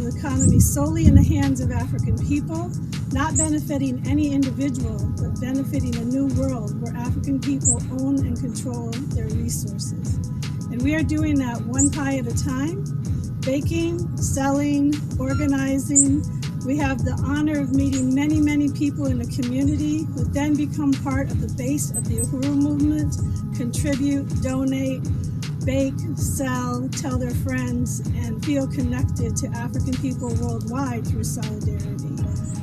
colonial economy solely in the hands of African people, not benefiting any individual, but benefiting a new world where African people own and control their resources. And we are doing that one pie at a time, baking, selling, organizing. We have the honor of meeting many, many people in the community who then become part of the base of the Uhuru movement, contribute, donate, bake, sell, tell their friends, and feel connected to African people worldwide through solidarity.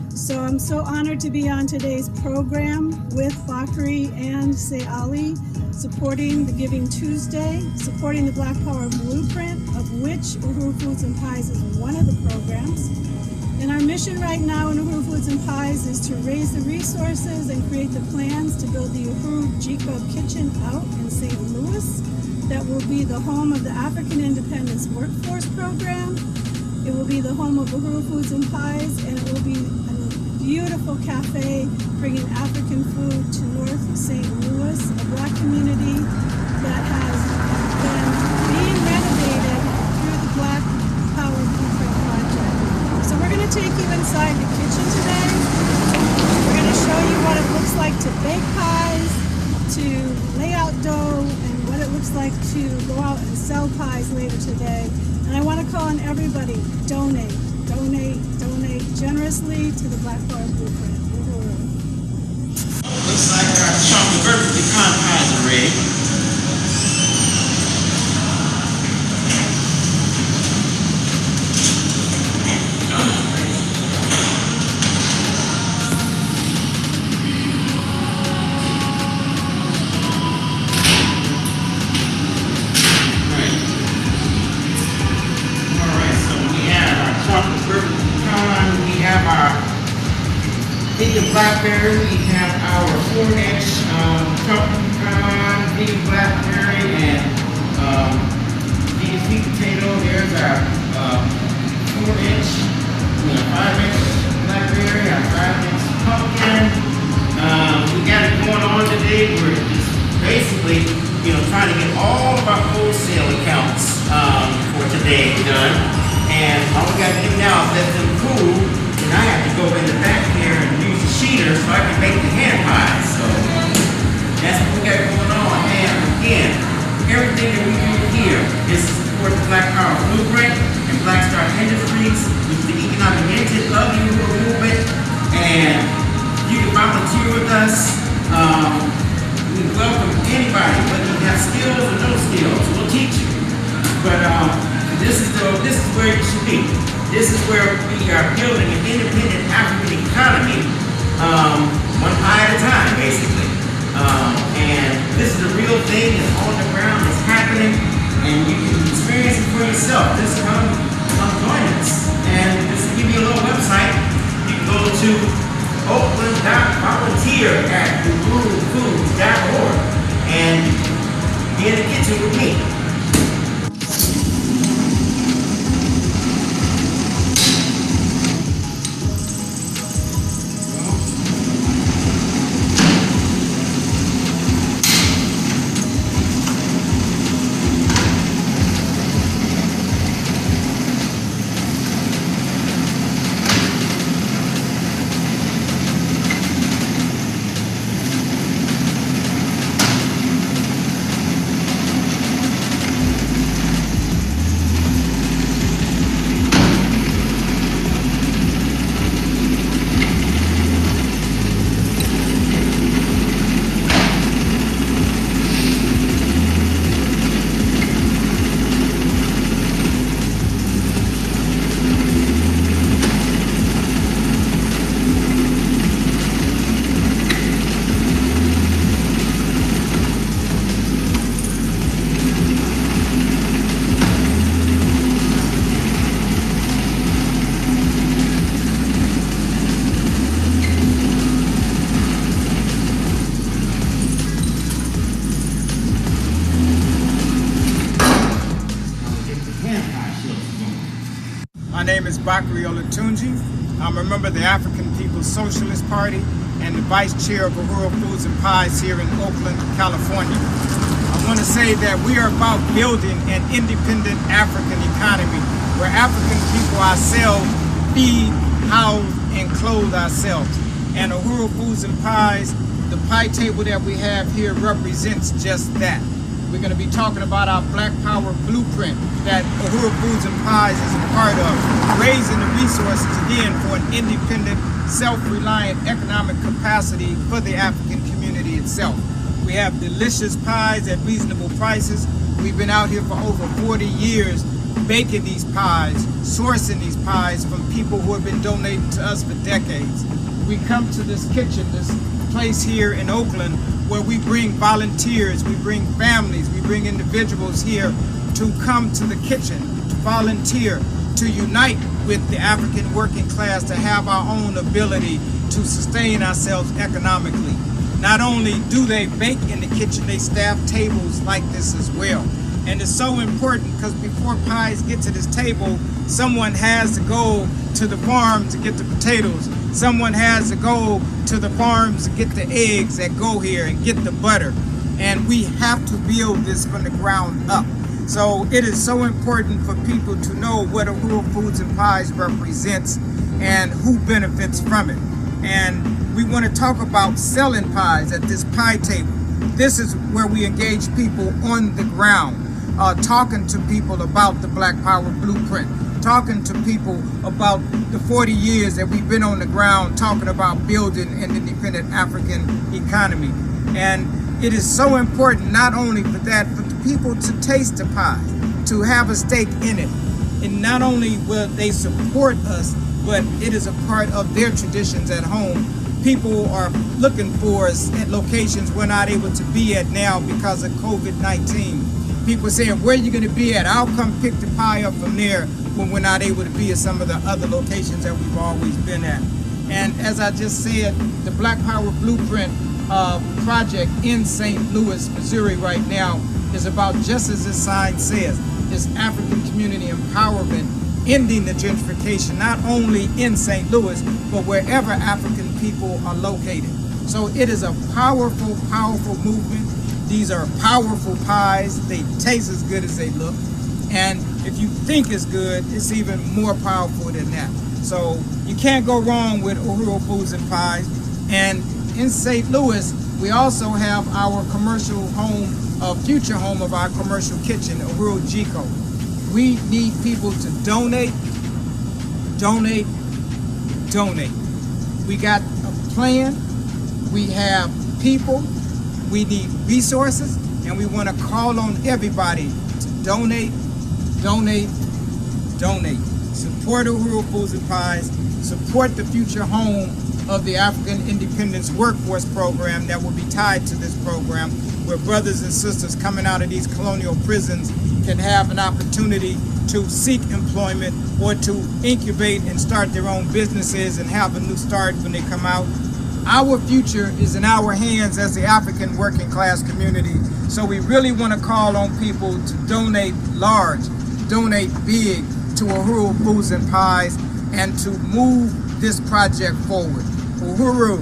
So I'm so honored to be on today's program with Bakri and Seali, supporting the Giving Tuesday, supporting the Black Power Blueprint, of which Uhuru Foods and Pies is one of the programs. And our mission right now in Uhuru Foods and Pies is to raise the resources and create the plans to build the Uhuru G-Club Kitchen out in St. Louis. That will be the home of the African Independence Workforce Program. It will be the home of Uhuru Foods and Pies, and it will be a beautiful cafe bringing African food to North St. Louis, a Black community that has been being renovated through the Black Power Blueprint Project. So we're going to take you inside the kitchen today. We're going to show you what it looks like to bake pies, to lay out dough, and what it looks like to go out and sell pies later today. And I want to call on everybody, donate, donate, donate generously to the Black Power Blueprint. Looks like our chocolate burger pecan pies are ready. Vegan blackberry, we have our 4-inch chocolate pecan, vegan blackberry, and vegan sweet potato. There's our 4-inch, 5-inch blackberry, our 5-inch pumpkin. We got it going on today. We're just basically, trying to get all of our wholesale accounts for today done. And all we got to do now is let them cool. And I have to go in the back here and use the sheeter so I can make the hand pies. So that's what we got going on. And again, everything that we do here is to support the Black Power Blueprint and Black Star Industries, which is the economic engine of the Uhuru movement. And you can volunteer with us. We welcome anybody, whether you have skills or no skills. We'll teach you. But this is where you should be. This is where we are building an independent African economy, one pie at a time, basically. And this is the real thing that's on the ground, that's happening, and you can experience it for yourself. Just come join us. And just to give you a little website, you can go to oakland.volunteer@uhurufoods.org and be in the kitchen with me. My name is Bakri Olatunji. I'm a member of the African People's Socialist Party and the Vice Chair of Uhuru Foods and Pies here in Oakland, California. I want to say that we are about building an independent African economy where African people ourselves feed, house, and clothe ourselves. And Uhuru Foods and Pies, the pie table that we have here represents just that. We're going to be talking about our Black Power blueprint that Uhuru Foods and Pies is a part of, raising the resources again for an independent, self-reliant economic capacity for the African community itself. We have delicious pies at reasonable prices. We've been out here for over 40 years baking these pies, sourcing these pies from people who have been donating to us for decades. We come to this kitchen, this place here in Oakland, where we bring volunteers, we bring families, we bring individuals here to come to the kitchen, to volunteer, to unite with the African working class, to have our own ability to sustain ourselves economically. Not only do they bake in the kitchen, they staff tables like this as well. And it's so important because before pies get to this table, someone has to go to the farm to get the potatoes. Someone has to go to the farms to get the eggs that go here and get the butter. And we have to build this from the ground up. So it is so important for people to know what Uhuru Foods and Pies represents and who benefits from it. And we want to talk about selling pies at this pie table. This is where we engage people on the ground, talking to people about the Black Power blueprint, talking to people about the 40 years that we've been on the ground talking about building an independent African economy. And it is so important not only for that, but the people to taste the pie, to have a stake in it. And not only will they support us, but it is a part of their traditions at home. People are looking for us at locations we're not able to be at now because of COVID-19. People saying, where are you going to be at? I'll come pick the pie up from there when we're not able to be at some of the other locations that we've always been at. And as I just said, the Black Power Blueprint project in St. Louis, Missouri right now is about, just as the sign says, is African community empowerment, ending the gentrification, not only in St. Louis, but wherever African people are located. So it is a powerful, powerful movement. These are powerful pies. They taste as good as they look. And if you think it's good, it's even more powerful than that. So you can't go wrong with Uhuru Foods and Pies. And in St. Louis, we also have our commercial home, future home of our commercial kitchen, Uhuru Jiko. We need people to donate, donate, donate. We got a plan, we have people, we need resources, and we want to call on everybody to donate, donate, donate. Support Uhuru Foods and Pies, support the future home of the African Independence Workforce Program that will be tied to this program, where brothers and sisters coming out of these colonial prisons can have an opportunity to seek employment or to incubate and start their own businesses and have a new start when they come out. Our future is in our hands as the African working class community. So we really want to call on people to donate large, donate big to Uhuru Foods and Pies and to move this project forward. Uhuru.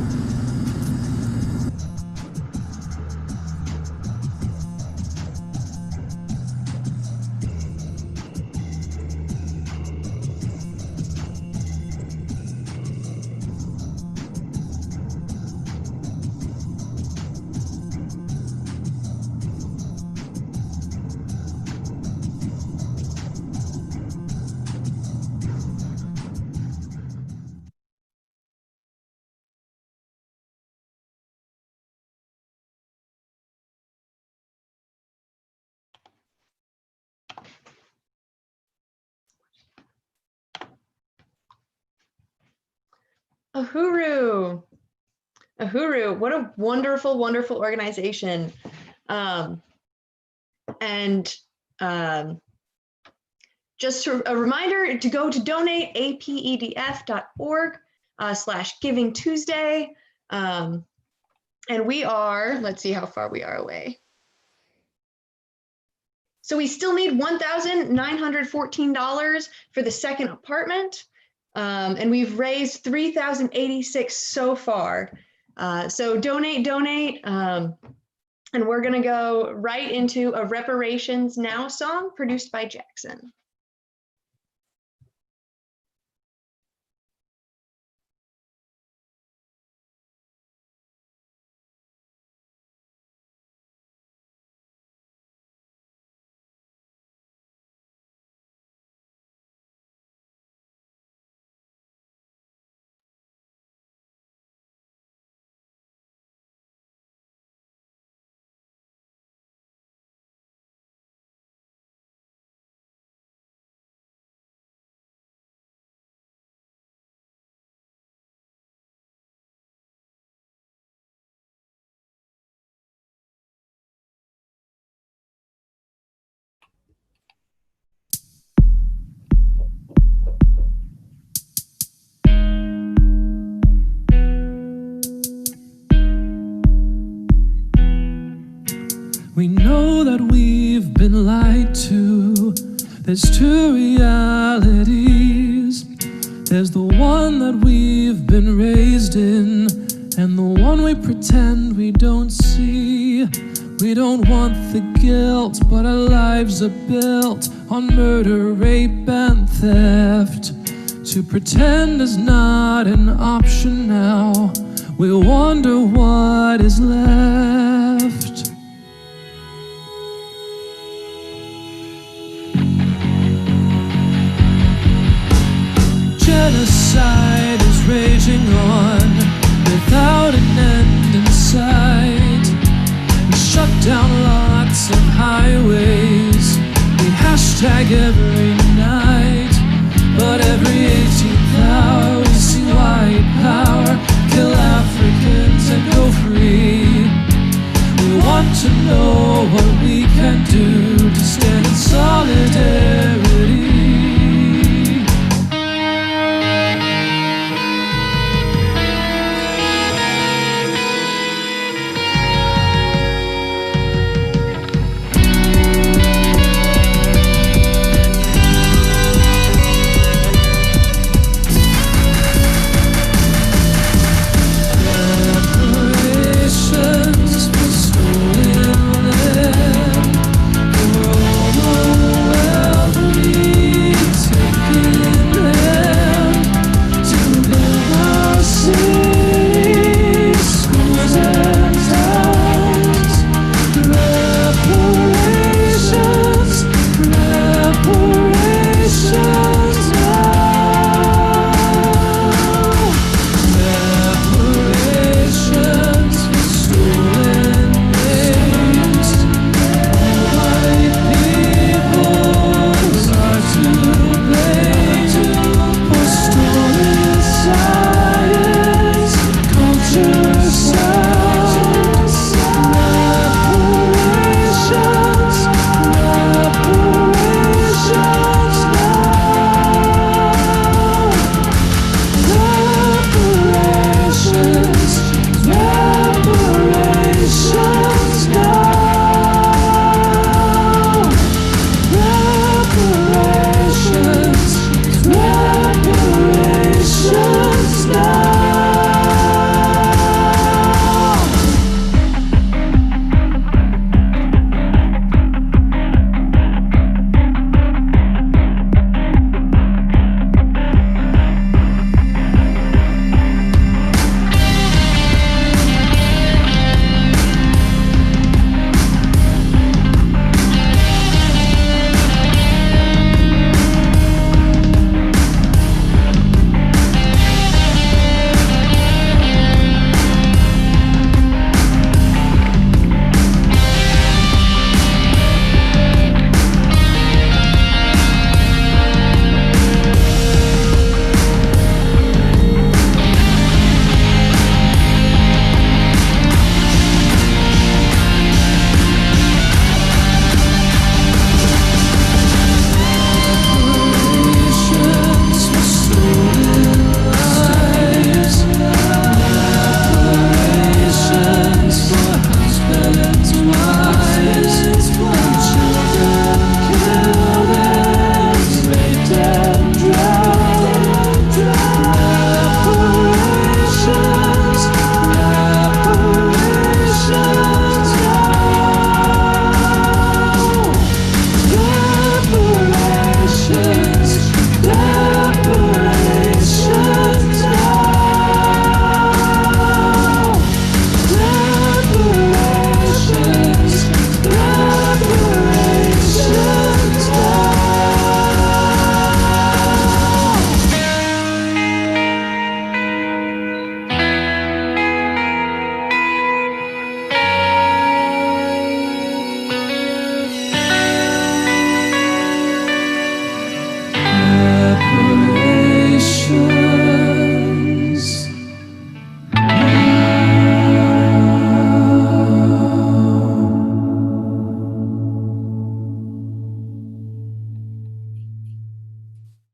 Uhuru. Uhuru, what a wonderful, wonderful organization. Just a reminder to go to donate, apedf.org/Giving Tuesday. And we are, let's see how far we are away. So we still need $1,914 for the second apartment. And we've raised $3,086 so far. So donate, donate. And we're gonna go right into a Reparations Now song produced by Jackson. We know that we've been lied to. There's two realities. There's the one that we've been raised in, and the one we pretend we don't see. We don't want the guilt, but our lives are built on murder, rape, and theft. To pretend is not an option now. We wonder what is left. Genocide is raging on without an end in sight. We shut down lots of highways. We hashtag every night. But every 18th hour we see white power kill Africans and go free. We want to know what we can do to stand in solidarity.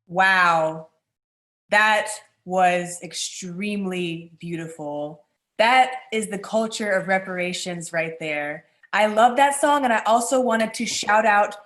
Wow, that was extremely beautiful. That is the culture of reparations right there. I love that song, and I also wanted to shout out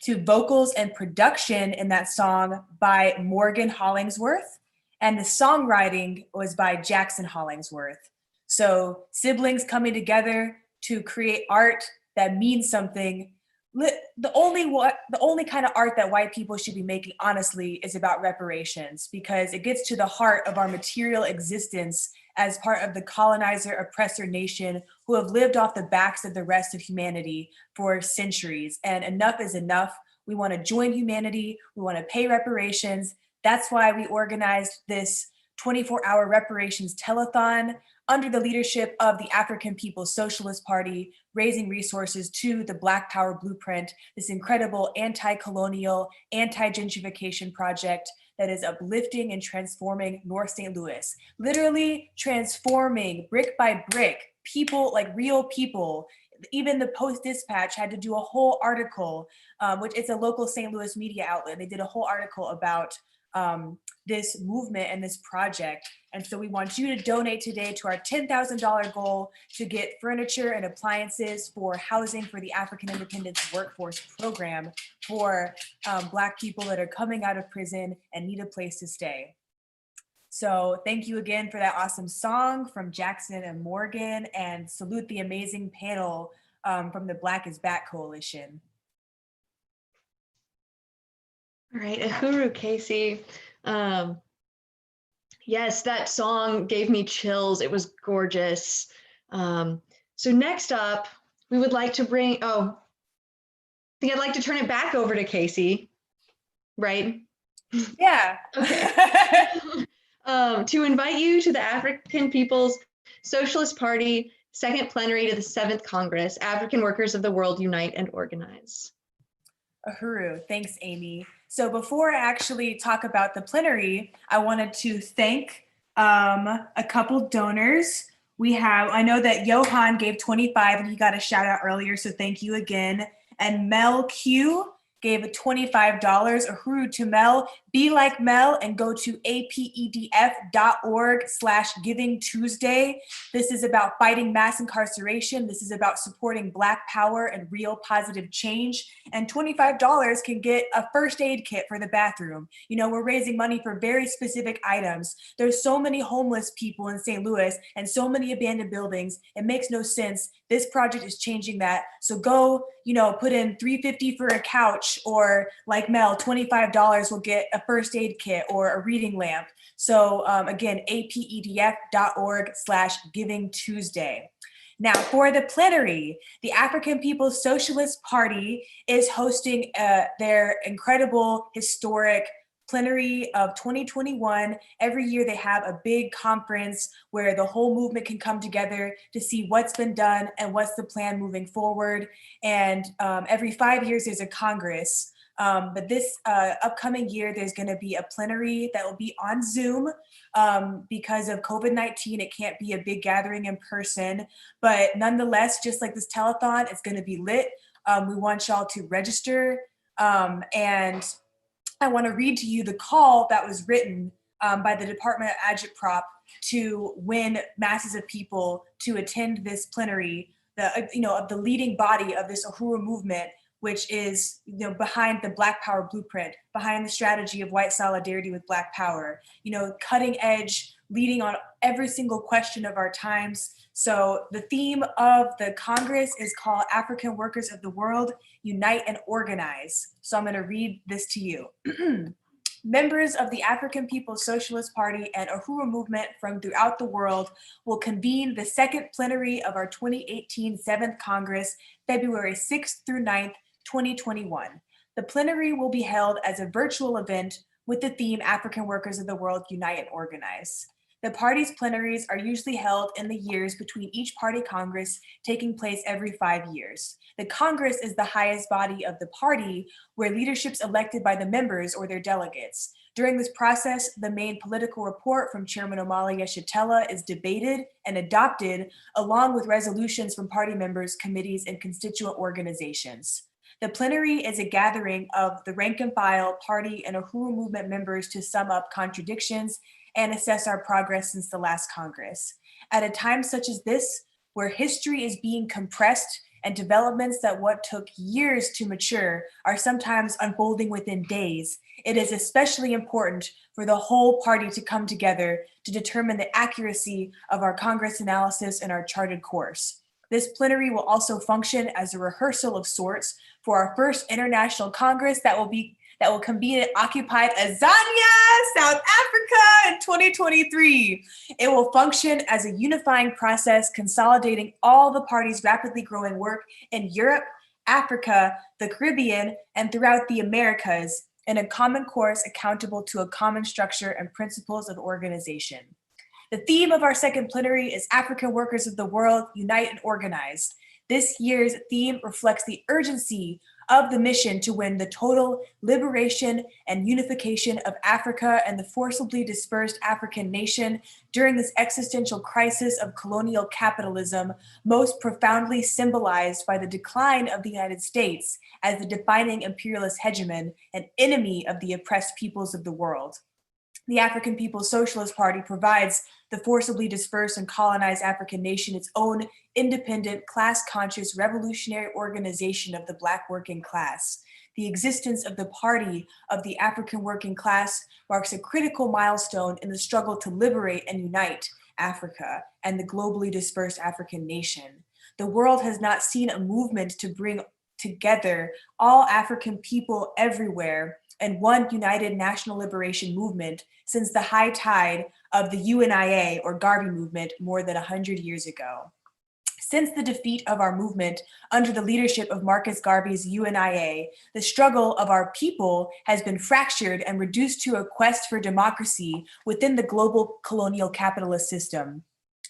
to vocals and production in that song by Morgan Hollingsworth, and the songwriting was by Jackson Hollingsworth. So siblings coming together to create art that means something. The only kind of art that white people should be making, honestly, is about reparations, because it gets to the heart of our material existence as part of the colonizer oppressor nation who have lived off the backs of the rest of humanity for centuries. And enough is enough. We want to join humanity. We want to pay reparations. That's why we organized this 24-hour reparations telethon under the leadership of the African People's Socialist Party, raising resources to the Black Power Blueprint, this incredible anti-colonial, anti-gentrification project that is uplifting and transforming North St. Louis, literally transforming brick by brick, people, like real people. Even the Post-Dispatch had to do a whole article, which it's a local St. Louis media outlet. They did a whole article about this movement and this project. And so we want you to donate today to our $10,000 goal to get furniture and appliances for housing for the African Independence Workforce Program for Black people that are coming out of prison and need a place to stay. So thank you again for that awesome song from Jackson and Morgan, and salute the amazing panel from the Black is Back Coalition. All right, Uhuru, Casey. Yes, that song gave me chills. It was gorgeous. So next up, we would like to bring, I think I'd like to turn it back over to Casey, right? Yeah. Okay. To invite you to the African People's Socialist Party second plenary to the 7th Congress, African Workers of the World Unite and Organize. Uhuru, thanks, Amy. So before I actually talk about the plenary, I wanted to thank a couple donors. I know that Johan gave 25 and he got a shout out earlier, so thank you again. And Mel Q gave a $25. Uhuru to Mel. Be like Mel and go to apedf.org/Giving Tuesday. This is about fighting mass incarceration. This is about supporting Black power and real positive change. And $25 can get a first aid kit for the bathroom. You know, we're raising money for very specific items. There's so many homeless people in St. Louis and so many abandoned buildings. It makes no sense. This project is changing that. So go, put in $350 for a couch, or like Mel, $25 will get a first aid kit or a reading lamp. So again, apedf.org/Giving Tuesday. Now for the plenary, the African People's Socialist Party is hosting their incredible historic plenary of 2021. Every year they have a big conference where the whole movement can come together to see what's been done and what's the plan moving forward. And every 5 years there's a Congress. But this upcoming year, there's going to be a plenary that will be on Zoom because of COVID-19. It can't be a big gathering in person, but nonetheless, just like this telethon, it's going to be lit. We want y'all to register. And I want to read to you the call that was written by the Department of Agitprop to win masses of people to attend this plenary, of the leading body of this Uhuru movement, which is behind the Black Power Blueprint, behind the strategy of white solidarity with Black Power, cutting edge, leading on every single question of our times. So the theme of the Congress is called African Workers of the World, Unite and Organize. So I'm going to read this to you. Members of the African People's Socialist Party and Uhuru movement from throughout the world will convene the second plenary of our 2018 7th Congress, February 6th through 9th, 2021. The plenary will be held as a virtual event with the theme African Workers of the World Unite and Organize. The party's plenaries are usually held in the years between each party Congress, taking place every 5 years. The Congress is the highest body of the party, where leadership's elected by the members or their delegates. During this process, the main political report from Chairman Omali Yeshitela is debated and adopted, along with resolutions from party members, committees, and constituent organizations. The plenary is a gathering of the rank and file, party, and Uhuru movement members to sum up contradictions and assess our progress since the last Congress. At a time such as this, where history is being compressed and developments that what took years to mature are sometimes unfolding within days, it is especially important for the whole party to come together to determine the accuracy of our Congress analysis and our charted course. This plenary will also function as a rehearsal of sorts for our first international Congress that will convene in occupied Azania, South Africa in 2023. It will function as a unifying process, consolidating all the parties' rapidly growing work in Europe, Africa, the Caribbean, and throughout the Americas in a common course accountable to a common structure and principles of organization. The theme of our second plenary is African Workers of the World, Unite and Organize. This year's theme reflects the urgency of the mission to win the total liberation and unification of Africa and the forcibly dispersed African nation during this existential crisis of colonial capitalism, most profoundly symbolized by the decline of the United States as the defining imperialist hegemon and enemy of the oppressed peoples of the world. The African People's Socialist Party provides the forcibly dispersed and colonized African nation its own independent, class-conscious, revolutionary organization of the Black working class. The existence of the Party of the African Working Class marks a critical milestone in the struggle to liberate and unite Africa and the globally dispersed African nation. The world has not seen a movement to bring together all African people everywhere and one united national liberation movement since the high tide of the UNIA or Garvey movement more than 100 years ago. Since the defeat of our movement under the leadership of Marcus Garvey's UNIA, the struggle of our people has been fractured and reduced to a quest for democracy within the global colonial capitalist system.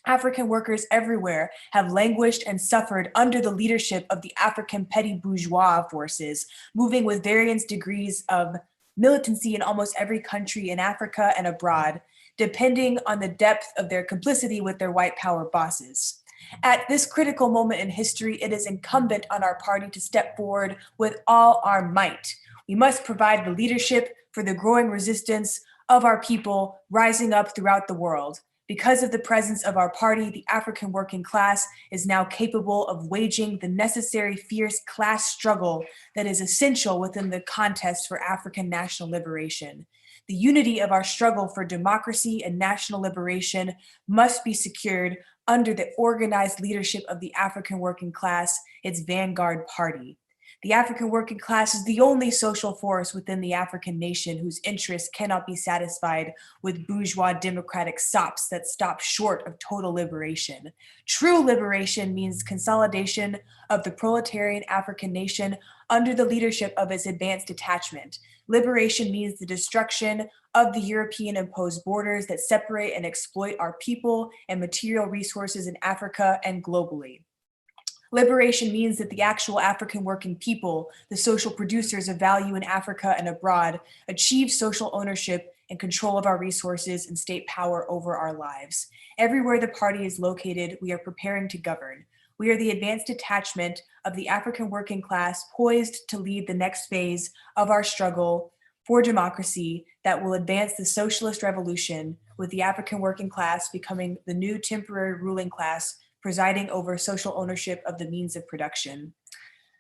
African workers everywhere have languished and suffered under the leadership of the African petty bourgeois forces, moving with various degrees of militancy in almost every country in Africa and abroad, depending on the depth of their complicity with their white power bosses. At this critical moment in history, it is incumbent on our party to step forward with all our might. We must provide the leadership for the growing resistance of our people rising up throughout the world. Because of the presence of our party, the African working class is now capable of waging the necessary fierce class struggle that is essential within the contest for African national liberation. The unity of our struggle for democracy and national liberation must be secured under the organized leadership of the African working class, its vanguard party. The African working class is the only social force within the African nation whose interests cannot be satisfied with bourgeois democratic sops that stop short of total liberation. True liberation means consolidation of the proletarian African nation under the leadership of its advanced detachment. Liberation means the destruction of the European imposed borders that separate and exploit our people and material resources in Africa and globally. Liberation means that the actual African working people, the social producers of value in Africa and abroad, achieve social ownership and control of our resources and state power over our lives. Everywhere the party is located, we are preparing to govern. We are the advanced detachment of the African working class poised to lead the next phase of our struggle for democracy that will advance the socialist revolution, with the African working class becoming the new temporary ruling class presiding over social ownership of the means of production.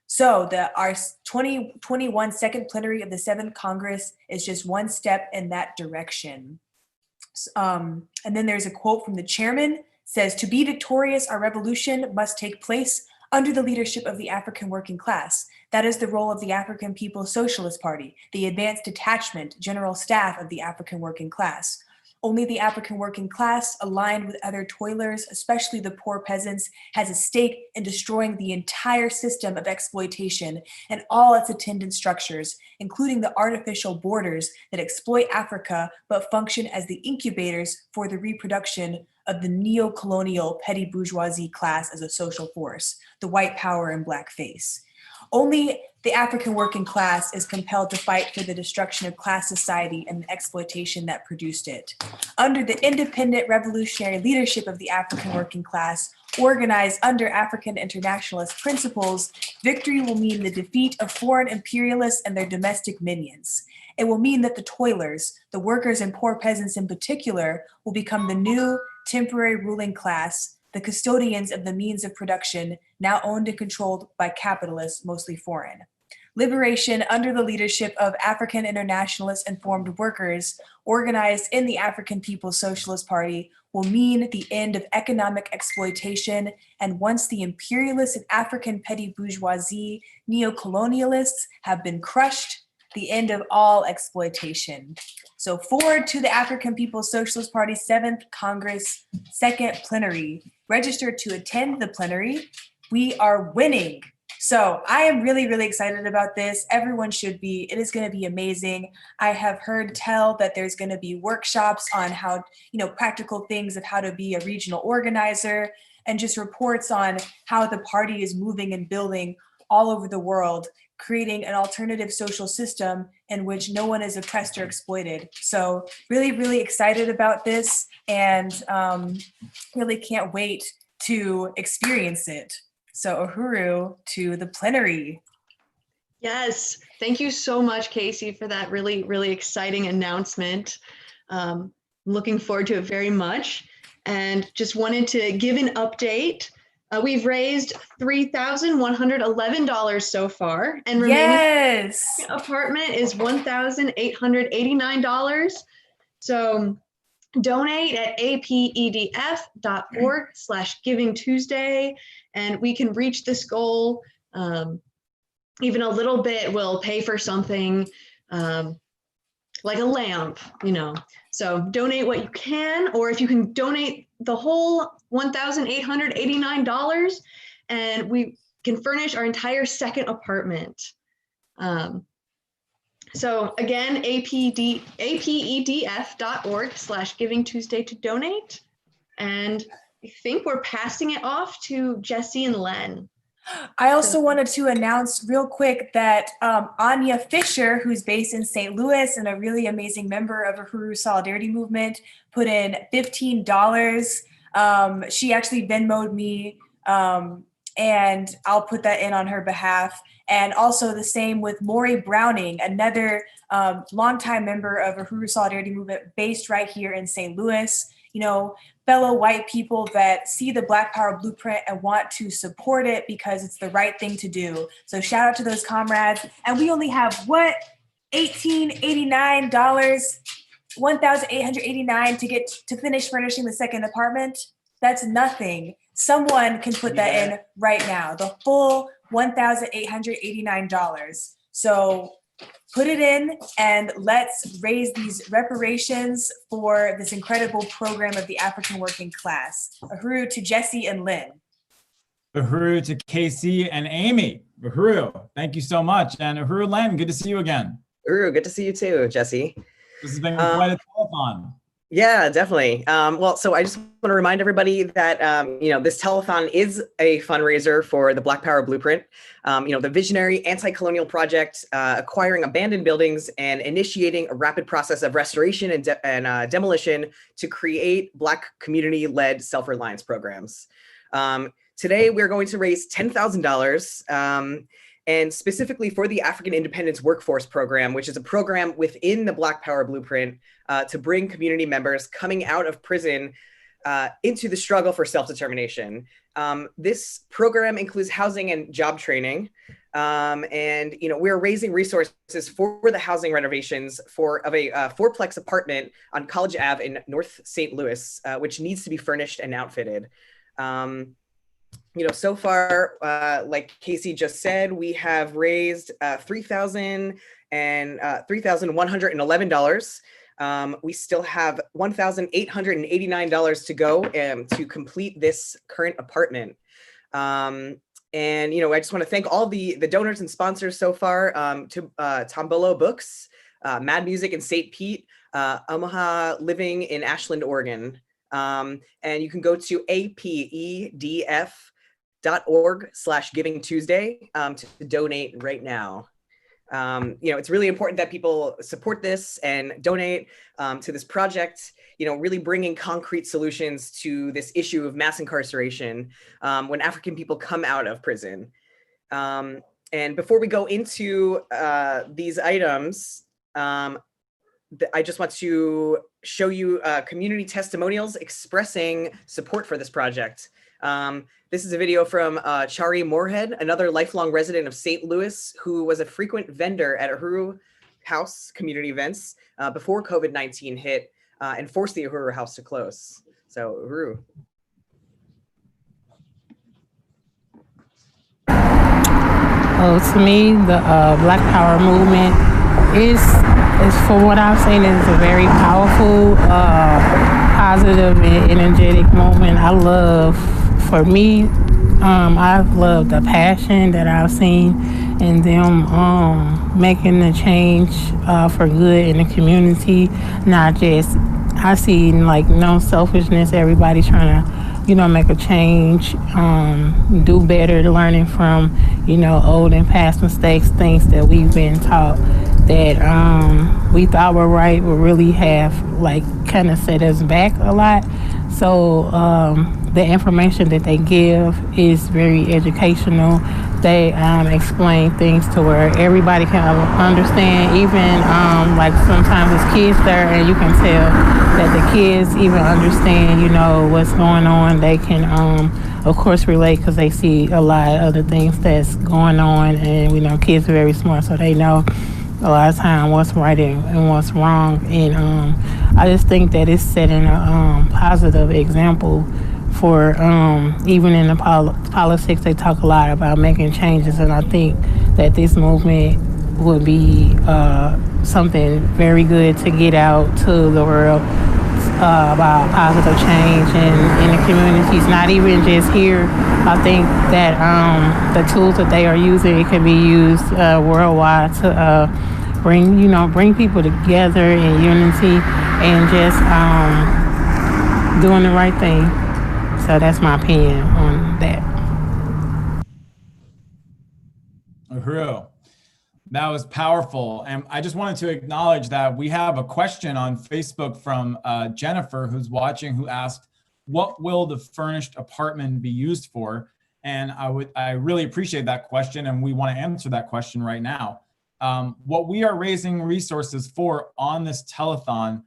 So our 2021 second plenary of the 7th Congress is just one step in that direction. And then there's a quote from the chairman, says, "To be victorious, our revolution must take place under the leadership of the African working class. That is the role of the African People's Socialist Party, the advanced detachment, general staff of the African working class. Only the African working class, aligned with other toilers, especially the poor peasants, has a stake in destroying the entire system of exploitation and all its attendant structures, including the artificial borders that exploit Africa but function as the incubators for the reproduction of the neo-colonial petty bourgeoisie class as a social force, the white power and black face. Only the African working class is compelled to fight for the destruction of class society and the exploitation that produced it. Under the independent revolutionary leadership of the African working class, organized under African internationalist principles, victory will mean the defeat of foreign imperialists and their domestic minions. It will mean that the toilers, the workers and poor peasants in particular, will become the new temporary ruling class the custodians of the means of production now owned and controlled by capitalists, mostly foreign. Liberation under the leadership of African internationalist informed workers organized in the African People's Socialist Party will mean the end of economic exploitation, and once the imperialist and African petty bourgeoisie neo-colonialists have been crushed, the end of all exploitation. So forward to the African People's Socialist Party 7th Congress 2nd Plenary. Register to attend the plenary. We are winning. So I am really, really excited about this. Everyone should be. It is going to be amazing. I have heard tell that there's going to be workshops on how, practical things of how to be a regional organizer, and just reports on how the party is moving and building all over the world, creating an alternative social system in which no one is oppressed or exploited. So really, really excited about this, and really can't wait to experience it. So uhuru to the plenary. Yes, thank you so much, Casey, for that really, really exciting announcement. Looking forward to it very much, and just wanted to give an update. We've raised $3,111 so far, and remaining apartment is $1,889. So donate at apedf.org/givingtuesday, and we can reach this goal. Even a little bit will pay for something like a lamp, So donate what you can, or if you can donate the whole $1,889, and we can furnish our entire second apartment. So again, apedf.org/givingtuesday to donate. And I think we're passing it off to Jesse and Len. I also wanted to announce real quick that Anya Fisher, who's based in St. Louis and a really amazing member of the Uhuru Solidarity Movement, put in $15. She actually Venmo'd me, and I'll put that in on her behalf. And also the same with Maury Browning, another longtime member of the Uhuru Solidarity Movement based right here in St. Louis. Fellow white people that see the Black Power blueprint and want to support it because it's the right thing to do. So shout out to those comrades. And we only have $1,889, $1,889 to get to finish furnishing the second apartment. That's nothing. Someone can put that in right now, the full $1,889. So put it in, and let's raise these reparations for this incredible program of the African working class. Uhuru to Jesse and Lynn. Uhuru to Casey and Amy. Uhuru, thank you so much. And Uhuru, Len, good to see you again. Uhuru, good to see you too, Jesse. This has been quite a telethon. Yeah, definitely. Well, so I just want to remind everybody that, this telethon is a fundraiser for the Black Power Blueprint, the visionary anti-colonial project, acquiring abandoned buildings and initiating a rapid process of restoration and demolition to create Black community-led self-reliance programs. Today, we're going to raise $10,000 and specifically for the African Independence Workforce Program, which is a program within the Black Power Blueprint to bring community members coming out of prison into the struggle for self-determination. This program includes housing and job training. And we're raising resources for the housing renovations of a fourplex apartment on College Ave in North St. Louis, which needs to be furnished and outfitted. So far, like Casey just said, we have raised $3,111. We still have $1,889 to go to complete this current apartment. I just want to thank all the donors and sponsors so far, to Tombolo Books, Mad Music in St. Pete, Omaha Living in Ashland, Oregon. And you can go to apedf.org/givingtuesday to donate right now. It's really important that people support this and donate to this project, really bringing concrete solutions to this issue of mass incarceration when African people come out of prison. And before we go into these items, I just want to show you community testimonials expressing support for this project. This is a video from Chari Moorhead, another lifelong resident of St. Louis, who was a frequent vendor at Uhuru House community events before COVID-19 hit and forced the Uhuru House to close. So, Uhuru. Oh, to me, the Black Power movement is from what I've seen, is a very powerful, positive, and energetic movement. I love the passion that I've seen in them making the change for good in the community. Not just, I see like no selfishness, everybody trying to, make a change, do better, learning from, old and past mistakes, things that we've been taught that we thought were right, but really have kind of set us back a lot. So the information that they give is very educational. They explain things to where everybody can understand, even sometimes it's kids there and you can tell that the kids even understand, what's going on. They can, of course, relate because they see a lot of other things that's going on, and we know kids are very smart, so they know a lot of time what's right and what's wrong. And I just think that it's setting a positive example for even in the politics. They talk a lot about making changes, and I think that this movement would be something very good to get out to the world about positive change in the communities, not even just here. I think that the tools that they are using, it can be used worldwide to bring people together in unity and just doing the right thing. So that's my opinion on that. Uhuru, that was powerful. And I just wanted to acknowledge that we have a question on Facebook from Jennifer, who's watching, who asked, what will the furnished apartment be used for? And I really appreciate that question, and we want to answer that question right now. What we are raising resources for on this telethon,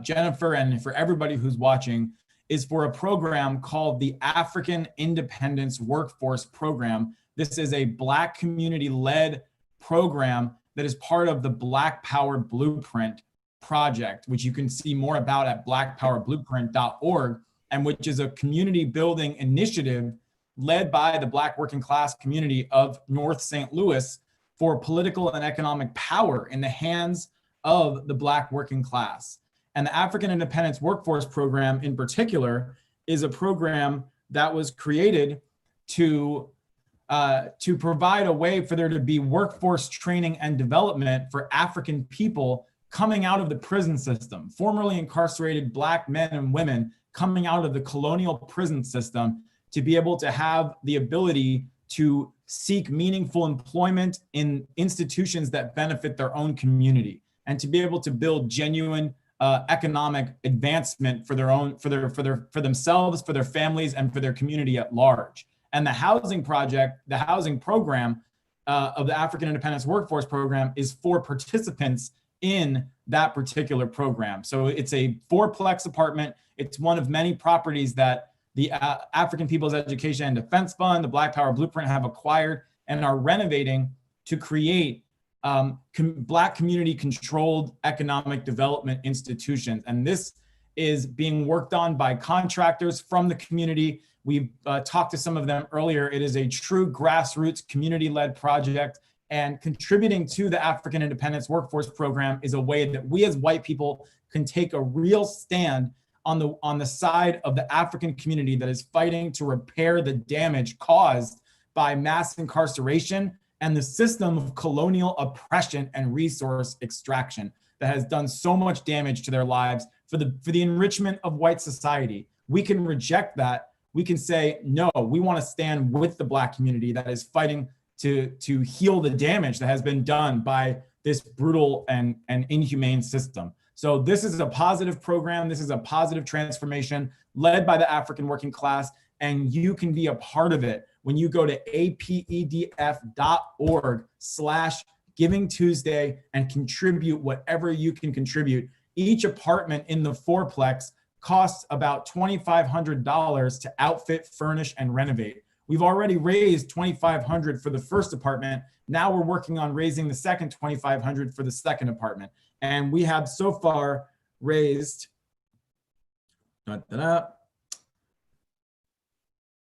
Jennifer, and for everybody who's watching, is for a program called the African Independence Workforce Program. This is a Black community-led program that is part of the Black Power Blueprint project, which you can see more about at blackpowerblueprint.org, and which is a community building initiative led by the Black working class community of North St. Louis for political and economic power in the hands of the Black working class. And the African Independence Workforce Program in particular is a program that was created to provide a way for there to be workforce training and development for African people coming out of the prison system, formerly incarcerated Black men and women coming out of the colonial prison system, to be able to have the ability to seek meaningful employment in institutions that benefit their own community, and to be able to build genuine economic advancement for themselves, for their families, and for their community at large. And the housing program of the African Independence Workforce Program is for participants in that particular program. So it's a fourplex apartment. It's one of many properties that the African People's Education and Defense Fund, the Black Power Blueprint, have acquired and are renovating to create Black community-controlled economic development institutions. And this is being worked on by contractors from the community. We talked to some of them earlier. It is a true grassroots community-led project, and contributing to the African Independence Workforce Program is a way that we as white people can take a real stand on the side of the African community that is fighting to repair the damage caused by mass incarceration and the system of colonial oppression and resource extraction that has done so much damage to their lives for the enrichment of white society. We can reject that. We can say, no, we want to stand with the Black community that is fighting to heal the damage that has been done by this brutal and inhumane system. So this is a positive program. This is a positive transformation led by the African working class, and you can be a part of it when you go to apedf.org/Giving Tuesday and contribute whatever you can contribute. Each apartment in the fourplex costs about $2,500 to outfit, furnish, and renovate. We've already raised $2,500 for the first apartment. Now we're working on raising the second $2,500 for the second apartment. And we have so far raised,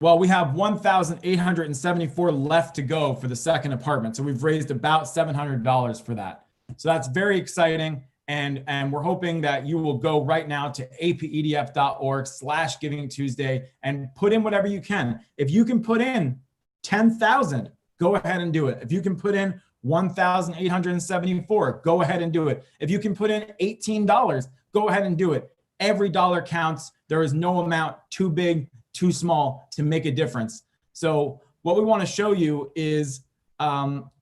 well, we have 1,874 left to go for the second apartment. So we've raised about $700 for that. So that's very exciting. And we're hoping that you will go right now to apedf.org/Giving Tuesday and put in whatever you can. If you can put in 10,000, go ahead and do it. If you can put in 1,874, go ahead and do it. If you can put in $18, go ahead and do it. Every dollar counts. There is no amount too big, too small to make a difference. So what we want to show you is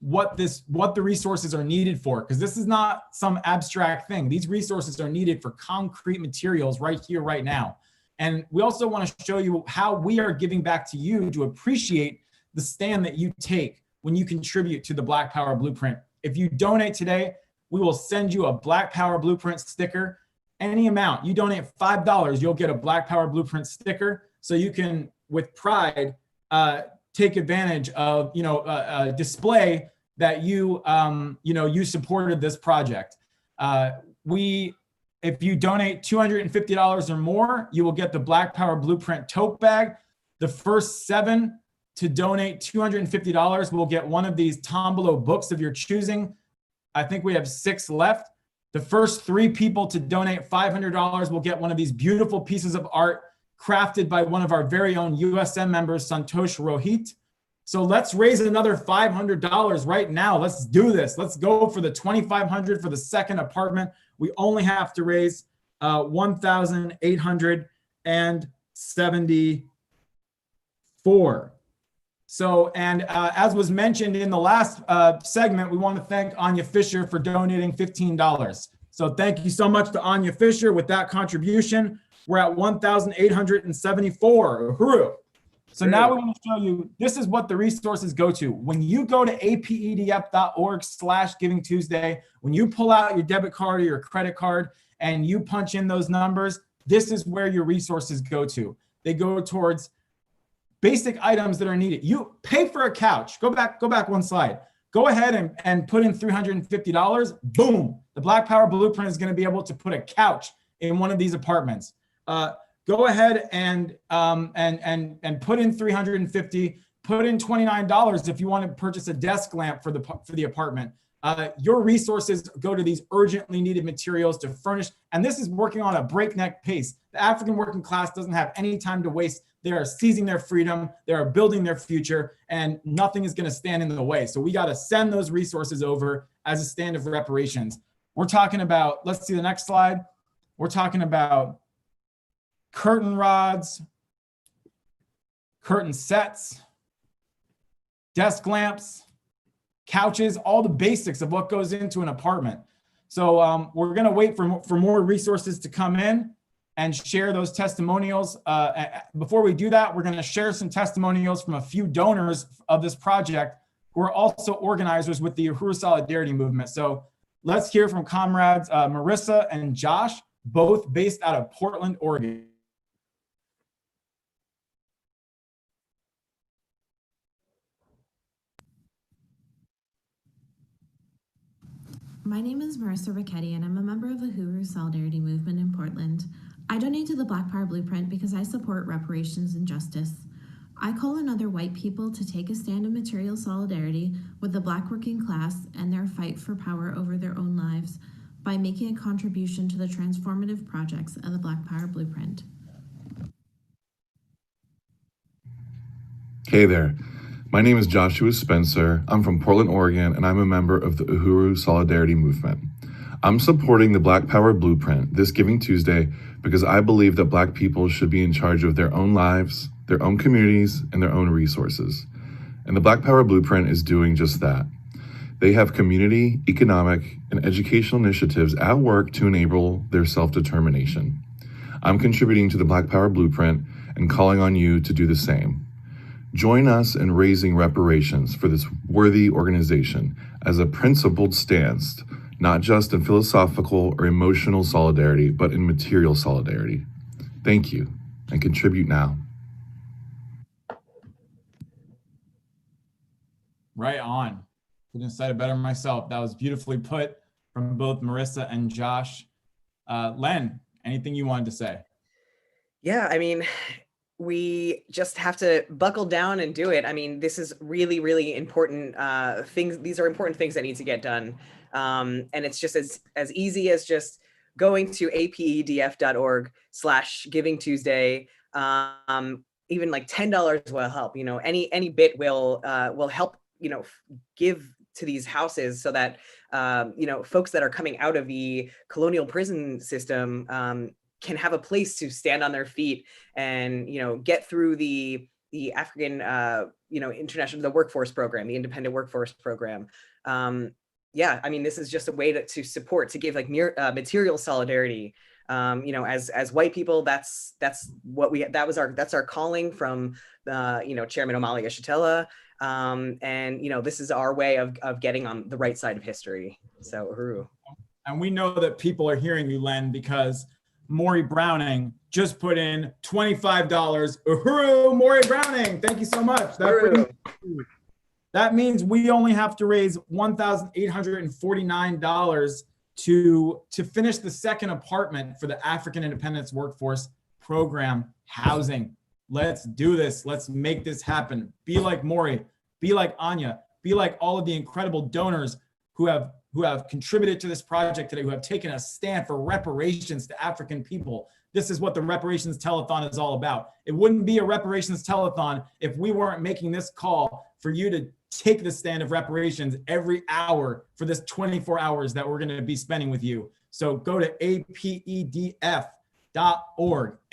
what the resources are needed for, because this is not some abstract thing. These resources are needed for concrete materials right here, right now. And we also want to show you how we are giving back to you to appreciate the stand that you take when you contribute to the Black Power Blueprint. If you donate today, we will send you a Black Power Blueprint sticker. Any amount, you donate $5, you'll get a Black Power Blueprint sticker, so you can, with pride, take advantage of, a display that you supported this project. If you donate $250 or more, you will get the Black Power Blueprint tote bag. The first 7 to donate $250 will get one of these Tombolo books of your choosing. I think we have 6 left. The first 3 people to donate $500 will get one of these beautiful pieces of art crafted by one of our very own USM members, Santosh Rohit. So let's raise another $500 right now. Let's do this. Let's go for the $2,500 for the second apartment. We only have to raise $1,874. So, and as was mentioned in the last segment, we want to thank Anya Fisher for donating $15. So thank you so much to Anya Fisher. With that contribution, we're at 1,874. Uhuru. So now we want to show you, this is what the resources go to. When you go to apedf.org/Giving Tuesday, when you pull out your debit card or your credit card and you punch in those numbers, this is where your resources go to. They go towards basic items that are needed. You pay for a couch. Go back one slide. Go ahead and put in $350. Boom. The Black Power Blueprint is going to be able to put a couch in one of these apartments. Go ahead and put in $350. Put in $29 if you want to purchase a desk lamp for the apartment. Your resources go to these urgently needed materials to furnish, and this is working on a breakneck pace. The African working class doesn't have any time to waste. They are seizing their freedom, they are building their future, and nothing is going to stand in the way. So we got to send those resources over as a stand of reparations. We're talking about, let's see the next slide. We're talking about curtain rods, curtain sets, desk lamps, couches, all the basics of what goes into an apartment. So we're going to wait for more resources to come in and share those testimonials. Before we do that, we're going to share some testimonials from a few donors of this project who are also organizers with the Uhuru Solidarity Movement. So let's hear from comrades Marissa and Josh, both based out of Portland, Oregon. My name is Marissa Ricchetti, and I'm a member of the Uhuru Solidarity Movement in Portland. I donate to the Black Power Blueprint because I support reparations and justice. I call on other white people to take a stand of material solidarity with the Black working class and their fight for power over their own lives by making a contribution to the transformative projects of the Black Power Blueprint. Hey there. My name is Joshua Spencer. I'm from Portland, Oregon, and I'm a member of the Uhuru Solidarity Movement. I'm supporting the Black Power Blueprint this Giving Tuesday because I believe that Black people should be in charge of their own lives, their own communities, and their own resources. And the Black Power Blueprint is doing just that. They have community, economic, and educational initiatives at work to enable their self-determination. I'm contributing to the Black Power Blueprint and calling on you to do the same. Join us in raising reparations for this worthy organization as a principled stance, not just in philosophical or emotional solidarity, but in material solidarity. Thank you, and contribute now. Right on. Couldn't have said it better myself. That was beautifully put from both Marissa and Josh. Len, anything you wanted to say? Yeah, I mean, we just have to buckle down and do it. I mean, this is really, really important things. These are important things that need to get done. And it's just as easy as just going to apedf.org/Giving Tuesday. Even like $10 will help. You know, any bit will help. You know, give to these houses so that you know, folks that are coming out of the colonial prison system can have a place to stand on their feet and, you know, get through the African, you know, the workforce program, the independent workforce program. Yeah, I mean, this is just a way to support, to give like material solidarity. You know, as white people, that's what that's our calling from, you know, Chairman Omali Yeshitela. And, you know, this is our way of getting on the right side of history. So, uhuru. And we know that people are hearing you, Len, because Maury Browning just put in $25. Uhuru, Maury Browning. Thank you so much. That means we only have to raise $1,849 to finish the second apartment for the African Independence Workforce Program housing. Let's do this. Let's make this happen. Be like Maury, be like Anya, be like all of the incredible donors who have contributed to this project today, who have taken a stand for reparations to African people. This is what the Reparations Telethon is all about. It wouldn't be a Reparations Telethon if we weren't making this call for you to take the stand of reparations every hour for this 24 hours that we're going to be spending with you. So go to apedf.org,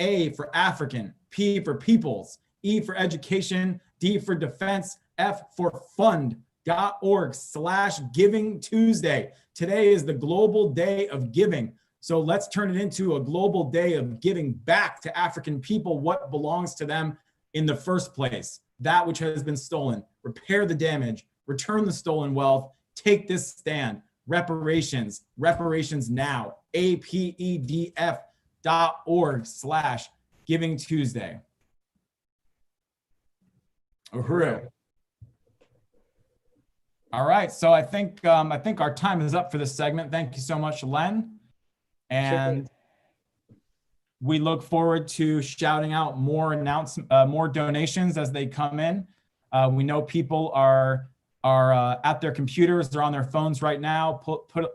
A for African, P for peoples, E for education, D for defense, F for fund.org/Giving Tuesday. Today is the global day of giving. So let's turn it into a global day of giving back to African people what belongs to them in the first place. That which has been stolen, repair the damage, return the stolen wealth, take this stand. Reparations now. apedf.org/Giving Tuesday. Uhuru. All right, so I think our time is up for this segment. Thank you so much, Len. And we look forward to shouting out more donations as they come in. We know people are at their computers, they're on their phones right now,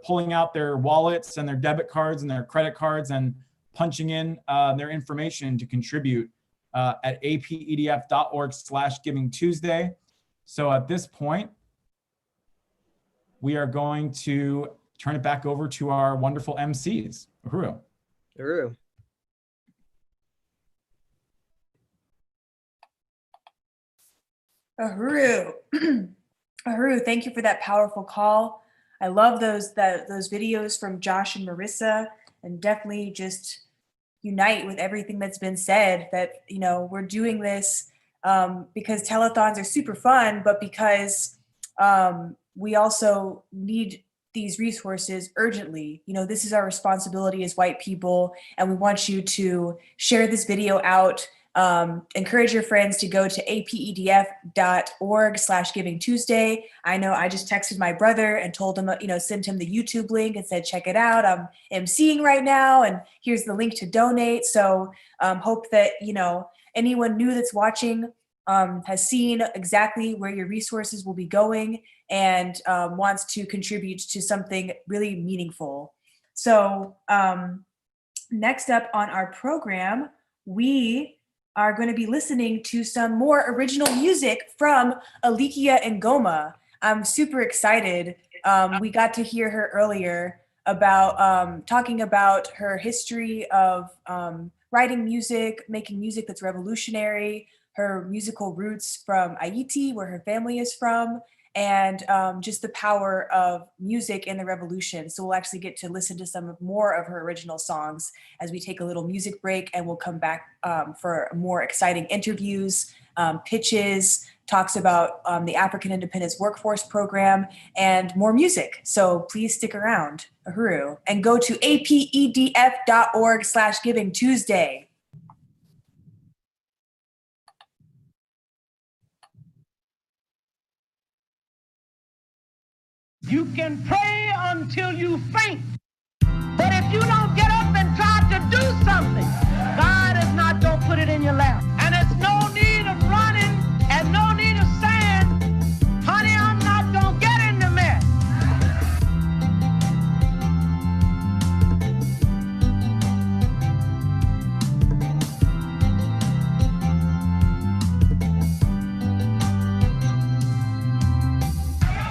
pulling out their wallets and their debit cards and their credit cards and punching in their information to contribute at apedf.org/Giving Tuesday. So at this point, we are going to turn it back over to our wonderful MCs. Uhuru. Uhuru. Uhuru. Uhuru, thank you for that powerful call. I love those videos from Josh and Marissa, and definitely just unite with everything that's been said, that, you know, we're doing this because telethons are super fun, but because we also need these resources urgently. You know, this is our responsibility as white people, and we want you to share this video out. Encourage your friends to go to apedf.org/Giving Tuesday. I know I just texted my brother and told him, you know, sent him the YouTube link and said, check it out. I'm emceeing right now, and here's the link to donate. So hope that, you know, anyone new that's watching has seen exactly where your resources will be going and wants to contribute to something really meaningful. So next up on our program, we are going to be listening to some more original music from Alikia Ngoma. I'm super excited. We got to hear her earlier about talking about her history of writing music, making music that's revolutionary, her musical roots from Haiti, where her family is from, and just the power of music in the revolution. So we'll actually get to listen to some more of her original songs as we take a little music break, and we'll come back for more exciting interviews, pitches, talks about the African Independence Workforce Program, and more music. So please stick around, Uhuru, and go to apedf.org/Giving Tuesday. You can pray until you faint. But if you don't get up and try to do something, God is not going to put it in your lap. And there's no need of running and no need of saying, honey, I'm not going to get in the mess.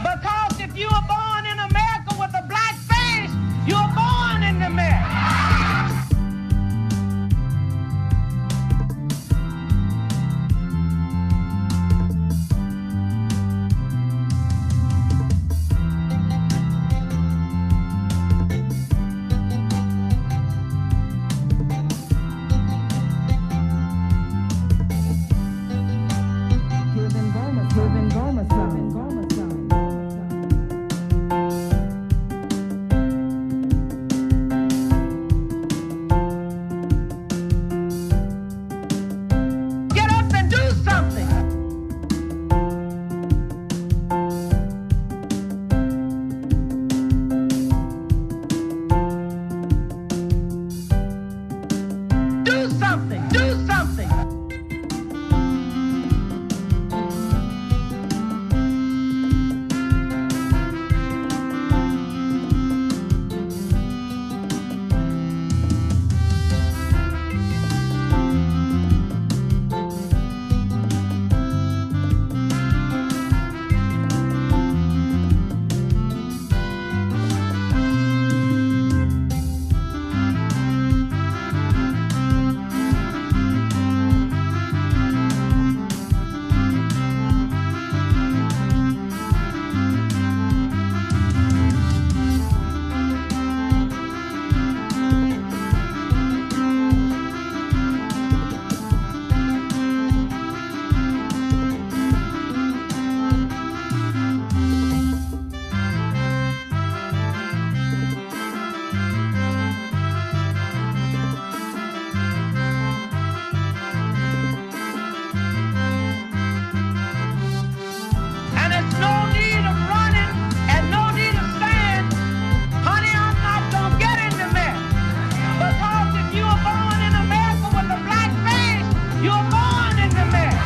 Because if you were born in America with a black face, you were born in the mess. Get up and do something. Do something. Do something. And there's no need of running and no need of saying, honey, I'm not going to get in the mess. Because if you were born in America with a black face, you were born in the mess.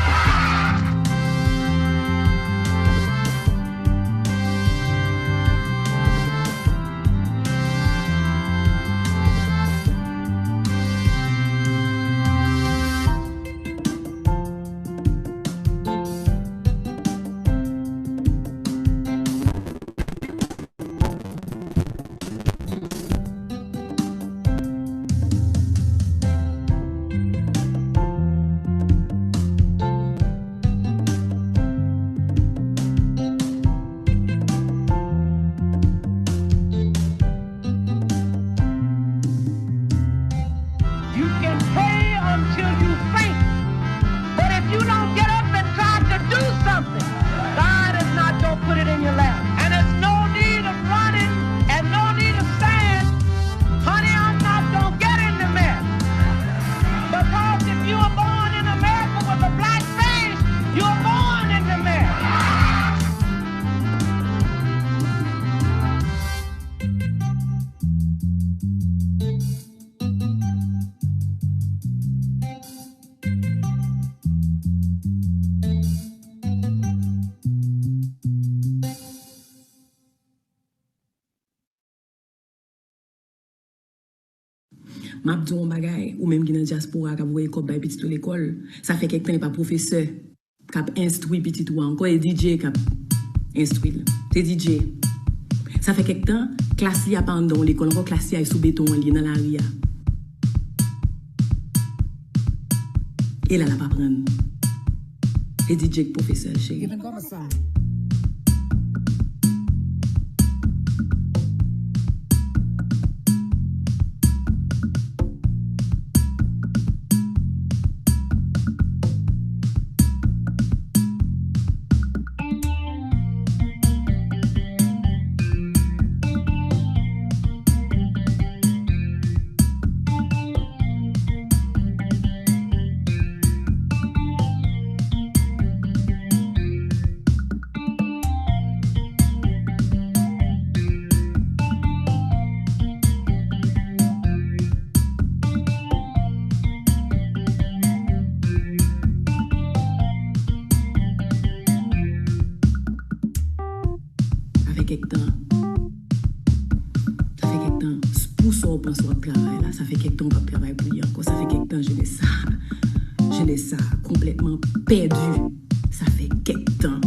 You can pray until you faint. But if you don't get up and try to do something, God is not going to put it in your lap. And there's no need of running and no need of saying, honey, I'm not going to get in the mess. Because if you were born in America with a black face, you were born in the mess. M'a dit un bagay ou même qui dans diaspora qui voyé comme bay petit l'école, ça fait quelqu'un n'est pas professeur qui instruit petit ou encore et DJ qui instruit. C'est DJ. Ça fait quelque temps classe li a pendant l'école encore classe li sous béton li dans la ria. Et là la pas prendre. Et DJ professeur chérie. quelque temps. Ça fait quelque temps. Pour ça, on pense au travail là. Ça fait quelque temps qu'on travaille pour lui encore. Ça fait quelque temps, je laisse ça complètement perdu. Ça fait quelque temps.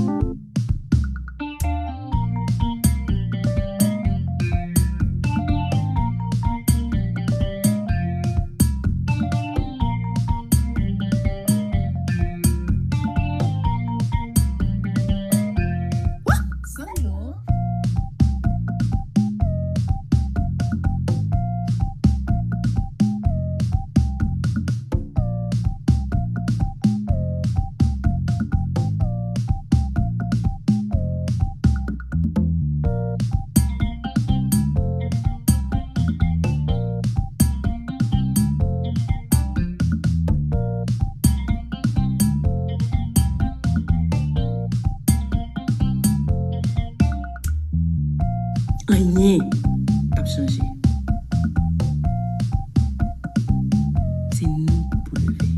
Rien a changé. C'est nous pour lever. C'est nous pour lever.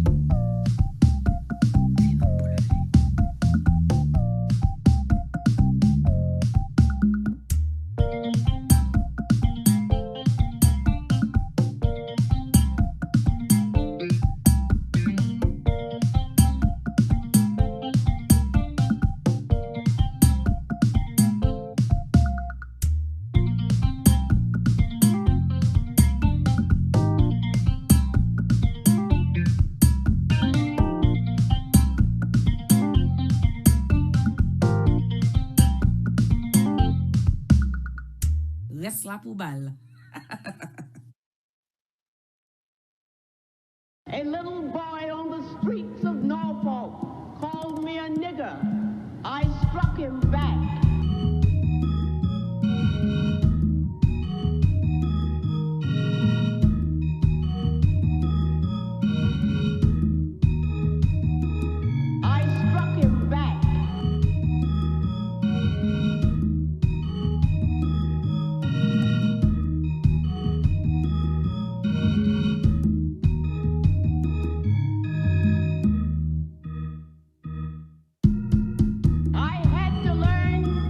Reste la poubelle. A little boy on the streets of Norfolk called me a nigger. I struck him back. I struck him back. I had to learn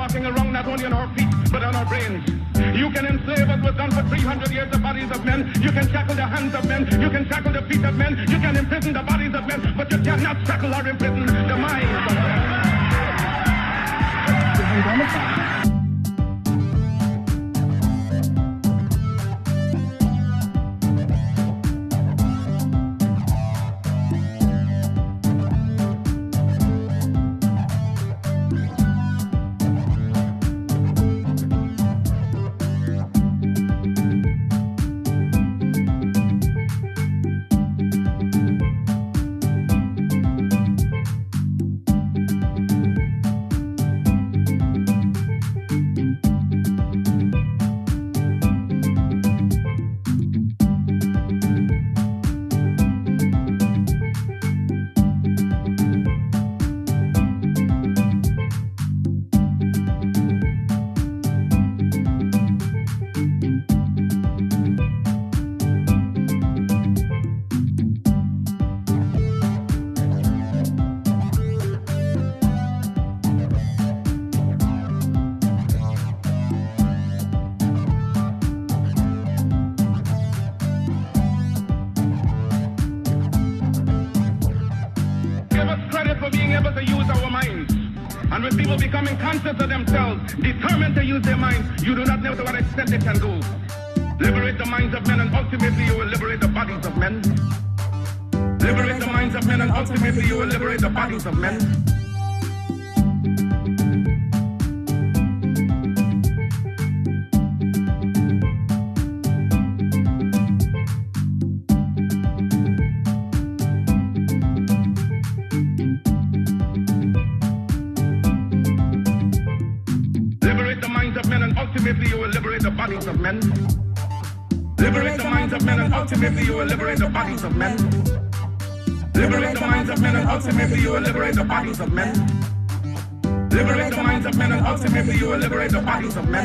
walking around not only on our feet, but on our brains. You can enslave us was done for 300 years, the bodies of men. You can shackle the hands of men. You can shackle the feet of men. You can imprison the bodies of men, but you cannot shackle or imprison the minds of men. And with people becoming conscious of themselves, determined to use their minds, you do not know to what extent they can go. Liberate the minds of men and ultimately you will liberate the bodies of men. Liberate the minds of men and ultimately you will liberate the bodies of men. Ultimately you will liberate the bodies of men. Liberate the minds of men and ultimately you will liberate the bodies of men. Liberate the minds of men and ultimately you will liberate the bodies of men. Liberate the minds of men and ultimately you will liberate the bodies of men.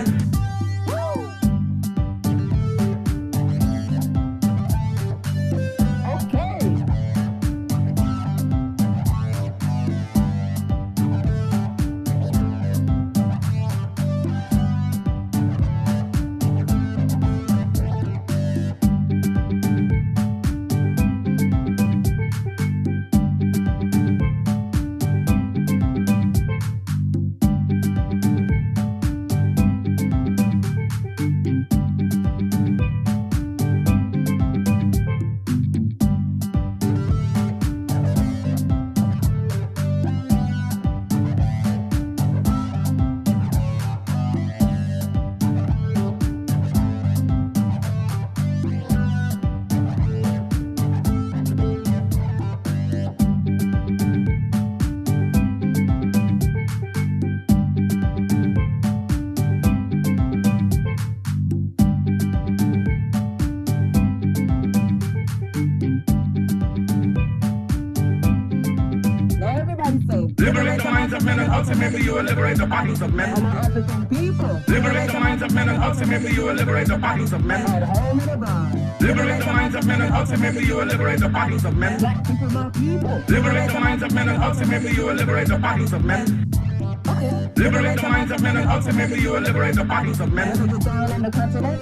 Liberate the minds of men and ultimately you will liberate the bodies of men. Liberate the minds of men and ultimately you will liberate the bodies of men. Liberate the minds of men and ultimately you will liberate the bodies of men. Liberate the minds of men and ultimately you will liberate the bodies of men. Liberate the minds of men and ultimately you will liberate the bodies of men. Liberate the minds of men and ultimately you will liberate the bodies of men.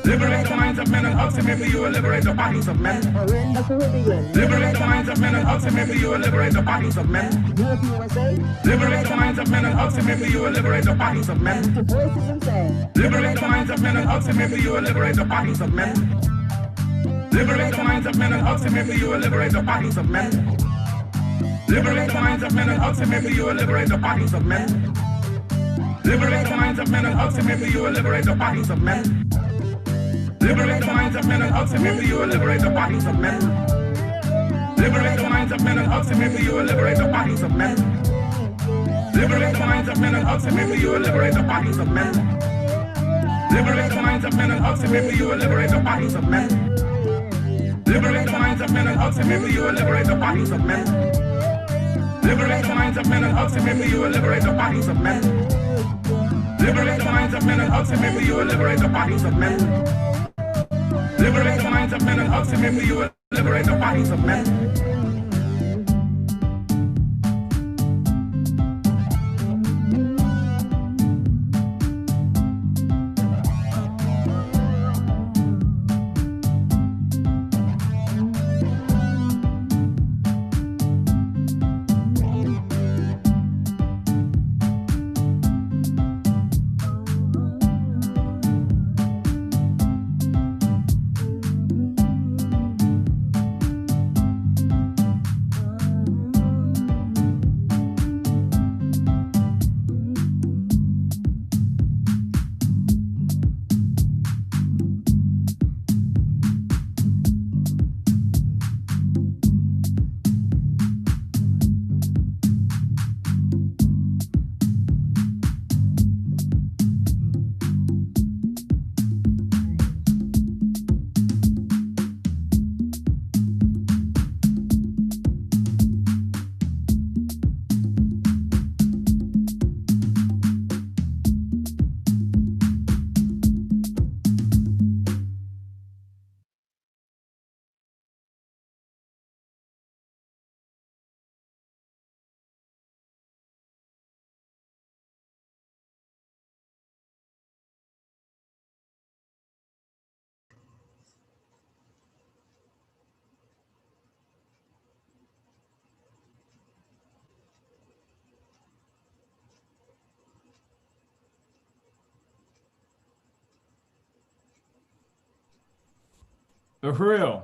Liberate the minds of men and ultimately you will liberate the bodies of men. Liberate the minds of men and ultimately you will liberate the bodies of men. Liberate the minds of men and ultimately you will liberate the bodies of men. Liberate the minds of men and ultimately you will liberate the bodies of men. Liberate the minds of men and ultimately you will liberate the bodies of men. Liberate the minds of men and ultimately you will liberate the bodies of men. Liberate the minds of men and ultimately you will liberate the bodies of men. Liberate the minds of men and ultimately you will liberate the bodies of men. Liberate the minds of men and ultimately you will liberate the bodies of men. Liberate the minds of men and ultimately you will liberate the bodies of men. Liberate the minds of men and ultimately you will liberate the bodies of men. Liberate the minds of men and ultimately you will liberate the bodies of men. Liberate the minds of men and ultimately you will liberate the bodies of men. Liberate the minds of men and ultimately you will liberate the bodies of men. Uhuru.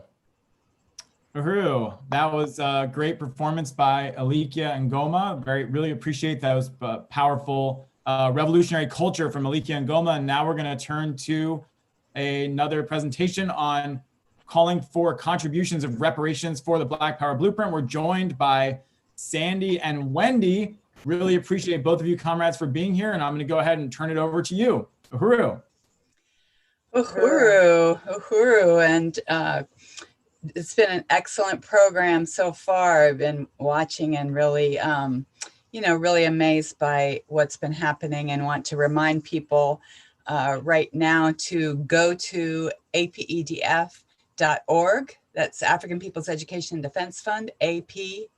Uhuru. That was a great performance by Alikia and Goma. Really appreciate that. It was powerful, revolutionary culture from Alikia and Goma. And now we're going to turn to another presentation on calling for contributions of reparations for the Black Power Blueprint. We're joined by Sandy and Wendy. Really appreciate both of you comrades for being here. And I'm going to go ahead and turn it over to you. Uhuru. Uhuru, Uhuru. And it's been an excellent program so far. I've been watching and really, really amazed by what's been happening, and want to remind people right now to go to apedf.org. That's African People's Education and Defense Fund, apedf.org/Giving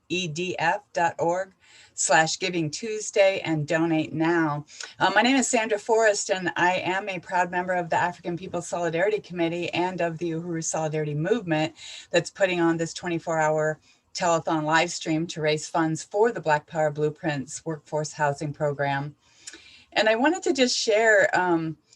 Tuesday, and donate now. My name is Sandra Forrest, and I am a proud member of the African People's Solidarity Committee and of the Uhuru Solidarity Movement that's putting on this 24-hour telethon live stream to raise funds for the Black Power Blueprints workforce housing program. And I wanted to just share,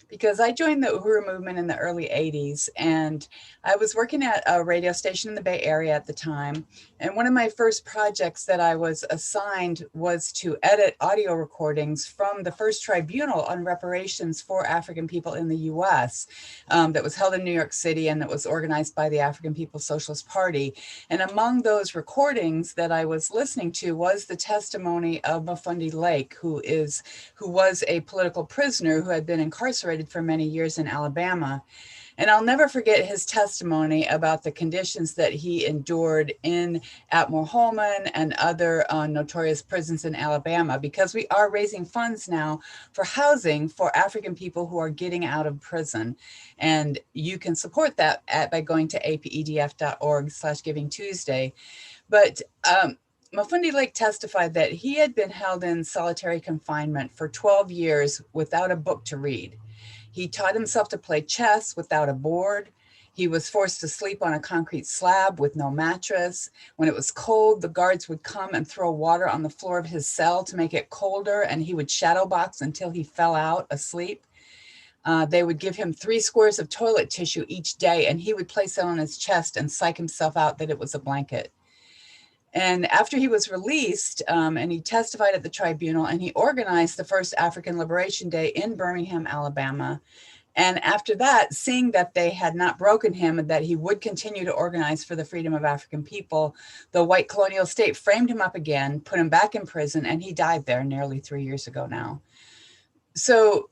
because I joined the Uhuru movement in the early 80s, and I was working at a radio station in the Bay Area at the time. And one of my first projects that I was assigned was to edit audio recordings from the first tribunal on reparations for African people in the US that was held in New York City and that was organized by the African People's Socialist Party. And among those recordings that I was listening to was the testimony of Mafundi Lake, who was a political prisoner who had been incarcerated for many years in Alabama. And I'll never forget his testimony about the conditions that he endured in Atmore Holman and other notorious prisons in Alabama, because we are raising funds now for housing for African people who are getting out of prison. And you can support that by going to apedf.org/Giving Tuesday. But Mafundi Lake testified that he had been held in solitary confinement for 12 years without a book to read. He taught himself to play chess without a board. He was forced to sleep on a concrete slab with no mattress. When it was cold, the guards would come and throw water on the floor of his cell to make it colder, and he would shadow box until he fell out asleep. They would give him 3 squares of toilet tissue each day, and he would place it on his chest and psych himself out that it was a blanket. And after he was released, and he testified at the tribunal, and he organized the first African Liberation Day in Birmingham, Alabama. And after that, seeing that they had not broken him and that he would continue to organize for the freedom of African people, the white colonial state framed him up again, put him back in prison, and he died there nearly 3 years ago now. So,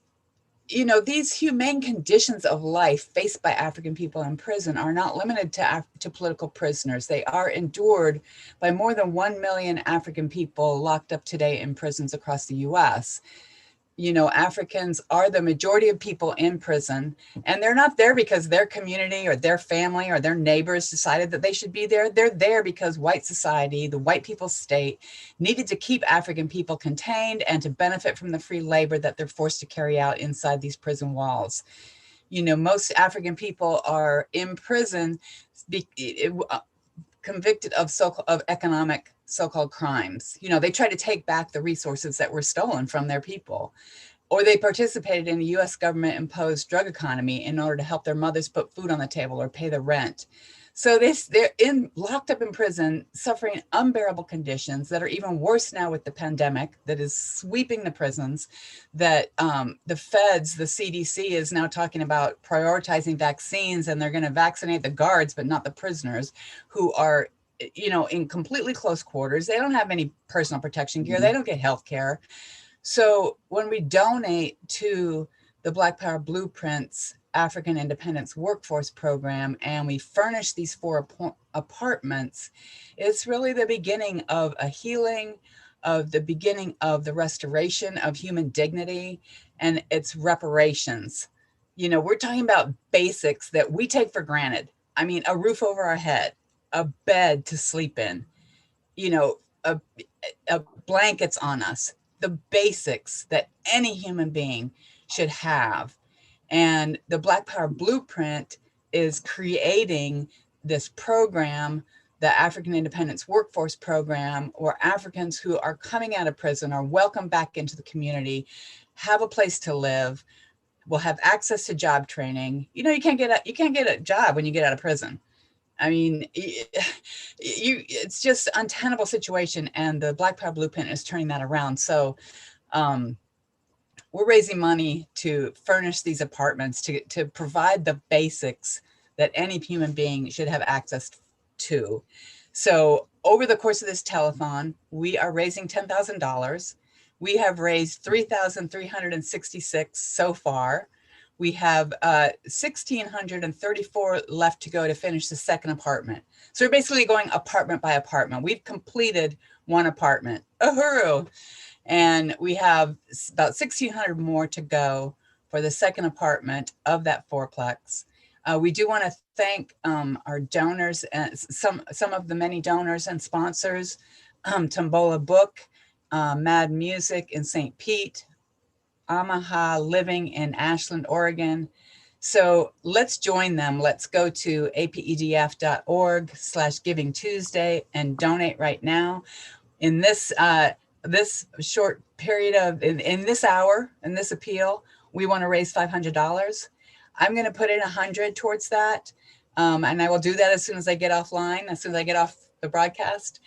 these humane conditions of life faced by African people in prison are not limited to political prisoners. They are endured by more than 1 million African people locked up today in prisons across the US. Africans are the majority of people in prison, and they're not there because their community or their family or their neighbors decided that they should be there. They're there because white society, the white people's state, needed to keep African people contained and to benefit from the free labor that they're forced to carry out inside these prison walls. Most African people are in prison convicted of economic so-called crimes. They try to take back the resources that were stolen from their people, or they participated in a US government imposed drug economy in order to help their mothers put food on the table or pay the rent. So they're locked up in prison, suffering unbearable conditions that are even worse now with the pandemic that is sweeping the prisons, that the feds, the CDC is now talking about prioritizing vaccines, and they're going to vaccinate the guards, but not the prisoners who are in completely close quarters. They don't have any personal protection gear. They don't get health care. So when we donate to the Black Power Blueprints African Independence Workforce Program, and we furnish these 4 apartments, it's really the beginning of a healing, of the beginning of the restoration of human dignity, and it's reparations. We're talking about basics that we take for granted. I mean, a roof over our head, a bed to sleep in, a blankets on us, the basics that any human being should have. And the Black Power Blueprint is creating this program, the African Independence Workforce Program, where Africans who are coming out of prison are welcomed back into the community, have a place to live, will have access to job training. You know, you can't get a job when you get out of prison. I mean, it's just an untenable situation, and the Black Power Blueprint is turning that around. So we're raising money to furnish these apartments, to provide the basics that any human being should have access to. So over the course of this telethon, we are raising $10,000. We have raised $3,366 so far. We have 1,634 left to go to finish the second apartment. So we're basically going apartment by apartment. We've completed one apartment. Uhuru! And we have about 1,600 more to go for the second apartment of that fourplex. We do want to thank our donors and some of the many donors and sponsors, Tombola Book, Mad Music in St. Pete, Omaha Living in Ashland, Oregon. So let's join them. Let's go to apedf.org/Giving Tuesday and donate right now. In this this short period of, in this hour, in this appeal, we want to raise $500. I'm going to put in 100 towards that. And I will do that as soon as I get offline, as soon as I get off the broadcast.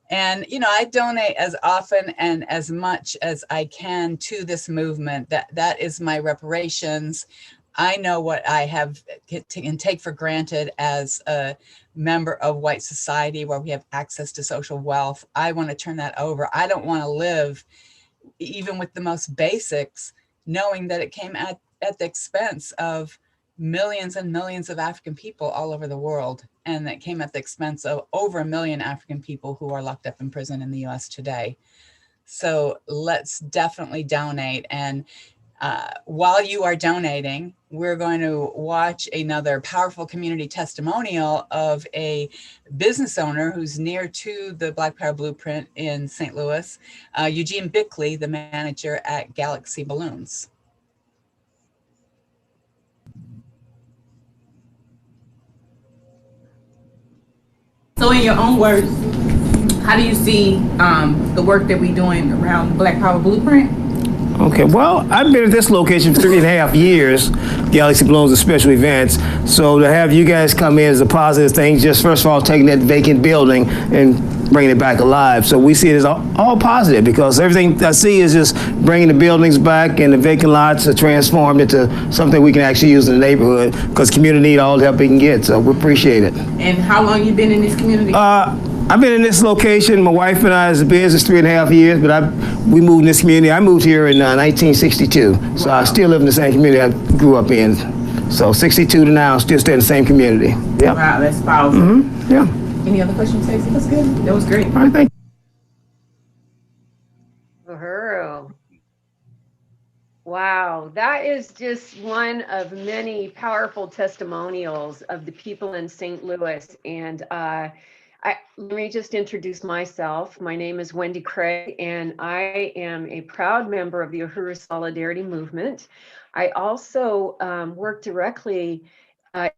And, you know, I donate as often and as much as I can to this movement. That is my reparations. I know what I have can take for granted as a member of white society, where we have access to social wealth. I want to turn that over. I don't want to live, even with the most basics, knowing that it came at the expense of millions and millions of African people all over the world. And that came at the expense of over 1 million African people who are locked up in prison in the US today. So let's definitely donate. And while you are donating, we're going to watch another powerful community testimonial of a business owner who's near to the Black Power Blueprint in St. Louis, Eugene Bickley, the manager at Galaxy Balloons. So in your own words, how do you see the work that we're doing around Black Power Blueprint? Okay, well, I've been at this location for 3.5 years, Galaxy Balloons and Special Events. So to have you guys come in is a positive thing. Just first of all, taking that vacant building and bringing it back alive. So we see it as all positive, because everything I see is just bringing the buildings back, and the vacant lots are transformed into something we can actually use in the neighborhood, because community need all the help we can get. So we appreciate it. And how long you been in this community? I've been in this location. My wife and I, as a business, 3.5 years, but we moved in this community. I moved here in 1962, so I still live in the same community I grew up in. So 62 to now, still stay in the same community. Yeah. Wow, that's powerful. Mm-hmm. Yeah. Any other questions, Stacey? That's good. That was great. All right, thank you. Uhuru. Wow, that is just one of many powerful testimonials of the people in St. Louis. And let me just introduce myself. My name is Wendy Craig, and I am a proud member of the Uhuru Solidarity Movement. I also work directly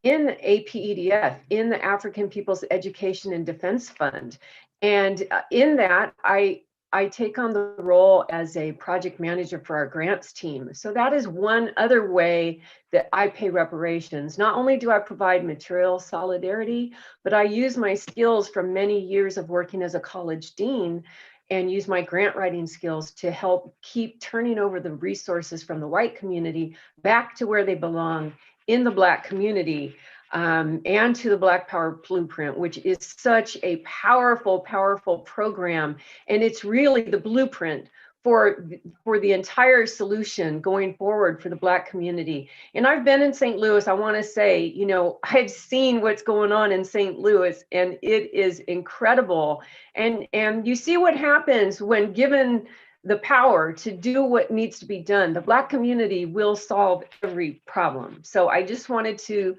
in APEDF, in the African People's Education and Defense Fund. And in that, I take on the role as a project manager for our grants team. So that is one other way that I pay reparations. Not only do I provide material solidarity, but I use my skills from many years of working as a college dean and use my grant writing skills to help keep turning over the resources from the white community back to where they belong, in the Black community, and to the Black Power Blueprint, which is such a powerful, powerful program. And it's really the blueprint for the entire solution going forward for the Black community. And I've been in St. Louis. I want to say, you know, I've seen what's going on in St. Louis, and it is incredible. And you see what happens when given the power to do what needs to be done. The Black community will solve every problem. So I just wanted to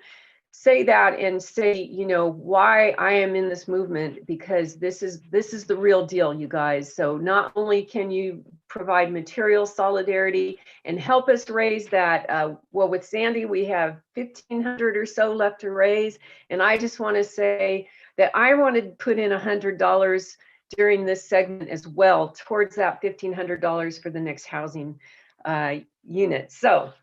say that and say, you know, why I am in this movement, because this is the real deal, you guys. So not only can you provide material solidarity and help us raise that, well, with Sandy, we have 1,500 or so left to raise. And I just want to say that I want to put in $100 during this segment as well towards that $1,500 for the next housing unit. So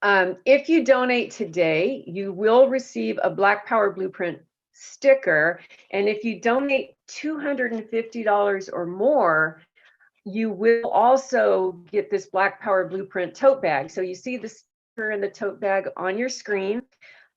If you donate today, you will receive a Black Power Blueprint sticker. And if you donate $250 or more, you will also get this Black Power Blueprint tote bag. So you see the sticker and the tote bag on your screen.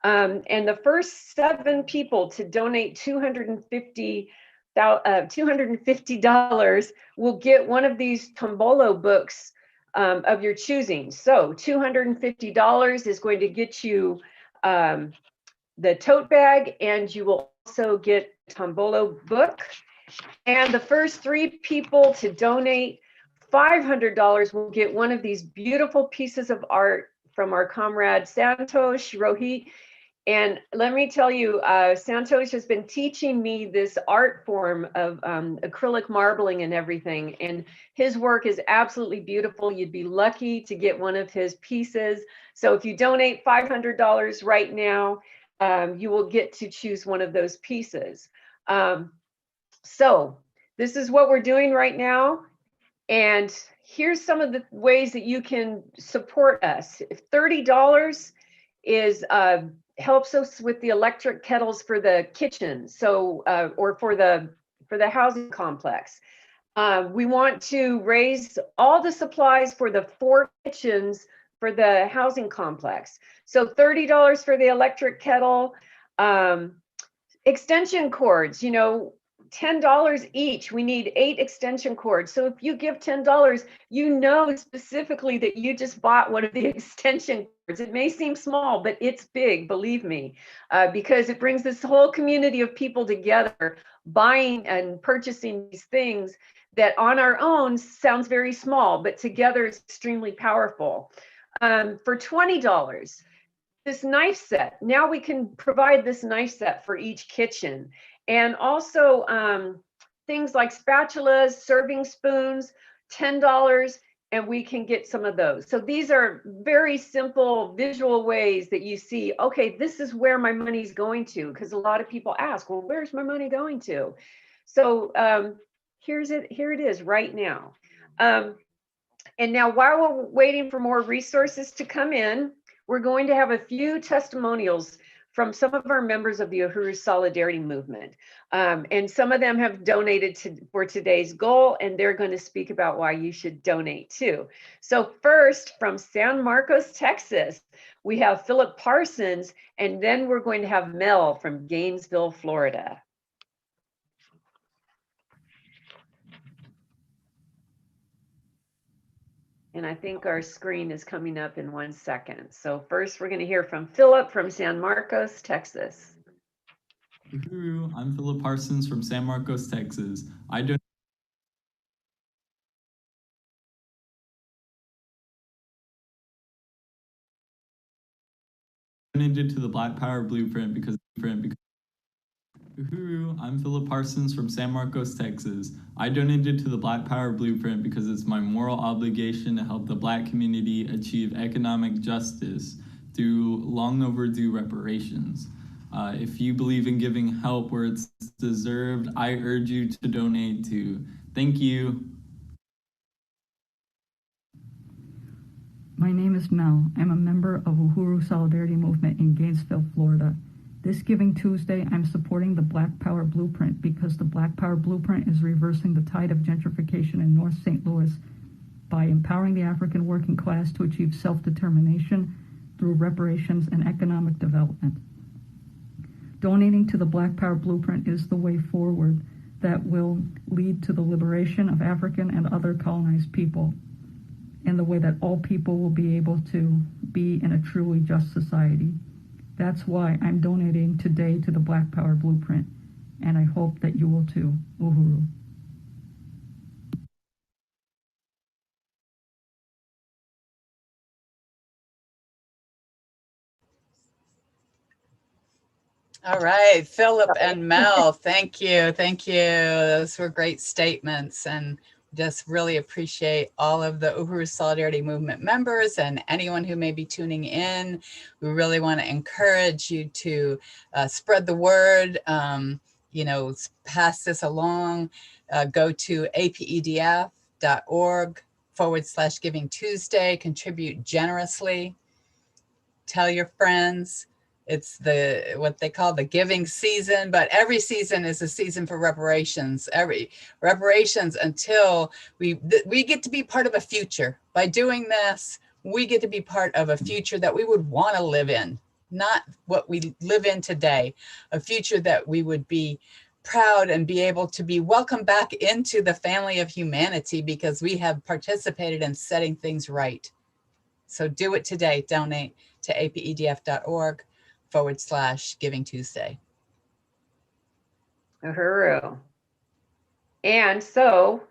And the first 7 people to donate $250 will get one of these Tombolo books of your choosing. So $250 is going to get you the tote bag, and you will also get a Tombolo book. And the first 3 people to donate $500 will get one of these beautiful pieces of art from our comrade Santosh Rohit. And let me tell you, Santosh has been teaching me this art form of acrylic marbling and everything. And his work is absolutely beautiful. You'd be lucky to get one of his pieces. So if you donate $500 right now, you will get to choose one of those pieces. So this is what we're doing right now. And here's some of the ways that you can support us. If $30 is helps us with the electric kettles for the kitchen, so or for the housing complex. We want to raise all the supplies for the 4 kitchens for the housing complex. So $30 for the electric kettle, extension cords, you know, $10 each. We need 8 extension cords. So if you give $10, you know specifically that you just bought one of the extension cords. It may seem small, but it's big, believe me, because it brings this whole community of people together, buying and purchasing these things that on our own sounds very small, but together it's extremely powerful. For $20, this knife set. Now we can provide this knife set for each kitchen. And also things like spatulas, serving spoons, $10, and we can get some of those. So these are very simple visual ways that you see, okay, this is where my money's going to, because a lot of people ask, well, where's my money going to? So here it is right now. And now while we're waiting for more resources to come in, we're going to have a few testimonials from some of our members of the Uhuru Solidarity Movement. And some of them have donated for today's goal, and they're going to speak about why you should donate too. So first, from San Marcos, Texas, we have Philip Parsons, and then we're going to have Mel from Gainesville, Florida. And I think our screen is coming up in 1 second. So first, we're going to hear from Philip from San Marcos, Texas. Uhuru, I'm Philip Parsons from San Marcos, Texas. I donated to the Black Power Blueprint because Uhuru, I'm Philip Parsons from San Marcos, Texas. I donated to the Black Power Blueprint because it's my moral obligation to help the Black community achieve economic justice through long overdue reparations. If you believe in giving help where it's deserved, I urge you to donate too. Thank you. My name is Mel. I'm a member of Uhuru Solidarity Movement in Gainesville, Florida. This Giving Tuesday, I'm supporting the Black Power Blueprint because the Black Power Blueprint is reversing the tide of gentrification in North St. Louis by empowering the African working class to achieve self-determination through reparations and economic development. Donating to the Black Power Blueprint is the way forward that will lead to the liberation of African and other colonized people, and the way that all people will be able to be in a truly just society. That's why I'm donating today to the Black Power Blueprint, and I hope that you will too. Uhuru. All right, Philip and Mel, thank you. Thank you. Those were great statements, and just really appreciate all of the Uhuru Solidarity Movement members and anyone who may be tuning in. We really want to encourage you to spread the word, you know, pass this along. Go to apedf.org/Giving Tuesday, contribute generously. tell your friends. It's what they call the giving season, but every season is a season for reparations. Every reparations until we get to be part of a future. By doing this, we get to be part of a future that we would want to live in, not what we live in today, a future that we would be proud and be able to be welcomed back into the family of humanity because we have participated in setting things right. So do it today. Donate to apedf.org/Giving Tuesday. Uhuru. And so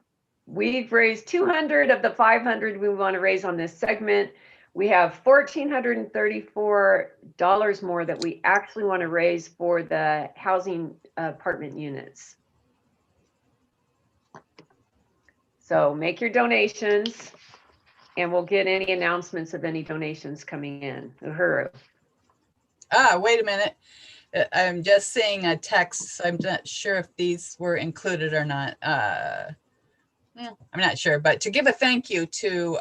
we've raised 200 of the 500 we want to raise on this segment. We have $1,434 more that we actually want to raise for the housing apartment units. So make your donations and we'll get any announcements of any donations coming in. Uhuru. Wait a minute. I'm just seeing a text. I'm not sure if these were included or not. I'm not sure, but to give a thank you to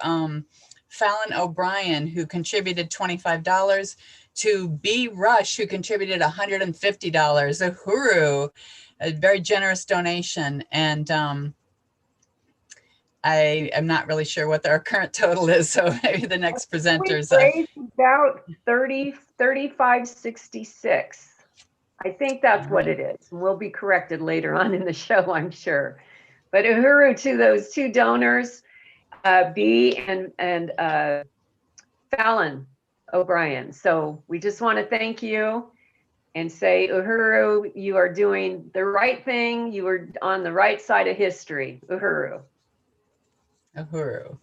Fallon O'Brien, who contributed $25, to B. Rush, who contributed $150. Uhuru, a very generous donation. And I am not really sure what our current total is, so maybe the next presenters. We raised about 35.66. I think that's what it is. We'll be corrected later on in the show, I'm sure. But Uhuru to those two donors, B and Fallon O'Brien. So we just want to thank you and say, Uhuru, you are doing the right thing. You are on the right side of history. Uhuru. Uhuru.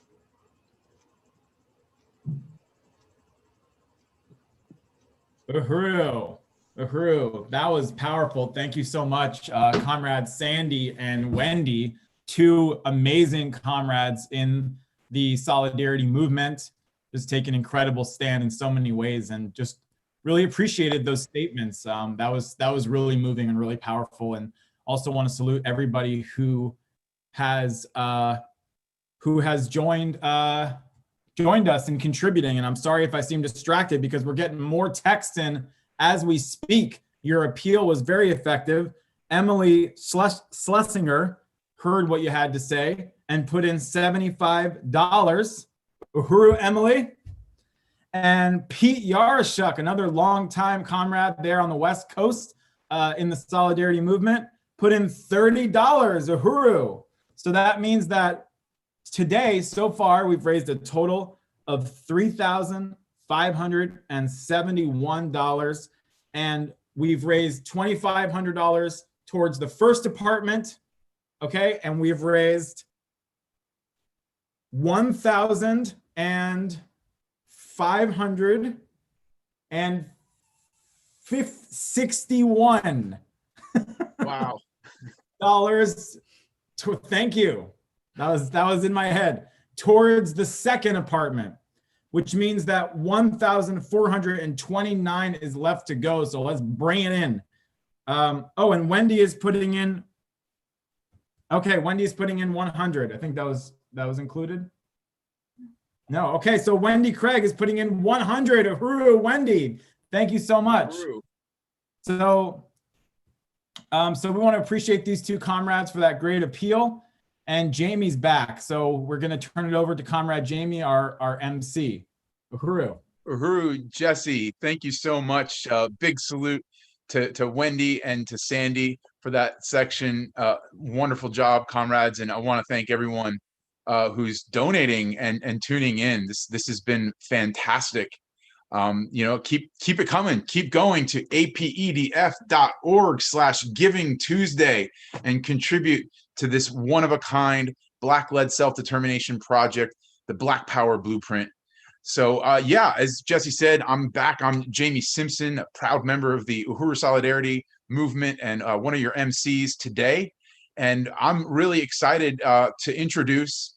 Uhuru. Uhuru. That was powerful. Thank you so much, comrades Sandy and Wendy, two amazing comrades in the solidarity movement, just take an incredible stand in so many ways, and just really appreciated those statements. That was really moving and really powerful. And also want to salute everybody who has joined us in contributing. And I'm sorry if I seem distracted because we're getting more text in as we speak. Your appeal was very effective. Emily Schlesinger heard what you had to say and put in $75. Uhuru, Emily. And Pete Yarashuk, another longtime comrade there on the West Coast in the Solidarity Movement, put in $30. Uhuru. So that means that today, so far, we've raised a total of $3,571, and we've raised $2,500 towards the first apartment, okay? And we've raised $1,561. Wow. Thank you. That was in my head. Towards the second apartment, which means that 1,429 is left to go. So let's bring it in. Oh, and Wendy is putting in. Okay, Wendy's putting in 100. I think that was included. No, okay. So Wendy Craig is putting in 100. Uhuru, Wendy. Thank you so much. Uhuru. So we want to appreciate these two comrades for that great appeal. And Jamie's back. So we're going to turn it over to Comrade Jamie, our MC. Uhuru. Uhuru, Jesse, thank you so much. Big salute to Wendy and to Sandy for that section. Wonderful job, comrades. And I want to thank everyone who's donating and tuning in. This has been fantastic. Keep it coming. Keep going to apedf.org/Giving Tuesday and contribute to this one-of-a-kind Black-led self-determination project, the Black Power Blueprint. So as Jesse said, I'm back. I'm Jamie Simpson, a proud member of the Uhuru Solidarity Movement and one of your MCs today. And I'm really excited to introduce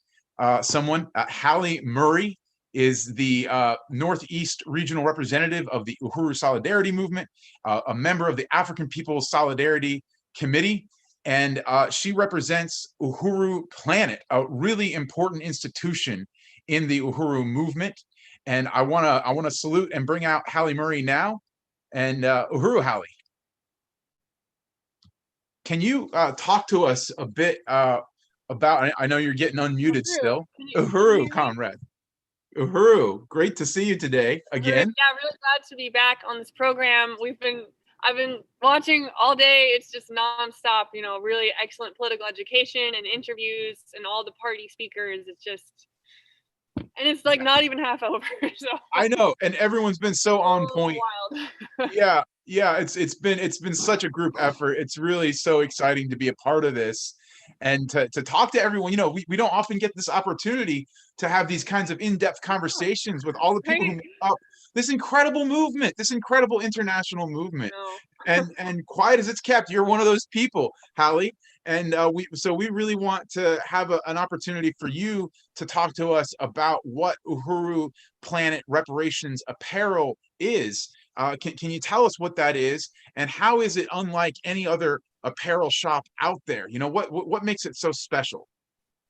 someone. Hallie Murray is the Northeast Regional Representative of the Uhuru Solidarity Movement, a member of the African People's Solidarity Committee. And she represents Uhuru Planet, a really important institution in the Uhuru movement. And I wanna salute and bring out Hallie Murray now. And Uhuru, Hallie, can you talk to us a bit about? I know you're getting unmuted still. Uhuru, comrade. Uhuru, great to see you today again. Yeah, really glad to be back on this program. I've been watching all day. It's just nonstop, you know, really excellent political education and interviews and all the party speakers. It's just, and it's like not even half over. So I know, and everyone's been so on point. wild. Yeah, it's been such a group effort. It's really so exciting to be a part of this and to talk to everyone. You know, we don't often get this opportunity to have these kinds of in-depth conversations with all the people who make up this incredible movement, this incredible international movement. And quiet as it's kept, you're one of those people, Hallie. And we really want to have an opportunity for you to talk to us about what Uhuru Planet Reparations apparel is. Can you tell us what that is, and how is it unlike any other apparel shop out there? You know, what makes it so special?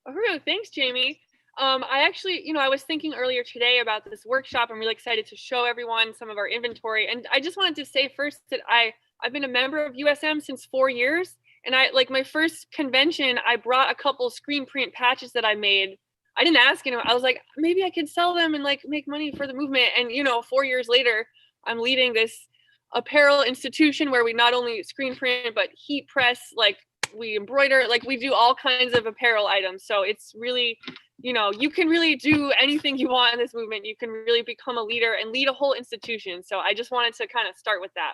Uhuru, thanks, Jamie. I actually, you know, I was thinking earlier today about this workshop. I'm really excited to show everyone some of our inventory. And I just wanted to say first that I've been a member of USM since 4 years. And like my first convention, I brought a couple screen print patches that I made. I didn't ask anyone. I was like, maybe I could sell them and like make money for the movement. And, you know, 4 years later, I'm leading this apparel institution where we not only screen print, but heat press, like we embroider, like we do all kinds of apparel items. So it's really, you know, you can really do anything you want in this movement. You can really become a leader and lead a whole institution. So I just wanted to kind of start with that,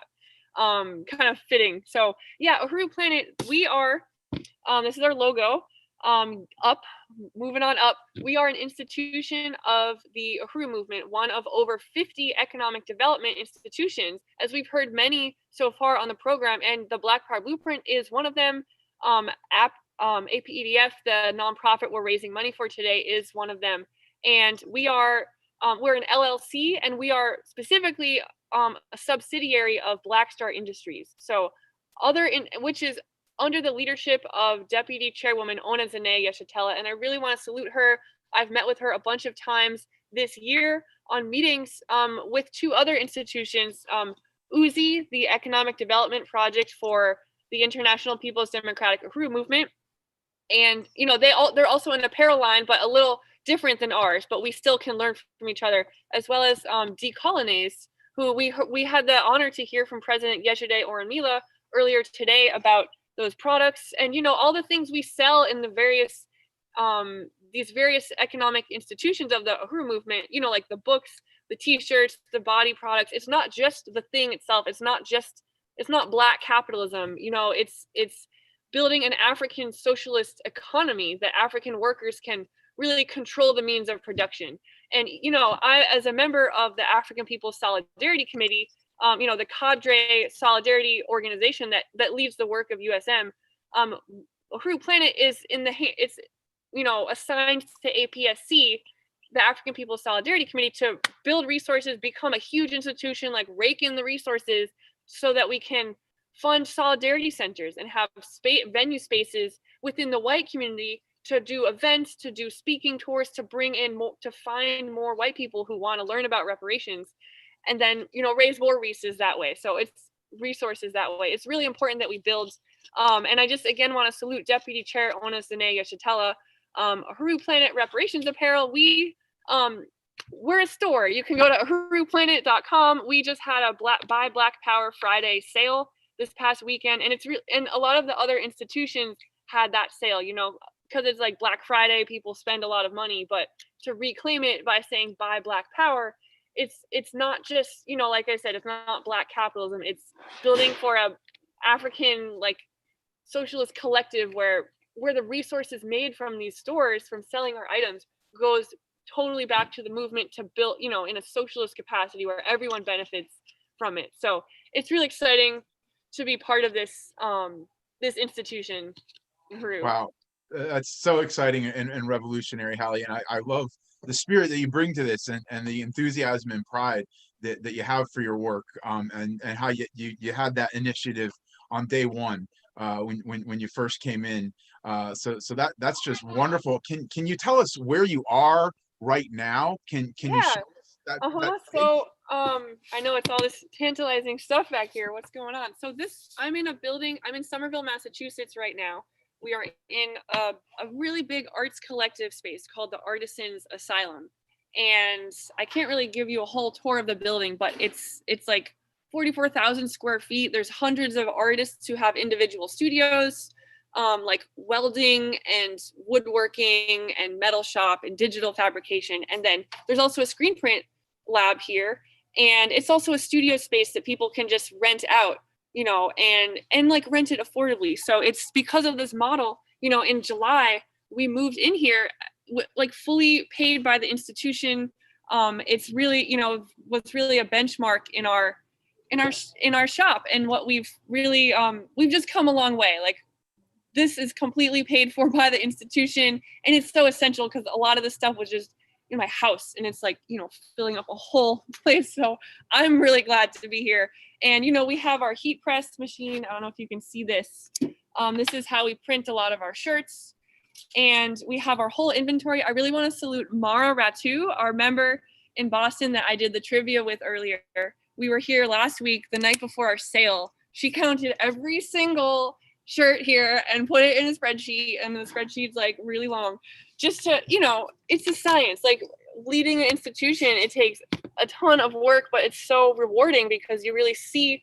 kind of fitting. So yeah, Uhuru Planet, we are, this is our logo, moving on up. We are an institution of the Uhuru movement, one of over 50 economic development institutions, as we've heard many so far on the program, and the Black Power Blueprint is one of them. APEDF, the nonprofit we're raising money for today, is one of them. And we are, we're an LLC, and we are specifically a subsidiary of Black Star Industries. So which is under the leadership of Deputy Chairwoman Ona Zane-Yeshitela, and I really want to salute her. I've met with her a bunch of times this year on meetings with two other institutions, UZI, the Economic Development Project for the International People's Democratic Uhuru Movement, and you know they're also an apparel line, but a little different than ours, but we still can learn from each other, as well as Decolonize, who we had the honor to hear from President Yeshide Oranmila earlier today about those products, and you know all the things we sell in the various these various economic institutions of the Uhuru movement, you know, like the books, the t-shirts, the body products. It's not just the thing itself. It's not Black capitalism, you know, it's building an African socialist economy that African workers can really control the means of production. And you know, I, as a member of the African People's Solidarity Committee, you know, the cadre solidarity organization that leads the work of USM, Uhuru Planet is it's, you know, assigned to APSC, the African People's Solidarity Committee, to build resources, become a huge institution, like rake in the resources so that we can fund solidarity centers and have venue spaces within the white community to do events, to do speaking tours, to bring in more, to find more white people who want to learn about reparations, and then, you know, raise more resources that way. So it's resources that way. It's really important that we build. And I just again want to salute Deputy Chair Ona Zane-Yeshitela. Uhuru Planet Reparations Apparel, we're a store. You can go to uhuruplanet.com. We just had a Buy Black Power Friday sale this past weekend, and and a lot of the other institutions had that sale, you know, because it's like Black Friday, people spend a lot of money, but to reclaim it by saying Buy Black Power, it's not just, you know, like I said, it's not Black capitalism. It's building for a African like socialist collective where the resources made from these stores, from selling our items, goes totally back to the movement to build, you know, in a socialist capacity where everyone benefits from it. So it's really exciting to be part of this this institution. Wow, that's so exciting and revolutionary, Hallie. And I love the spirit that you bring to this, and the enthusiasm and pride that you have for your work, and how you had that initiative on day one when you first came in. So that's just wonderful. Can you tell us where you are right now? Can you share So I know it's all this tantalizing stuff back here. What's going on? So I'm in a building. I'm in Somerville, Massachusetts right now. We are in a really big arts collective space called the Artisans Asylum. And I can't really give you a whole tour of the building, but it's like 44,000 square feet. There's hundreds of artists who have individual studios, like welding and woodworking and metal shop and digital fabrication. And then there's also a screen print lab here. And it's also a studio space that people can just rent out, and like rent it affordably. So it's because of this model, in July, we moved in here like fully paid by the institution. It's really, what's really a benchmark in our shop, and what we've really, we've just come a long way. Like, this is completely paid for by the institution, and it's so essential because a lot of the stuff was just in my house, and it's like, filling up a whole place. So I'm really glad to be here. And, we have our heat press machine. I don't know if you can see this. This is how we print a lot of our shirts. And we have our whole inventory. I really want to salute Mara Ratu, our member in Boston that I did the trivia with earlier. We were here last week, the night before our sale. She counted every single shirt here and put it in a spreadsheet, and the spreadsheet's like really long, just to, it's a science. Like, leading an institution, it takes a ton of work, but it's so rewarding because you really see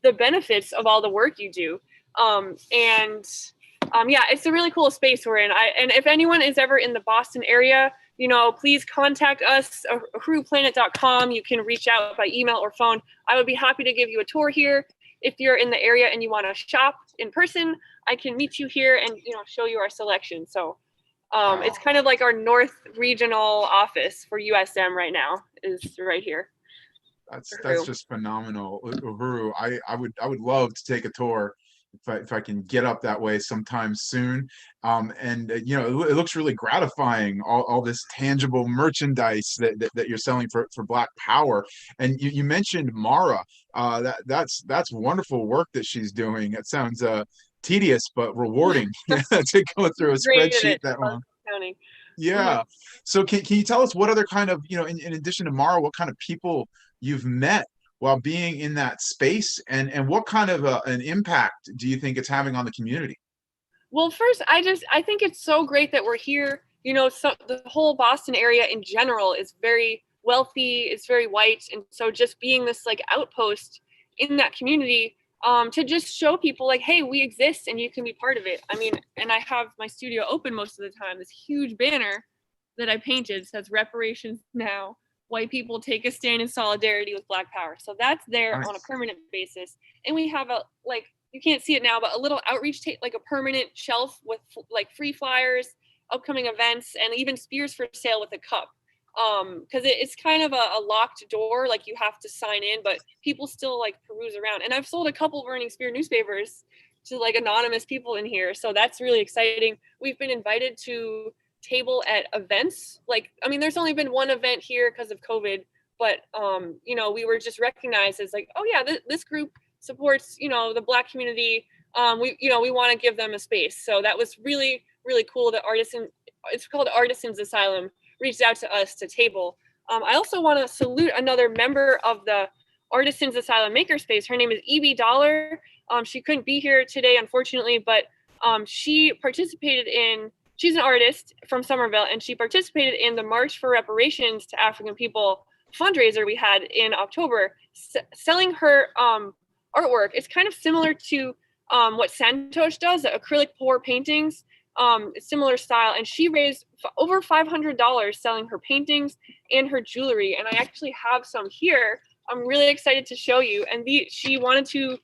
the benefits of all the work you do. Yeah, it's a really cool space we're in. And if anyone is ever in the Boston area, please contact us, uhuruplanet.com. You can reach out by email or phone. I would be happy to give you a tour here. If you're in the area and you want to shop in person, I can meet you here and, show you our selection. So it's kind of like our North Regional office for USM right now is right here. That's just phenomenal, Uhuru. I would love to take a tour if I can get up that way sometime soon. It looks really gratifying, all this tangible merchandise that you're selling for Black Power. And you mentioned Mara. That's wonderful work that she's doing. It sounds tedious but rewarding to go through a spreadsheet that long. Yeah. So can you tell us what other kind of, in addition to Mara, what kind of people you've met while being in that space, and what kind of an impact do you think it's having on the community? Well, first, I think it's so great that we're here. So the whole Boston area in general is very wealthy, it's very white. And so just being this like outpost in that community, to just show people like, hey, we exist and you can be part of it. I mean, and I have my studio open most of the time. This huge banner that I painted says Reparations Now. White people take a stand in solidarity with Black Power. So that's there on a permanent basis. And we have you can't see it now, but a little outreach like a permanent shelf with like free flyers, upcoming events, and even spears for sale with a cup. Because it's kind of a locked door, like you have to sign in, but people still like peruse around. And I've sold a couple Burning Spear newspapers to like anonymous people in here. So that's really exciting. We've been invited to table at events. There's only been one event here because of COVID, but we were just recognized as like, oh yeah, this group supports, the Black community. We want to give them a space. So that was really, really cool that it's called Artisans Asylum, reached out to us to table. I also want to salute another member of the Artisans Asylum Makerspace. Her name is Evie Dollar. She couldn't be here today, unfortunately, but she participated she's an artist from Somerville, and she participated in the March for Reparations to African People fundraiser we had in October, selling her artwork. It's kind of similar to what Santosh does, the acrylic pour paintings, similar style. And she raised over $500 selling her paintings and her jewelry. And I actually have some here. I'm really excited to show you. And she wanted to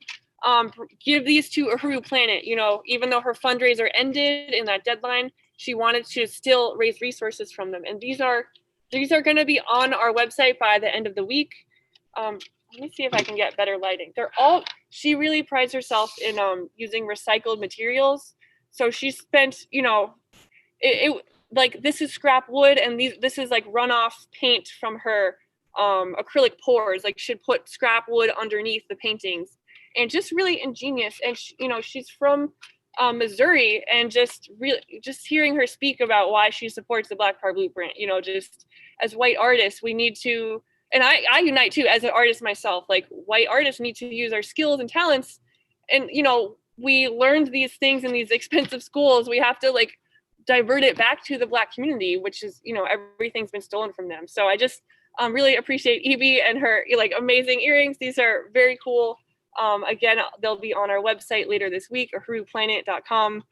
give these to Uhuru Planet, even though her fundraiser ended in that deadline, she wanted to still raise resources from them. And these are going to be on our website by the end of the week. Let me see if I can get better lighting. She really prides herself in using recycled materials. So she spent, this is scrap wood, and this is like runoff paint from her acrylic pours. Like, she'd put scrap wood underneath the paintings, and just really ingenious. And she's from Missouri, and just hearing her speak about why she supports the Black Power Blueprint. Just as white artists, we need to and I unite too as an artist myself. Like white artists need to use our skills and talents, and we learned these things in these expensive schools. We have to like divert it back to the Black community, which is everything's been stolen from them. So I just really appreciate Evie and her like amazing earrings. These are very cool. Again, they'll be on our website later this week, uhuruplanet.com.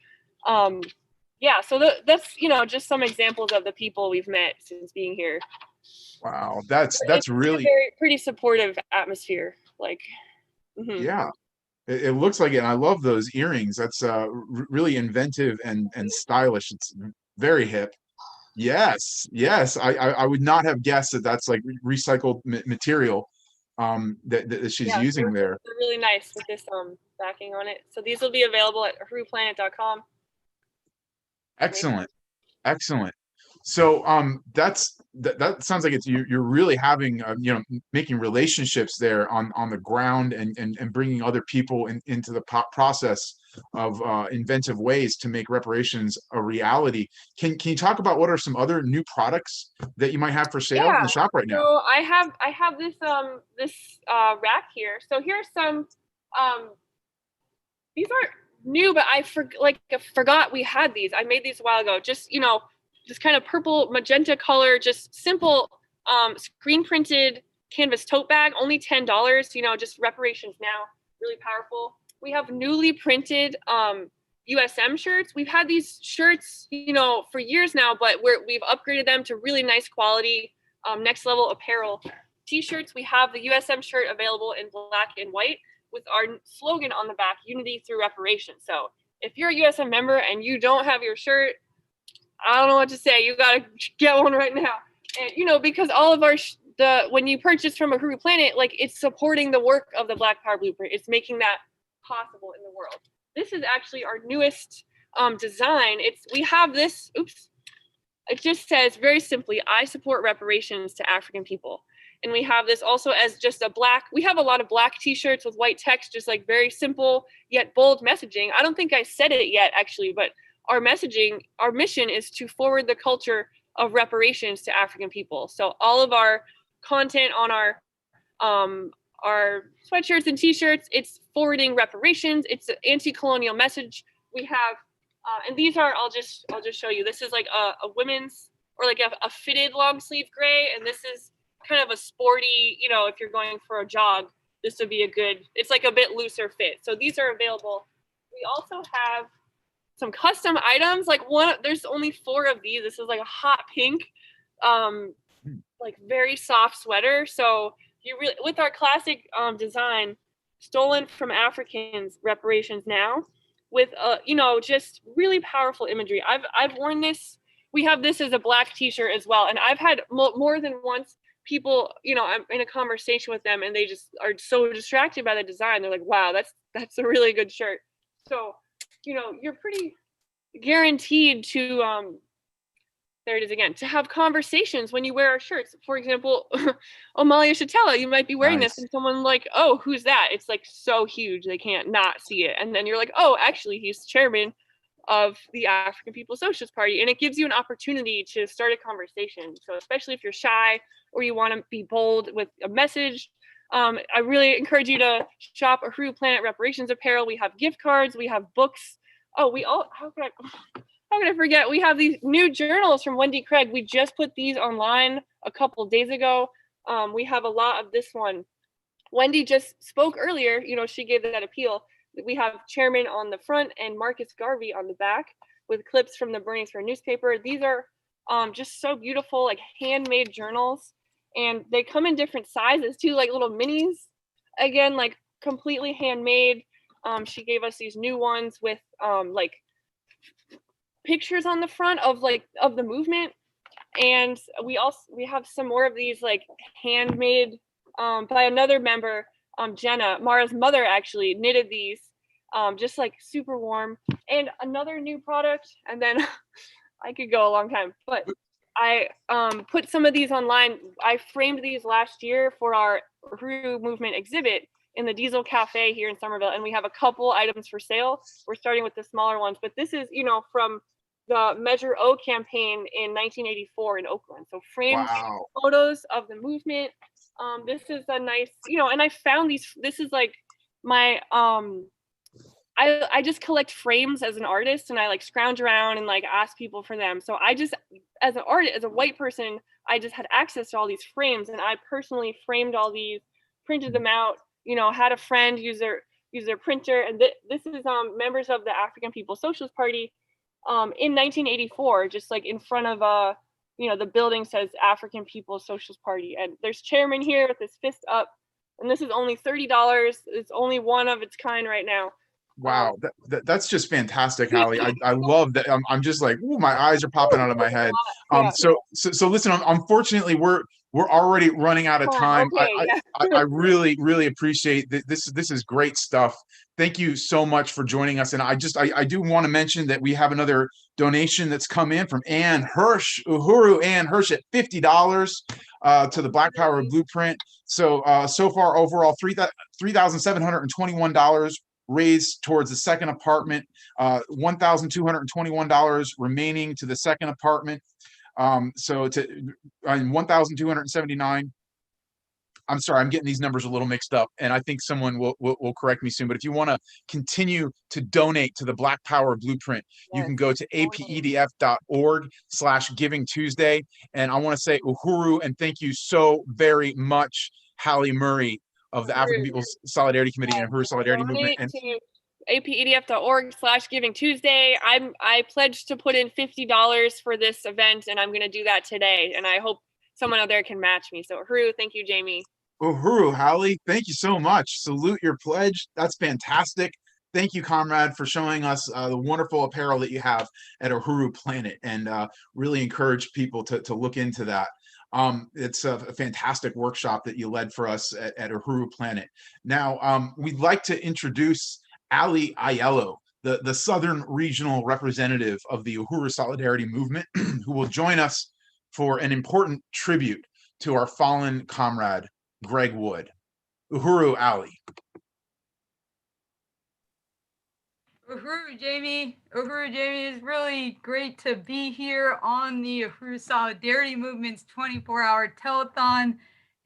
Yeah, so that's just some examples of the people we've met since being here. Wow, that's really pretty supportive atmosphere. Like, yeah, it looks like it. And I love those earrings. That's really inventive and stylish. It's very hip. Yes, I would not have guessed that that's like recycled material that she's using there. They're really nice with this backing on it. So these will be available at uhuruplanet.com. Excellent. So that sounds like you're really having making relationships there on the ground and bringing other people into the process of inventive ways to make reparations a reality. Can you talk about what are some other new products that you might have for sale in the shop right now? So I have this rack here. So here's some these aren't new, but I forgot we had these. I made these a while ago. Just just kind of purple magenta color, just simple screen printed canvas tote bag, only $10. Just reparations now, really powerful. We have newly printed USM shirts. We've had these shirts for years now, but we've upgraded them to really nice quality, next level apparel. T-shirts, we have the USM shirt available in black and white with our slogan on the back, unity through reparations. So if you're a USM member and you don't have your shirt, I don't know what to say. You got to get one right now. And, because all of our, when you purchase from Uhuru Planet, like it's supporting the work of the Black Power Blueprint. It's making that possible in the world. This is actually our newest design. We have this, it just says very simply, I support reparations to African people. And we have this also as just we have a lot of black t-shirts with white text, just like very simple yet bold messaging. I don't think I said it yet actually, but our mission is to forward the culture of reparations to African people. So all of our content on our sweatshirts and t-shirts, it's forwarding reparations. It's an anti-colonial message. We have, and these are, I'll just show you. This is like a women's, or like a fitted long sleeve gray. And this is kind of a sporty, if you're going for a jog, this would be it's like a bit looser fit. So these are available. We also have some custom items, like there's only 4 of these. This is like a hot pink, like very soft sweater. So with our classic design, stolen from Africans, reparations now, with just really powerful imagery. I've worn this. We have this as a black t-shirt as well, and I've had more than once people, I'm in a conversation with them and they just are so distracted by the design. They're like, wow, that's a really good shirt. So you're pretty guaranteed to there it is again, to have conversations when you wear our shirts. For example, Amalia Shatella, you might be wearing this and someone like, oh, who's that? It's like so huge they can't not see it. And then you're like, oh, actually he's chairman of the African People's Socialist Party. And it gives you an opportunity to start a conversation. So especially if you're shy or you want to be bold with a message, I really encourage you to shop Uhuru Planet Reparations apparel. We have gift cards, we have books. Oh, how could I forget? We have these new journals from Wendy Craig. We just put these online a couple days ago. We have a lot of this one. Wendy just spoke earlier, she gave that appeal. We have chairman on the front and Marcus Garvey on the back with clips from the Burning Square newspaper. These are just so beautiful, like handmade journals. And they come in different sizes too, like little minis. Again, like completely handmade. She gave us these new ones with like pictures on the front of the movement. And we have some more of these like handmade by another member, Jenna, Mara's mother, actually knitted these, just like super warm. And another new product, and then I could go a long time, but I put some of these online. I framed these last year for our Uhuru movement exhibit in the Diesel Cafe here in Somerville, and we have a couple items for sale. We're starting with the smaller ones, but this is, from the Measure O campaign in 1984 in Oakland. So framed photos of the movement. This is a nice, and I found this is like my, I just collect frames as an artist, and I like scrounge around and like ask people for them. So I just, as an artist, as a white person, I just had access to all these frames, and I personally framed all these, printed them out, had a friend use their printer. And this is members of the African People's Socialist Party in 1984, just like in front of the building says African People's Socialist Party, and there's chairman here with his fist up, and this is only $30. It's only one of its kind right now. Wow, that's just fantastic, Hallie. I love that. I'm just like, ooh, my eyes are popping out of my head. So listen, unfortunately, we're already running out of time. Okay, I really appreciate this. This is great stuff. Thank you so much for joining us. And I do want to mention that we have another donation that's come in from Ann Hirsch, Uhuru Ann Hirsch, at $50 to the Black Power Blueprint. So so far overall, $3,721 raised towards the second apartment, $1,221 remaining to the second apartment. So to 1,279. I'm sorry, I'm getting these numbers a little mixed up, and I think someone will correct me soon. But if you want to continue to donate to the Black Power Blueprint, you can go to apedf.org/Giving Tuesday. And I want to say uhuru and thank you so very much, Hallie Murray of the African People's Solidarity Committee and Uhuru Solidarity Movement. And to apedf.org/Giving Tuesday. I pledged to put in $50 for this event, and I'm going to do that today. And I hope someone out there can match me. So Uhuru, thank you, Jamie. Uhuru, Hallie, thank you so much. Salute your pledge. That's fantastic. Thank you, comrade, for showing us the wonderful apparel that you have at Uhuru Planet, and really encourage people to look into that. It's a fantastic workshop that you led for us at Uhuru Planet. Now, we'd like to introduce Ali Aiello, the Southern Regional Representative of the Uhuru Solidarity Movement, who will join us for an important tribute to our fallen comrade, Greg Wood. Uhuru, Ali. Uhuru, Jamie. Uhuru, Jamie. It's really great to be here on the Uhuru Solidarity Movement's 24-hour telethon,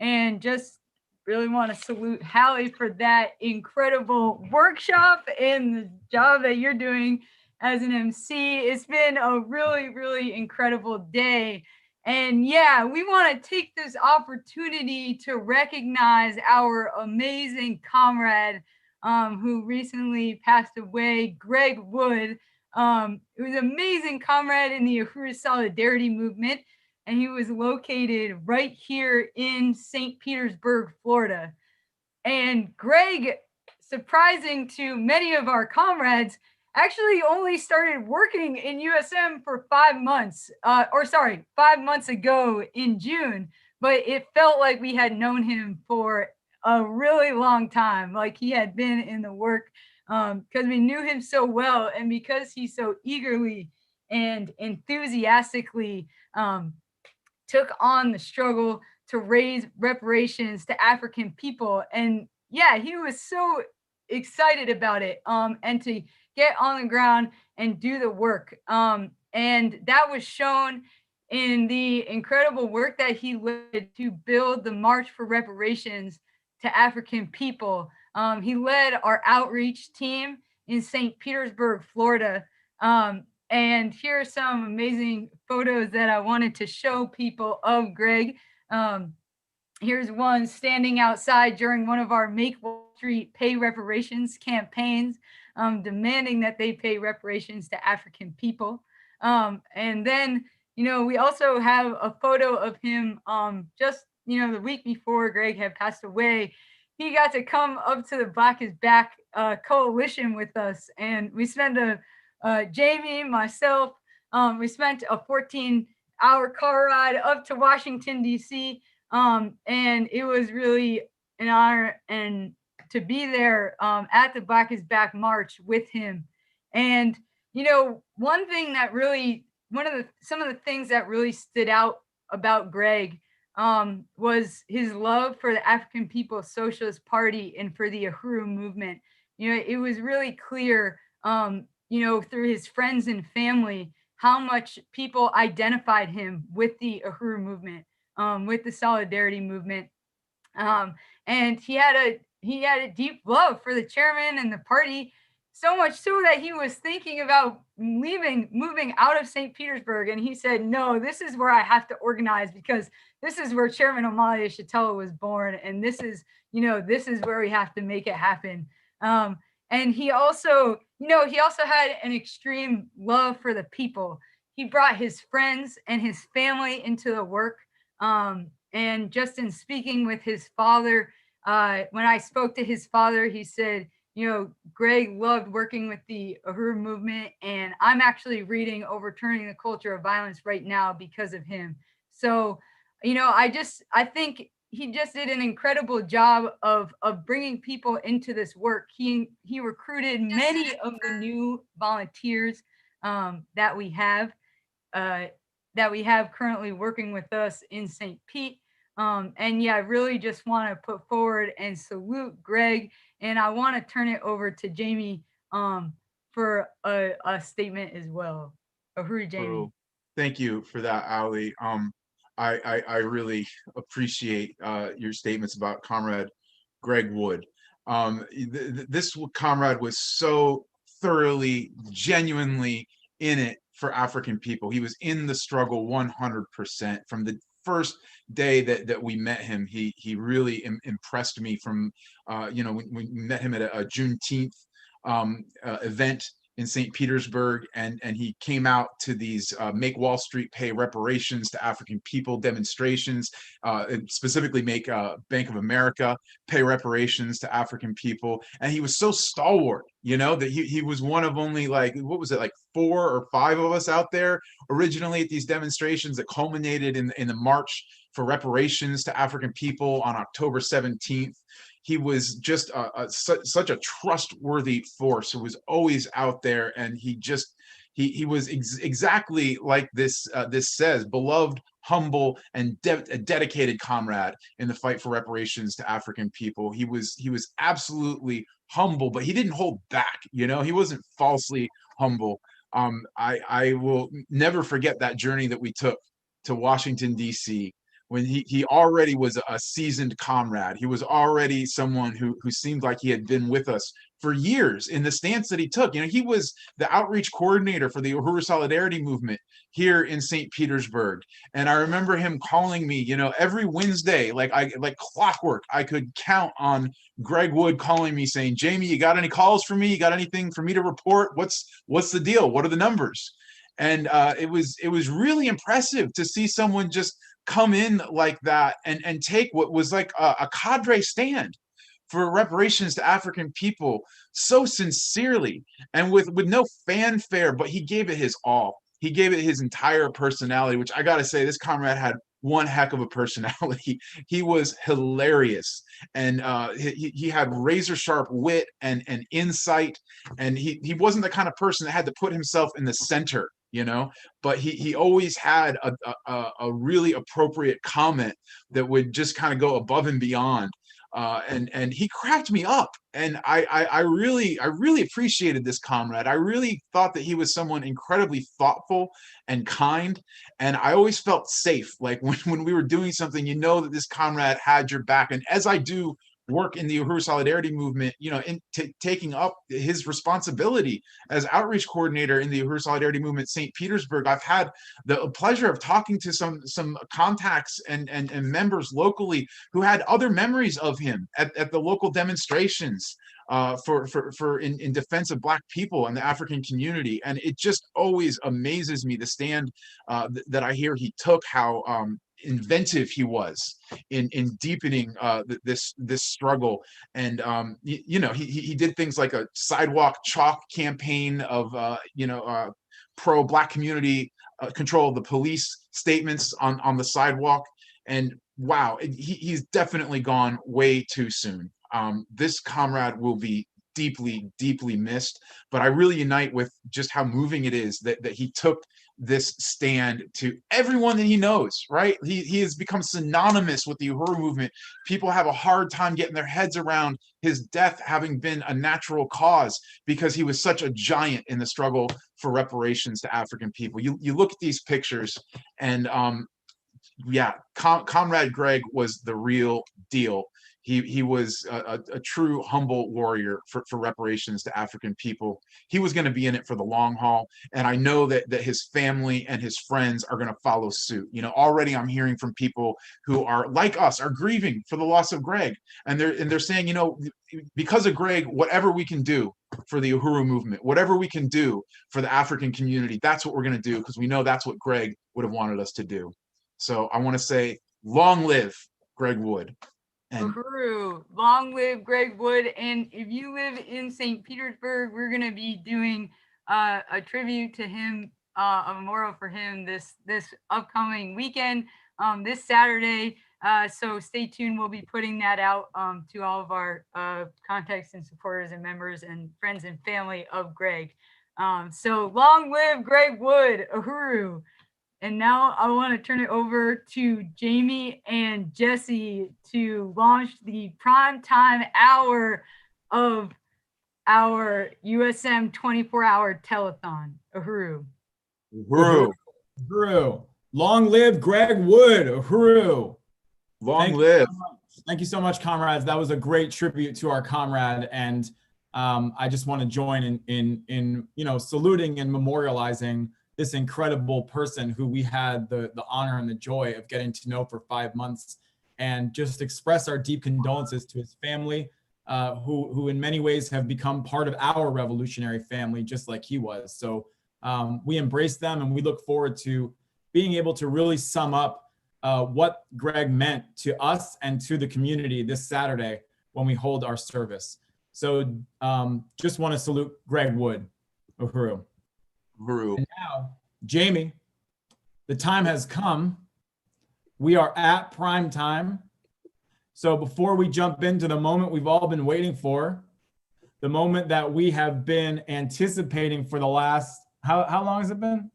and just really want to salute Hallie for that incredible workshop and the job that you're doing as an MC. It's been a really, really incredible day. And yeah, we want to take this opportunity to recognize our amazing comrade who recently passed away, Greg Wood. He was an amazing comrade in the Uhuru Solidarity Movement, and he was located right here in St. Petersburg, Florida. And Greg, surprising to many of our comrades, actually only started working in USM for 5 months, 5 months ago in June, but it felt like we had known him for a really long time, like he had been in the work, because we knew him so well, and because he so eagerly and enthusiastically took on the struggle to raise reparations to African people. And yeah, he was so excited about it, and to get on the ground and do the work. And that was shown in the incredible work that he led to build the March for Reparations to African people. He led our outreach team in St. Petersburg, Florida. And here are some amazing photos that I wanted to show people of Greg. Here's one standing outside during one of our Make Wall Street Pay Reparations campaigns, demanding that they pay reparations to African people. And then, we also have a photo of him just, the week before Greg had passed away. He got to come up to the Black is Back coalition with us, and we spent Jamie, myself, we spent a 14-hour car ride up to Washington, D.C., and it was really an honor and to be there at the Black is Back March with him. And, some of the things that really stood out about Greg was his love for the African People's Socialist Party and for the Uhuru movement. It was really clear, through his friends and family, how much people identified him with the Uhuru movement, with the Solidarity movement. And he had a deep love for the chairman and the party, so much so that he was thinking about moving out of St. Petersburg. And he said, no, this is where I have to organize, because this is where Chairman Amalia Shatella was born. And this is where we have to make it happen. And he also had an extreme love for the people. He brought his friends and his family into the work. And just in speaking with his father, when I spoke to his father, he said, Greg loved working with the Uhuru movement, and I'm actually reading Overturning the Culture of Violence right now because of him. So, I think he just did an incredible job of bringing people into this work. He recruited many of the new volunteers that we have currently working with us in St. Pete. And yeah, I really just want to put forward and salute Greg. And I want to turn it over to Jamie for a statement as well. Uhuru, Jamie. Thank you for that, Ali. I really appreciate your statements about Comrade Greg Wood. This comrade was so thoroughly, genuinely in it for African people. He was in the struggle 100% from the first day that we met him. He really impressed me from, we met him at a Juneteenth event in St. Petersburg, and he came out to these Make Wall Street Pay Reparations to African People demonstrations, and specifically make Bank of America pay reparations to African people. And he was so stalwart, that he was one of only like 4 or 5 of us out there originally at these demonstrations that culminated in the March for Reparations to African People on October 17th. He was just such a trustworthy force who was always out there, and he was exactly like this says, beloved, humble, and a dedicated comrade in the fight for reparations to African people. He was absolutely humble, but he didn't hold back. He wasn't falsely humble. I will never forget that journey that we took to Washington, D.C., when he already was a seasoned comrade. He was already someone who seemed like he had been with us for years in the stance that he took. He was the outreach coordinator for the Uhuru Solidarity movement here in St. Petersburg. And I remember him calling me, every Wednesday, like clockwork. I could count on Greg Wood calling me saying, Jamie, you got any calls for me? You got anything for me to report? What's the deal? What are the numbers? And it was really impressive to see someone just come in like that and take what was like a cadre stand for reparations to African people so sincerely and with no fanfare, but he gave it his all. He gave it his entire personality, which I gotta say, this comrade had one heck of a personality. He was hilarious, and he had razor sharp wit and insight, and he wasn't the kind of person that had to put himself in the center, but he always had a really appropriate comment that would just kind of go above and beyond. And he cracked me up, and I really appreciated this comrade. I really thought that he was someone incredibly thoughtful and kind, and I always felt safe. Like when we were doing something, that this comrade had your back. And as I do work in the Uhuru Solidarity movement, in taking up his responsibility as outreach coordinator in the Uhuru Solidarity movement, St. Petersburg, I've had the pleasure of talking to some contacts and members locally who had other memories of him at the local demonstrations in defense of Black people and the African community. And it just always amazes me the stand that I hear he took, how inventive he was in deepening this struggle. And he did things like a sidewalk chalk campaign of pro Black community control of the police statements on the sidewalk. And wow, he's definitely gone way too soon. This comrade will be deeply missed, but I really unite with just how moving it is that he took this stand to everyone that he knows, right? He has become synonymous with the Uhuru movement. People have a hard time getting their heads around his death having been a natural cause, because he was such a giant in the struggle for reparations to African people. You look at these pictures, and yeah, Comrade Greg was the real deal. He was a true humble warrior for reparations to African people. He was going to be in it for the long haul, and I know that his family and his friends are going to follow suit. You know, already I'm hearing from people who are like us, are grieving for the loss of Greg, and they're saying, you know, because of Greg, whatever we can do for the Uhuru movement, whatever we can do for the African community, that's what we're going to do, because we know that's what Greg would have wanted us to do. So I want to say, long live Greg Wood. And Uhuru, long live Greg Wood. And if you live in St. Petersburg, we're going to be doing a tribute to him, a memorial for him this upcoming weekend, this Saturday. So stay tuned. We'll be putting that out to all of our contacts and supporters and members and friends and family of Greg. So long live Greg Wood, Uhuru. And now I want to turn it over to Jamie and Jesse to launch the prime time hour of our USM 24-hour telethon. Uhuru. Uhuru. Uhuru. Long live Greg Wood. Uhuru. Long live. Thank you so much, comrades. That was a great tribute to our comrade. And I just want to join in saluting and memorializing this incredible person who we had the honor and the joy of getting to know for 5 months, and just express our deep condolences to his family, who in many ways have become part of our revolutionary family, just like he was. So we embrace them, and we look forward to being able to really sum up what Greg meant to us and to the community this Saturday when we hold our service. So just want to salute Greg Wood. Uhuru. Uhuru. And now, Jamie, the time has come. We are at prime time. So before we jump into the moment we've all been waiting for, the moment that we have been anticipating for the last, how long has it been?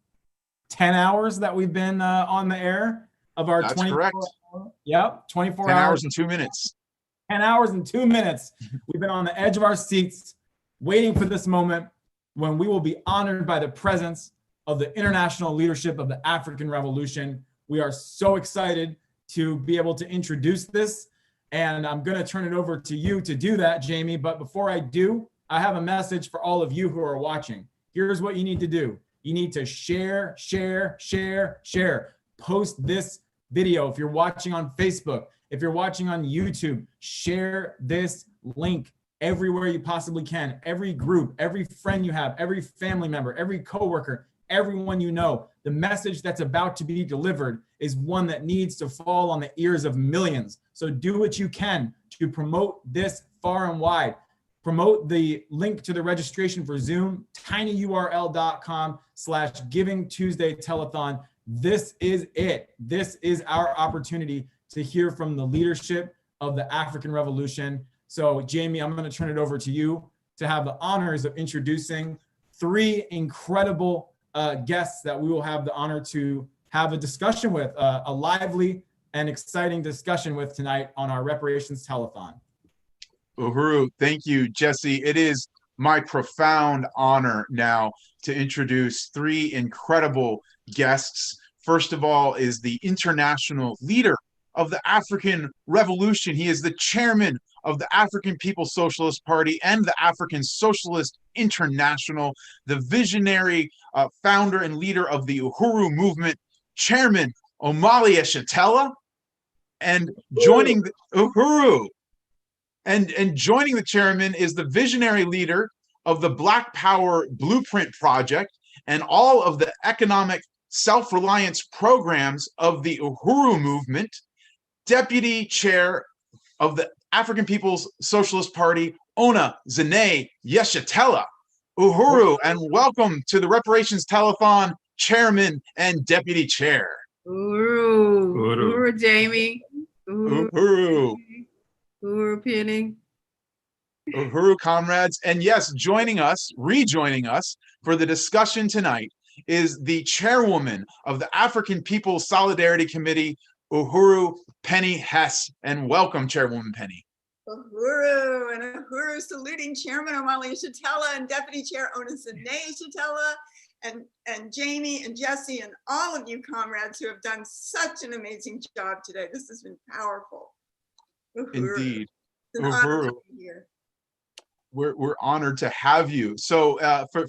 10 hours that we've been on the air of our 24 hour. Yep, 24 10 hours. hours and 2 minutes. 10 hours and 2 minutes. We've been on the edge of our seats waiting for this moment when we will be honored by the presence of the international leadership of the African Revolution. We are so excited to be able to introduce this, and I'm going to turn it over to you to do that, Jamie. But before I do, I have a message for all of you who are watching. Here's what you need to do. You need to share. Post this video. If you're watching on Facebook, if you're watching on YouTube, share this link everywhere you possibly can. Every group, every friend you have, every family member, every coworker, everyone you know. The message that's about to be delivered is one that needs to fall on the ears of millions. So do what you can to promote this far and wide. Promote the link to the registration for Zoom, tinyurl.com/Giving Tuesday Telethon. This is it. This is our opportunity to hear from the leadership of the African Revolution. So Jamie, I'm going to turn it over to you to have the honors of introducing 3 incredible guests that we will have the honor to have a discussion with, a lively and exciting discussion with tonight on our Reparations Telethon. Uhuru, thank you, Jesse. It is my profound honor now to introduce 3 incredible guests. First of all is the international leader of the African Revolution. He is the chairman of the African People's Socialist Party and the African Socialist International, the visionary founder and leader of the Uhuru movement, Chairman Omali Yeshitela, and joining the Uhuru. And joining the chairman is the visionary leader of the Black Power Blueprint Project and all of the economic self-reliance programs of the Uhuru movement, deputy chair of the African People's Socialist Party, Ona Zene Yeshitela. Uhuru, and welcome to the Reparations Telethon, chairman and deputy chair. Uhuru. Uhuru, Jamie. Uhuru. Uhuru, Penny. Uhuru, comrades. And yes, rejoining us for the discussion tonight is the chairwoman of the African People's Solidarity Committee, Uhuru Penny Hess. And welcome, Chairwoman Penny. Uhuru, and Uhuru saluting Chairman Omali Yeshitela and Deputy Chair Ona Zene Yeshitela, and Jamie and Jesse and all of you comrades who have done such an amazing job today. This has been powerful. Indeed. It's an honor to be here. We're honored to have you. So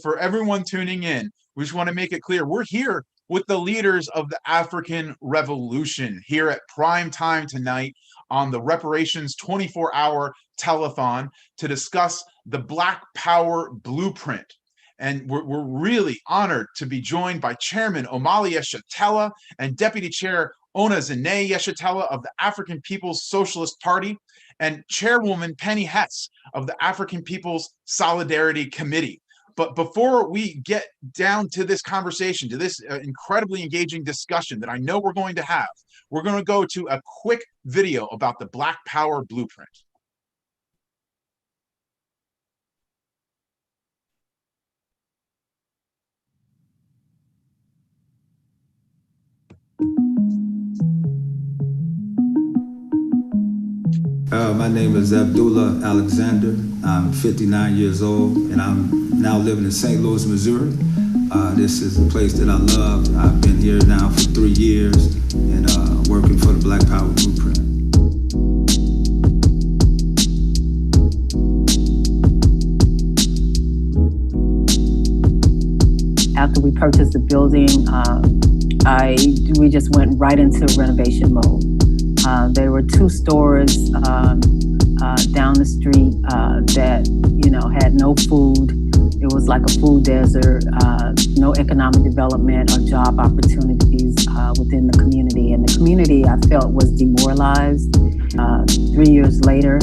for everyone tuning in, we just want to make it clear, we're here with the leaders of the African Revolution here at prime time tonight on the Reparations 24-hour telethon to discuss the Black Power Blueprint. And we're really honored to be joined by Chairman Omali Yeshitela and Deputy Chair Ona Zane Yeshitela of the African People's Socialist Party, and Chairwoman Penny Hess of the African People's Solidarity Committee. But before we get down to this conversation, to this incredibly engaging discussion that I know we're going to have, we're going to go to a quick video about the Black Power Blueprint. My name is Abdullah Alexander. I'm 59 years old, and I'm now living in St. Louis, Missouri. This is a place that I love. I've been here now for 3 years and working for the Black Power Blueprint. After we purchased the building, we just went right into renovation mode. There were 2 stores down the street that, had no food. It was like a food desert, no economic development or job opportunities within the community. And the community, I felt, was demoralized. 3 years later,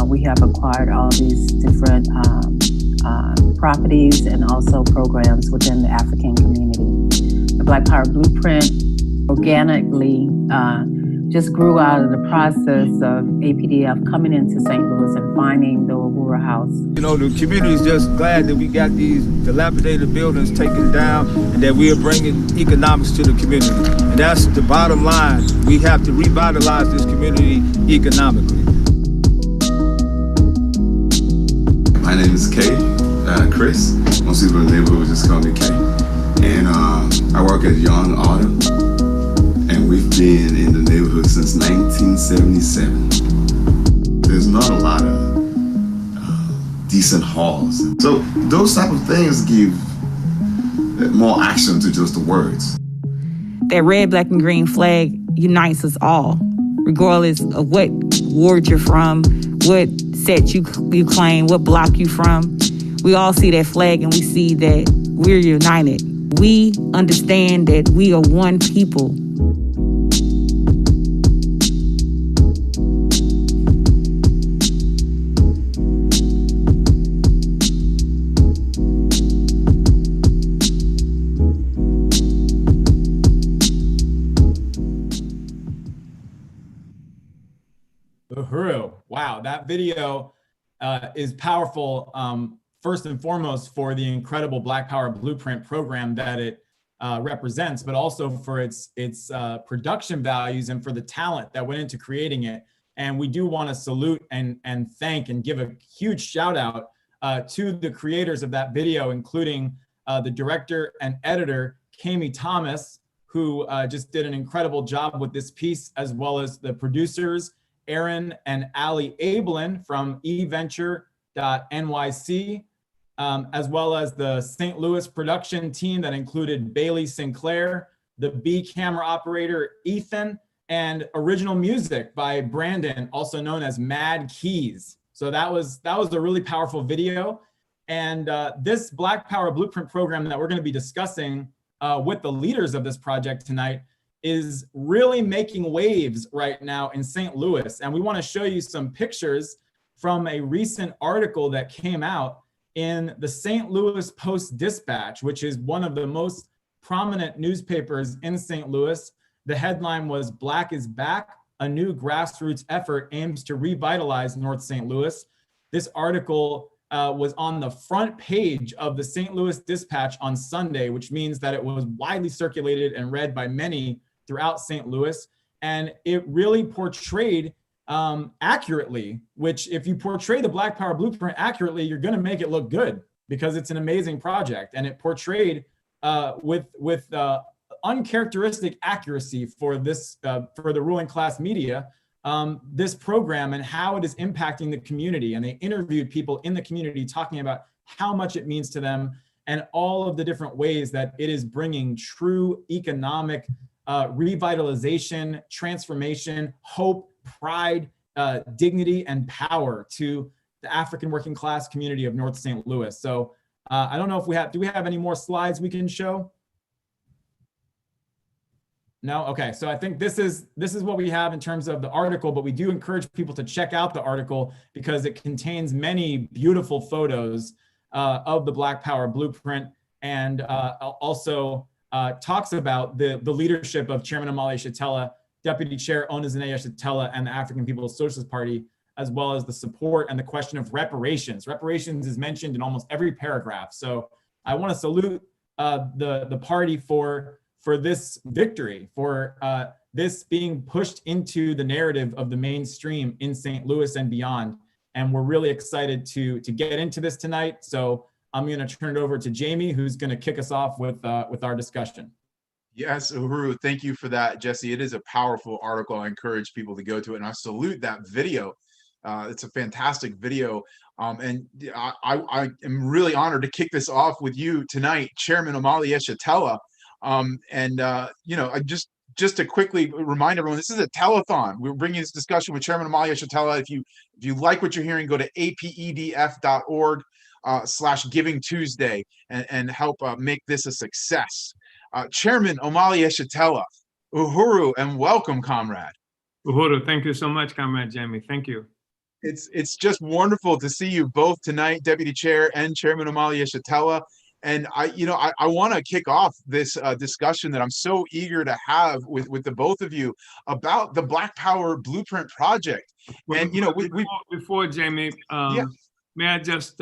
we have acquired all these different properties and also programs within the African community. The Black Power Blueprint organically just grew out of the process of APDF coming into St. Louis and finding the Uhuru House. The community is just glad that we got these dilapidated buildings taken down and that we are bringing economics to the community. And that's the bottom line. We have to revitalize this community economically. My name is Kay, Chris. Most people in the neighborhood just call me Kay. And I work at Young Auto. And we've been in the neighborhood since 1977. There's not a lot of decent halls. So those type of things give more action to just the words. That red, black, and green flag unites us all, regardless of what ward you're from, what set you claim, what block you from. We all see that flag and we see that we're united. We understand that we are one people. Uhuru. Wow, that video is powerful, first and foremost for the incredible Black Power Blueprint program that it represents, but also for its production values and for the talent that went into creating it. And we do want to salute and thank and give a huge shout out to the creators of that video, including the director and editor, Kami Thomas, who just did an incredible job with this piece, as well as the producers, Aaron and Ali Ablin from eventure.nyc, as well as the St. Louis production team that included Bailey Sinclair, the B camera operator, Ethan, and original music by Brandon, also known as Mad Keys. So that was a really powerful video. And this Black Power Blueprint program that we're going to be discussing with the leaders of this project tonight is really making waves right now in St. Louis. And we want to show you some pictures from a recent article that came out in the St. Louis Post-Dispatch, which is one of the most prominent newspapers in St. Louis. The headline was "Black is Back, a new grassroots effort aims to revitalize North St. Louis." This article was on the front page of the St. Louis Dispatch on Sunday, which means that it was widely circulated and read by many throughout St. Louis. And it really portrayed accurately, which if you portray the Black Power Blueprint accurately, you're going to make it look good because it's an amazing project. And it portrayed with uncharacteristic accuracy for this for the ruling class media, this program and how it is impacting the community. And they interviewed people in the community talking about how much it means to them and all of the different ways that it is bringing true economic revitalization, transformation, hope, pride, dignity, and power to the African working class community of North St. Louis. So I don't know if do we have any more slides we can show? No? Okay, so I think this is what we have in terms of the article, but we do encourage people to check out the article because it contains many beautiful photos of the Black Power Blueprint, and also talks about the leadership of Chairman Amalia Shatella, Deputy Chair Onizanea Shatella, and the African People's Socialist Party, as well as the support and the question of reparations. Reparations is mentioned in almost every paragraph. So I want to salute the party for this victory, for this being pushed into the narrative of the mainstream in St. Louis and beyond. And we're really excited to get into this tonight. So I'm going to turn it over to Jamie, who's going to kick us off with our discussion. Yes, Uhuru, thank you for that, Jesse. It is a powerful article. I encourage people to go to it, and I salute that video. It's a fantastic video. And I am really honored to kick this off with you tonight, Chairman Amalia Shatella. You know, just to quickly remind everyone, this is a telethon. We're bringing this discussion with Chairman Amalia Shatella. If you like what you're hearing, go to apedf.org /Giving Tuesday and help make this a success. Chairman Amalia Shatella, Uhuru, and welcome, comrade. Uhuru, thank you so much, comrade Jamie. Thank you. It's just wonderful to see you both tonight, Deputy Chair and Chairman Amalia Shatella. And I want to kick off this discussion that I'm so eager to have with the both of you about the Black Power Blueprint Project. And before Jamie, may I just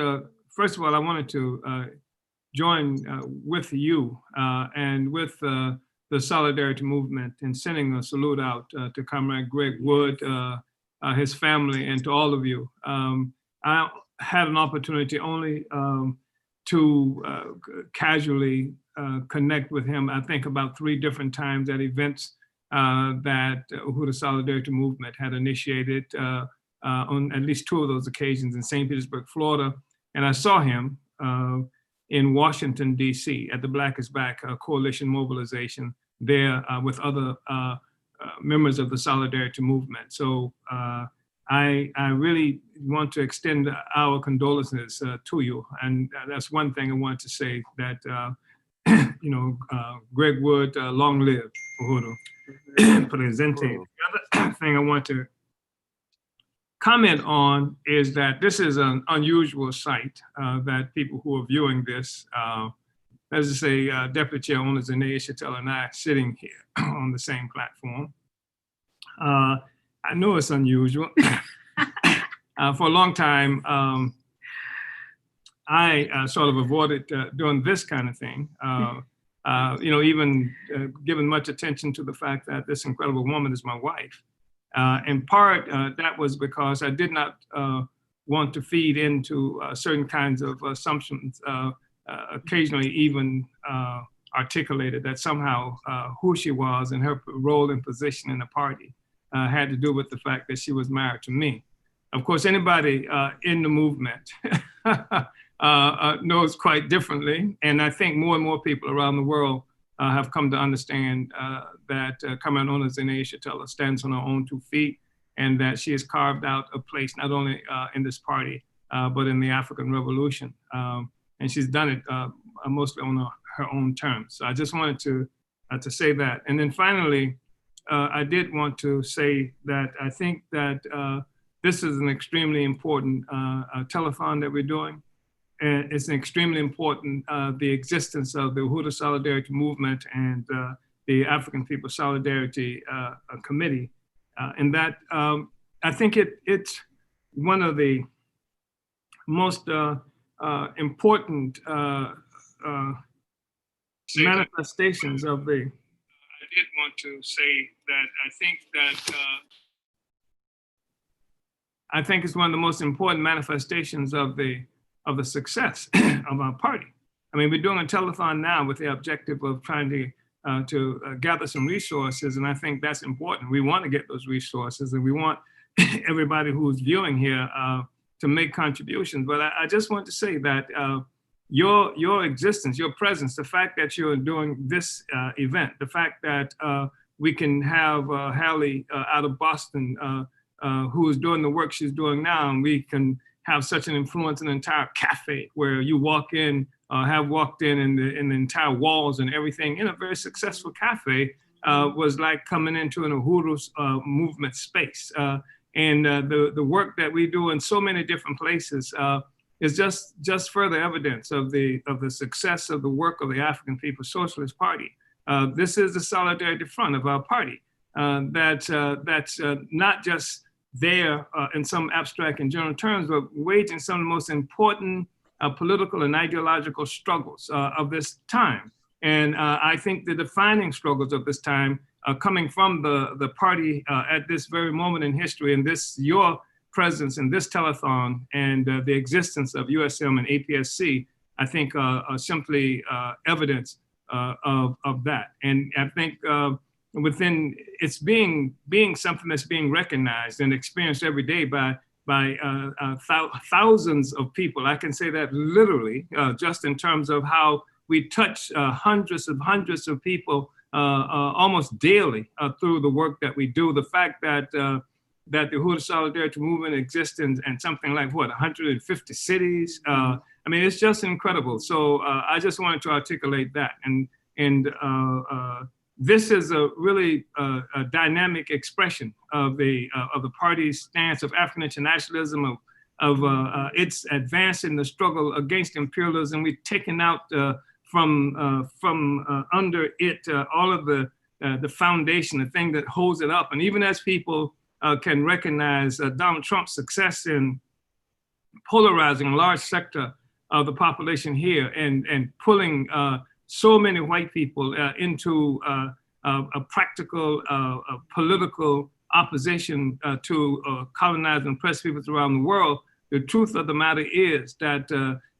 first of all, I wanted to join with you and with the Solidarity Movement in sending a salute out to Comrade Greg Wood, his family, and to all of you. I had an opportunity only to casually connect with him, I think about 3 different times at events that Uhuru Solidarity Movement had initiated on at least 2 of those occasions in St. Petersburg, Florida. And I saw him in Washington, D.C. at the Black is Back Coalition mobilization there with other members of the Solidarity Movement. So I really want to extend our condolences to you. And that's one thing I want to say, that, Greg Wood, long live Uhuru. Presente. The other thing I want to comment on is that this is an unusual sight that people who are viewing this, as I say, Deputy Chair Onizanea Shatella and I are sitting here on the same platform. I know it's unusual. For a long time, I sort of avoided doing this kind of thing. Even given much attention to the fact that this incredible woman is my wife. In part, that was because I did not want to feed into certain kinds of assumptions, occasionally even articulated that somehow who she was and her role and position in the party had to do with the fact that she was married to me. Of course, anybody in the movement knows quite differently. And I think more and more people around the world have come to understand that Comrade Onizanea Shatella stands on her own 2 feet, and that she has carved out a place not only in this party, but in the African Revolution. And she's done it mostly on her own terms. So I just wanted to say that. And then finally, I did want to say that I think that this is an extremely important telethon that we're doing. And it's extremely important, the existence of the Uhuru Solidarity Movement and the African People's Solidarity Committee. And that I think it's one of the most important manifestations of the. I did want to say that I think it's one of the most important manifestations of the success of our party. I mean, we're doing a telethon now with the objective of trying to gather some resources, and I think that's important. We want to get those resources, and we want everybody who's viewing here to make contributions. But I just want to say that your existence, your presence, the fact that you're doing this event, the fact that we can have Hallie out of Boston who is doing the work she's doing now, and we can have such an influence in an entire cafe where you walk in, have walked in the entire walls and everything in a very successful cafe was like coming into an Uhuru movement space. And the work that we do in so many different places is just further evidence of the success of the work of the African People's Socialist Party. This is the solidarity front of our party that's not just there in some abstract and general terms, but waging some of the most important political and ideological struggles of this time. And I think the defining struggles of this time coming from the party at this very moment in history, and your presence in this telethon and the existence of USM and APSC, I think are simply evidence of that. And I think within it's being something that's being recognized and experienced every day by thousands of people. I can say that literally, just in terms of how we touch hundreds of people almost daily through the work that we do. The fact that the Uhuru Solidarity Movement exists in something like, what, 150 cities? I mean, it's just incredible. So I just wanted to articulate that. And this is a really a dynamic expression of the party's stance of African internationalism, of its advance in the struggle against imperialism. We've taken out from under it all of the foundation, the thing that holds it up. And even as people can recognize Donald Trump's success in polarizing a large sector of the population here and pulling so many white people into a practical political opposition to colonized and oppressed peoples around the world, the truth of the matter is that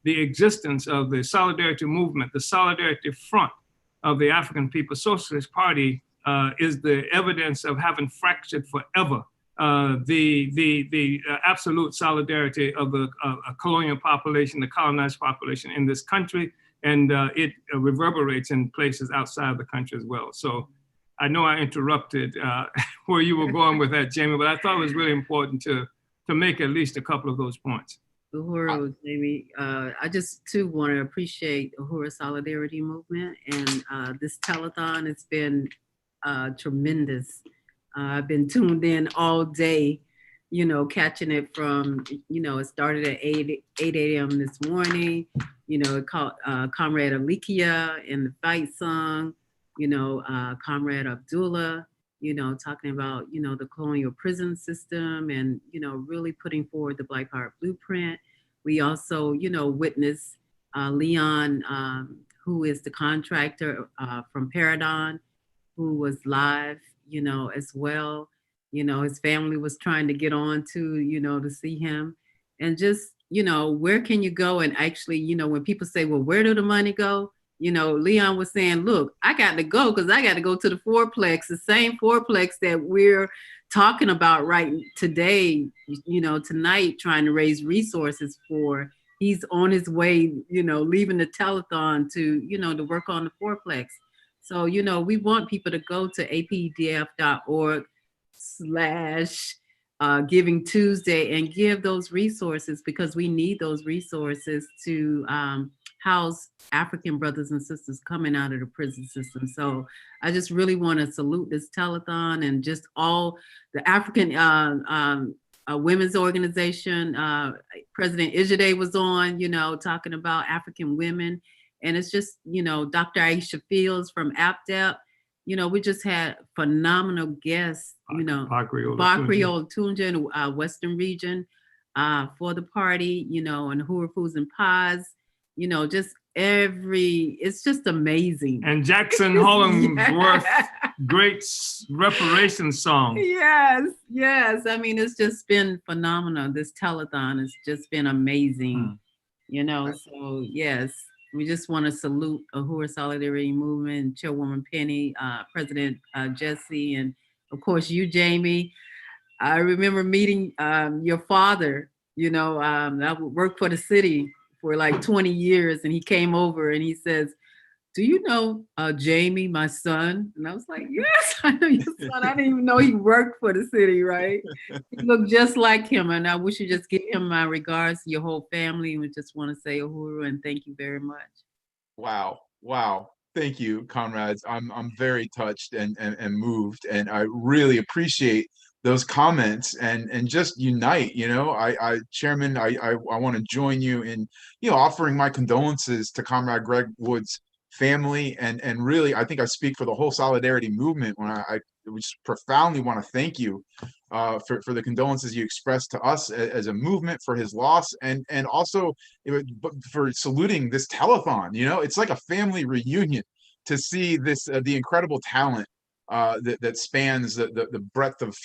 the existence of the Solidarity Movement, the Solidarity Front of the African People's Socialist Party is the evidence of having fractured forever the absolute solidarity of the colonial population, the colonized population in this country, and it reverberates in places outside of the country as well. So I know I interrupted where you were going with that, Jamie, but I thought it was really important to make at least a couple of those points. Uhuru, Jamie, I just too want to appreciate Uhuru Solidarity Movement, and this telethon has been tremendous. I've been tuned in all day, you know, catching it from, you know, it started at 8 a.m. this morning, you know, it called Comrade Alikia in the fight song, you know, Comrade Abdullah, you know, talking about, you know, the colonial prison system and, you know, really putting forward the Black Power Blueprint. We also, you know, witnessed Leon, who is the contractor from Paradigm, who was live, you know, as well. You know, his family was trying to get on to, you know, to see him. And just, you know, where can you go? And actually, you know, when people say, well, where did the money go? You know, Leon was saying, look, I got to go because I got to go to the fourplex, the same fourplex that we're talking about right today, you know, tonight, trying to raise resources for. He's on his way, you know, leaving the telethon to, you know, to work on the fourplex. So, you know, we want people to go to apdf.org/Giving Tuesday and give those resources, because we need those resources to house African brothers and sisters coming out of the prison system. So I just really want to salute this telethon and just all the African women's organization. President Ijide was on, you know, talking about African women. And it's just, you know, Dr. Aisha Fields from APDEP, you know, we just had phenomenal guests, you know, Bakri Olatunji in the Western region for the party, you know, and Uhuru Foods and Pies, you know, just it's just amazing. And Jackson Hollingsworth, great reparations song. Yes, yes. I mean, it's just been phenomenal. This telethon has just been amazing, you know, so yes. We just want to salute Uhuru Solidarity Movement, Chairwoman Penny, President Jesse, and of course you, Jamie. I remember meeting your father. You know, I worked for the city for like 20 years, and he came over and he says, "Do you know Jamie, my son?" And I was like, "Yes, I know your son." I didn't even know he worked for the city, right? He looked just like him, and I wish you just give him my regards to your whole family. And we just want to say Uhuru and thank you very much. Wow. Wow. Thank you, comrades. I'm very touched and moved, and I really appreciate those comments and just unite. You know, Chairman, I want to join you in, you know, offering my condolences to Comrade Greg Wood's family, and really I think I speak for the whole Solidarity movement when I just profoundly want to thank you for the condolences you expressed to us as a movement for his loss, and also for saluting this telethon. You know, it's like a family reunion to see this the incredible talent that spans the breadth of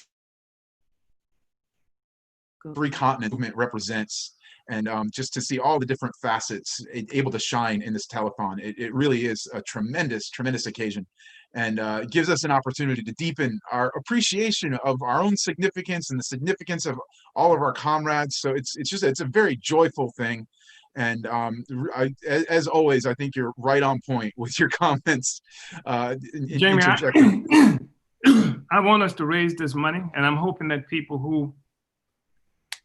three continent movement represents, and just to see all the different facets able to shine in this telethon. It really is a tremendous occasion, and it gives us an opportunity to deepen our appreciation of our own significance and the significance of all of our comrades. So it's a very joyful thing. And as always, I think you're right on point with your comments. Jamie, I want us to raise this money, and I'm hoping that people who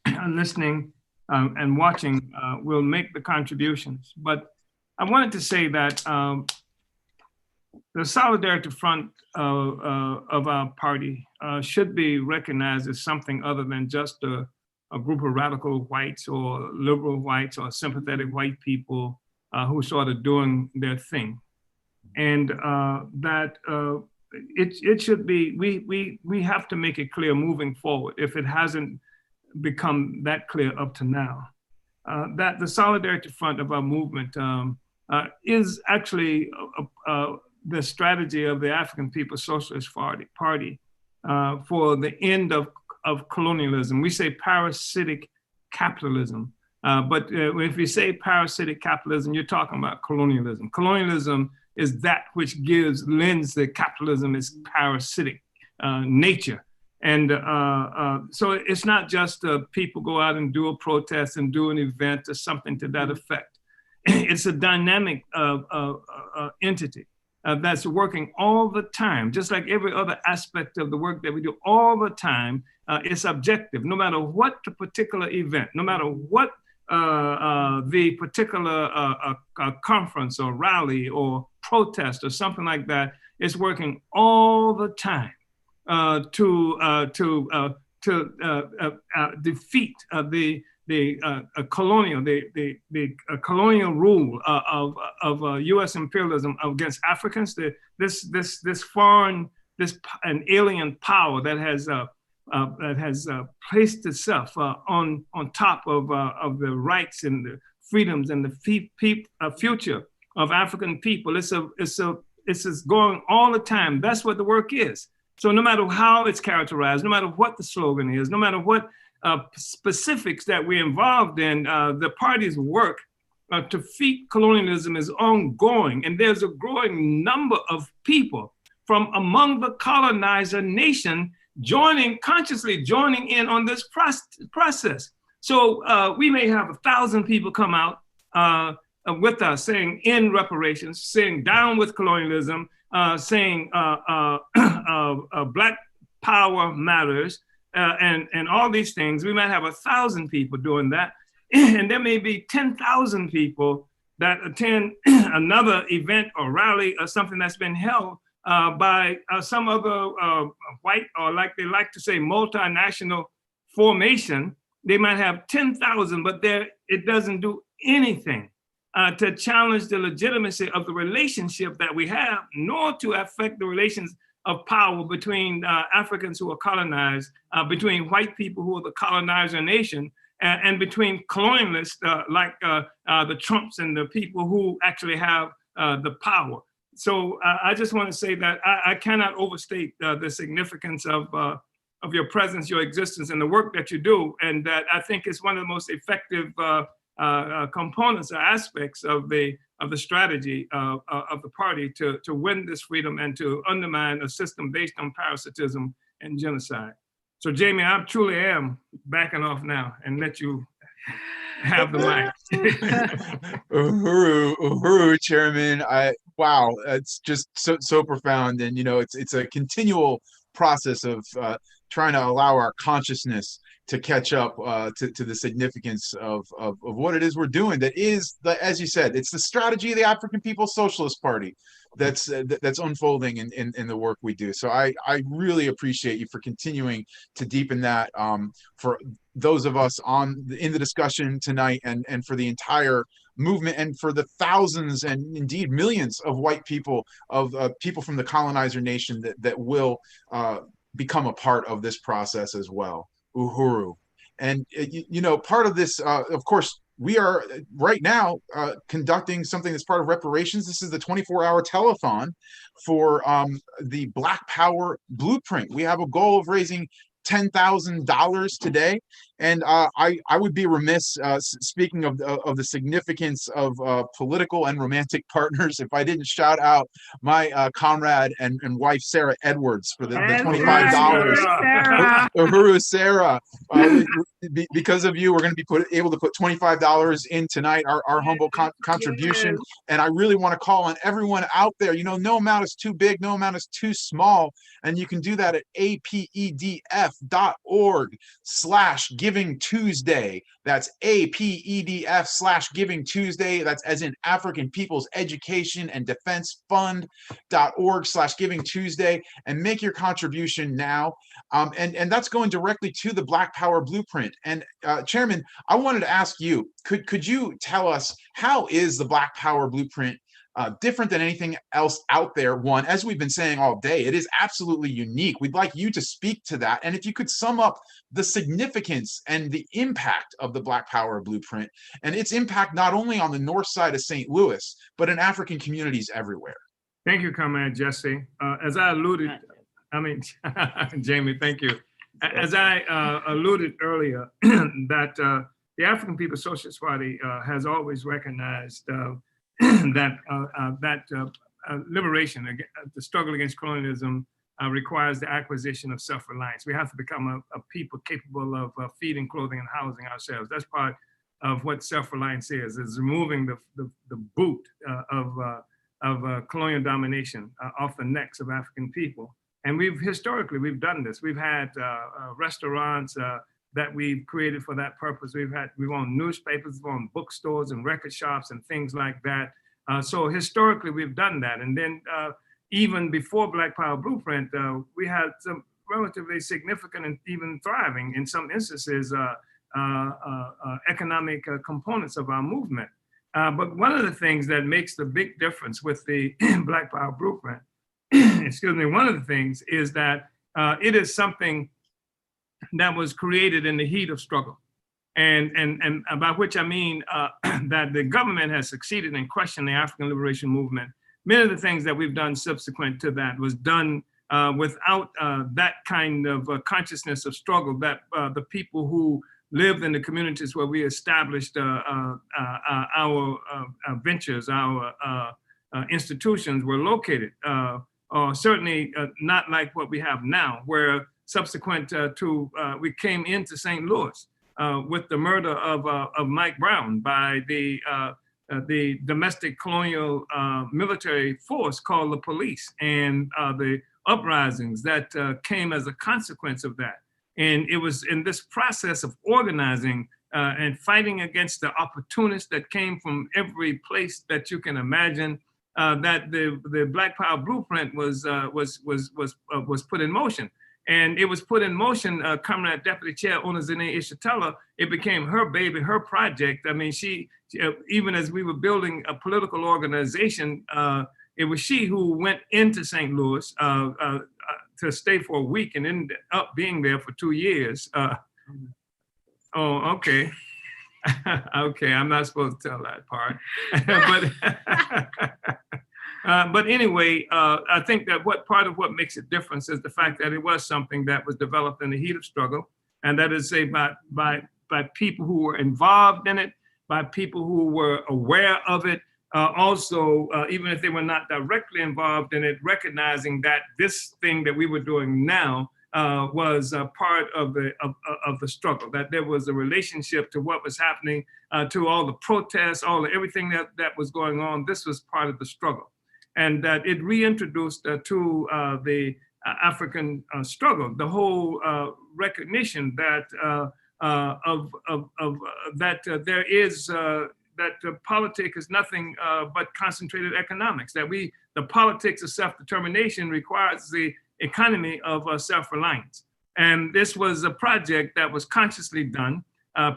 are listening and watching will make the contributions. But I wanted to say that the Solidarity Front of our party should be recognized as something other than just a group of radical whites or liberal whites or sympathetic white people who sort of doing their thing. And that it should be, we have to make it clear moving forward, if it hasn't become that clear up to now, that the Solidarity Front of our movement is actually the strategy of the African People's Socialist Party for the end of colonialism. We say parasitic capitalism, but if you say parasitic capitalism, you're talking about colonialism. Colonialism is that which lends the capitalism its parasitic nature. And so it's not just people go out and do a protest and do an event or something to that effect. It's a dynamic entity that's working all the time, just like every other aspect of the work that we do all the time. It's objective, no matter what the particular event, no matter what the particular conference or rally or protest or something like that, it's working all the time to defeat the colonial rule of U.S. imperialism against Africans. This foreign, an alien power that has placed itself on top of the rights and the freedoms and the future of African people. It's going all the time. That's what the work is. So no matter how it's characterized, no matter what the slogan is, no matter what specifics that we're involved in, the party's work to defeat colonialism is ongoing. And there's a growing number of people from among the colonizer nation consciously joining in on this process. So we may have 1,000 people come out with us saying in reparations, saying down with colonialism, saying Black Power matters, and all these things. We might have 1,000 people doing that, and there may be 10,000 people that attend another event or rally or something that's been held by some other white, or like they like to say, multinational formation. They might have 10,000, but it doesn't do anything to challenge the legitimacy of the relationship that we have, nor to affect the relations of power between Africans who are colonized, between white people who are the colonizer nation, and between colonialists like the Trumps and the people who actually have the power. So I just want to say that I cannot overstate the significance of your presence, your existence, and the work that you do, and that I think it's one of the most effective components or aspects of the the strategy of the party to win this freedom and to undermine a system based on parasitism and genocide. So Jamie, I truly am backing off now and let you have the mic. Uhuru, Chairman. Wow, it's just so profound, and it's a continual process of trying to allow our consciousness to catch up to the significance of what it is we're doing. That is, as you said, it's the strategy of the African People's Socialist Party that's unfolding in the work we do. So I really appreciate you for continuing to deepen that for those of us in the discussion tonight, and for the entire movement, and for the thousands and indeed millions of white people, of people from the colonizer nation that will become a part of this process as well. Uhuru. And part of this, of course, we are right now conducting something that's part of Reparations. This is the 24-hour telethon for the Black Power Blueprint. We have a goal of raising $10,000 today. And I would be remiss, speaking of the significance of political and romantic partners, if I didn't shout out my comrade and wife, Sarah Edwards, for the $25. Uhuru, Sarah. Because of you, we're going to be able to put $25 in tonight, our humble contribution. And I really want to call on everyone out there. No amount is too big, no amount is too small. And you can do that at apedf.org/Giving Tuesday. That's apedf/Giving Tuesday. That's as in African People's Education and Defense Fund.org/Giving Tuesday, and make your contribution now. And that's going directly to the Black Power Blueprint. And Chairman, I wanted to ask you, could you tell us, how is the Black Power Blueprint different than anything else out there? One, as we've been saying all day, it is absolutely unique. We'd like you to speak to that. And if you could sum up the significance and the impact of the Black Power Blueprint, and its impact not only on the north side of St. Louis, but in African communities everywhere. Thank you, Comrade Jesse. As I alluded, Jamie, thank you. As I alluded earlier, that the African People's Socialist Party has always recognized that liberation, the struggle against colonialism, requires the acquisition of self-reliance. We have to become a people capable of feeding, clothing, and housing ourselves. That's part of what self-reliance is removing the boot of colonial domination off the necks of African people. And historically, we've done this. We've had restaurants that we've created for that purpose. We've owned newspapers, we've owned bookstores and record shops and things like that. So historically, we've done that. And then even before Black Power Blueprint, we had some relatively significant and even thriving, in some instances, economic components of our movement. But one of the things that makes the big difference with the Black Power Blueprint, excuse me, one of the things is that it is something that was created in the heat of struggle. And by which I mean that the government has succeeded in crushing the African liberation movement. Many of the things that we've done subsequent to that was done without that kind of consciousness of struggle that the people who lived in the communities where we established our ventures, our institutions were located. Certainly not like what we have now, where subsequent to we came into St. Louis with the murder of Mike Brown by the domestic colonial military force called the police, and the uprisings that came as a consequence of that. And it was in this process of organizing and fighting against the opportunists that came from every place that you can imagine, that the Black Power Blueprint was put in motion. And it was put in motion, Comrade Deputy Chair Onazine Ishatella, it became her baby, her project. I mean, she even as we were building a political organization, it was she who went into St. Louis to stay for a week and ended up being there for 2 years. Oh, okay. Okay, I'm not supposed to tell that part. But anyway, I think that part of what makes it different is the fact that it was something that was developed in the heat of struggle, and that is by people who were involved in it, by people who were aware of it, also, even if they were not directly involved in it, recognizing that this thing that we were doing now was a part of the struggle, that there was a relationship to what was happening, to all the protests, everything that was going on. This was part of the struggle, and that it reintroduced to the African struggle the whole recognition that there is politics is nothing but concentrated economics, that the politics of self-determination requires the economy of self-reliance. And this was a project that was consciously done,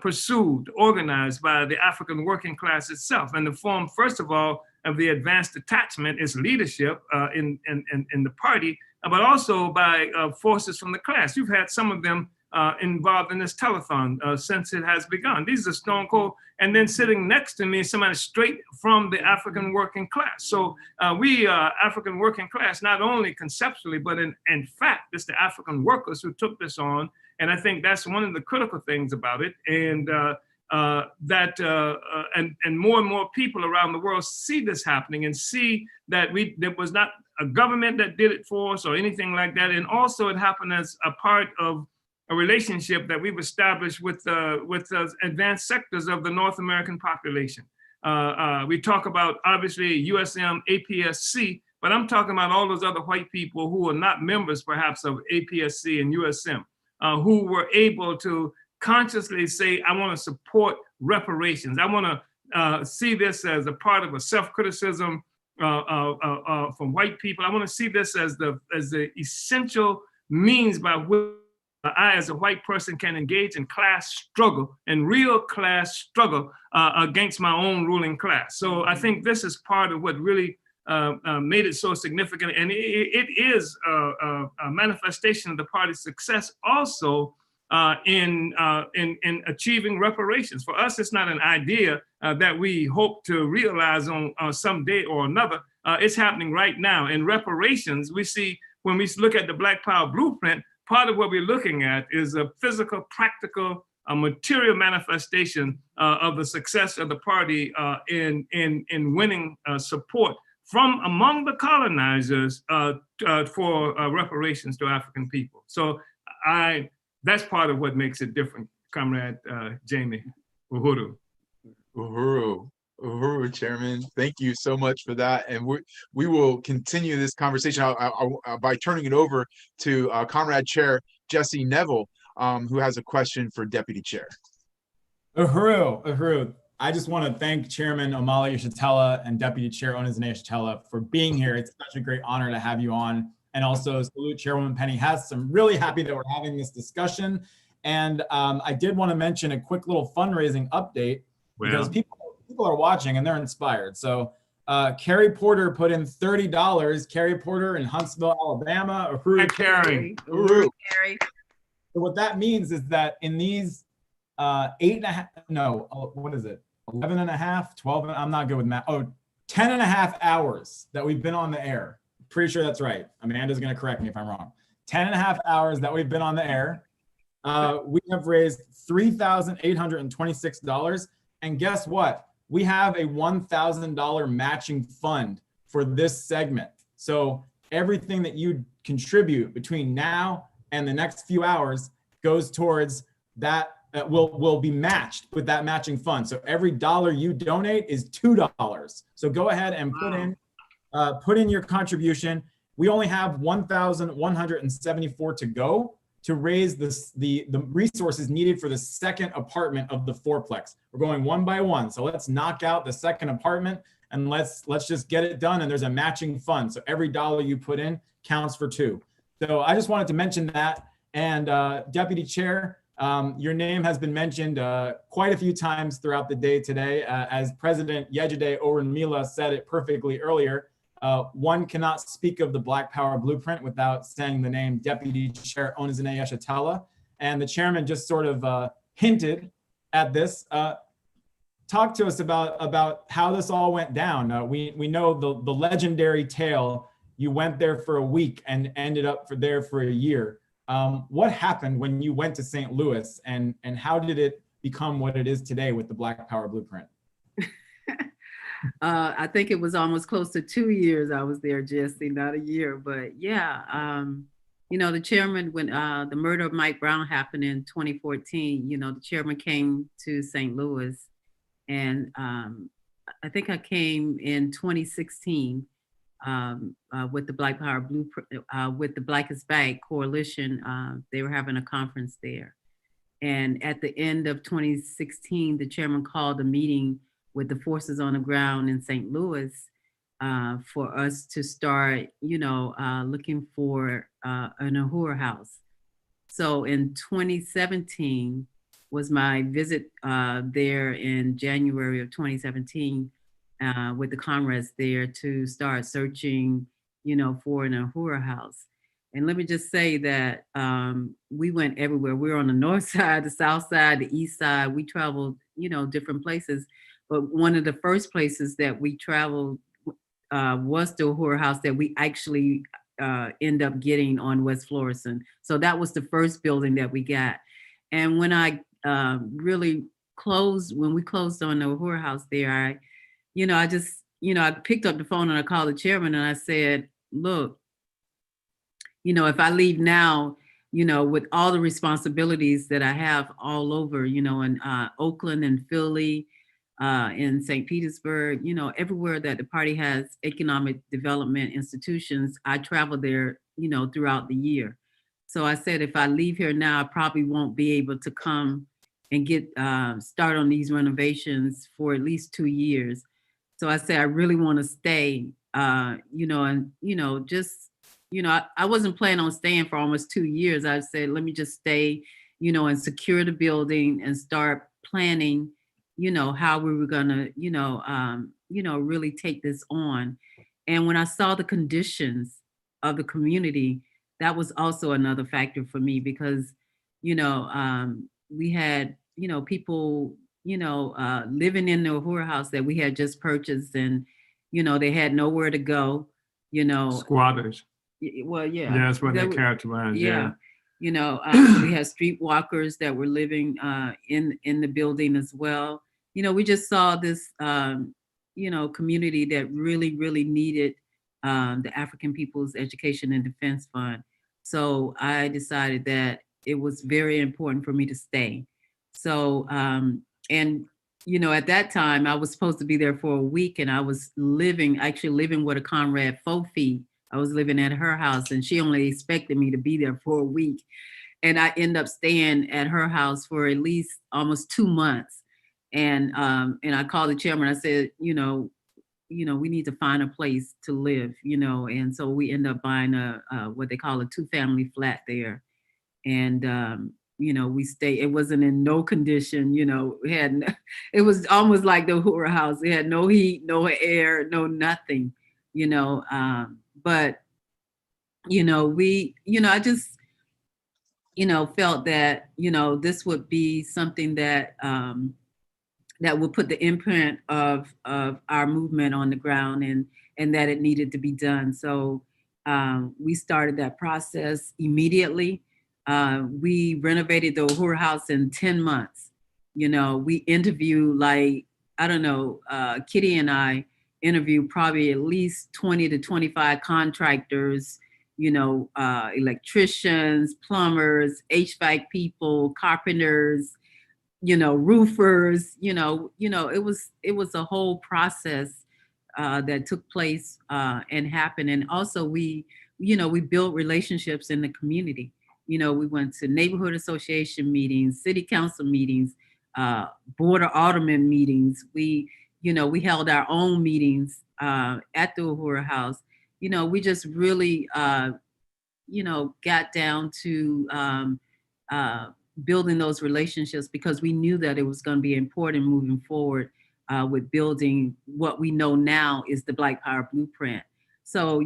pursued, organized by the African working class itself, in the form, first of all, of the advanced attachment, its leadership in the party, but also by forces from the class. You've had some of them involved in this telethon since it has begun. These are Stone Cold, and then sitting next to me, somebody straight from the African working class. So we African working class, not only conceptually, but in fact, it's the African workers who took this on. And I think that's one of the critical things about it. And and more people around the world see this happening and see that there was not a government that did it for us or anything like that. And also it happened as a part of a relationship that we've established with advanced sectors of the North American population. We talk about, obviously, USM, APSC, but I'm talking about all those other white people who are not members, perhaps, of APSC and USM, who were able to consciously say, I want to support reparations. I want to see this as a part of a self-criticism from white people. I want to see this as the essential means by which I, as a white person, can engage in class struggle, and real class struggle against my own ruling class. So I think this is part of what really made it so significant. And it is a manifestation of the party's success also in achieving reparations. For us, it's not an idea that we hope to realize on some day or another. It's happening right now. In reparations, we see, when we look at the Black Power blueprint, part of what we're looking at is a physical, practical, material manifestation of the success of the party in winning support from among the colonizers for reparations to African people. So that's part of what makes it different, Comrade Jamie. Uhuru. Uhuru, Chairman. Thank you so much for that. And we will continue this conversation by turning it over to Comrade Chair Jesse Neville, who has a question for Deputy Chair. Uhuru, I just want to thank Chairman Omali Yeshitela and Deputy Chair Onizane Yeshitela for being here. It's such a great honor to have you on. And also salute Chairwoman Penny Hess. I'm really happy that we're having this discussion. And I did want to mention a quick little fundraising update, because people are watching and they're inspired. So Carrie Porter put in $30. Carrie Porter in Huntsville, Alabama. Uhuru, Carrie. Uhuru. So what that means is that in these 11 and a half, 12, I'm not good with math. 10 and a half hours that we've been on the air. Pretty sure that's right. Amanda's going to correct me if I'm wrong. 10 and a half hours that we've been on the air. We have raised $3,826. And guess what? We have a $1,000 matching fund for this segment. So everything that you contribute between now and the next few hours goes towards that, will be matched with that matching fund. So every dollar you donate is $2. So go ahead and put in your contribution. We only have 1,174 to go to raise the resources needed for the second apartment of the fourplex. We're going one by one. So let's knock out the second apartment and let's just get it done. And there's a matching fund. So every dollar you put in counts for $2. So I just wanted to mention that. And Deputy Chair, your name has been mentioned quite a few times throughout the day today. As President Yejide Orinmila said it perfectly earlier, one cannot speak of the Black Power Blueprint without saying the name Deputy Chair Onizane Yeshitela. And the chairman just sort of hinted at this. Talk to us about how this all went down. We know the legendary tale. You went there for a week and ended up there for a year. What happened when you went to St. Louis, and how did it become what it is today with the Black Power Blueprint? I think it was almost close to 2 years I was there, Jesse, not a year. But yeah, the chairman, when the murder of Mike Brown happened in 2014, the chairman came to St. Louis, and I think I came in 2016 with the Black Power Blueprint, with the Black is Back Coalition. They were having a conference there. And at the end of 2016, the chairman called a meeting with the forces on the ground in St. Louis for us to start, looking for an Uhuru house. So in 2017 was my visit there in January of 2017 with the comrades there to start searching, for an Uhuru house. And let me just say that we went everywhere. We were on the north side, the south side, the east side. We traveled, different places. But one of the first places that we traveled was the Uhuru house that we actually end up getting on West Florissant. So that was the first building that we got. And when I when we closed on the Uhuru house there, I picked up the phone and I called the chairman and I said, look, if I leave now, with all the responsibilities that I have all over, in Oakland and Philly, in St. Petersburg, everywhere that the party has economic development institutions, I travel there, throughout the year. So I said, if I leave here now, I probably won't be able to come and get start on these renovations for at least 2 years. So I said, I really want to stay, I wasn't planning on staying for almost 2 years. I said, let me just stay, and secure the building and start planning, how we were gonna, really take this on. And when I saw the conditions of the community, that was also another factor for me because, we had, people, living in the Uhuru house that we had just purchased and, they had nowhere to go, Squatters. Well, yeah. Yeah, that's what they characterize. Yeah. We had streetwalkers that were living in the building as well. We just saw this, community that really, really needed the African People's Education and Defense Fund. So I decided that it was very important for me to stay. So, at that time, I was supposed to be there for a week and I was actually living with a comrade, Fofi. I was living at her house and she only expected me to be there for a week. And I ended up staying at her house for at least almost 2 months. And I called the chairman. I said, we need to find a place to live, and so we ended up buying a what they call a 2-family flat there. And, we stayed, it wasn't in no condition, it was almost like the Uhuru house. It had no heat, no air, no nothing, but, I just, felt that, this would be something that, that would put the imprint of our movement on the ground and that it needed to be done. So we started that process immediately. We renovated the Uhuru house in 10 months. We interviewed Kitty and I interviewed probably at least 20 to 25 contractors, electricians, plumbers, HVAC people, carpenters, roofers, it was a whole process that took place and happened. And also we built relationships in the community. We went to neighborhood association meetings, city council meetings, board of aldermen meetings. We held our own meetings at the Uhuru house. We just really, got down to building those relationships because we knew that it was going to be important moving forward with building what we know now is the Black Power Blueprint. So,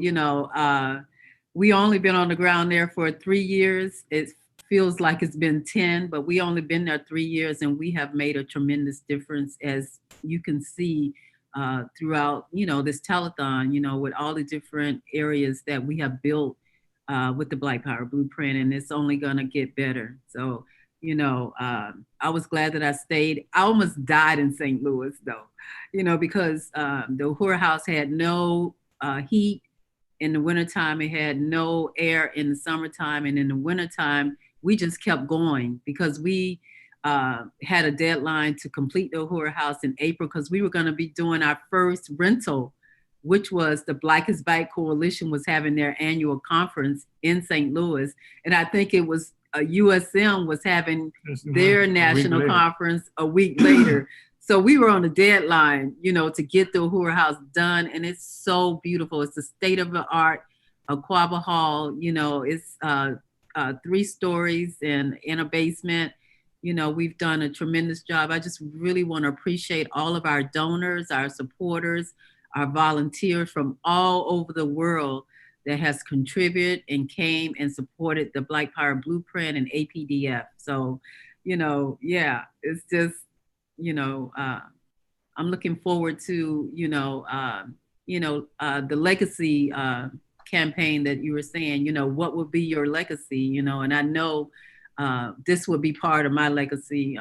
we only been on the ground there for 3 years. It feels like it's been 10, but we only been there 3 years and we have made a tremendous difference, as you can see throughout, this telethon, with all the different areas that we have built with the Black Power Blueprint, and it's only gonna get better. So you know, I was glad that I stayed. I almost died in St. Louis though, you know, because the Uhuru House had no heat in the wintertime. It had no air in the summertime. And in the wintertime, we just kept going because we had a deadline to complete the Uhuru House in April because we were going to be doing our first rental, which was the Black is Back Coalition was having their annual conference in St. Louis. And I think it was USM was having their national conference a week later. So we were on a deadline, you know, to get the Uhuru House done. And it's so beautiful. It's the state of the art, Aquaba Hall, you know, it's 3 stories and in a basement. You know, we've done a tremendous job. I just really want to appreciate all of our donors, our supporters, our volunteers from all over the world that has contributed and came and supported the Black Power Blueprint and APDF. So, you know, yeah, it's just, you know, I'm looking forward to, the legacy campaign that you were saying, you know, what would be your legacy, you know, and I know this will be part of my legacy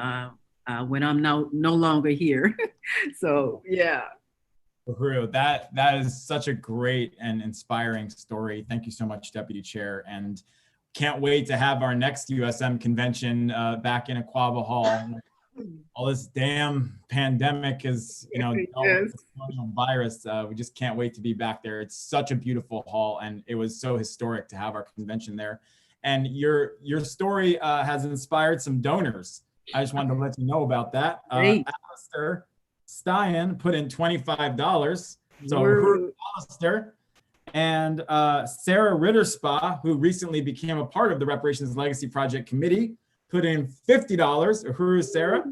when I'm no longer here. So, yeah. Uhuru, that is such a great and inspiring story. Thank you so much, Deputy Chair. And can't wait to have our next USM convention back in Aquaba Hall. All this damn pandemic is, you know, virus. We just can't wait to be back there. It's such a beautiful hall, and it was so historic to have our convention there. And your story has inspired some donors. I just wanted to let you know about that. Alistair Stein put in $25. So Alistair and Sarah Ritterspa, who recently became a part of the Reparations Legacy Project Committee, put in $50. Uhuru, Sarah.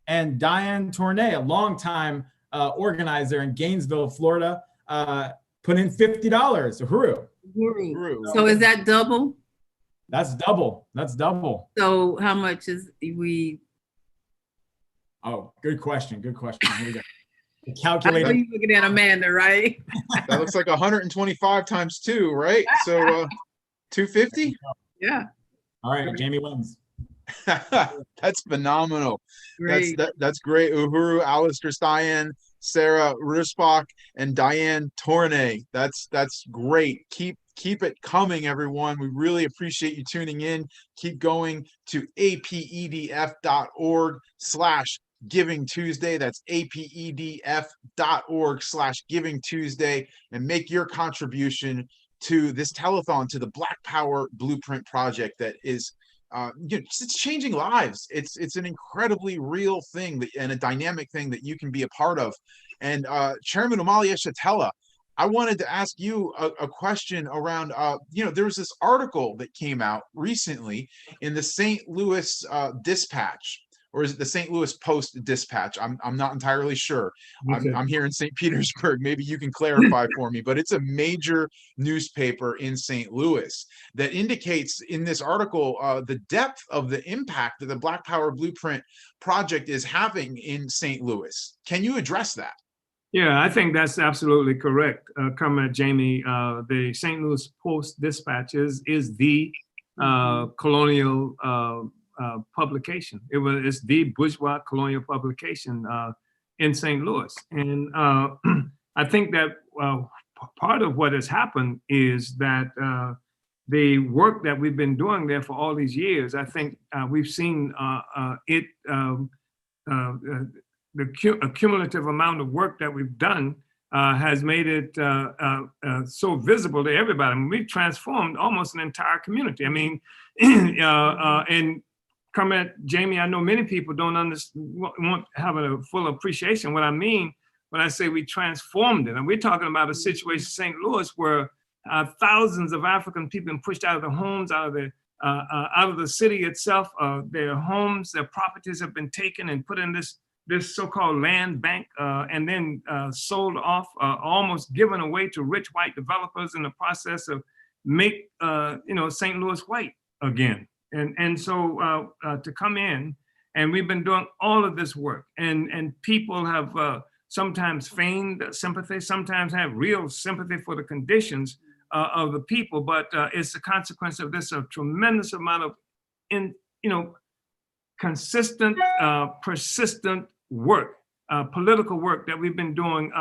And Diane Tournay, a longtime organizer in Gainesville, Florida, put in $50. Uhuru. So is that double? That's double. That's double. So how much is we? Oh, good question. Good question. Here we go. The calculator. I know you're looking at Amanda, right? That looks like 125 times 2, right? So 250? Yeah. All right, Jamie wins. That's phenomenal. Great. That's great. Uhuru, Alistair Stein, Sarah Ritterspa, and Diane Tournay. That's great. Keep it coming, everyone. We really appreciate you tuning in. Keep going to apedf.org/Giving Tuesday. That's apedf.org/Giving Tuesday, and make your contribution to this telethon, to the Black Power Blueprint Project that is it's changing lives. It's an incredibly real thing and a dynamic thing that you can be a part of. And Chairman Amalia Shatella, I wanted to ask you a question around, there was this article that came out recently in the St. Louis Dispatch, or is it the St. Louis Post Dispatch? I'm not entirely sure. I'm here in St. Petersburg. Maybe you can clarify for me, but it's a major newspaper in St. Louis that indicates in this article the depth of the impact that the Black Power Blueprint Project is having in St. Louis. Can you address that? Yeah, I think that's absolutely correct, Comrade Jamie. The St. Louis Post Dispatch is the colonial publication. It's the bourgeois colonial publication in St. Louis. And I think that part of what has happened is that the work that we've been doing there for all these years, I think we've seen the cumulative amount of work that we've done has made it so visible to everybody. I mean, we've transformed almost an entire community. I mean, and Comrade Jamie, I know many people won't have a full appreciation what I mean when I say we transformed it. And we're talking about a situation in St. Louis where thousands of African people have been pushed out of their homes, out of the city itself. Their homes, their properties have been taken and put in this so-called land bank, and then sold off, almost given away to rich white developers in the process of make St. Louis white again. And so to come in, and we've been doing all of this work, and people have sometimes feigned sympathy, sometimes have real sympathy for the conditions of the people, but it's a consequence of this, a tremendous amount of consistent, persistent work, political work that we've been doing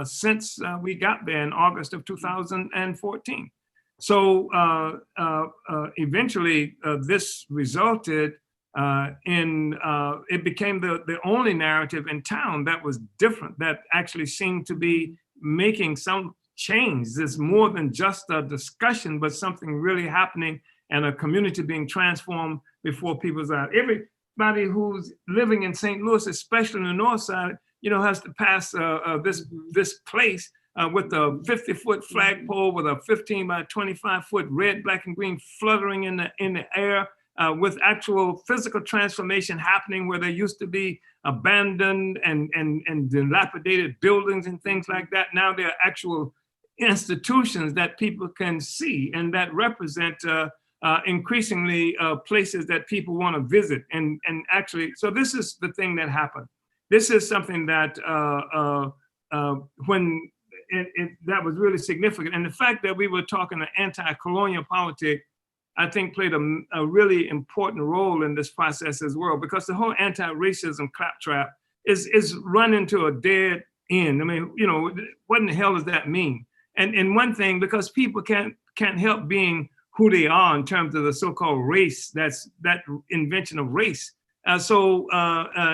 since we got there in August of 2014. So eventually this resulted in, it became the only narrative in town that was different, that actually seemed to be making some change. There's more than just a discussion, but something really happening and a community being transformed before people's eyes. Everybody who's living in St. Louis, especially in the north side, you know, has to pass this place with a 50-foot flagpole with a 15 by 25-foot red, black, and green fluttering in the air, with actual physical transformation happening where there used to be abandoned and dilapidated buildings and things like that. Now there are actual institutions that people can see and that represent increasingly places that people want to visit. And actually, so this is the thing that happened. This is something that that was really significant. And the fact that we were talking to anti-colonial politics, I think played a really important role in this process as well, because the whole anti-racism claptrap is run into a dead end. I mean, you know, what in the hell does that mean? And one thing, because people can't help being who they are in terms of the so-called race, that's that invention of race. So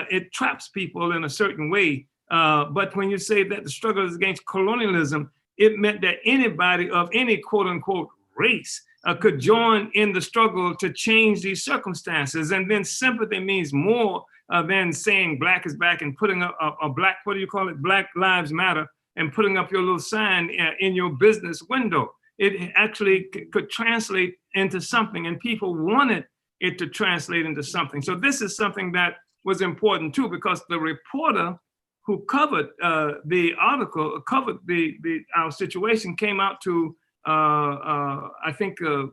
it traps people in a certain way. But when you say that the struggle is against colonialism, it meant that anybody of any quote unquote race could join in the struggle to change these circumstances. And then sympathy means more than saying black is back and putting up a black, what do you call it? Black Lives Matter, and putting up your little sign in your business window. It actually could translate into something, and people wanted it to translate into something. So this is something that was important too, because the reporter who covered the article, covered our situation, came out to, I think, an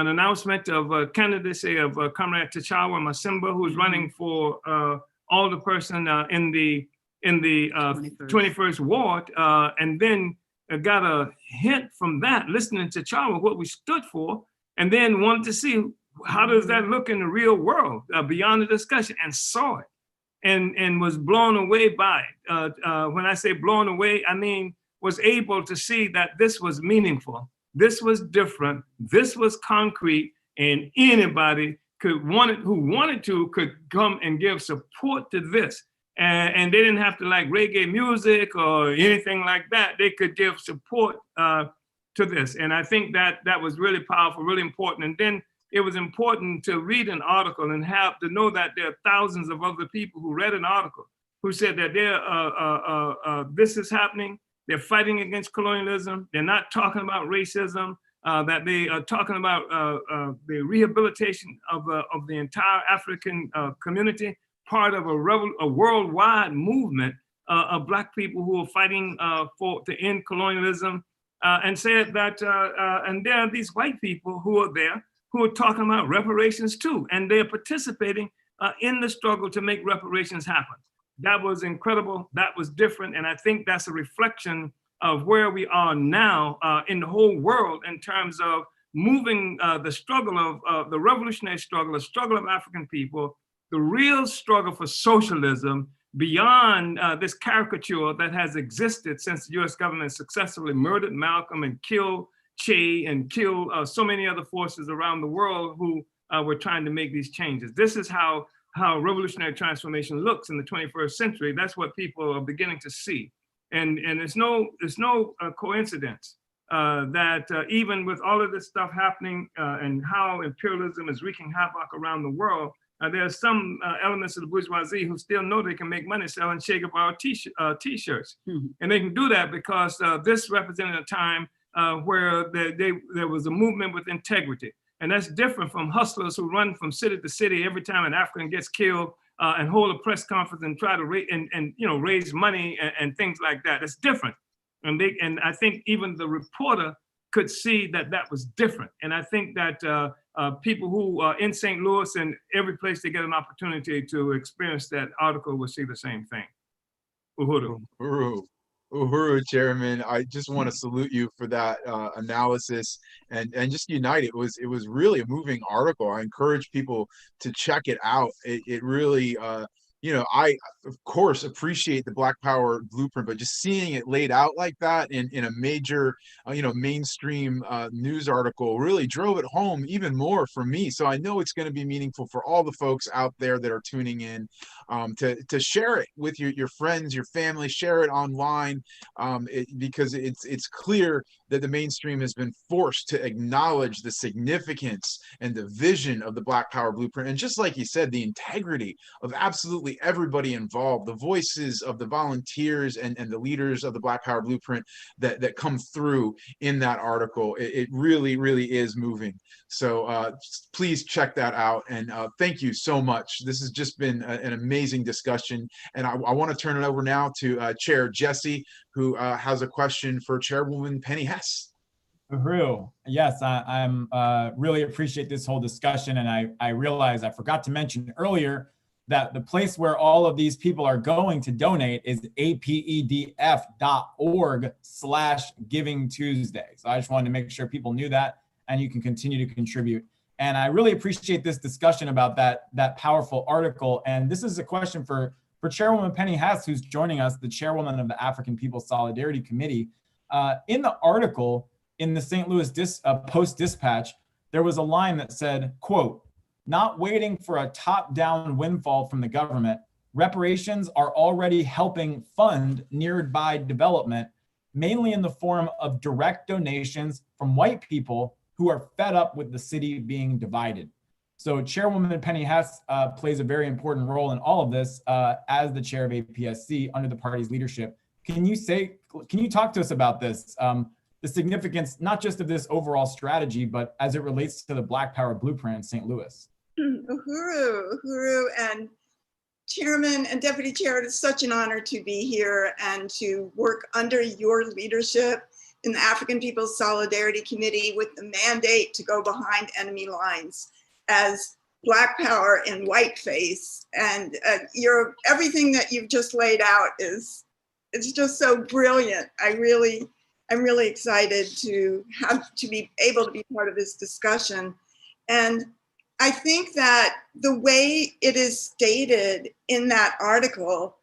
announcement of candidacy of Comrade T'Challa Masimba, who's running for alderperson in the 21st Ward, and then got a hint from that, listening to T'Challa, what we stood for, and then wanted to see how does that look in the real world beyond the discussion, and saw it and was blown away by it. When I say blown away, I mean was able to see that this was meaningful, this was different, this was concrete, and anybody who wanted to could come and give support to this. And they didn't have to like reggae music or anything like that. They could give support to this. And I think that that was really powerful, really important. And then it was important to read an article and have to know that there are thousands of other people who read an article who said that this is happening. They're fighting against colonialism. They're not talking about racism, that they are talking about the rehabilitation of the entire African community, part of a worldwide movement of Black people who are fighting to end colonialism, and said that, and there are these white people who are there who are talking about reparations too, and they're participating in the struggle to make reparations happen. That was incredible, that was different, and I think that's a reflection of where we are now in the whole world in terms of moving the struggle of the revolutionary struggle, the struggle of African people, the real struggle for socialism beyond this caricature that has existed since the US government successfully murdered Malcolm and killed Che and killed so many other forces around the world who were trying to make these changes. This is how revolutionary transformation looks in the 21st century. That's what people are beginning to see. And it's no coincidence that even with all of this stuff happening and how imperialism is wreaking havoc around the world, there are some elements of the bourgeoisie who still know they can make money selling Che Guevara t-shirts. And they can do that because this represented a time where there was a movement with integrity. And that's different from hustlers who run from city to city every time an African gets killed and hold a press conference and try to raise money and things like that. It's different. And I think even the reporter could see that that was different. And I think that people who are in St. Louis and every place they get an opportunity to experience that article will see the same thing. Uhuru. Uhuru. Uhuru, Chairman, I just want to salute you for that analysis and just unite. It was really a moving article. I encourage people to check it out. It really I of course appreciate the Black Power blueprint, but just seeing it laid out like that in a major mainstream news article really drove it home even more for me. So I know it's going to be meaningful for all the folks out there that are tuning in, to share it with your friends, your family, share it online, because it's clear that the mainstream has been forced to acknowledge the significance and the vision of the Black Power blueprint, and just like you said, the integrity of absolutely everybody involved, the voices of the volunteers and the leaders of the Black Power blueprint that come through in that article. It really, really is moving. So please check that out, and thank you so much. This has just been an amazing discussion, and I want to turn it over now to Chair Jesse, who has a question for Chairwoman Penny Hess. Uhuru. Yes, I'm really appreciate this whole discussion, and I realize I forgot to mention earlier that the place where all of these people are going to donate is apedf.org/Giving Tuesday. So I just wanted to make sure people knew that, and you can continue to contribute. And I really appreciate this discussion about that powerful article. And this is a question for Chairwoman Penny Hess, who's joining us, the chairwoman of the African People's Solidarity Committee. In the article, in the St. Louis Post-Dispatch, there was a line that said, quote, "Not waiting for a top-down windfall from the government, reparations are already helping fund nearby development, mainly in the form of direct donations from white people who are fed up with the city being divided." So Chairwoman Penny Hess plays a very important role in all of this as the chair of APSC under the party's leadership. Can you talk to us about this? The significance, not just of this overall strategy, but as it relates to the Black Power blueprint in St. Louis. Uhuru, and Chairman and Deputy Chair, it is such an honor to be here and to work under your leadership in the African People's Solidarity Committee with the mandate to go behind enemy lines as Black Power in whiteface. And everything that you've just laid out it's just so brilliant. I'm really excited to be able to be part of this discussion. And I think that the way it is stated in that article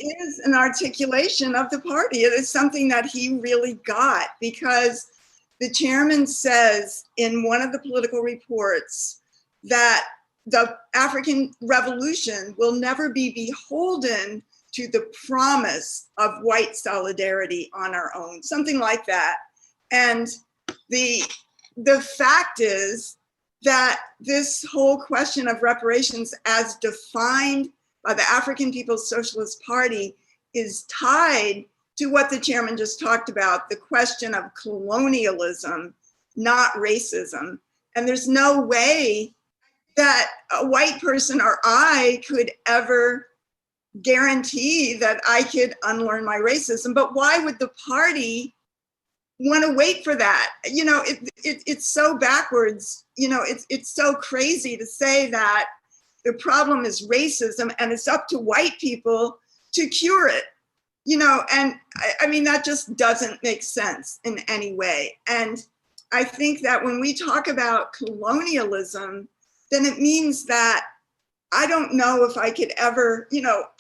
is an articulation of the party. It is something that he really got, because the chairman says in one of the political reports that the African Revolution will never be beholden to the promise of white solidarity on our own, something like that. And the fact is that this whole question of reparations as defined by the African People's Socialist Party is tied to what the chairman just talked about, the question of colonialism, not racism. And there's no way that a white person or I could ever guarantee that I could unlearn my racism. But why would the party want to wait for that? It's so backwards. It's so crazy to say that the problem is racism and it's up to white people to cure it. And I mean, that just doesn't make sense in any way. And I think that when we talk about colonialism, then it means that I don't know if I could ever,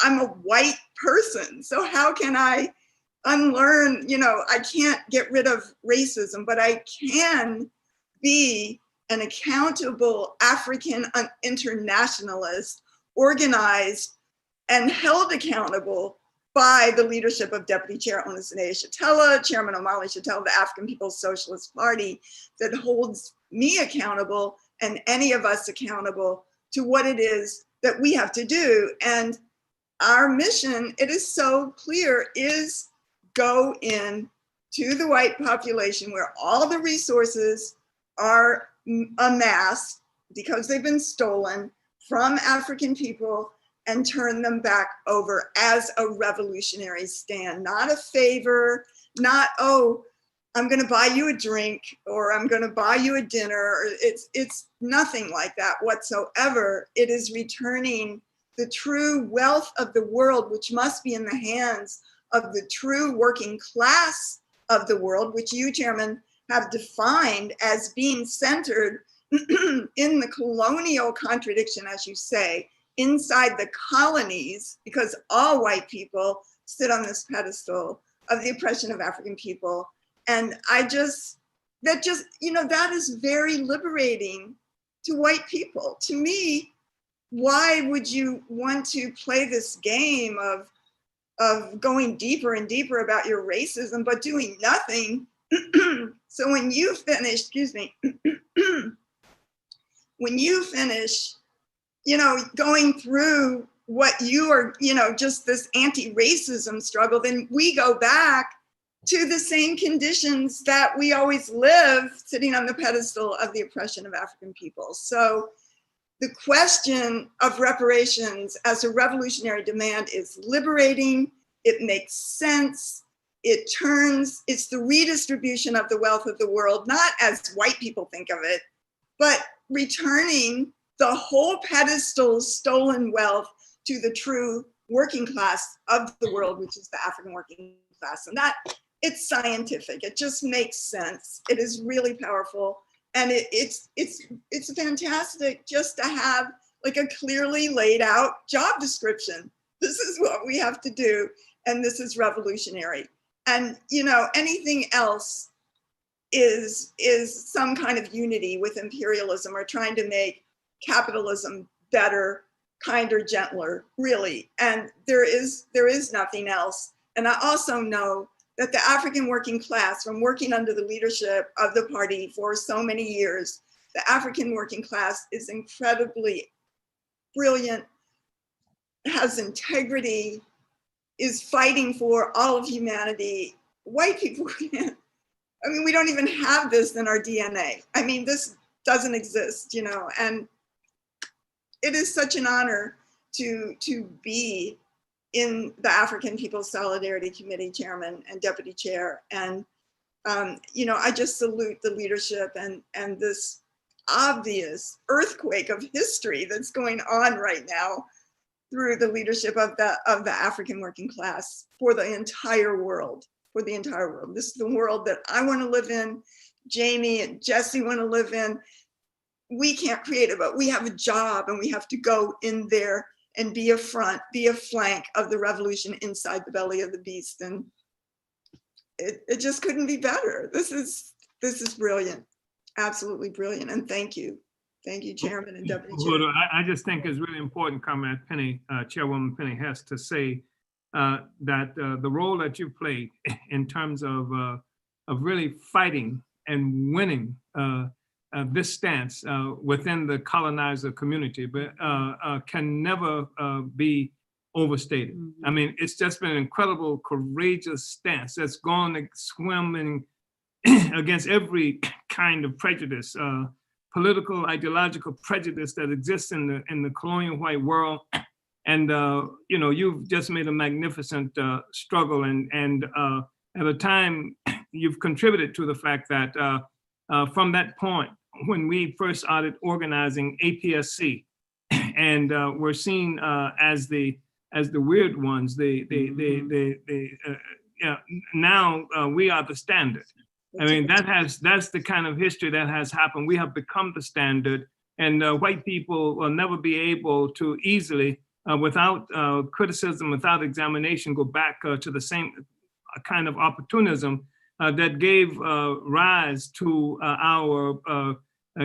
I'm a white person, so how can I unlearn, I can't get rid of racism, but I can be an accountable African internationalist, organized and held accountable by the leadership of Deputy Chair Onisene Shatella, Chairman Omali Shatella, the African People's Socialist Party, that holds me accountable and any of us accountable to what it is that we have to do. And our mission, it is so clear, is go in to the white population where all the resources are amassed because they've been stolen from African people and turn them back over as a revolutionary stand, not a favor, not, oh, I'm going to buy you a drink or I'm going to buy you a dinner. It's nothing like that whatsoever. It is returning the true wealth of the world, which must be in the hands of the true working class of the world, which you, Chairman, have defined as being centered in the colonial contradiction, as you say, inside the colonies, because all white people sit on this pedestal of the oppression of African people. And that is very liberating to white people. To me, why would you want to play this game of going deeper and deeper about your racism, but doing nothing? So when you finish, excuse me, when you finish, going through what you are, just this anti-racism struggle, then we go back to the same conditions that we always live, sitting on the pedestal of the oppression of African people. So the question of reparations as a revolutionary demand is liberating. It makes sense. It's the redistribution of the wealth of the world, not as white people think of it, but returning the whole pedestal's stolen wealth to the true working class of the world, which is the African working class. And that, it's scientific. It just makes sense. It is really powerful. And it's fantastic just to have like a clearly laid out job description. This is what we have to do. And this is revolutionary. And, anything else is some kind of unity with imperialism or trying to make capitalism better, kinder, gentler, really. And there is nothing else. And I also know that the African working class, from working under the leadership of the party for so many years, the African working class is incredibly brilliant, has integrity, is fighting for all of humanity. White people, we don't even have this in our DNA. This doesn't exist, and it is such an honor to be in the African People's Solidarity Committee, Chairman and Deputy Chair. And, I just salute the leadership and this obvious earthquake of history that's going on right now through the leadership of the African working class for the entire world, This is the world that I want to live in, Jamie and Jesse want to live in. We can't create it, but we have a job and we have to go in there and be a flank of the revolution inside the belly of the beast. And it just couldn't be better. This is brilliant, absolutely brilliant. And thank you. Thank you, Chairman and Deputy Chair. I just think it's really important, Comrade Penny, Chairwoman Penny Hess, to say that the role that you played in terms of really fighting and winning this stance within the colonizer community, but can never be overstated. It's just been an incredible, courageous stance that's gone swimming against every kind of prejudice, political, ideological prejudice that exists in the colonial white world. And you've just made a magnificent struggle, and at a time you've contributed to the fact that from that point, when we first started organizing APSC, and we're seen as the weird ones, now we are the standard. That's the kind of history that has happened. We have become the standard, and white people will never be able to easily, without criticism, without examination, go back to the same kind of opportunism that gave rise to our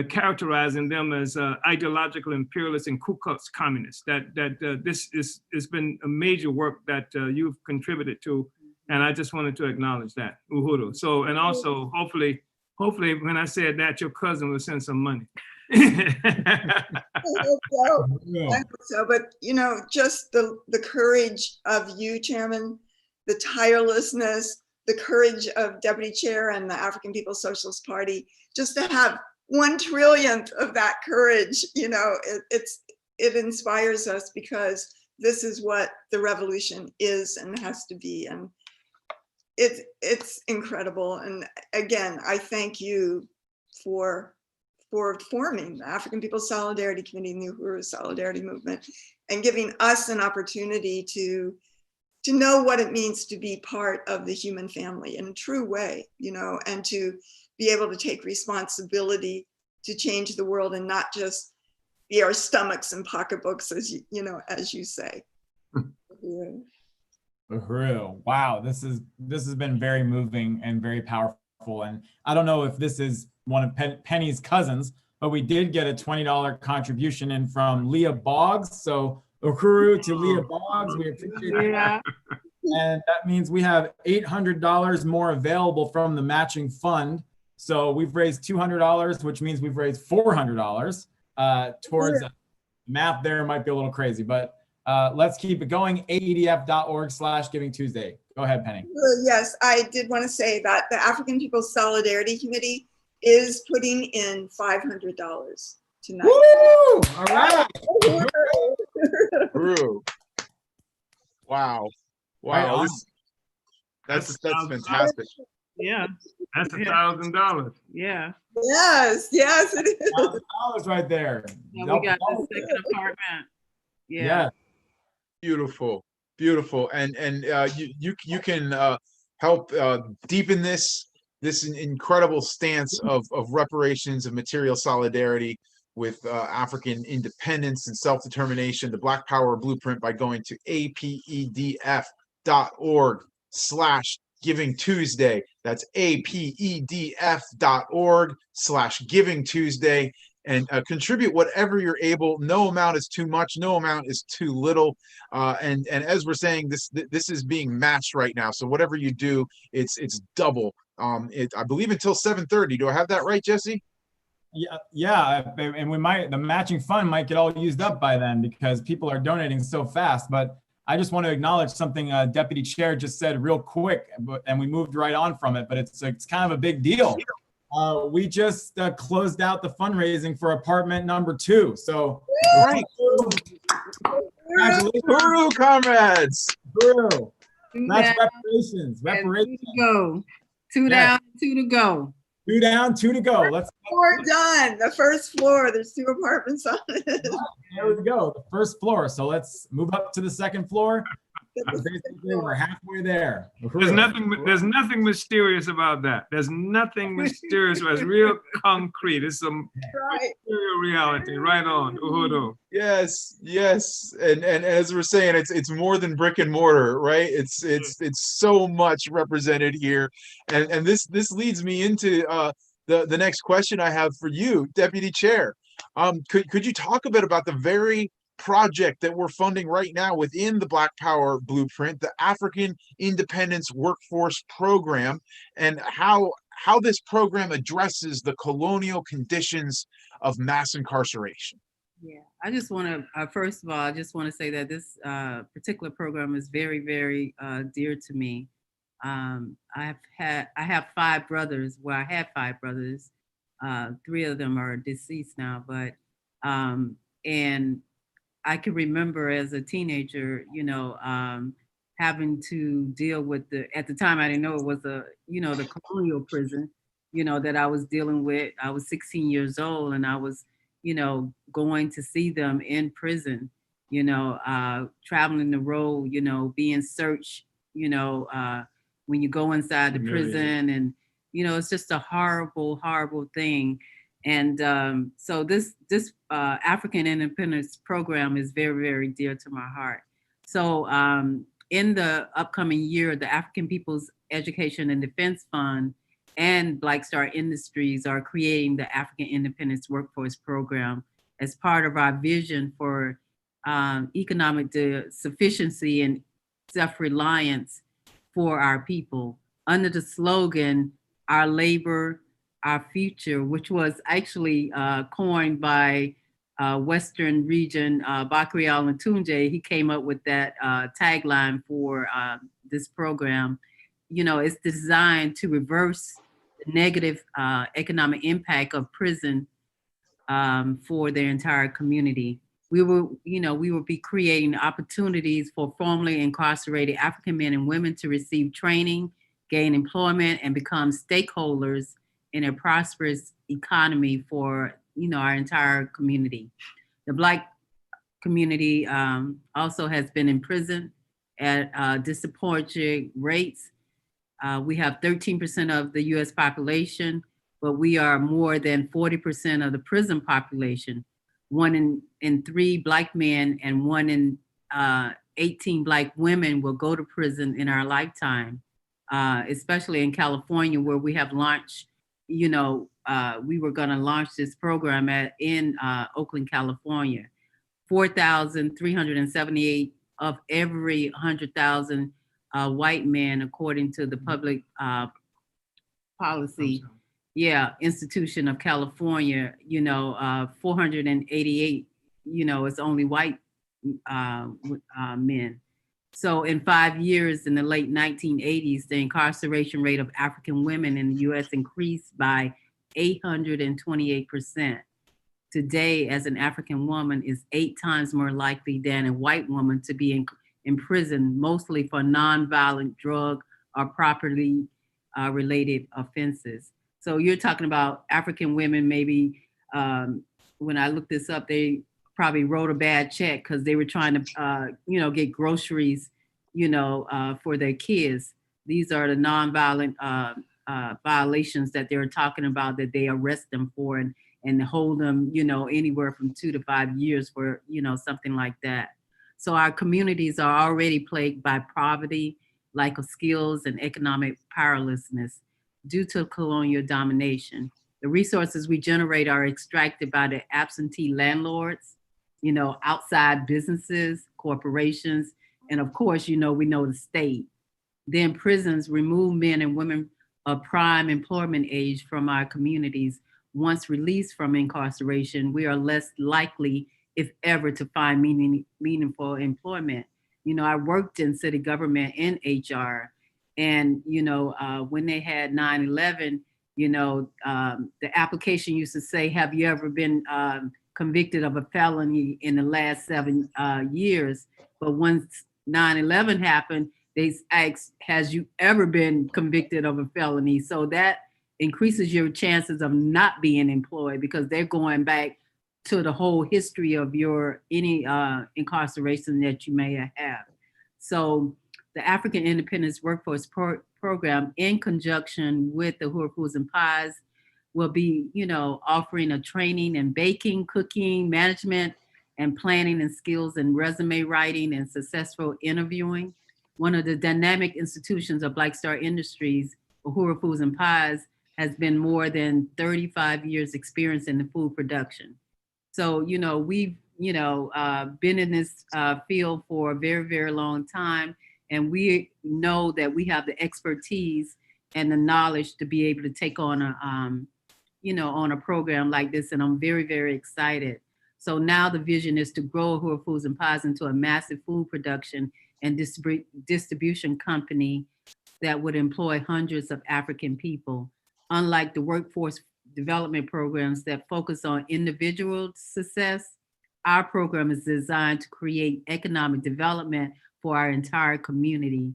characterizing them as ideological imperialists and Ku Klux communists. This has been a major work that you've contributed to, and I just wanted to acknowledge that, Uhuru. So, and also, hopefully, when I said that, your cousin will send some money. I hope so. But just the courage of you, Chairman, the tirelessness, the courage of Deputy Chair and the African People's Socialist Party, just to have 1/1,000,000th of that courage, it inspires us, because this is what the revolution is and has to be. And it's incredible. And again, I thank you for forming the African People's Solidarity Committee and the Uhuru Solidarity Movement, and giving us an opportunity to to know what it means to be part of the human family in a true way, you know, and to be able to take responsibility to change the world and not just be our stomachs and pocketbooks, as you know, as you say. Yeah. Wow, this has been very moving and very powerful. And I don't know if this is one of Penny's cousins, but we did get a $20 contribution in from Leah Boggs. So Uhuru to Leah Boggs, we appreciate that. And that means we have $800 more available from the matching fund. So we've raised $200, which means we've raised $400 towards math there might be a little crazy, but let's keep it going. aedf.org/Giving Tuesday. Go ahead, Penny. Yes, I did want to say that the African People's Solidarity Committee is putting in $500 tonight. Woo! All right. Wow. Right on. That's fantastic. Yeah. That's $1,000. Yeah. Yes, it is. $1,000 right there. Yeah, we got the second apartment. Yeah. Beautiful. And you can help deepen this incredible stance of reparations, of material solidarity with African independence and self-determination, the Black Power Blueprint, by going to apedf.org/Giving Tuesday. That's apedf.org/Giving Tuesday. And contribute whatever you're able. No amount is too much. No amount is too little. And as we're saying, this is being matched right now. So whatever you do, it's double. I believe until 7:30. Do I have that right, Jesse? Yeah. And the matching fund might get all used up by then because people are donating so fast. But I just want to acknowledge something Deputy Chair just said real quick, and we moved right on from it. But it's kind of a big deal. We just closed out the fundraising for apartment number 2. So, congratulations, comrades! That's reparations. Two down, 2 to go. 2 down, 2 to go. Let's. We're done. The first floor. There's 2 apartments on it. There we go. The first floor. So let's move up to the second floor. Basically, we're halfway there. There's nothing mysterious about that. There's nothing mysterious. It's real concrete. It's some material reality. Right on. Uhuru. Yes. And as we're saying, it's more than brick and mortar, right? It's so much represented here. And this leads me into the next question I have for you, Deputy Chair. Could you talk a bit about the very project that we're funding right now within the Black Power Blueprint, the African Independence Workforce Program, and how this program addresses the colonial conditions of mass incarceration? Yeah, I just want to, first of all, I just want to say that this particular program is very, very dear to me. I have 5 brothers. Well, I had 5 brothers. 3 of them are deceased now, but, and I can remember as a teenager, having to deal with at the time I didn't know it was the colonial prison, that I was dealing with. I was 16 years old and I was, going to see them in prison, traveling the road, being searched, when you go inside the prison and, it's just a horrible, horrible thing. And so this African Independence Program is very, very dear to my heart. So in the upcoming year, the African People's Education and Defense Fund and Black Star Industries are creating the African Independence Workforce Program as part of our vision for economic sufficiency and self-reliance for our people under the slogan, "Our labor, our future," which was actually coined by Western Region Bakri Al-Matunje. He came up with that tagline for this program. It's designed to reverse the negative economic impact of prison for their entire community. We will be creating opportunities for formerly incarcerated African men and women to receive training, gain employment, and become stakeholders in a prosperous economy for our entire community. The Black community also has been in prison at disproportionate rates. We have 13% of the US population, but we are more than 40% of the prison population. 1 in 3 Black men and 1 in 18 Black women will go to prison in our lifetime, especially in California, where we have launched, we were gonna launch this program in Oakland, California. 4,378 of every 100,000 white men, according to the public policy, institution of California, 488, it's only white men. So in 5 years, in the late 1980s, the incarceration rate of African women in the US increased by 828%. Today, as an African woman, is 8 times more likely than a white woman to be in prison, mostly for nonviolent drug or property related offenses. So you're talking about African women, maybe when I looked this up, they probably wrote a bad check because they were trying to, get groceries, for their kids. These are the nonviolent violations that they're talking about that they arrest them for and hold them, anywhere from 2 to 5 years for, something like that. So our communities are already plagued by poverty, lack of skills, and economic powerlessness due to colonial domination. The resources we generate are extracted by the absentee landlords, outside businesses, corporations, and of course, we know the state. Then prisons remove men and women of prime employment age from our communities. Once released from incarceration, we are less likely, if ever, to find meaningful employment. I worked in city government in HR, and when they had 9/11, the application used to say, "Have you ever been convicted of a felony in the last 7 years?" But once 9/11 happened, they asked, "Has you ever been convicted of a felony?" So that increases your chances of not being employed because they're going back to the whole history of any incarceration that you may have. So the African Independence Workforce Program, in conjunction with the Uhuru Foods and Pies, will be, offering a training in baking, cooking, management, and planning and skills in resume writing and successful interviewing. One of the dynamic institutions of Black Star Industries, Uhuru Foods and Pies, has been more than 35 years experience in the food production. So, we've, been in this field for a very, very long time. And we know that we have the expertise and the knowledge to be able to take on on a program like this. And I'm very, very excited. So now the vision is to grow Uhuru Foods and Pies into a massive food production and distribution company that would employ hundreds of African people. Unlike the workforce development programs that focus on individual success, our program is designed to create economic development for our entire community.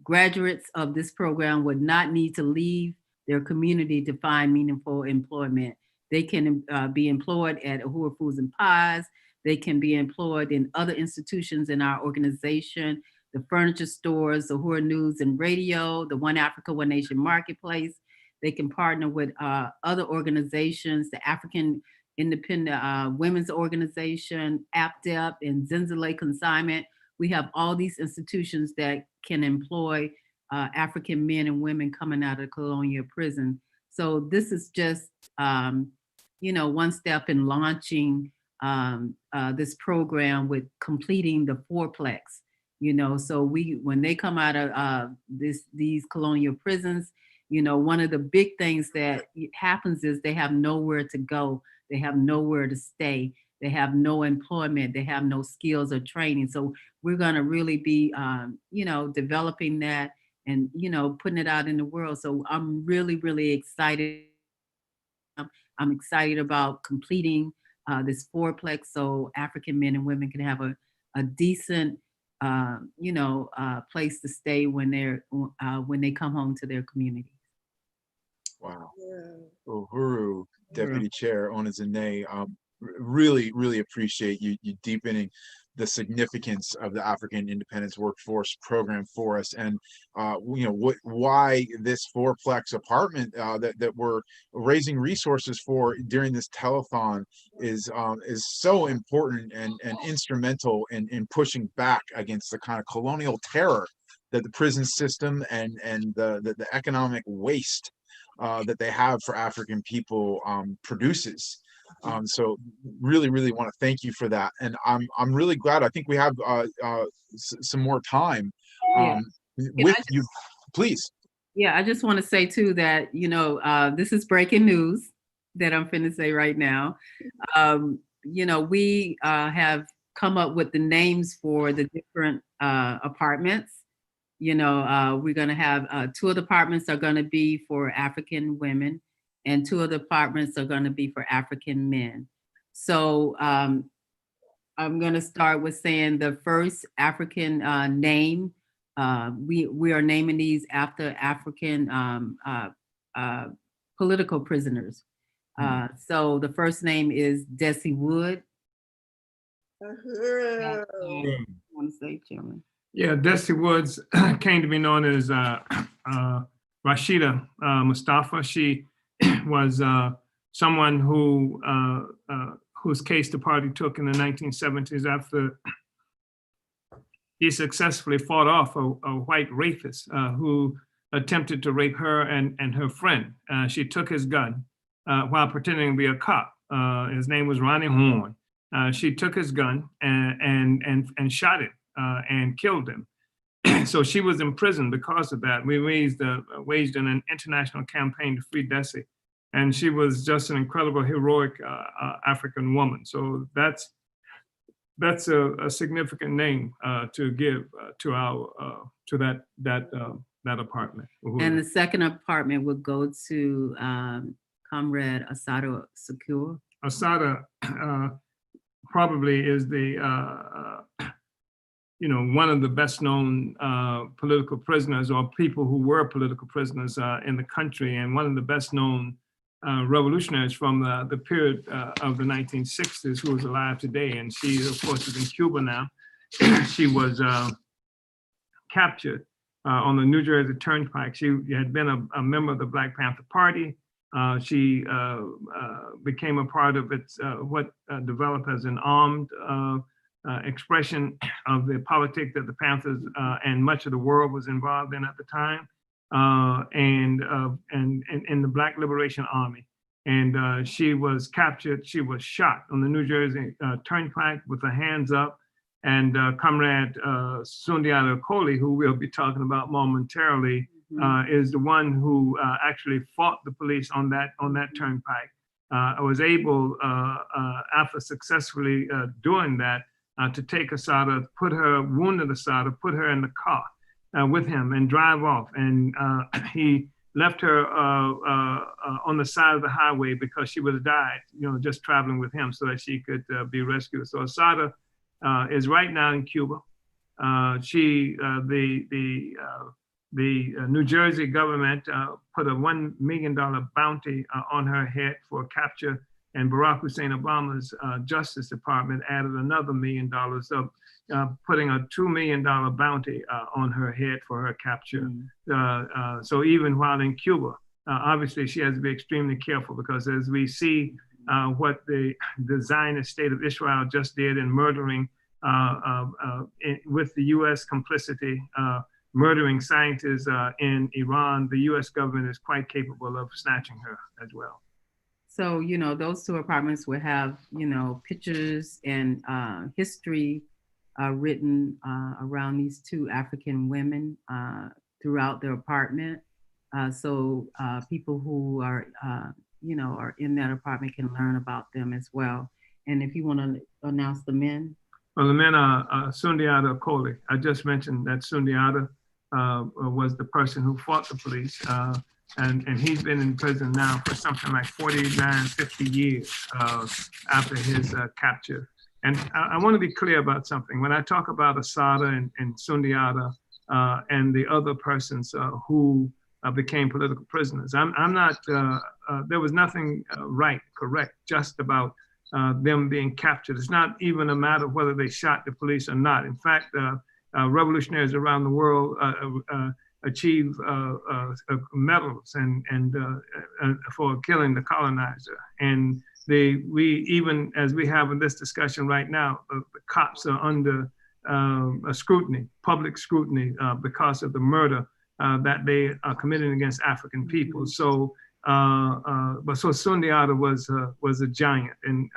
Graduates of this program would not need to leave their community to find meaningful employment. They can be employed at Uhuru Foods and Pies. They can be employed in other institutions in our organization, the furniture stores, the Uhuru News and Radio, the One Africa, One Nation Marketplace. They can partner with other organizations, the African Independent Women's Organization, APDEP, and Zenzele Consignment. We have all these institutions that can employ African men and women coming out of colonial prison. So this is just, one step in launching this program with completing the fourplex. So when they come out of these colonial prisons, one of the big things that happens is they have nowhere to go. They have nowhere to stay. They have no employment. They have no skills or training. So we're going to really be, developing that and, putting it out in the world. So I'm really, really excited. I'm excited about completing this fourplex so African men and women can have a decent, place to stay when they come home to their communities. Wow. Uhuru, Deputy Chair Onizane, really, really appreciate you deepening the significance of the African Independence Workforce Program for us, and why this fourplex apartment that we're raising resources for during this telethon is so important and instrumental in pushing back against the kind of colonial terror that the prison system and the economic waste that they have for African people produces. So really want to thank you for that, and I'm really glad. I think we have some more time with you. Please. Yeah, I just want to say too that this is breaking news that I'm finna say right now. We have come up with the names for the different apartments. We're gonna have 2 of the apartments are gonna be for African women, and 2 of the apartments are going to be for African men. So I'm going to start with saying the first African name. We are naming these after African political prisoners. So the first name is Desi Wood. Uhuru. I want to say, Chairman. Yeah, Desi Woods came to be known as Rashida Mustafa. She was someone whose case the party took in the 1970s after he successfully fought off a white rapist who attempted to rape her and her friend. She took his gun while pretending to be a cop. His name was Ronnie Horn. She took his gun and shot it and killed him. So she was imprisoned because of that. We waged an international campaign to free Desi. And she was just an incredible, heroic African woman. So that's a significant name to give to that apartment. And the second apartment would go to Comrade Asada Secure. Asada probably is the one of the best known political prisoners, or people who were political prisoners in the country, and one of the best known revolutionaries from the period of the 1960s who is alive today. And she, of course, is in Cuba now. She was captured on the New Jersey Turnpike. She had been a member of the Black Panther Party. She became a part of its what developed as an armed expression of the politics that the Panthers and much of the world was involved in at the time. And in the Black Liberation Army. And she was captured, she was shot on the New Jersey Turnpike with her hands up. And Comrade Sundiata Acoli, who we'll be talking about momentarily, is the one who actually fought the police on that turnpike. I was able, after successfully doing that, to take Asada, wounded Asada, put her in the car with him and drive off. And he left her on the side of the highway because she would have died, just traveling with him so that she could be rescued. So Asada is right now in Cuba. The New Jersey government put a $1 million bounty on her head for capture, and Barack Hussein Obama's Justice Department added another $1 million, so putting a $2 million bounty on her head for her capture. So even while in Cuba, obviously she has to be extremely careful, because as we see what the Zionist state of Israel just did in murdering, with the US complicity, murdering scientists in Iran, the US government is quite capable of snatching her as well. So, those 2 apartments will have, pictures and history written around these 2 African women throughout their apartment. So people who are, are in that apartment can learn about them as well. And if you want to announce the men. Well, the men are Sundiata Acoli. I just mentioned that Sundiata was the person who fought the police. And he's been in prison now for something like 49, 50 years after his capture. And I want to be clear about something. When I talk about Asada and Sundiata and the other persons who became political prisoners, I'm not, there was nothing correct, just about them being captured. It's not even a matter of whether they shot the police or not. In fact, revolutionaries around the world achieve medals and for killing the colonizer. And we even, as we have in this discussion right now, the cops are under scrutiny, public scrutiny, because of the murder that they are committing against African people. So, but so Sundiata was a giant, and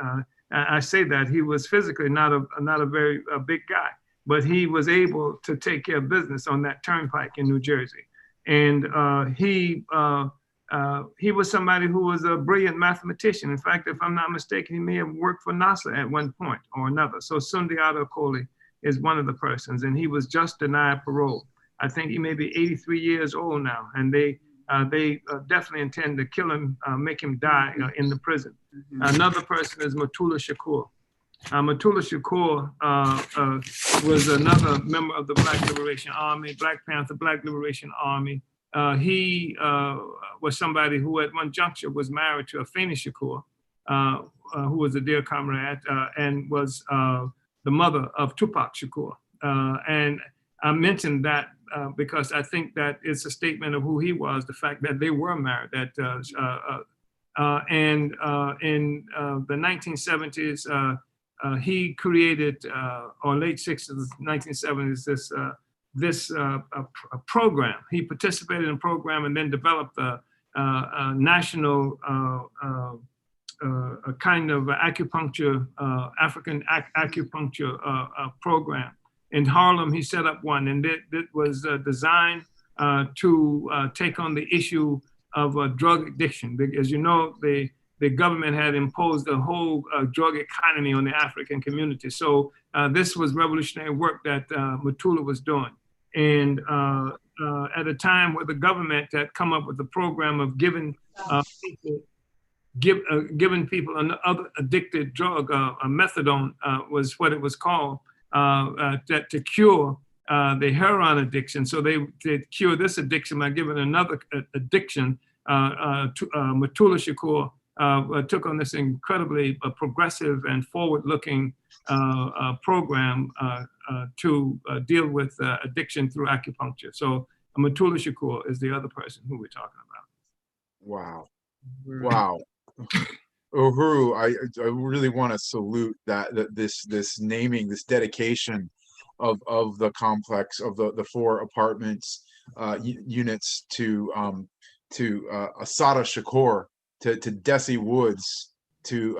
I say that he was physically not a very big guy, but he was able to take care of business on that turnpike in New Jersey, and he was somebody who was a brilliant mathematician. In fact, if I'm not mistaken, he may have worked for NASA at one point or another. So Sundiata Acoli is one of the persons, and he was just denied parole. I think he may be 83 years old now, and they definitely intend to kill him, make him die in the prison. Another person is Mutulu Shakur. Mutulu Shakur was another member of the Black Liberation Army, Black Panther, Black Liberation Army. He was somebody who at one juncture was married to Afeni Shakur, who was a dear comrade, and was the mother of Tupac Shakur. And I mentioned that because I think that it's a statement of who he was, the fact that they were married. That in the 1970s, he created, or late 60s, 1970s, this program. He participated in a program and then developed a national a kind of acupuncture, African acupuncture program. In Harlem, he set up one, and it was designed to take on the issue of drug addiction. As you know, the government had imposed a whole drug economy on the African community. So this was revolutionary work that Mutulu was doing. And at a time where the government had come up with a program of giving people another addicted drug, methadone was what it was called, to cure the heroin addiction. So they cure this addiction by giving another addiction. Mutulu Shakur took on this incredibly progressive and forward-looking program to deal with addiction through acupuncture. So Mutulu Shakur is the other person who we're talking about. Wow. Wow. Uhuru, I really want to salute this naming, this dedication of the complex, of the 4 apartments units to Assata Shakur, to Desi Woods, to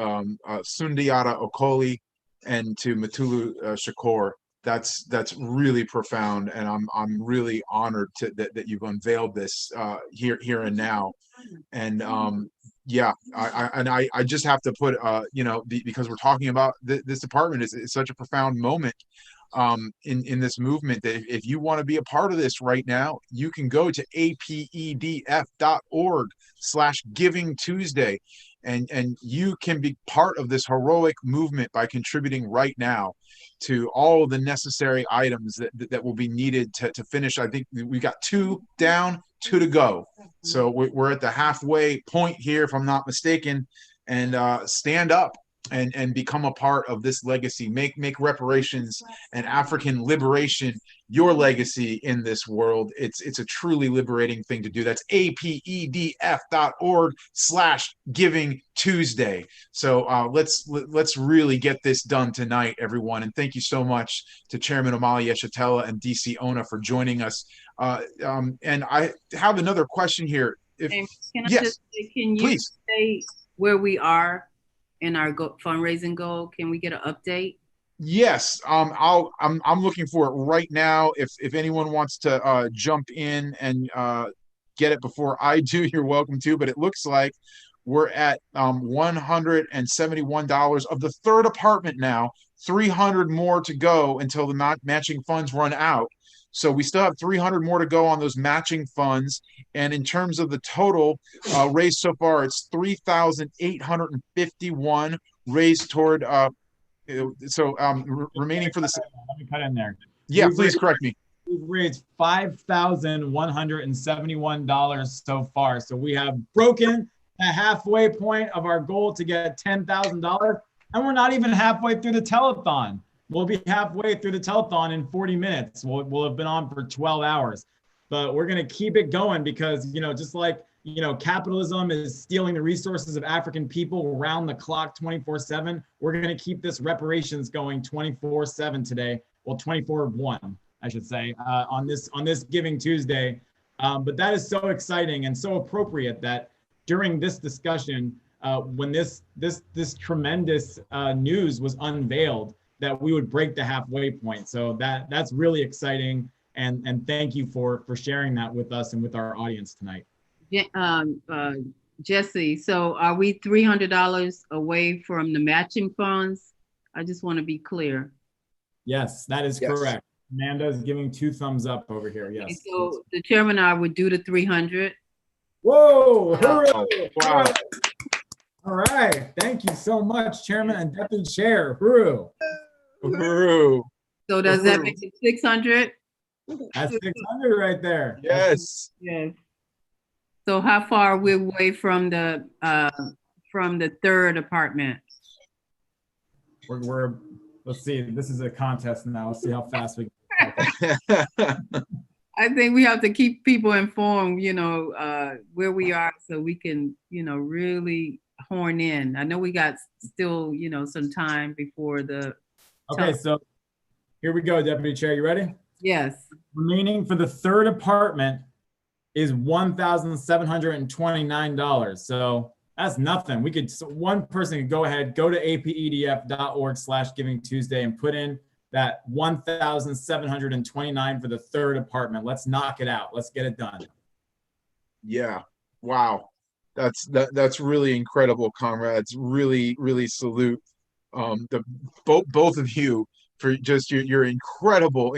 Sundiata Acoli, and to Mutulu Shakur. That's really profound, and I'm really honored that you've unveiled this here and now. And yeah, I just have to put because we're talking about this department is such a profound moment in this movement, that if you want to be a part of this right now, you can go to apedf.org/Giving Tuesday, and you can be part of this heroic movement by contributing right now to all the necessary items that will be needed to finish. I think we got 2 down, 2 to go. So we're at the halfway point here, if I'm not mistaken, and stand up and become a part of this legacy. Make reparations and African liberation your legacy in this world. It's a truly liberating thing to do. That's apedf.org/Giving Tuesday. So let's really get this done tonight, everyone. And thank you so much to Chairman Omali Yeshitela and DC Ona for joining us. And I have another question here. Can you please say where we are in our fundraising goal? Can we get an update? Yes, I'm looking for it right now. If anyone wants to jump in and get it before I do, you're welcome to. But it looks like we're at $171 of the 3rd apartment now. 300 more to go until the matching funds run out. So we still have 300 more to go on those matching funds. And in terms of the total raised so far, it's 3,851 raised toward remaining for this. Let me cut in there. Yeah, please correct me. We've raised $5,171 so far. So we have broken the halfway point of our goal to get $10,000. And we're not even halfway through the telethon. We'll be halfway through the telethon in 40 minutes. We'll have been on for 12 hours. But we're going to keep it going because, just like, capitalism is stealing the resources of African people around the clock 24/7. We're going to keep this reparations going 24/7 today. Well, 24/1, I should say, on this Giving Tuesday. But that is so exciting and so appropriate that during this discussion, when this tremendous news was unveiled, that we would break the halfway point. So that's really exciting. And thank you for sharing that with us and with our audience tonight. Jesse, so are we $300 away from the matching funds? I just want to be clear. Yes, that is correct. Amanda is giving 2 thumbs up over here. Yes. Okay, so the chairman and I would do the 300. Whoa! Hooray! Wow. All right. Thank you so much, Chairman and Deputy Chair. Hooray! Hooray! So does that make it 600? That's 600 right there. Yes. Yes. So how far are we away from the third apartment? We're let's see. This is a contest now. Let's see how fast we can. I think we have to keep people informed, where we are so we can, really horn in. I know we got still, some time before the. Okay, so here we go, Deputy Chair. You ready? Yes. Remaining for the third apartment is $1,729. So that's nothing. One person could go ahead, go to apedf.org/Giving Tuesday and put in that 1,729 for the third apartment. Let's knock it out. Let's get it done. Yeah. Wow. That's really incredible, comrades. Really, really salute both of you for just your incredible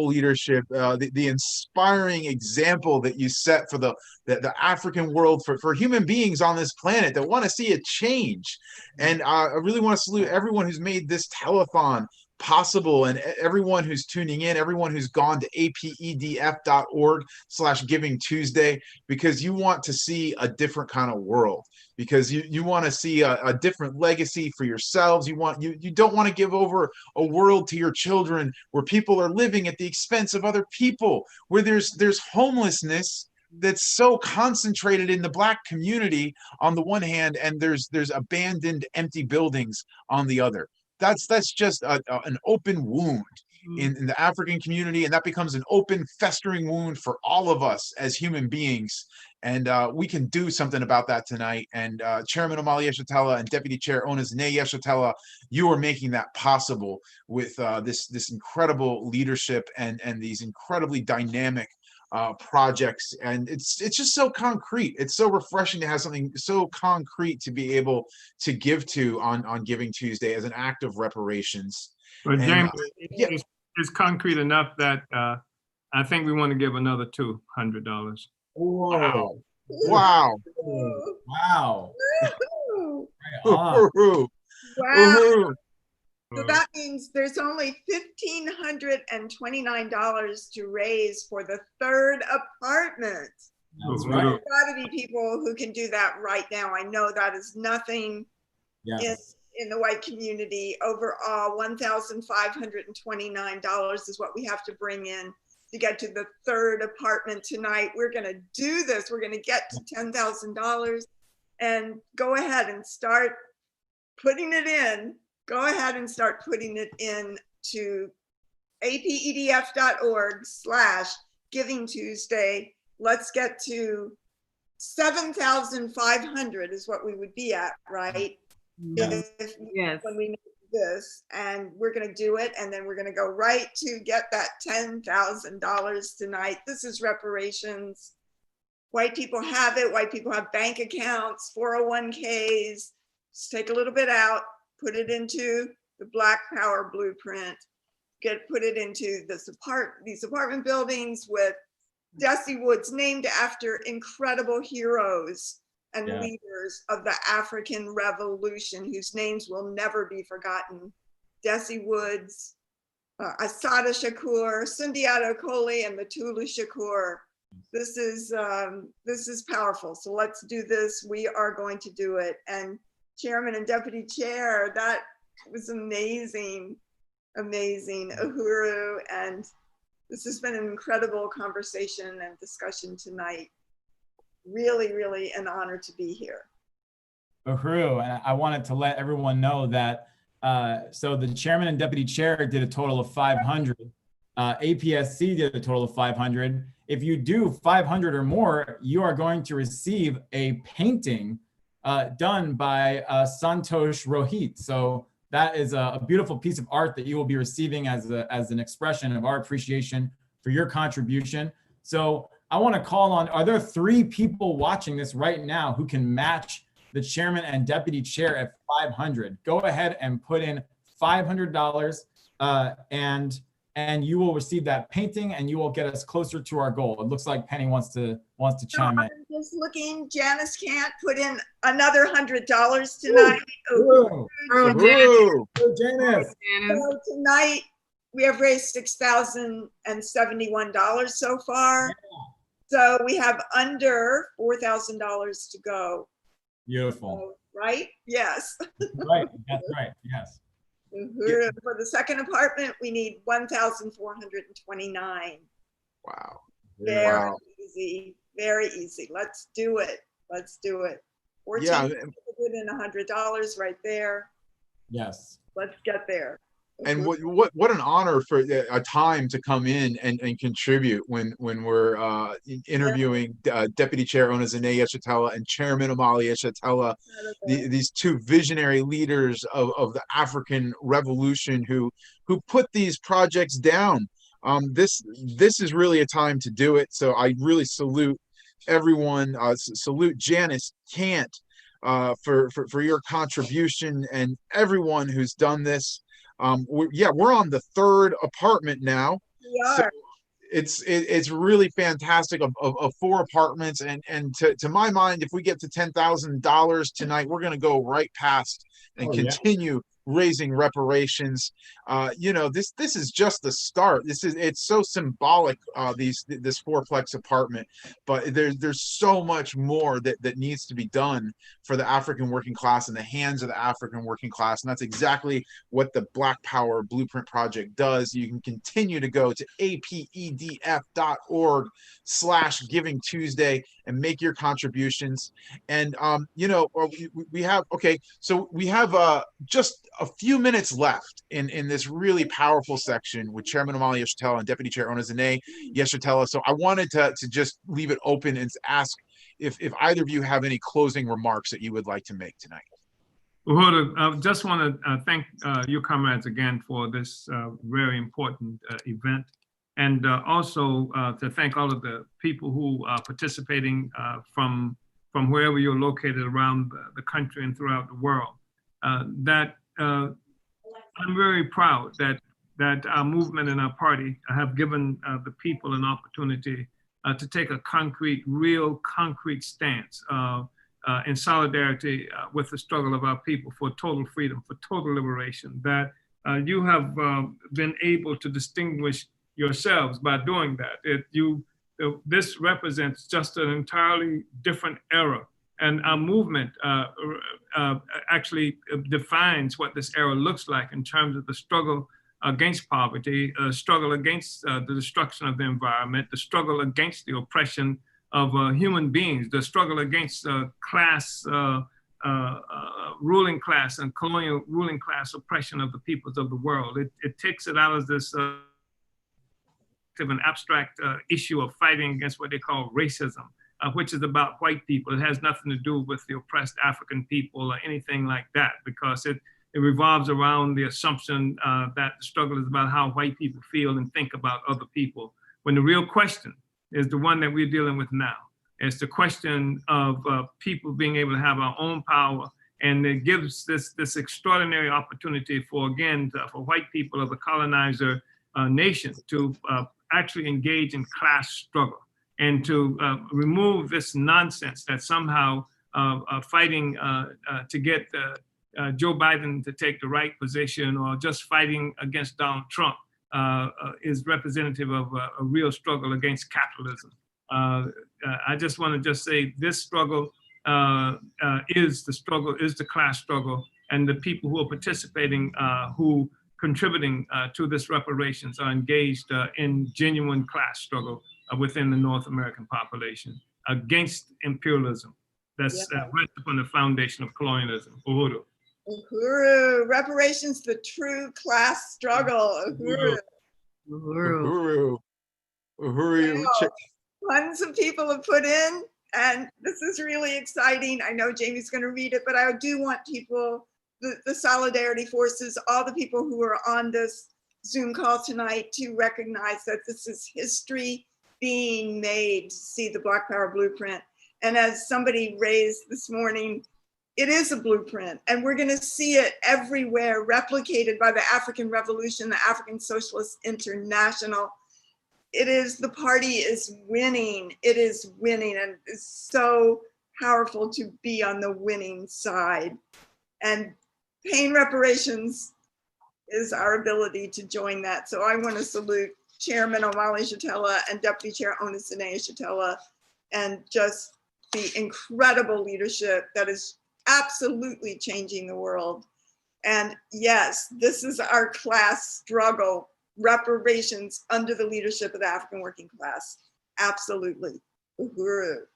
leadership, the inspiring example that you set for the African world, for human beings on this planet that want to see a change. And I really want to salute everyone who's made this telethon possible, and everyone who's tuning in, everyone who's gone to apedf.org/Giving Tuesday, because you want to see a different kind of world, because you want to see a different legacy for yourselves. You don't want to give over a world to your children where people are living at the expense of other people, where there's homelessness that's so concentrated in the Black community on the one hand, and there's abandoned empty buildings on the other. That's just an open wound in the African community, and that becomes an open, festering wound for all of us as human beings. And we can do something about that tonight. And Chairman Omali Yeshitela and Deputy Chair Onezine Yeshitela, you are making that possible with this incredible leadership and these incredibly dynamic projects. And it's just so concrete. It's so refreshing to have something so concrete to be able to give to on Giving Tuesday as an act of reparations. But James, it's concrete enough that I think we want to give another $200. Wow. Wow. Wow. Wow. So that means there's only $1,529 to raise for the third apartment. That's right. There's got to be people who can do that right now. I know that is nothing in the white community. Overall, $1,529 is what we have to bring in to get to the third apartment tonight. We're going to do this. We're going to get to $10,000 and go ahead and start putting it in. Go ahead and start putting it in to apedf.org/Giving Tuesday. Let's get to 7,500 is what we would be at, right? Yes. When we make this, and we're going to do it, and then we're going to go right to get that $10,000 tonight. This is reparations. White people have it. White people have bank accounts, 401ks. Just take a little bit out, put it into the Black Power Blueprint, put it into these apartment buildings with Desi Woods, named after incredible heroes and leaders of the African Revolution, whose names will never be forgotten. Desi Woods, Assata Shakur, Sundiata Acoli, and Mutulu Shakur. This is powerful. So let's do this. We are going to do it. And Chairman and Deputy Chair. That was amazing, amazing, Uhuru. And this has been an incredible conversation and discussion tonight. Really, really an honor to be here. Uhuru, and I wanted to let everyone know that, so the chairman and deputy chair did a total of 500. APSC did a total of 500. If you do 500 or more, you are going to receive a painting done by Santosh Rohit. So that is a beautiful piece of art that you will be receiving as an expression of our appreciation for your contribution. So I want to call on, are there 3 people watching this right now who can match the chairman and deputy chair at 500? Go ahead and put in $500 and you will receive that painting and you will get us closer to our goal. It looks like Penny wants to chime in. I'm just looking, Janice can't put in another $100 tonight. Janice. So tonight we have raised $6,071 so far. Yeah. So we have under $4,000 to go. Beautiful. So, right? Yes. Right, that's right, yes. For the second apartment, we need 1,429. Wow. Very easy, very easy. Let's do it. Let's do it. $1,400 right there. Yes. Let's get there. And what an honor for a time to come in and contribute when we're interviewing Deputy Chair Ona Zane Yeshitela and Chairman Omali Yeshitela, these 2 visionary leaders of the African Revolution who put these projects down. This is really a time to do it. So I really salute everyone. Salute Janice Kant for your contribution and everyone who's done this. We're on the 3rd apartment now. We are. So it's really fantastic of 4 apartments, and to my mind, if we get to $10,000 tonight, we're going to go right past and continue raising reparations. This is just the start. It's so symbolic, this 4-plex apartment, but there's so much more that needs to be done for the African working class in the hands of the African working class, and that's exactly what the Black Power Blueprint Project does. You can continue to go to apedf.org/Giving Tuesday and make your contributions. And we have just a few minutes left in this really powerful section with Chairman Omali Yeshitela and Deputy Chair Ona Zane Yeshitela. So I wanted to just leave it open and ask if either of you have any closing remarks that you would like to make tonight. Uhuru, I just want to thank your comrades again for this very important event, and also to thank all of the people who are participating from wherever you're located around the country and throughout the world. I'm very proud that our movement and our party have given the people an opportunity to take a real concrete stance in solidarity with the struggle of our people for total freedom, for total liberation, that you have been able to distinguish yourselves by doing that. This represents just an entirely different era. And our movement actually defines what this era looks like in terms of the struggle against poverty, struggle against the destruction of the environment, the struggle against the oppression of human beings, the struggle against ruling class and colonial ruling class oppression of the peoples of the world. It takes it out of this an abstract issue of fighting against what they call racism, which is about white people. It has nothing to do with the oppressed African people or anything like that, because it revolves around the assumption that the struggle is about how white people feel and think about other people, when the real question is the one that we're dealing with now. It's the question of people being able to have our own power, and it gives this extraordinary opportunity for white people of the colonizer nation to actually engage in class struggle, and to remove this nonsense that somehow fighting to get Joe Biden to take the right position, or just fighting against Donald Trump is representative of a real struggle against capitalism. I just want to say this struggle is the struggle, is the class struggle, and the people who are participating, who contributing to this reparations are engaged in genuine class struggle within the North American population against imperialism that's rests upon the foundation of colonialism. Uhuru. Uhuru. Reparations, the true class struggle. Uhuru. Uhuru. Uhuru. Tons of people have put in, and this is really exciting. I know Jamie's going to read it, but I do want people, the solidarity forces, all the people who are on this Zoom call tonight, to recognize that this is history being made to see the Black Power blueprint. And as somebody raised this morning, it is a blueprint, and we're going to see it everywhere, replicated by the African Revolution, the African Socialist International. It is, the party is winning. It is winning, and it's so powerful to be on the winning side. And paying reparations is our ability to join that. So I want to salute Chairman Omali Shatella and Deputy Chair Onisene Shatella, and just the incredible leadership that is absolutely changing the world. And yes, this is our class struggle, reparations under the leadership of the African working class. Absolutely. Uhuru.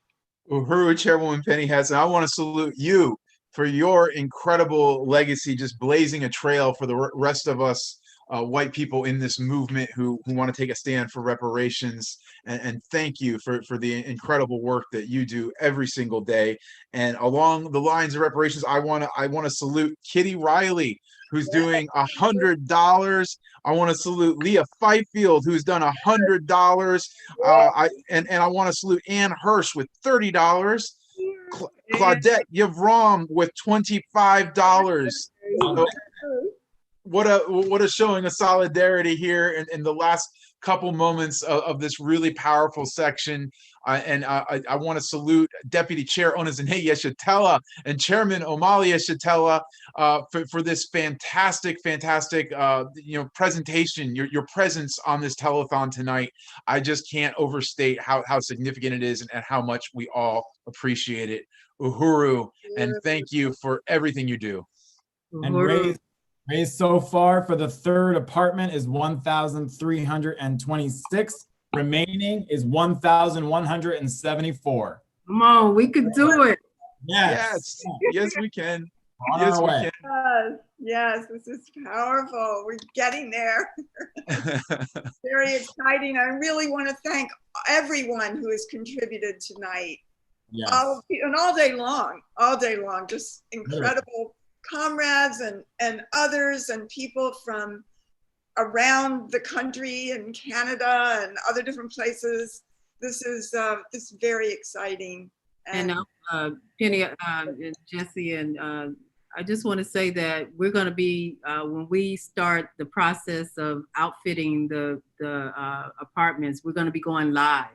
Uhuru, Chairwoman Penny Hudson, I want to salute you for your incredible legacy, just blazing a trail for the rest of us white people in this movement who want to take a stand for reparations. And thank you for the incredible work that you do every single day. And along the lines of reparations, I want to salute Kitty Riley, who's doing $100. I want to salute Leah Fifield, who's done $100. And I want to salute Ann Hirsch with $30. Claudette Yavram with $25. What a showing of solidarity here in the last couple moments of this really powerful section. I want to salute Deputy Chair Onisene Shatella and Chairman Omali Shatella for this fantastic presentation, your presence on this telethon tonight. I just can't overstate how significant it is and how much we all appreciate it. Uhuru, and thank you for everything you do. And raised so far for the third apartment is 1,326. Remaining is 1,174. Come on, we could do it. Yes, we can. Yes, we can. Yes, this is powerful. We're getting there. Very exciting. I really want to thank everyone who has contributed tonight. Yes. All day long, just incredible comrades and others and people from around the country and Canada and other different places. This is very exciting. And Penny, and Jesse, and I just want to say that we're going to be, when we start the process of outfitting the apartments, we're going to be going live,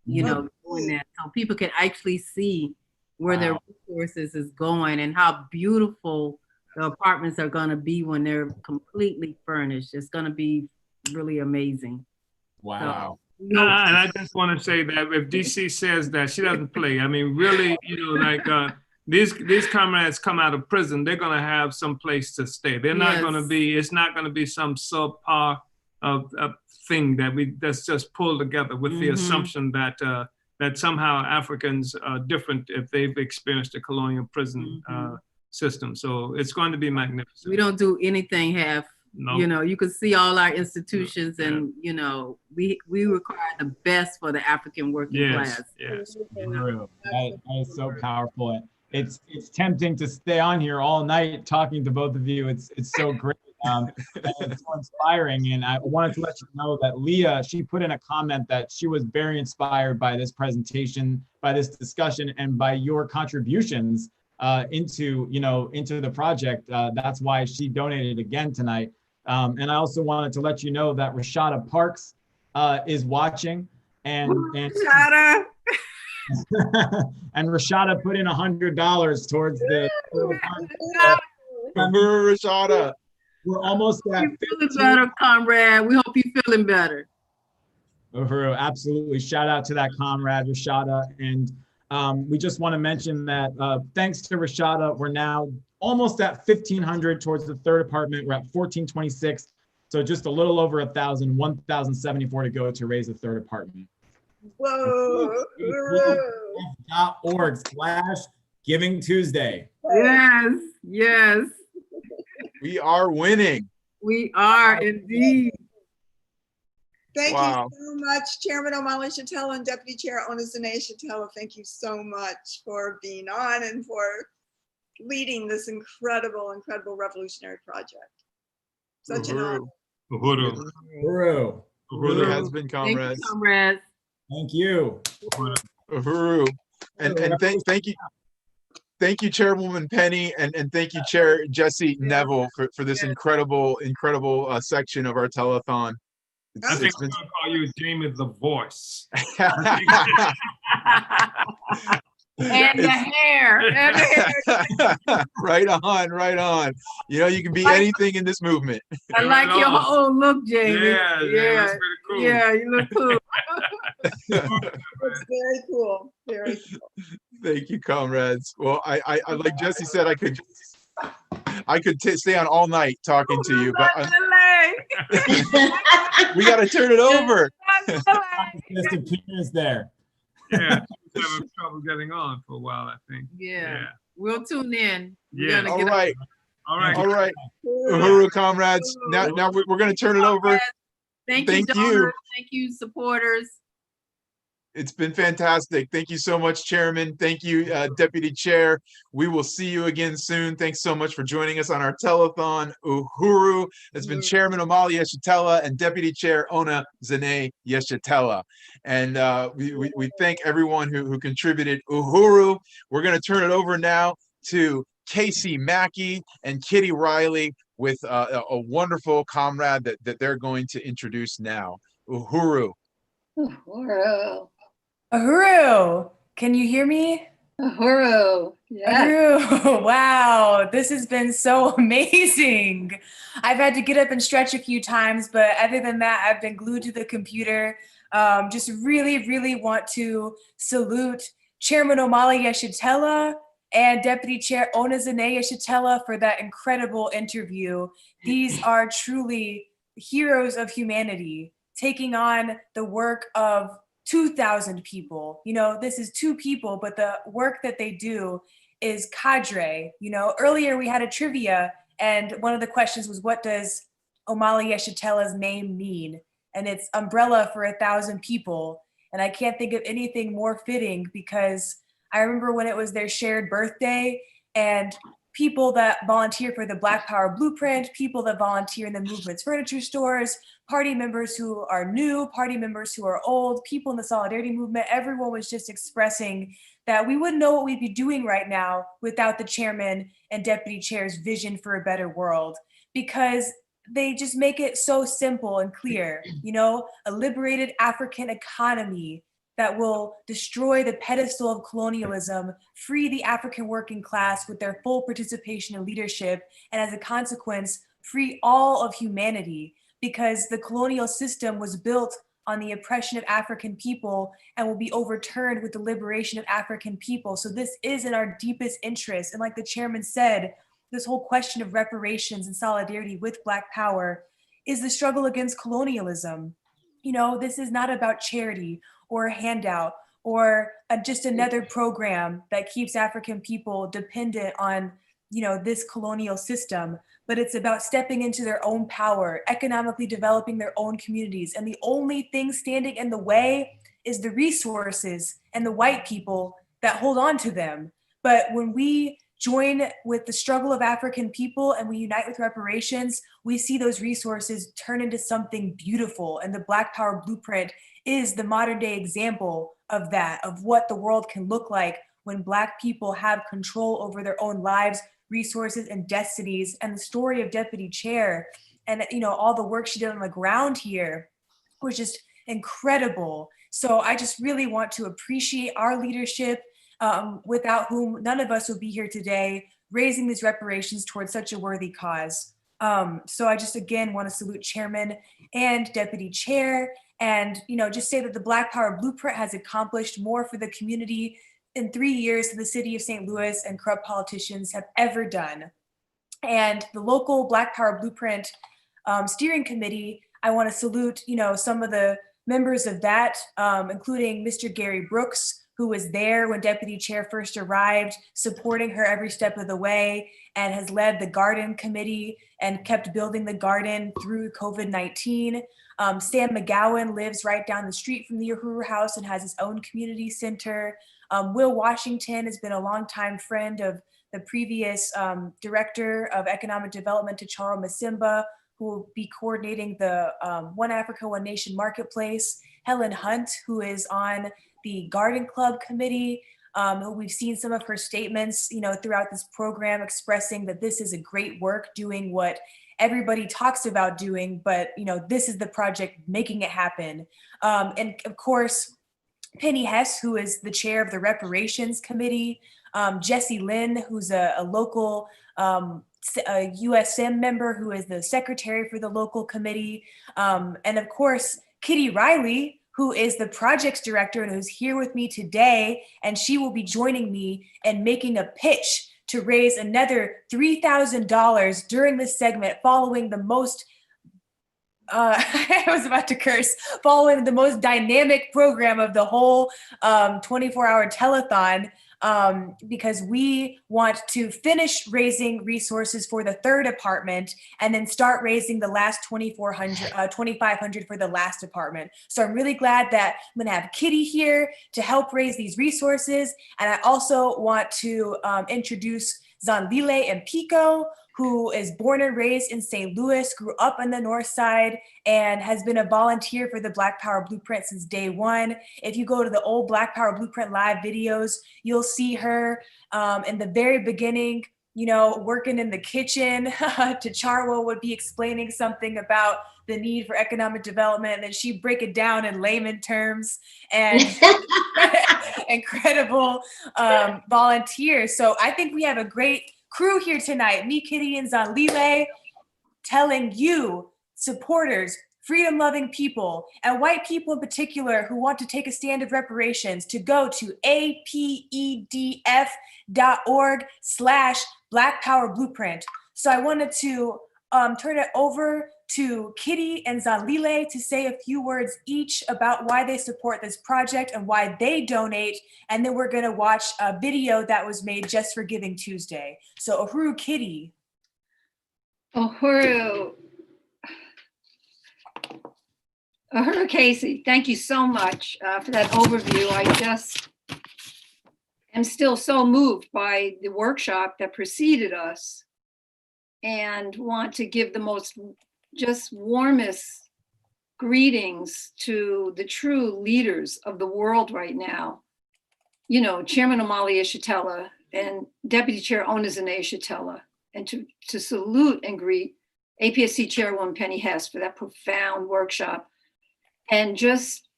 doing that, so people can actually see where their resources is going and how beautiful the apartments are going to be when they're completely furnished. It's going to be really amazing. Wow. And I just want to say that if DC says that, she doesn't play. I mean, really, these comrades come out of prison, they're going to have some place to stay. They're not going to be, it's not going to be some subpar thing that's just pulled together with the assumption that that somehow Africans are different if they've experienced a colonial prison system. So it's going to be magnificent. We don't do anything half. No. You can see all our institutions, and we require the best for the African working class. Yes. That is so powerful. It's tempting to stay on here all night talking to both of you. It's so great. And it's so inspiring. And I wanted to let you know that Leah, she put in a comment that she was very inspired by this presentation, by this discussion, and by your contributions into the project. That's why she donated again tonight. And I also wanted to let you know that Rashada Parks is watching, and Rashada. and Rashada put in $100 towards the. Rashada. We're almost at. You feeling better, comrade? We hope you're feeling better. Uhuru, absolutely. Shout out to that comrade Rashada, and We just want to mention that thanks to Rashada, we're now almost at 1,500 towards the third apartment. We're at 1,426. So just a little over 1,000, 1,074 to go to raise the third apartment. Whoa. .org/Giving Tuesday. Yes, yes. We are winning. We are indeed. Thank Wow. you so much, Chairman Omali Shatella and Deputy Chair Ona Zane Shatella. Thank you so much for being on and for leading this incredible, incredible revolutionary project. Such an honor. Uhuru. Uhuru. Uhuru has been, comrades. Thank you, comrades. Thank you. Uhuru. And thank you, Chairwoman Penny, and thank you, Chair Jesse Neville, for this incredible section of our telethon. I think I'm gonna call you Jamie the Voice. And the hair. Right on. You know, you can be anything in this movement. I like your whole look, Jamie. Yeah, that's pretty cool. Yeah, you look cool. It's very cool. Very cool. Thank you, comrades. Well, I like Jesse said, I could stay on all night talking to you, but we got to turn it over. Mr. Peters there. Yeah, having trouble getting on for a while, I think. Yeah. We'll tune in. Yeah. All right. All right. Uhuru, comrades. Now we're going to turn it over. Thank you, donors. Thank you, supporters. It's been fantastic. Thank you so much, Chairman. Thank you, Deputy Chair. We will see you again soon. Thanks so much for joining us on our telethon. Uhuru has been Chairman Omali Yeshitela and Deputy Chair Ona Zane Yeshitela. And we thank everyone who contributed. Uhuru. We're going to turn it over now to Casey Mackey and Kitty Riley with a wonderful comrade that they're going to introduce now. Uhuru. Uhuru. Uhuru, can you hear me? Uhuru, yes. Uhuru, wow, this has been so amazing. I've had to get up and stretch a few times, but other than that, I've been glued to the computer. Just really want to salute Chairman Omali Yeshitela and Deputy Chair Ona Zane Yeshitela for that incredible interview. These are truly heroes of humanity, taking on the work of 2,000 people. You know, this is 2 people, but the work that they do is cadre. You know, earlier we had a trivia, and one of the questions was, what does Omali Yeshitela's name mean? And it's umbrella for 1,000 people. And I can't think of anything more fitting, because I remember when it was their shared birthday, and people that volunteer for the Black Power Blueprint, people that volunteer in the movement's furniture stores, party members who are new, party members who are old, people in the solidarity movement, everyone was just expressing that we wouldn't know what we'd be doing right now without the chairman and deputy chair's vision for a better world, because they just make it so simple and clear. You know, a liberated African economy that will destroy the pedestal of colonialism, free the African working class with their full participation and leadership, and as a consequence, free all of humanity, because the colonial system was built on the oppression of African people and will be overturned with the liberation of African people. So this is in our deepest interest. And like the chairman said, this whole question of reparations and solidarity with Black power is the struggle against colonialism. You know, this is not about charity or a handout or just another program that keeps African people dependent on, you know, this colonial system, but it's about stepping into their own power, economically developing their own communities. And the only thing standing in the way is the resources and the white people that hold on to them. But when we join with the struggle of African people and we unite with reparations, we see those resources turn into something beautiful. And the Black Power Blueprint is the modern day example of that, of what the world can look like when Black people have control over their own lives, resources, and destinies. And the story of Deputy Chair and, you know, all the work she did on the ground here was just incredible. So I just really want to appreciate our leadership, without whom none of us would be here today, raising these reparations towards such a worthy cause. So I just again want to salute Chairman and Deputy Chair, and, you know, just say that the Black Power Blueprint has accomplished more for the community in 3 years that the city of St. Louis and corrupt politicians have ever done. And the local Black Power Blueprint steering committee, I want to salute, some of the members of that, including Mr. Gary Brooks, who was there when Deputy Chair first arrived, supporting her every step of the way, and has led the garden committee and kept building the garden through COVID-19. Sam McGowan lives right down the street from the Uhuru House and has his own community center. Will Washington has been a longtime friend of the previous Director of Economic Development, Tacharo Masimba, who will be coordinating the One Africa, One Nation Marketplace. Helen Hunt, who is on the Garden Club Committee, who we've seen some of her statements, throughout this program expressing that this is a great work, doing what everybody talks about doing, but this is the project making it happen. And of course, Penny Hess, who is the chair of the Reparations Committee, Jessie Lynn, who's a local a USM member who is the secretary for the local committee, and of course, Kitty Riley, who is the projects director and who's here with me today, and she will be joining me and making a pitch to raise another $3,000 during this segment following the most I was about to curse, following the most dynamic program of the whole 24-hour telethon, because we want to finish raising resources for the third apartment and then start raising the last 2,500 for the last apartment. So I'm really glad that I'm gonna have Kitty here to help raise these resources. And I also want to introduce Zanlile and Pico, who is born and raised in St. Louis, grew up on the North Side, and has been a volunteer for the Black Power Blueprint since day one. If you go to the old Black Power Blueprint live videos, you'll see her in the very beginning, working in the kitchen. Tacharo would be explaining something about the need for economic development, and then she'd break it down in layman terms, and incredible volunteers. So I think we have a great crew here tonight, me, Kitty, and Zanlile, telling you, supporters, freedom-loving people, and white people in particular who want to take a stand of reparations, to go to apedf.org/Black Power Blueprint. So I wanted to turn it over to Kitty and Zanlile to say a few words each about why they support this project and why they donate. And then we're going to watch a video that was made just for Giving Tuesday. So Uhuru, Kitty. Uhuru Casey, thank you so much for that overview. I just am still so moved by the workshop that preceded us, and want to give the most just warmest greetings to the true leaders of the world right now. Chairman Omali Yeshitela and Deputy Chair Onizane Yeshitela, and to salute and greet APSC Chairwoman Penny Hess for that profound workshop, and just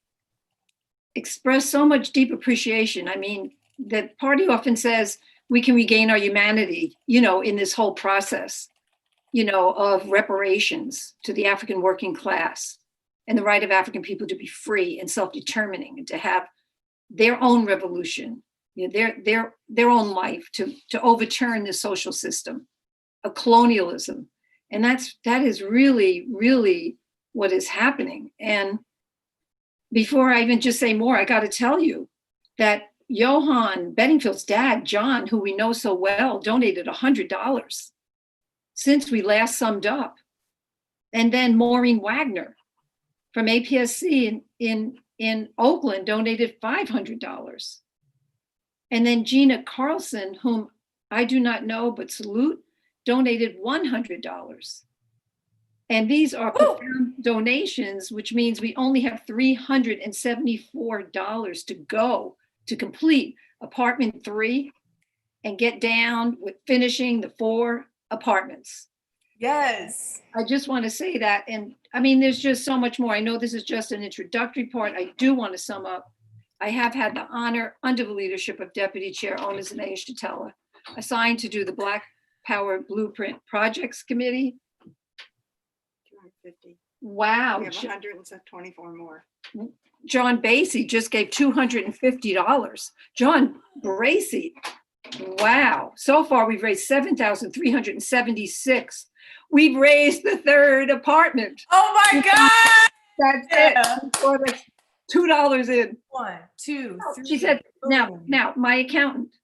express so much deep appreciation. I mean, the party often says we can regain our humanity, in this whole process, of reparations to the African working class and the right of African people to be free and self-determining and to have their own revolution, their own life, to overturn the social system of colonialism. And that is really, really what is happening. And before I even just say more, I got to tell you that Johan Bedingfield's dad, John, who we know so well, donated $100 since we last summed up. And then Maureen Wagner from APSC in Oakland donated $500. And then Gina Carlson, whom I do not know but salute, donated $100. And these are profound donations, which means we only have $374 to go to complete apartment 3 and get down with finishing the 4 apartments. Yes. I just want to say that. And I mean, there's just so much more. I know this is just an introductory part. I do want to sum up. I have had the honor, under the leadership of Deputy Chair Onizane Yeshitela, assigned to do the Black Power Blueprint Projects Committee. 250. Wow. We have 124 more. John Basie just gave $250. John Bracey. Wow. So far, we've raised $7,376. We've raised the third apartment. Oh my God. That's it. For the $2 in. 1, 2, 3. She said, now, my accountant,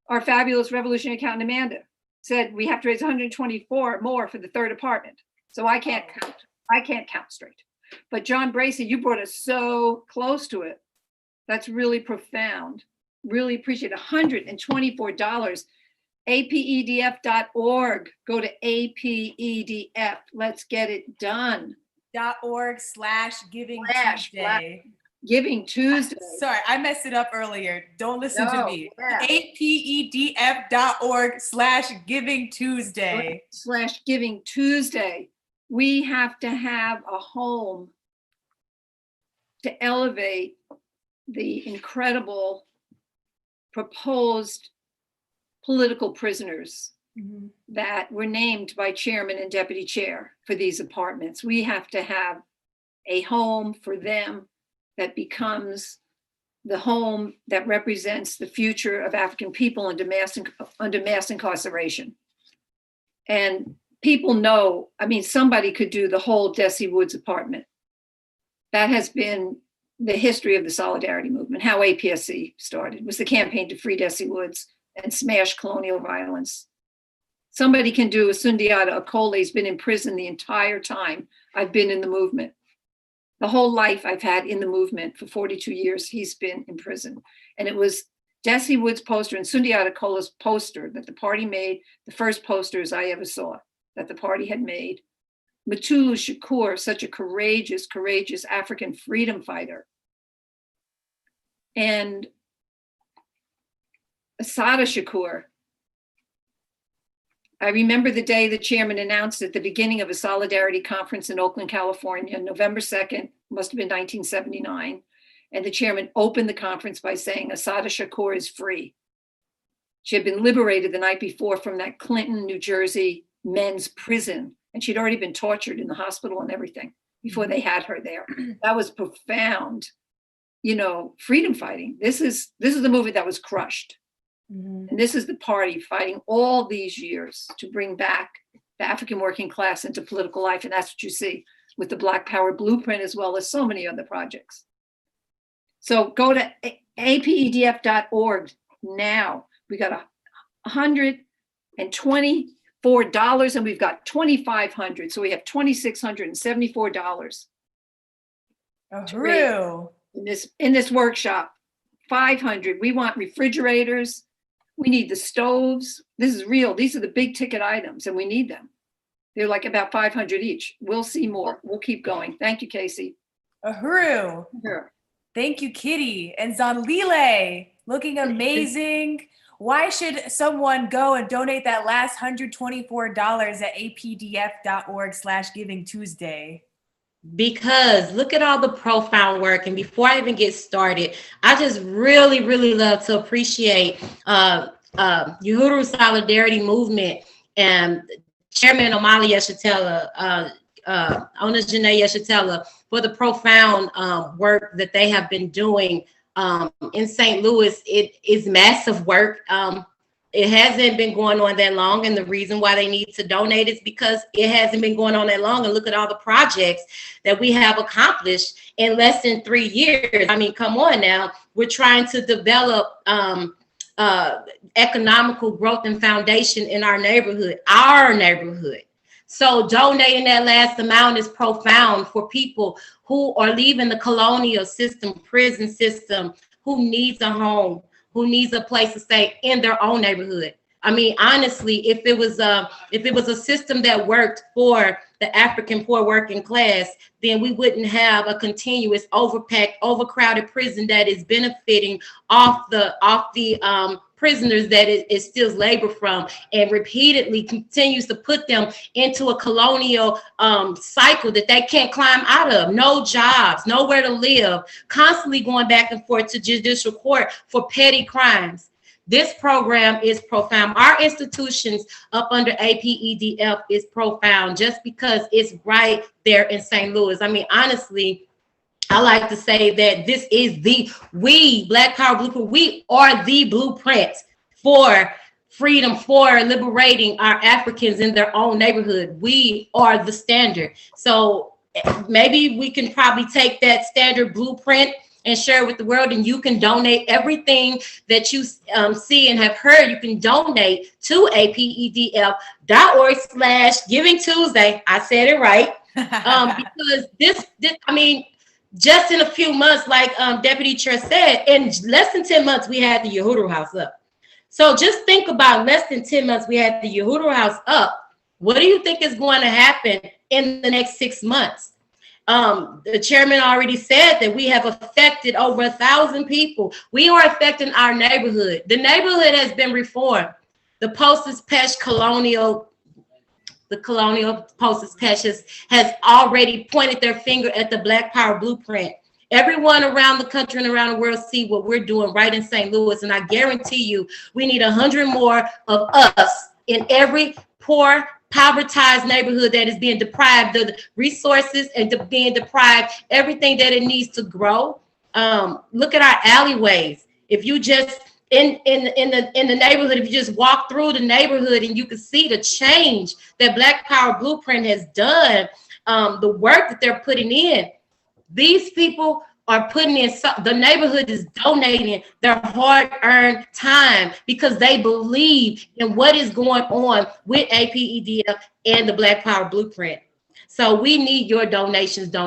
our fabulous revolutionary accountant, Amanda, said we have to raise 124 more for the third apartment. So I can't count. I can't count straight. But John Bracey, you brought us so close to it. That's really profound. Really appreciate it. $124. apedf.org. Go to APEDF. Let's get it done. .org/Giving Tuesday. Giving Tuesday. Sorry, I messed it up earlier. Don't listen to me. Yeah. apedf.org/Giving Tuesday. /Giving Tuesday. We have to have a home to elevate the incredible proposed political prisoners that were named by chairman and deputy chair for these apartments. We have to have a home for them that becomes the home that represents the future of African people under mass incarceration. And people know, I mean, somebody could do the whole Desi Woods apartment. That has been the history of the Solidarity Movement. How APSC started was the campaign to free Desi Woods and smash colonial violence. Somebody can do a Sundiata Akole's been in prison the entire time I've been in the movement. The whole life I've had in the movement for 42 years, he's been in prison. And it was Desi Woods' poster and Sundiata Akola's poster that the party made, the first posters I ever saw that the party had made. Mutulu Shakur, such a courageous, courageous African freedom fighter. And Assata Shakur. I remember the day the chairman announced at the beginning of a Solidarity conference in Oakland, California, November 2nd, must have been 1979. And the chairman opened the conference by saying, Assata Shakur is free. She had been liberated the night before from that Clinton, New Jersey men's prison. And she'd already been tortured in the hospital and everything before they had her there. That was profound, you know, freedom fighting. This is the movement that was crushed. And this is the party fighting all these years to bring back the African working class into political life. And that's what you see with the Black Power Blueprint, as well as so many other projects. So go to apedf.org now. We got $124 and we've got $2,500. So we have $2,674. In this workshop. 500. We want refrigerators. We need the stoves. This is real. These are the big ticket items and we need them. They're like about 500 each. We'll see more. We'll keep going. Thank you, Casey. Ahuru. Sure. Thank you, Kitty. And Zanlile, looking amazing. Why should someone go and donate that last $124 at apedf.org/Giving Tuesday? Because look at all the profound work. And before I even get started, I just really, really love to appreciate Uhuru Solidarity Movement and Chairman Omali Yeshitela, Ona Janae Yeshitela, for the profound work that they have been doing in St. Louis. It is massive work. It hasn't been going on that long, and the reason why they need to donate is because it hasn't been going on that long. And look at all the projects that we have accomplished in less than 3 years. I mean, come on now. We're trying to develop economical growth and foundation in our neighborhood. So donating that last amount is profound for people who are leaving the colonial system, prison system, who needs a home, who needs a place to stay in their own neighborhood. I mean, honestly, if it was a system that worked for the African poor working class, then we wouldn't have a continuous overpacked, overcrowded prison that is benefiting off the prisoners that it steals labor from, and repeatedly continues to put them into a colonial cycle that they can't climb out of. No jobs, nowhere to live, constantly going back and forth to judicial court for petty crimes. This program is profound. Our institutions up under APEDF is profound just because it's right there in St. Louis. I mean, honestly, I like to say that this is we Black Power Blueprint, we are the blueprint for freedom, for liberating our Africans in their own neighborhood. We are the standard. So maybe we can probably take that standard blueprint and share it with the world, and you can donate everything that you see and have heard. You can donate to apedf.org/Giving Tuesday. I said it right. Because this, I mean, just in a few months, like Deputy Chair said, in less than 10 months, we had the Uhuru House up. So just think about less than 10 months, we had the Uhuru House up. What do you think is going to happen in the next 6 months? The chairman already said that we have affected over 1,000 people. We are affecting our neighborhood. The neighborhood has been reformed. The post-dispatch colonial post-dispatch has already pointed their finger at the Black Power Blueprint. Everyone around the country and around the world see what we're doing right in St. Louis. And I guarantee you, we need 100 more of us in every poor, povertized neighborhood that is being deprived of the resources and being deprived everything that it needs to grow. Look at our alleyways. If you just in the neighborhood, if you just walk through the neighborhood and you can see the change that Black Power Blueprint has done, the work that they're putting in. These people are putting in, the neighborhood is donating their hard-earned time because they believe in what is going on with APEDF and the Black Power Blueprint. So we need your donations. I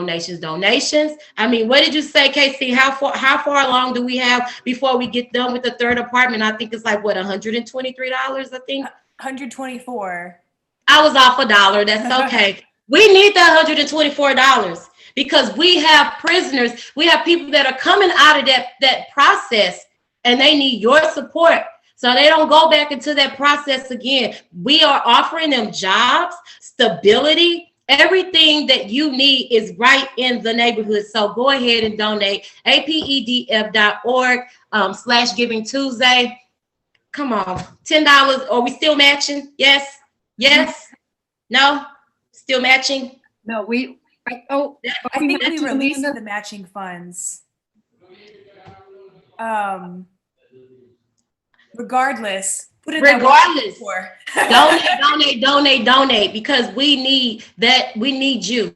mean, what did you say, Casey? How far along do we have before we get done with the third apartment? I think it's like, what, $123, I think? 124. I was off $1. That's okay. We need that $124 because we have prisoners. We have people that are coming out of that process, and they need your support so they don't go back into that process again. We are offering them jobs, stability. Everything that you need is right in the neighborhood. So go ahead and donate. apedf.org/Giving Tuesday. Come on, $10. Are we still matching? Yes. No, still matching. No, I think we released the matching funds. Regardless. Donate because we need that. We need you.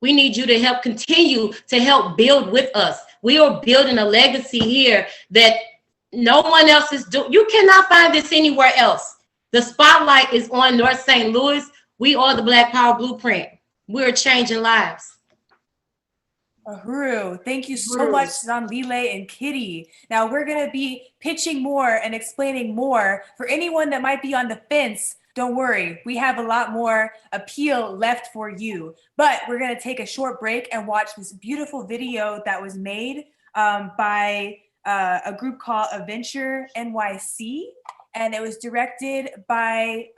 We need you to help continue to help build with us. We are building a legacy here that no one else is doing. You cannot find this anywhere else. The spotlight is on North St. Louis. We are the Black Power Blueprint. We're changing lives. Uhuru, thank you so much, Zanlile and Kitty. Now we're going to be pitching more and explaining more. For anyone that might be on the fence, don't worry. We have a lot more appeal left for you. But we're going to take a short break and watch this beautiful video that was made by a group called Adventure NYC. And it was directed by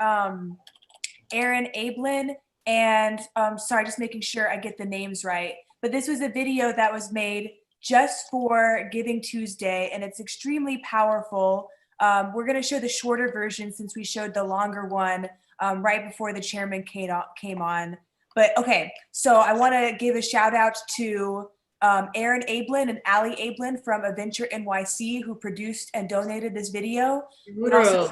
Aaron Ablin and sorry, just making sure I get the names right. But this was a video that was made just for Giving Tuesday, and it's extremely powerful. We're going to show the shorter version since we showed the longer one right before the chairman came on. But okay, so I want to give a shout out to Aaron Ablin and Ali Ablin from Adventure NYC who produced and donated this video. And also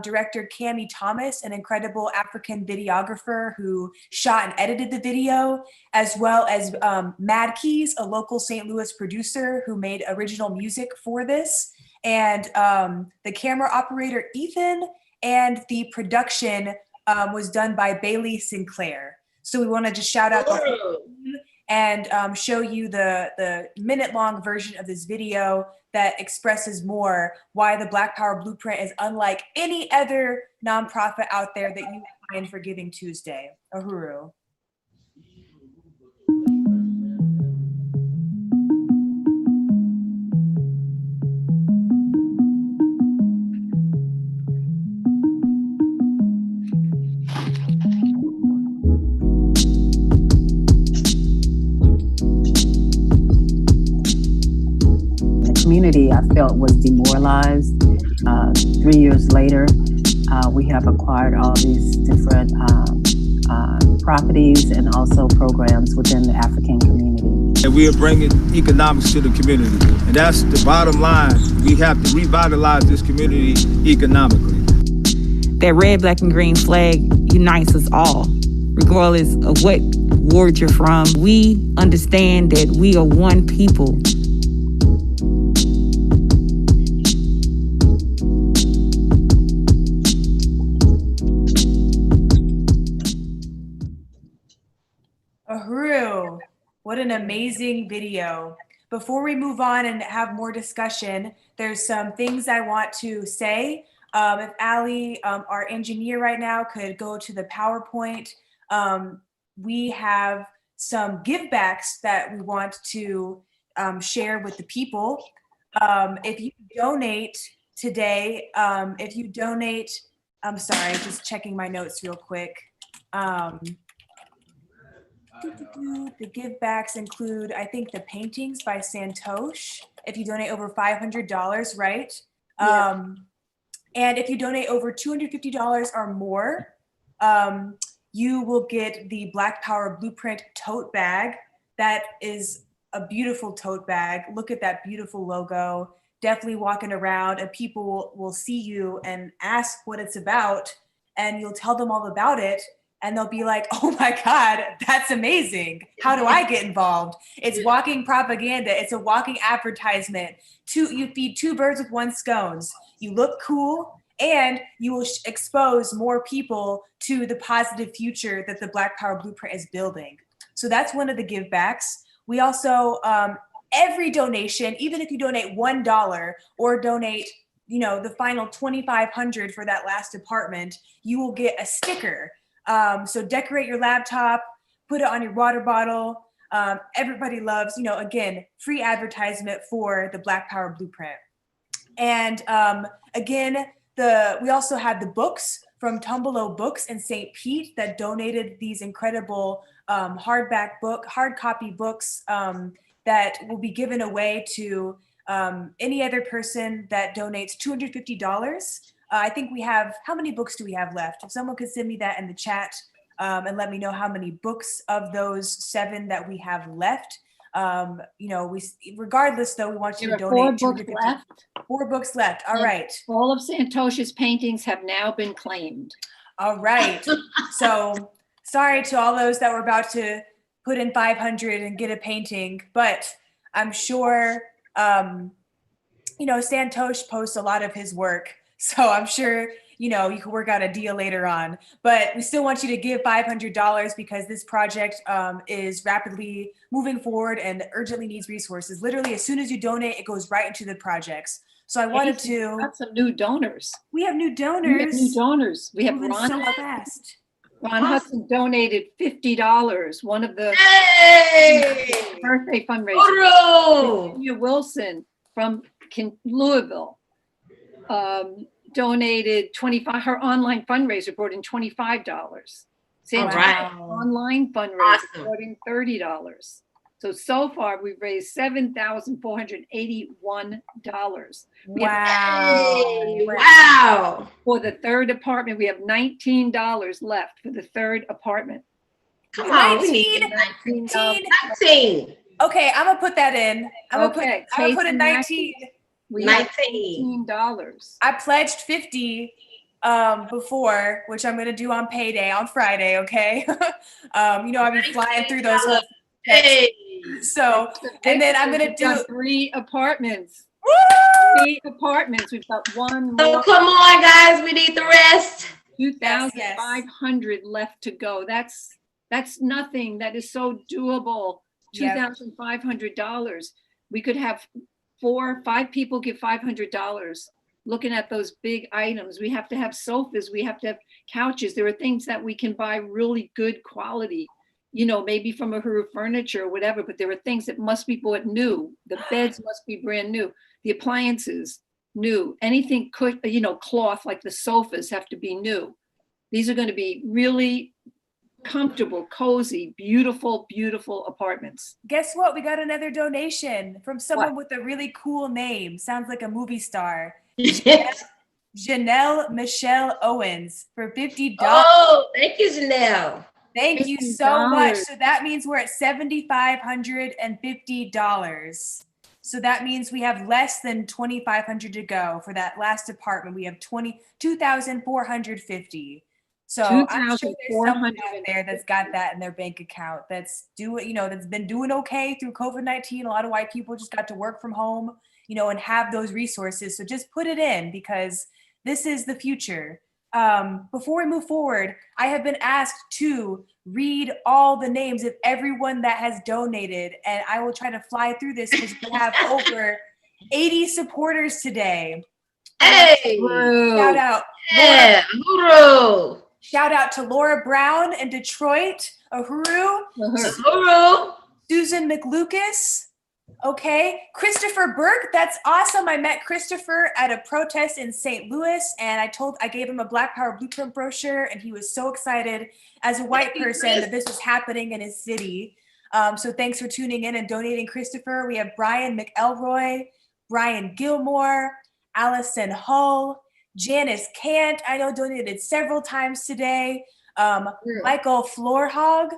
director Cammie Thomas, an incredible African videographer who shot and edited the video, as well as Mad Keys, a local St. Louis producer who made original music for this, and the camera operator Ethan, and the production was done by Bailey Sinclair. So we want to just shout out the whole team and show you the minute-long version of this video that expresses more why the Black Power Blueprint is unlike any other nonprofit out there that you find for Giving Tuesday. Uhuru. Community I felt was demoralized. 3 years later, we have acquired all these different properties and also programs within the African community. And we are bringing economics to the community. And that's the bottom line. We have to revitalize this community economically. That red, black, and green flag unites us all, regardless of what ward you're from. We understand that we are one people. Uhuru, what an amazing video. Before we move on and have more discussion, there's some things I want to say. If Ali, our engineer right now, could go to the PowerPoint. We have some givebacks that we want to share with the people. If you donate today, I'm sorry, just checking my notes real quick. The givebacks include, I think, the paintings by Santosh. If you donate over $500, right? Yeah. And if you donate over $250 or more, you will get the Black Power Blueprint tote bag. That is a beautiful tote bag. Look at that beautiful logo. Definitely walking around and people will see you and ask what it's about, and you'll tell them all about it. And they'll be like, oh my God, that's amazing. How do I get involved? It's walking propaganda. It's a walking advertisement. You feed two birds with one stone. You look cool and you will expose more people to the positive future that the Black Power Blueprint is building. So that's one of the givebacks. We also, every donation, even if you donate $1 or donate, the final $2,500 for that last apartment, you will get a sticker. So decorate your laptop, put it on your water bottle. Everybody loves, again, free advertisement for the Black Power Blueprint. And again, we also have the books from Tumbelo Books in St. Pete that donated these incredible hard copy books that will be given away to any other person that donates $250. I think we have, how many books do we have left? If someone could send me that in the chat and let me know how many books of those 7 that we have left. Regardless though, we want you to donate. 4 books left. 4 books left, all right. All of Santosh's paintings have now been claimed. All right, so sorry to all those that were about to put in $500 and get a painting, but I'm sure, Santosh posts a lot of his work. So I'm sure, you can work out a deal later on, but we still want you to give $500 because this project is rapidly moving forward and urgently needs resources. Literally, as soon as you donate, it goes right into the projects. So I wanted to. Got some new donors. We have new donors. We have Moving Ron so Hudson. fast. Ron Hudson donated $50. One of the birthday fundraisers. Virginia Wilson from Louisville. Donated $25. Her online fundraiser brought in $25. Santosh online fundraiser brought in $30. So far we've raised $7,481. Wow. For the 3rd apartment, we have $19 left for the 3rd apartment. Come on, we need 19. Okay, I'm gonna put that in. I'm gonna put a 19. $19. I pledged 50 before, which I'm gonna do on payday on Friday. Okay, I've been flying through those. So, and then I'm gonna do 3 apartments. Woo! 3 apartments. We've got one more. Oh, come on, guys. We need the rest. 2,500 left to go. That's nothing. That is so doable. $2,500. We could have 4 or 5 people give $500. Looking at those big items, we have to have sofas. We have to have couches. There are things that we can buy really good quality. Maybe from Uhuru Furniture or whatever, but there are things that must be bought new. The beds must be brand new. The appliances, new. Anything, cloth like the sofas have to be new. These are going to be really comfortable, cozy, beautiful, beautiful apartments. Guess what? We got another donation from someone with a really cool name. Sounds like a movie star. Janelle Michelle Owens for $50. Oh, thank you, Janelle. Thank you so much. So that means we're at $7,550. So that means we have less than $2,500 to go for that last apartment. We have $2,450. So I'm sure there's someone out there that's got that in their bank account that's that's been doing okay through COVID-19. A lot of white people just got to work from home, and have those resources. So just put it in, because this is the future. Before we move forward, I have been asked to read all the names of everyone that has donated, and I will try to fly through this because we have over 80 supporters today. Hey! Shout out. Yeah, Uhuru. Shout out to Laura Brown in Detroit. Uhuru. Uhuru. Susan McLucas. Okay, Christopher Burke, that's awesome. I met Christopher at a protest in St. Louis, and I gave him a Black Power Blueprint brochure, and he was so excited as a white person that this was happening in his city. So thanks for tuning in and donating, Christopher. We have Brian McElroy, Brian Gilmore, Allison Hull, Janice Cant, I know donated several times today. Michael Floorhog,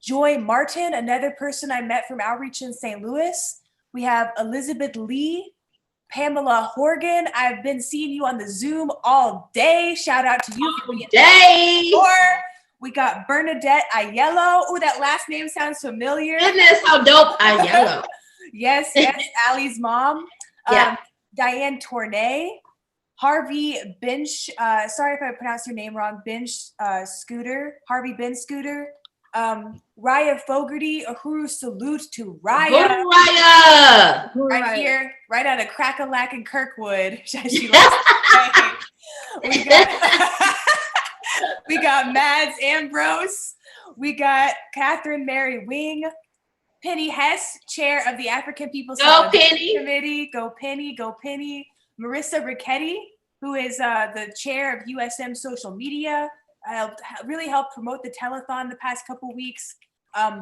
Joy Martin, another person I met from outreach in St. Louis. We have Elizabeth Lee, Pamela Horgan. I've been seeing you on the Zoom all day. Shout out to you for being there. We got Bernadette Aiello. Oh, that last name sounds familiar. Goodness, how dope, Aiello. Yes, Allie's mom. Diane Tournay, Harvey Binch. Sorry if I pronounced your name wrong. Binch Scooter, Harvey Bin Scooter. Raya Fogarty, Uhuru salute to Raya. Go to Raya! Right here, right out of Crack-a-Lack in Kirkwood. She likes to say. We got Mads Ambrose. We got Catherine Mary Wing. Penny Hess, chair of the African People's Solidarity Committee. Go Penny, go Penny. Marissa Ricchetti, who is the chair of USM social media. Really helped promote the telethon the past couple weeks.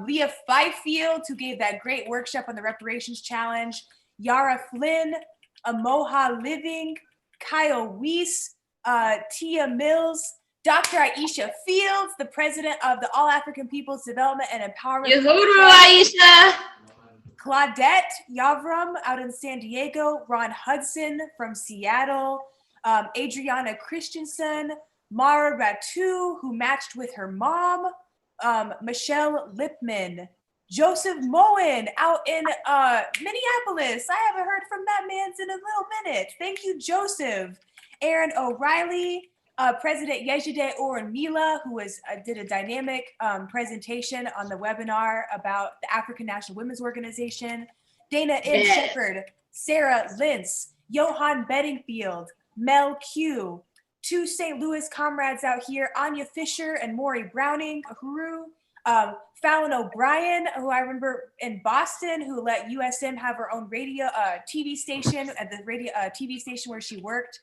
Leah Fifield, who gave that great workshop on the Reparations Challenge. Yara Flynn, Amoha Living, Kyle Weiss, Tia Mills, Dr. Aisha Fields, the president of the All African People's Development and Empowerment. Uhuru, Aisha. Claudette Yavrum out in San Diego, Ron Hudson from Seattle, Adriana Christensen, Mara Ratu, who matched with her mom, Michelle Lipman, Joseph Moen out in Minneapolis. I haven't heard from that man in a little minute. Thank you, Joseph. Aaron O'Reilly, President Yejide Oronmila, who did a dynamic presentation on the webinar about the African National Women's Organization. Dana M. Shepherd, Sarah Lintz, Johan Bedingfield, Mel Q, two St. Louis comrades out here, Anya Fisher and Maury Browning, Uhuru, Fallon O'Brien, who I remember in Boston, who let USM have her own radio TV station at the radio TV station where she worked.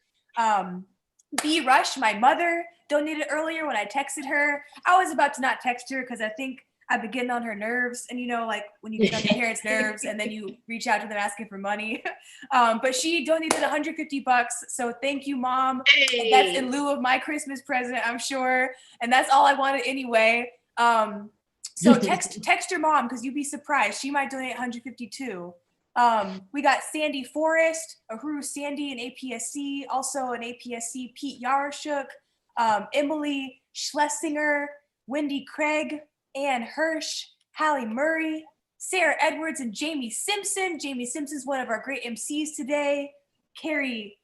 B Rush, my mother, donated earlier when I texted her. I was about to not text her because I think I've been getting on her nerves, and like when you get on your parents' nerves and then you reach out to them asking for money. But she donated $150, so thank you, Mom. Hey. That's in lieu of my Christmas present, I'm sure, and that's all I wanted anyway. So text your mom because you'd be surprised. She might donate $150 too. We got Sandy Forrest, Uhuru Sandy in APSC, also in APSC, Pete Yarashuk, Emily Schlesinger, Wendy Craig, Ann Hirsch, Hallie Murray, Sarah Edwards, and Jamie Simpson. Jamie Simpson's one of our great MCs today. Carrie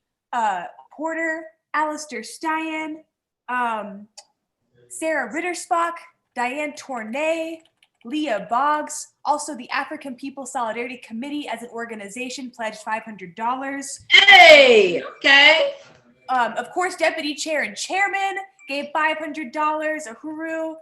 Porter, Alistair Stein, Sarah Rittersbach, Diane Tournay, Leah Boggs, also the African People's Solidarity Committee as an organization pledged $500. Hey, okay. Of course, Deputy Chair and Chairman gave $500. Uhuru,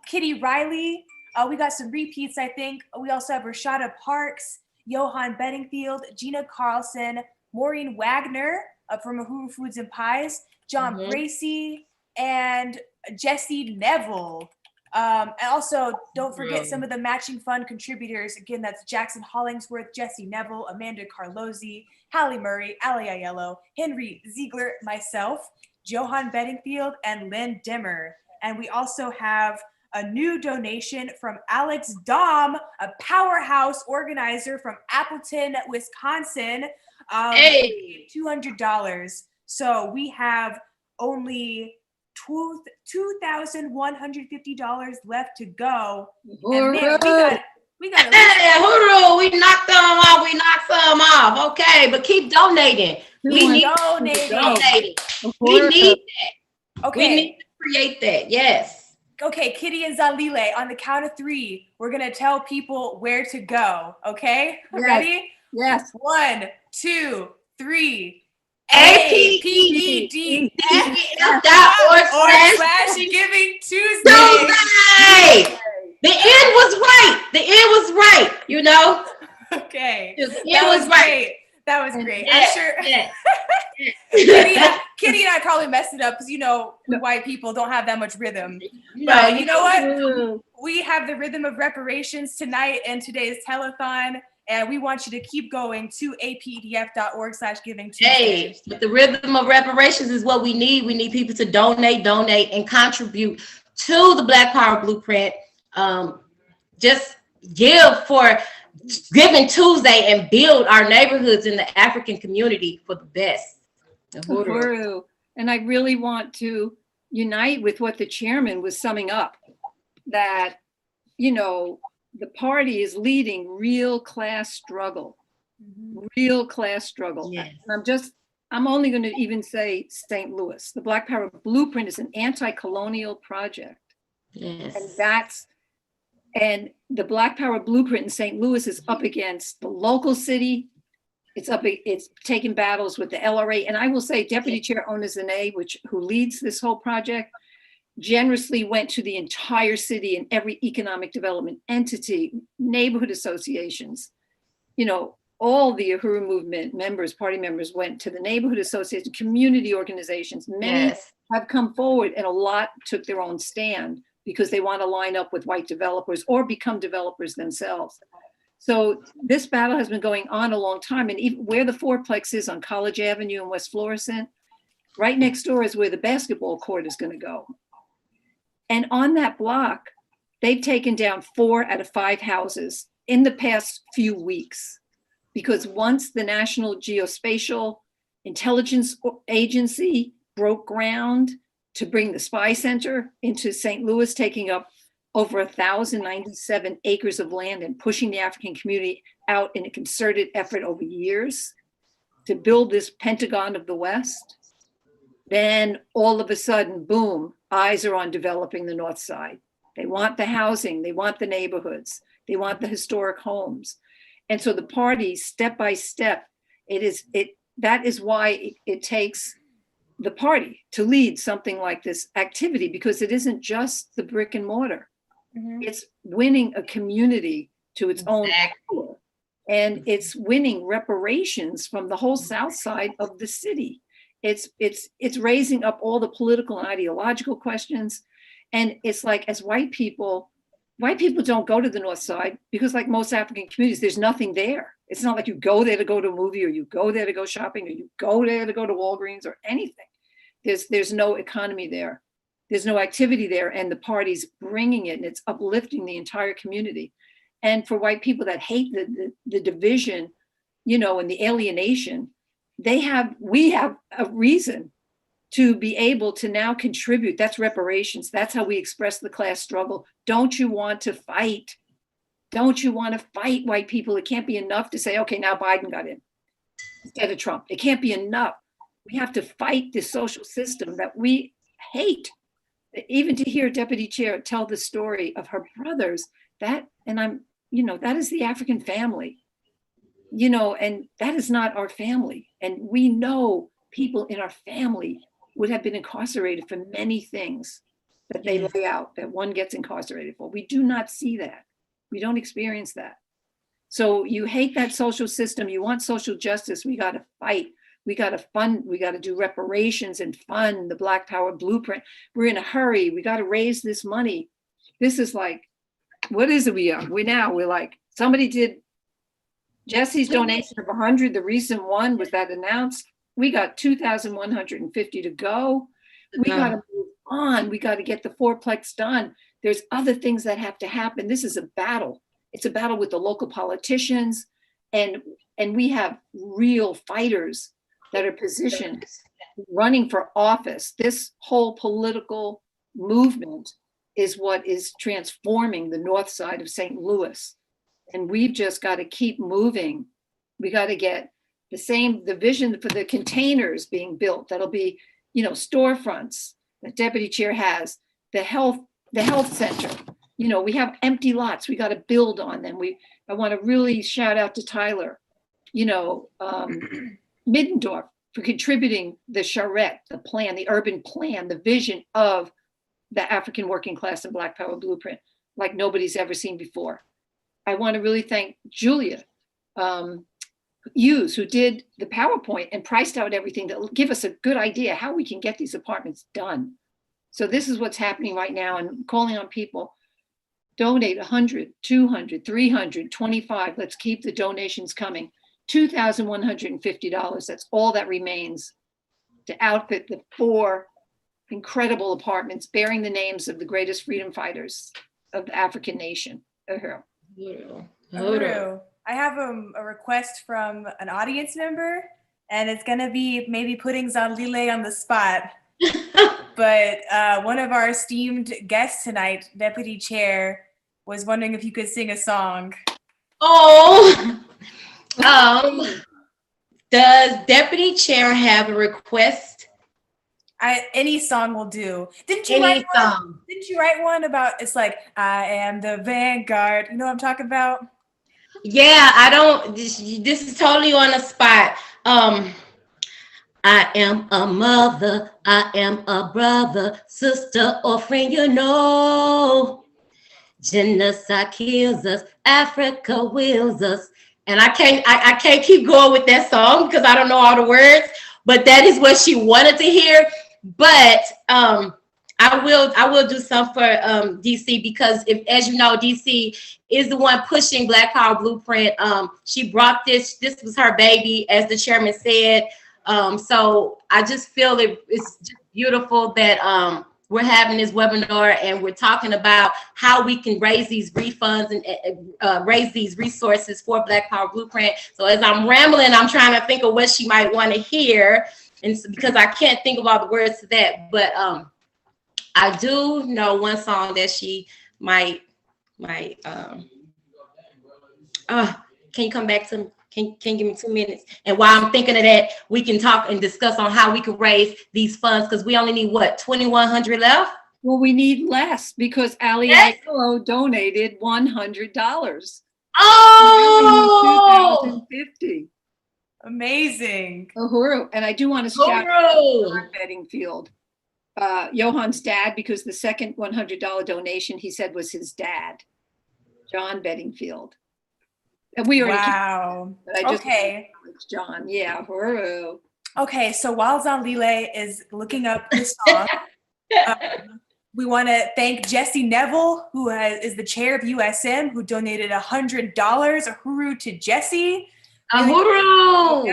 Kitty Riley. We got some repeats, I think. We also have Rashada Parks, Johan Bedingfield, Gina Carlson, Maureen Wagner from Uhuru Foods and Pies, John Bracey, and Jesse Neville. And also, don't forget some of the matching fund contributors. Again, that's Jackson Hollingsworth, Jesse Neville, Amanda Carlozzi, Hallie Murray, Ali Aiello, Henry Ziegler, myself, Johan Bedingfield, and Lynn Dimmer. And we also have a new donation from Alex Dom, a powerhouse organizer from Appleton, Wisconsin. Hey. $200. So we have only $2,150 left to go. And man, we got Hey, hooroo, we knocked some off, okay, but keep donating. We need donating. We need that. Okay. We need to create that, yes. Okay, Kitty and Zalile, on the count of 3, we're gonna tell people where to go, okay? Yes. Ready? Yes. 1, 2, 3. APEDF.org/Giving Tuesday. The end was right. You know. Okay. It was right. That was great. Yeah, I'm sure. yeah. Kitty and I probably messed it up because white people don't have that much rhythm. No, but you know what? We have the rhythm of reparations tonight and today's telethon, and we want you to keep going to apedf.org/Giving Tuesday. Hey, but the rhythm of reparations is what we need. We need people to donate, and contribute to the Black Power Blueprint. Just give for Giving Tuesday and build our neighborhoods in the African community for the best. Uhuru. And I really want to unite with what the chairman was summing up, that, the party is leading real class struggle, real class struggle. Yes. And I'm only going to even say St. Louis. The Black Power Blueprint is an anti-colonial project. Yes. And the Black Power Blueprint in St. Louis is up against the local city. It's taking battles with the LRA. And I will say Deputy Chair Ona Zane, who leads this whole project, generously went to the entire city and every economic development entity, neighborhood associations, all the Uhuru movement members, party members went to the neighborhood association, community organizations. Many have come forward, and a lot took their own stand because they want to line up with white developers or become developers themselves. So this battle has been going on a long time. And even where the fourplex is on College Avenue in West Florissant, right next door is where the basketball court is going to go. And on that block, they've taken down 4 out of 5 houses in the past few weeks, because once the National Geospatial Intelligence Agency broke ground to bring the Spy Center into St. Louis, taking up over 1,097 acres of land and pushing the African community out in a concerted effort over years to build this Pentagon of the West, then all of a sudden, boom, eyes are on developing the North Side. They want the housing, they want the neighborhoods, they want the historic homes. And so the party, step by step, that is why it takes the party to lead something like this activity, because it isn't just the brick and mortar. It's winning a community to its own power, and it's winning reparations from the whole south side of the city. It's raising up all the political and ideological questions. And it's like, as white people don't go to the North Side because, like most African communities, there's nothing there. It's not like you go there to go to a movie, or you go there to go shopping, or you go there to go to Walgreens or anything. There's no economy there. There's no activity there, and the party's bringing it, and it's uplifting the entire community. And for white people that hate the division, and the alienation, we have a reason to be able to now contribute. That's reparations. That's how we express the class struggle. Don't you want to fight? Don't you want to fight, white people? It can't be enough to say, okay, now Biden got in instead of Trump. It can't be enough. We have to fight this social system that we hate. Even to hear Deputy Chair tell the story of her brothers, that is the African family, and that is not our family. And we know people in our family would have been incarcerated for many things that they lay out, that one gets incarcerated for. We do not see that. We don't experience that. So you hate that social system. You want social justice. We got to fight. We got to fund, we got to do reparations and fund the Black Power Blueprint. We're in a hurry. We got to raise this money. This is like, what is it we are? We're like, somebody did Jesse's donation of 100. The recent one was that announced. We got 2,150 to go. We got to move on. We got to get the fourplex done. There's other things that have to happen. This is a battle. It's a battle with the local politicians, and we have real fighters that are positioned running for office. This whole political movement is what is transforming the north side of St. Louis. And we've just got to keep moving. We got to get the vision for the containers being built. That'll be, storefronts that Deputy Chair has, the health center. We have empty lots. We got to build on them. I want to really shout out to Tyler, Middendorf for contributing the charrette, the plan, the urban plan, the vision of the African working class and Black Power blueprint like nobody's ever seen before. I want to really thank Julia Hughes, who did the PowerPoint and priced out everything to give us a good idea how we can get these apartments done. So this is what's happening right now, and calling on people, donate 100, 200, 300, 25. Let's keep the donations coming. $2,150. That's all that remains to outfit the 4 incredible apartments bearing the names of the greatest freedom fighters of the African nation. Uhuru. I have a request from an audience member, and it's gonna be maybe putting Zanlile on the spot. But one of our esteemed guests tonight, Deputy Chair, was wondering if you could sing a song. Oh, does Deputy Chair have a request? Any song will do. Didn't you write one about, it's like, I am the vanguard? You know what I'm talking about? Yeah, this is totally on the spot. I am a mother, I am a brother, sister or friend, genocide kills us, Africa wills us. And I can't keep going with that song because I don't know all the words, but that is what she wanted to hear. But I will do some for DC, because as you know, DC is the one pushing Black Power Blueprint. She brought this was her baby, as the chairman said. So I just feel it's just beautiful that we're having this webinar and we're talking about how we can raise these refunds and raise these resources for Black Power Blueprint. So as I'm rambling, I'm trying to think of what she might want to hear, and because I can't think of all the words to that, but I do know one song that she might can you come back to me? Can you give me 2 minutes? And while I'm thinking of that, we can talk and discuss on how we can raise these funds, because we only need what, 2,100 left? Well, we need less because Ali Aiello donated $100. Oh, 2,050. Amazing. Uhuru. And I do want to shout out Johan Bedingfield, Johan's dad, because the second $100 donation he said was his dad, John Bedingfield. And we already but I just okay. John, yeah, Uhuru. Okay, so while Zanlile is looking up this song, we want to thank Jesse Neville, who is the chair of USM, who donated $100. Uhuru to Jesse. Uhuru!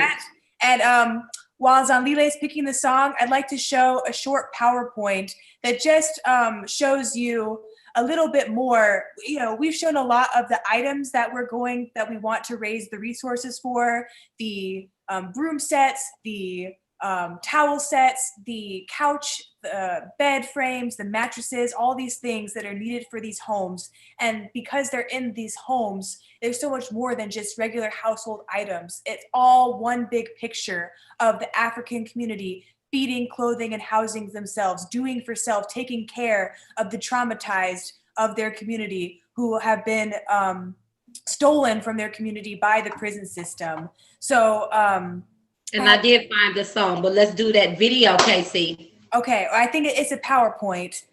And while Zanlile is picking the song, I'd like to show a short PowerPoint that just shows you a little bit more. We've shown a lot of the items that we want to raise the resources for, the broom sets, the towel sets, the couch, the bed frames, the mattresses, all these things that are needed for these homes. And because they're in these homes, there's so much more than just regular household items. It's all one big picture of the African community feeding, clothing, and housing themselves, doing for self, taking care of the traumatized of their community who have been stolen from their community by the prison system. So, and I did find the song, but let's do that video, Casey. Okay, I think it's a PowerPoint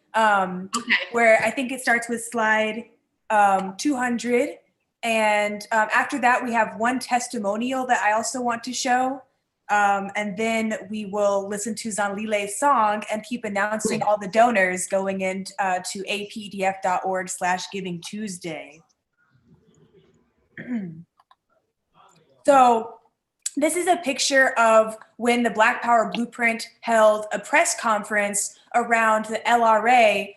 where I think it starts with slide 200. And after that, we have one testimonial that I also want to show. And then we will listen to Zanlile's song and keep announcing all the donors going into to apdf.org/Giving Tuesday. So This is a picture of when the Black Power Blueprint held a press conference around the LRA,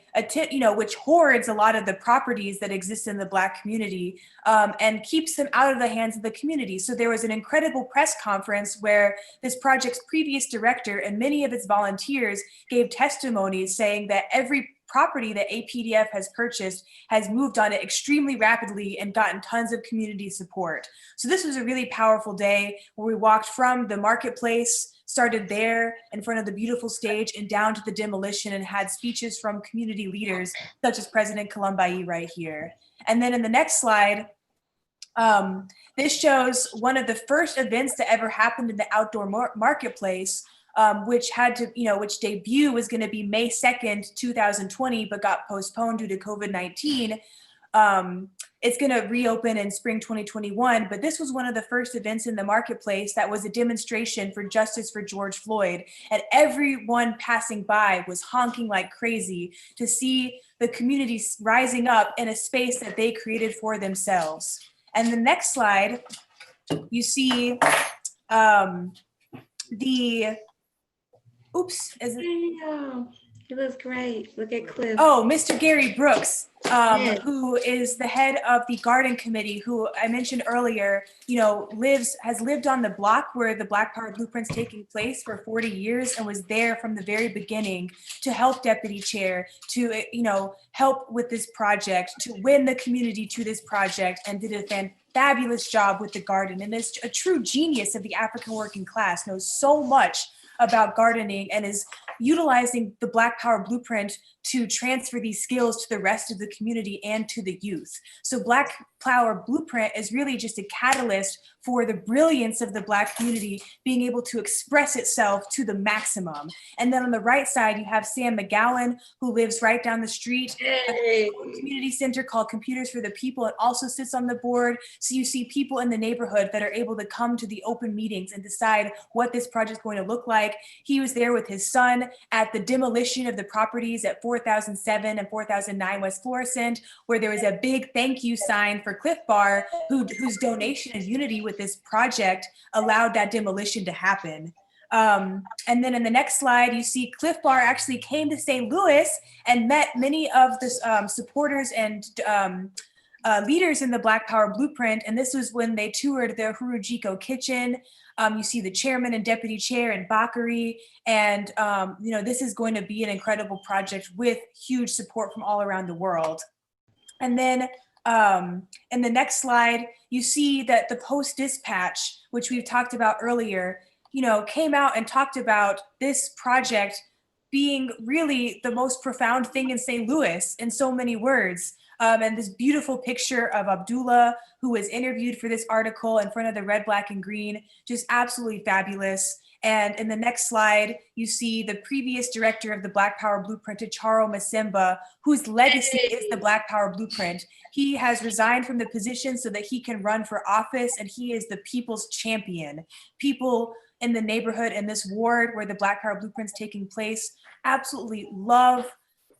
which hoards a lot of the properties that exist in the Black community and keeps them out of the hands of the community. So there was an incredible press conference where this project's previous director and many of its volunteers gave testimonies saying that every property that APDF has purchased has moved on it extremely rapidly and gotten tons of community support. So this was a really powerful day where we walked from the marketplace, started there in front of the beautiful stage, and down to the demolition, and had speeches from community leaders such as President Columbai right here. And then in the next slide, this shows one of the first events that ever happened in the outdoor marketplace, which debut was going to be May 2nd, 2020, but got postponed due to COVID-19. It's going to reopen in spring 2021, but this was one of the first events in the marketplace that was a demonstration for justice for George Floyd. And everyone passing by was honking like crazy to see the community rising up in a space that they created for themselves. And the next slide, you see oops, is it? He looks great. Look at Cliff. Oh, Mr. Gary Brooks, who is the head of the garden committee, who I mentioned earlier, has lived on the block where the Black Power Blueprint's taking place for 40 years and was there from the very beginning to help Deputy Chair, to, help with this project, to win the community to this project, and did a fabulous job with the garden, and is a true genius of the African working class, knows so much about gardening, and is utilizing the Black Power Blueprint to transfer these skills to the rest of the community and to the youth. So Black Power Blueprint is really just a catalyst for the brilliance of the Black community being able to express itself to the maximum. And then on the right side, you have Sam McGowan, who lives right down the street at a community center called Computers for the People, and also sits on the board. So you see people in the neighborhood that are able to come to the open meetings and decide what this project is going to look like. He was there with his son at the demolition of the properties at 4007 and 4009 West Florissant, where there was a big thank you sign for Cliff Bar, whose donation and unity with this project allowed that demolition to happen. And then in the next slide, you see Cliff Bar actually came to St. Louis and met many of the supporters and leaders in the Black Power Blueprint. And this was when they toured the Hurujiko kitchen. You see the chairman and deputy chair and Bakary. And, this is going to be an incredible project with huge support from all around the world. And then in the next slide, you see that the Post-Dispatch, which we've talked about earlier, came out and talked about this project being really the most profound thing in St. Louis in so many words. And this beautiful picture of Abdullah, who was interviewed for this article in front of the red, black, and green, just absolutely fabulous. And in the next slide, you see the previous director of the Black Power Blueprint, Charo Masimba, whose legacy is the Black Power Blueprint. He has resigned from the position so that he can run for office, and he is the people's champion. People in the neighborhood in this ward where the Black Power Blueprint's taking place absolutely love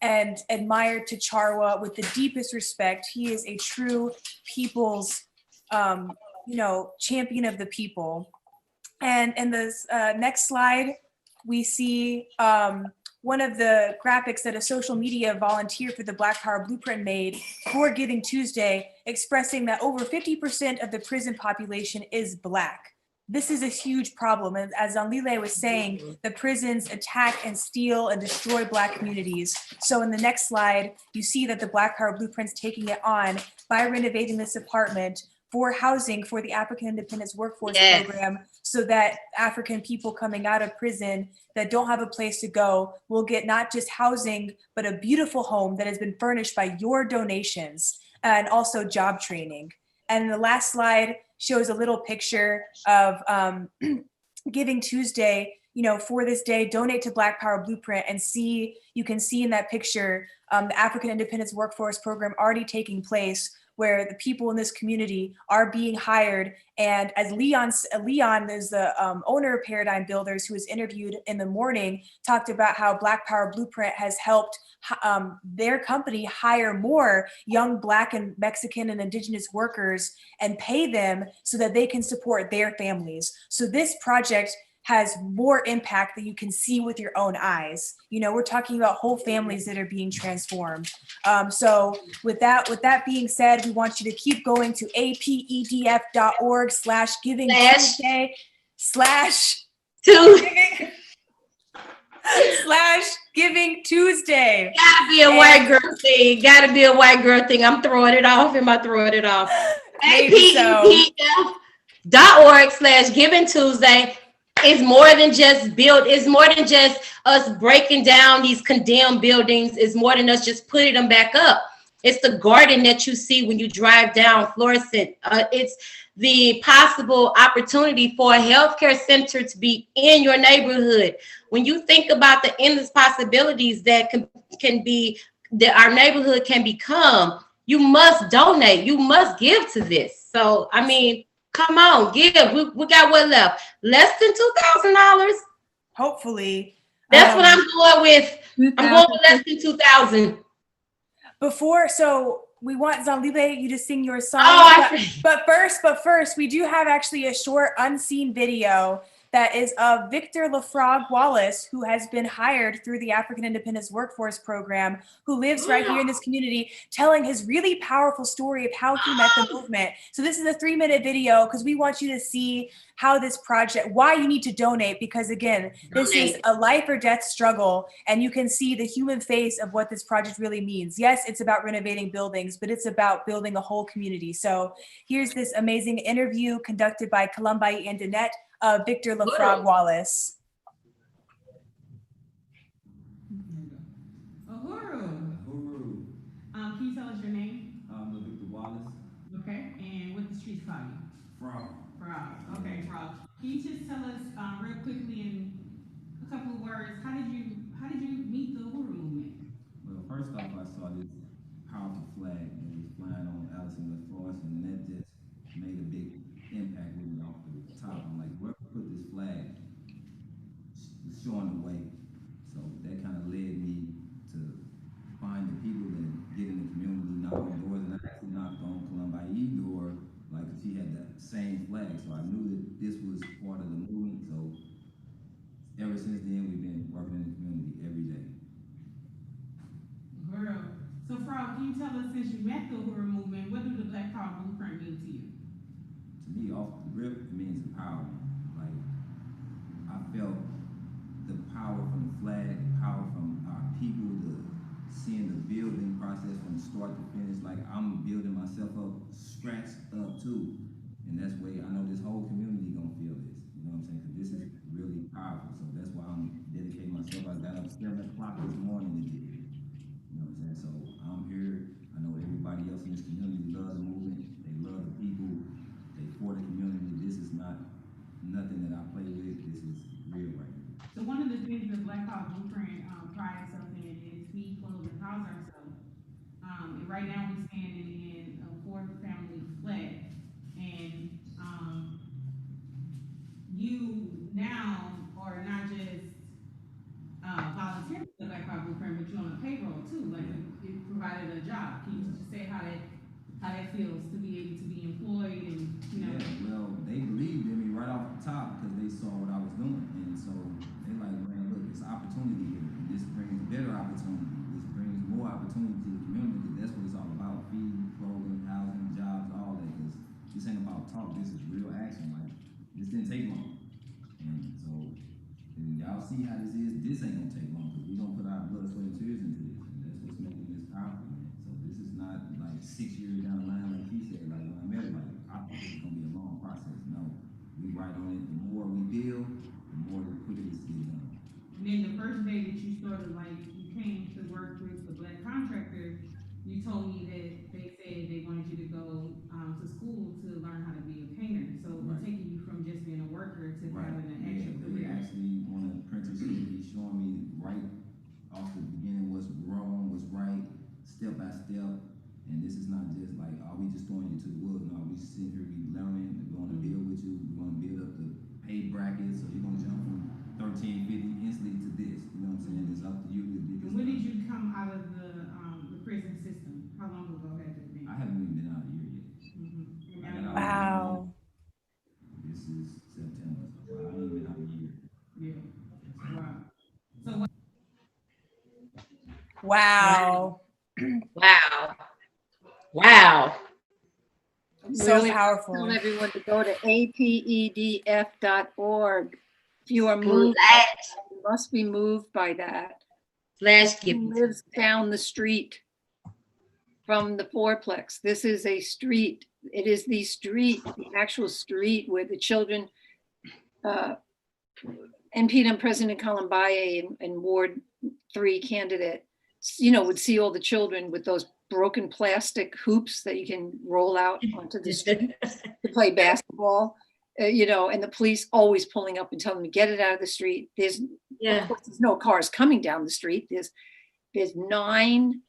and admire T'Challa with the deepest respect. He is a true people's, champion of the people. And in this next slide, we see one of the graphics that a social media volunteer for the Black Power Blueprint made for Giving Tuesday, expressing that over 50% of the prison population is Black. This is a huge problem. And as Zanlile was saying, the prisons attack and steal and destroy Black communities. So in the next slide, you see that the Black Power Blueprint's taking it on by renovating this apartment for housing for the African Independence Workforce Program, so that African people coming out of prison that don't have a place to go will get not just housing, but a beautiful home that has been furnished by your donations, and also job training. And the last slide shows a little picture of Giving Tuesday, for this day. Donate to Black Power Blueprint, and you can see in that picture the African Independence Workforce Program already taking place, where the people in this community are being hired. And as Leon is the owner of Paradigm Builders, who was interviewed in the morning, talked about how Black Power Blueprint has helped their company hire more young Black and Mexican and Indigenous workers and pay them so that they can support their families. So this project has more impact that you can see with your own eyes. You know, we're talking about whole families that are being transformed. So with that being said, we want you to keep going to apedf.org/giving Tuesday /Giving Tuesday. Gotta be a white girl thing. Gotta be a white girl thing. I'm throwing it off. Am I throwing it off? apedf.org/Giving Tuesday. It's more than just it's more than just us breaking down these condemned buildings. It's more than us just putting them back up. It's the garden that you see when you drive down Florissant. It's the possible opportunity for a healthcare center to be in your neighborhood. When you think about the endless possibilities that can be, that our neighborhood can become, you must donate. You must give to this. So, I mean, come on, give. We got what left? Less than $2,000. Hopefully. That's what I'm going with. I'm going with less than 2,000. So we want Zalile, you to sing your song. But first, we do have actually a short unseen video that is of Victor Lafrog Wallace, who has been hired through the African Independence Workforce Program, who lives right here in this community, telling his really powerful story of how he met the movement. So this is a 3-minute video because we want you to see how this project, why you need to donate, because again, this is a life or death struggle, and you can see the human face of what this project really means. Yes, it's about renovating buildings, but it's about building a whole community. So here's this amazing interview conducted by Columbai and Danette, Victor Lafrog Wallace. Uhuru. Can you tell us your name? I'm Victor Wallace. Okay, and what the streets call you? Frog. Okay, Frog. Can you just tell us real quickly in a couple of words, how did you meet the Uhuru movement? Well, first off, I saw this powerful flag that was flying on Allison West Florissant, and that just made a big impact with me off the top. I'm like, where put this flag? Was showing the way. So that kind of led me to find the people that get in the community, knock on doors, and I actually knocked on Columbai door, like she had that same flag. So I knew that this was part of the movement. So ever since then, we've been working in the community every day. Girl. So Frog, can you tell us, since you met the Uhuru movement, what do the Black Power Blueprint mean to you? To me, off the rip, it means empowerment. Like, I felt the power from the flag, the power from our people, seeing the building process from start to finish. Like, I'm building myself up, scratched up too. And that's why I know this whole community gonna feel this. You know what I'm saying? Because this is really powerful. So that's why I'm dedicating myself. I got up 7 o'clock this morning to get here. You know what I'm saying? So I'm here. I know everybody else in this community loves the movement. They love the people. They for the community. This is not nothing that I play with. This is real right now. So one of the things that Black Power Blueprint prides itself in is we clothe and house ourselves. And right now we're standing in a 4-family flat. And you now are not just volunteering for the Black Power Blueprint, but you're on a payroll too. Like you provided a job. Can you just say how that feels to be able to be employed and Yeah, well, they believed in me right off the top because they saw what I was doing. And so they like, man, look, it's opportunity here. And this brings better opportunity. This brings more opportunity to the community because that's what it's all about. Feeding, clothing, housing, jobs, all that. Because this ain't about talk. This is real action. Like, this didn't take long. And so, and y'all see how this is. This ain't gonna take long because we're gonna put our blood, sweat, and tears into this. And that's what's making this powerful, man. So this is not like 6 years down the line, like he said. Like when I met him, like I thought it was gonna be a long process. No, we right on it. The more we build, the more the quicker this gets done. And then the first day that you started, like you came to work with the Black contractor, you told me that they said they wanted you to go to school to learn how to be a painter. So we're taking you from just being a worker to having an actual career. Actually, on the apprenticeship, he's showing me right off the beginning what's wrong, what's right, step by step. And this is not just like, are we know what I'm saying? It's up to you. When did you come out of the prison system? How long ago had it been? I haven't even been out a year yet. I got out Wow. this is September. So I ain't been out a year. Yeah. Wow. So what? Wow. Wow. Wow. So Really powerful. tell everyone to go to apedf.org. If you are moved, you must be moved by that. Giving lives down the street from the fourplex. This is a street. It is the street, the actual street where the children, NPDM President Kalambaye and Ward 3 candidate, would see all the children with those broken plastic hoops that you can roll out onto the street to play basketball, and the police always pulling up and telling them to get it out of the street. Of course, there's no cars coming down the street. There's 9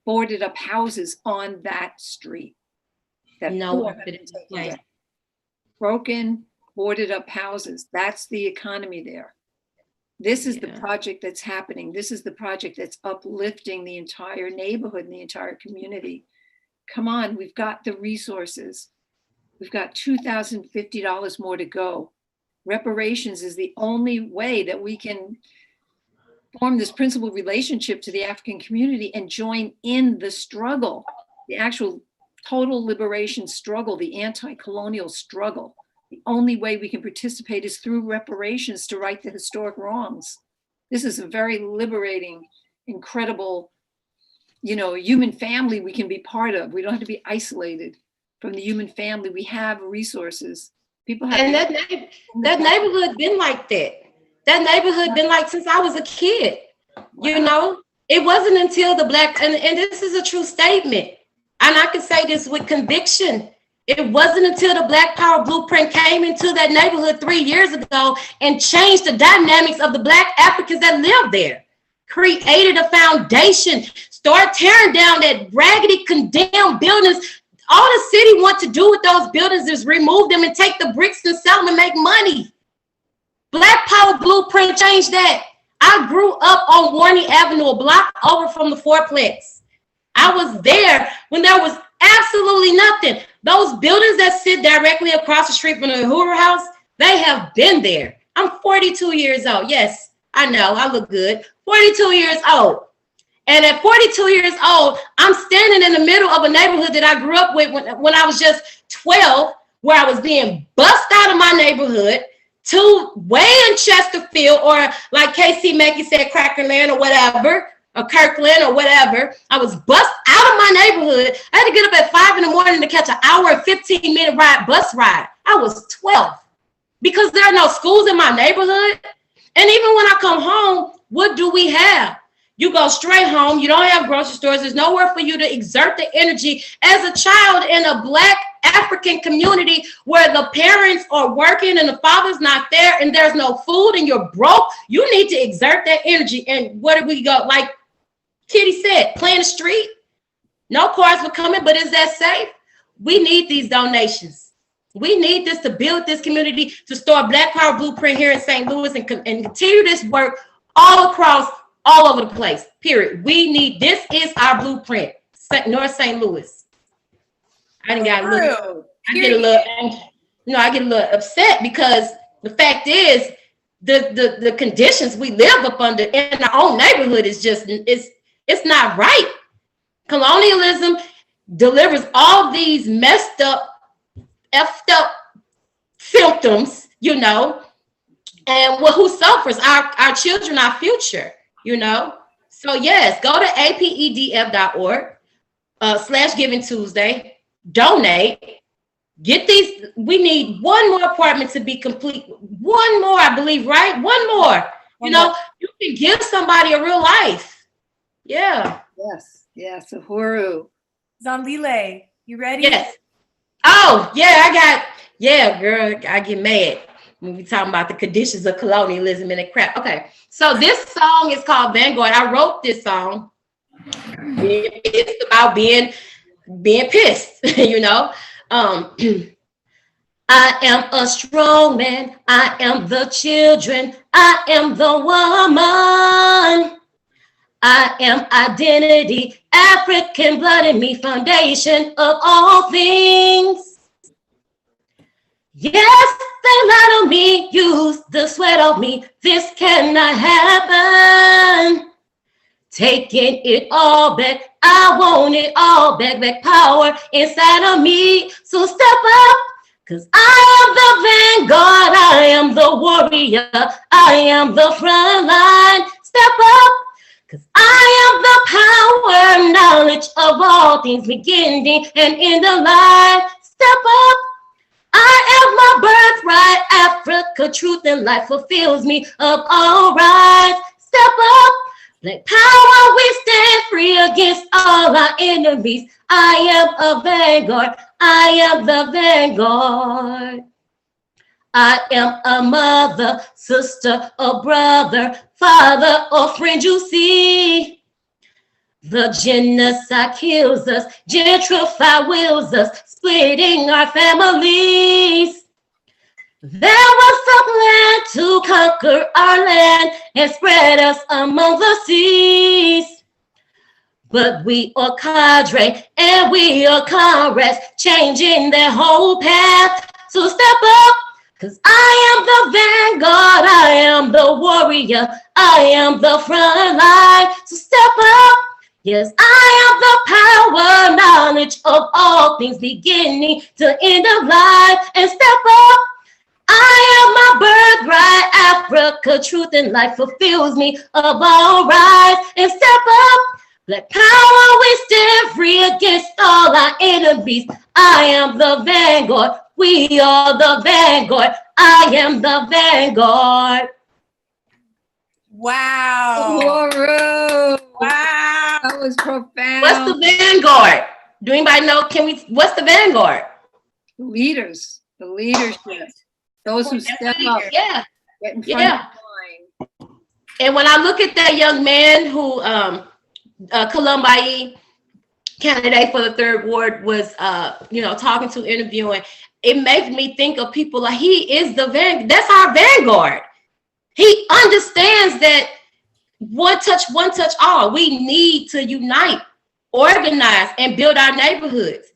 boarded up houses on that street. Broken, boarded up houses. That's the economy there. This is the project that's happening. This is the project that's uplifting the entire neighborhood and the entire community. Come on, we've got the resources. We've got $2,050 more to go. Reparations is the only way that we can form this principled relationship to the African community and join in the struggle, the actual total liberation struggle, the anti-colonial struggle. The only way we can participate is through reparations to right the historic wrongs. This is a very liberating, incredible, human family we can be part of. We don't have to be isolated from the human family. We have resources. People have. And that neighborhood been like that. That neighborhood been like since I was a kid. Wow. It wasn't until the Black, and this is a true statement, and I can say this with conviction. It wasn't until the Black Power Blueprint came into that neighborhood 3 years ago and changed the dynamics of the Black Africans that live there. Created a foundation, start tearing down that raggedy, condemned buildings. All the city wants to do with those buildings is remove them and take the bricks and sell them and make money. Black Power Blueprint changed that. I grew up on Warney Avenue, a block over from the fourplex. I was there when there was absolutely nothing. Those buildings that sit directly across the street from the Hoover House, they have been there. I'm 42 years old. Yes, I know, I look good. 42 years old. And at 42 years old, I'm standing in the middle of a neighborhood that I grew up with when I was just 12, where I was being bussed out of my neighborhood to way in Chesterfield, or like KC Mackey said, Crackerland or whatever, or Kirkland or whatever. I was bussed out of my neighborhood. I had to get up at 5 in the morning to catch an hour and 15-minute bus ride. I was 12 because there are no schools in my neighborhood. And even when I come home, what do we have? You go straight home. You don't have grocery stores. There's nowhere for you to exert the energy as a child in a Black African community where the parents are working and the father's not there and there's no food and you're broke. You need to exert that energy. And where do we go? Like Kitty said, play in the street. No cars were coming, but is that safe? We need these donations. We need this to build this community, to start Black Power Blueprint here in St. Louis and continue this work all across, all over the place, period. We need, this is our blueprint, North St. Louis. I get a little upset because the fact is the conditions we live up under in our own neighborhood is just, it's not right. Colonialism delivers all these messed up, effed up symptoms, and who suffers? Our children, our future, So yes, go to apedf.org /Giving Tuesday, donate, get these. We need one more apartment to be complete. One more, I believe, right? One more. You can give somebody a real life. Yeah. Yes, Uhuru. Zandile, you ready? Yes. Oh, yeah, girl, I get mad when we talking about the conditions of colonialism and the crap. Okay, so this song is called Vanguard. I wrote this song. It's about being pissed, I am a strong man. I am the children. I am the woman. I am identity, African blood in me, foundation of all things. Yes, they lied on me, use the sweat of me. This cannot happen. Taking it all back, I want it all back, back power inside of me. So step up, cause I am the vanguard, I am the warrior, I am the front line. Step up, cause I am the power, knowledge of all things beginning and in the life. Step up, I am my birthright, Africa, truth and life fulfills me of all rights. Step up, Black power, we stand free against all our enemies. I am a vanguard, I am the vanguard. I am a mother, sister, or brother, father, or friend, you see. The genocide kills us, gentrify wills us, splitting our families. There was a plan to conquer our land and spread us among the seas. But we are cadre and we are comrades, changing their whole path. So step up, cause I am the vanguard, I am the warrior, I am the front line. So step up, yes, I am the power, knowledge of all things beginning to end of life. And step up, I am my birthright, Africa, truth and life fulfills me of all rights. And step up, Black power, we stand free against all our enemies. I am the vanguard, we are the vanguard, I am the vanguard. Wow. Whoa. Wow. That was profound. What's the vanguard? Do anybody know? What's the vanguard? Leaders, the leadership. Those who step up. Yeah. Get in front of the line. And when I look at that young man who Columbi candidate for the 3rd ward was talking to, interviewing, it makes me think of people like he is the that's our vanguard. He understands that one touch all. We need to unite, organize, and build our neighborhoods.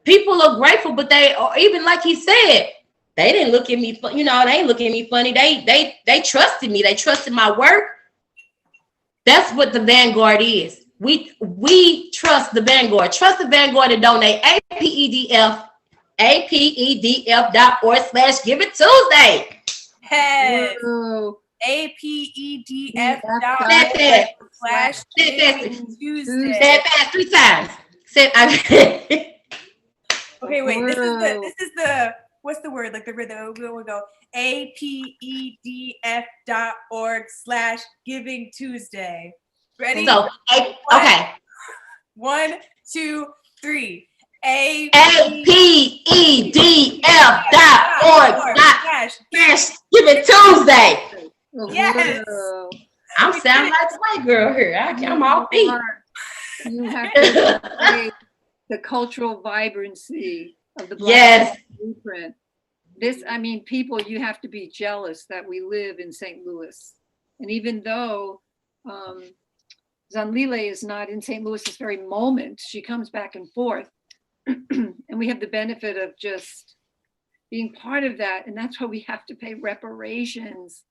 People are grateful, but they are, even like he said, they didn't look at me, they ain't looking at me funny. They trusted me. They trusted my work. That's what the vanguard is. We trust the vanguard. Trust the vanguard and donate. apedf.org/GivingTuesday. Yes. apedf.org/GivingTuesday. Say it fast 3 times. Okay, wait. This is the what's the word? Like the rhythm. We'll go apedf.org/GivingTuesday. Ready? So, okay. 1, 2, 3. apedf.org/GivingTuesday. Yes. I'm sounding like the white girl here. I'm all beat. You have to create the cultural vibrancy of the Black blueprint. People, you have to be jealous that we live in St. Louis. And even though Zanlile is not in St. Louis this very moment, she comes back and forth. And we have the benefit of just being part of that. And that's why we have to pay reparations.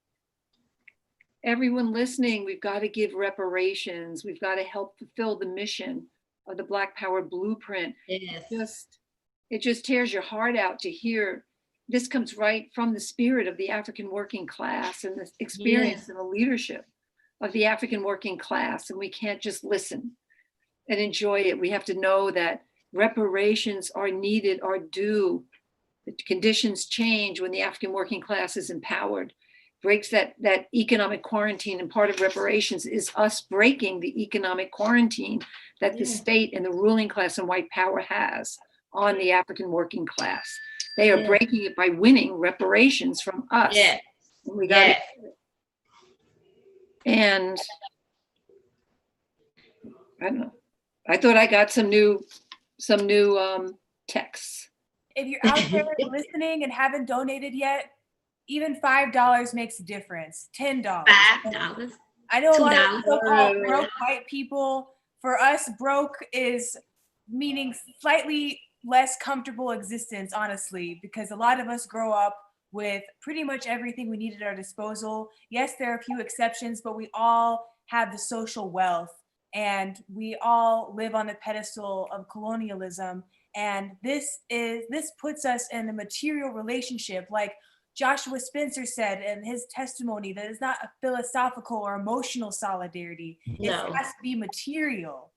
Everyone listening, we've got to give reparations. We've got to help fulfill the mission of the Black Power blueprint. Yes. It just tears your heart out to hear. This comes right from the spirit of the African working class and the experience and the leadership of the African working class. And we can't just listen and enjoy it. We have to know that reparations are needed, are due. The conditions change when the African working class is empowered, breaks that economic quarantine. And part of reparations is us breaking the economic quarantine that the state and the ruling class and white power has on the African working class. They are breaking it by winning reparations from us. Yes. And we got it. And I don't know. I thought I got some new texts. If you're out there listening and haven't donated yet, even $5 makes a difference. $10. $5. I know a lot of $2. so-called broke white people. For us, broke is meaning slightly less comfortable existence, honestly, because a lot of us grow up with pretty much everything we need at our disposal. Yes, there are a few exceptions, but we all have the social wealth and we all live on the pedestal of colonialism. And this puts us in a material relationship, like Joshua Spencer said in his testimony, that it's not a philosophical or emotional solidarity. It No. has to be material.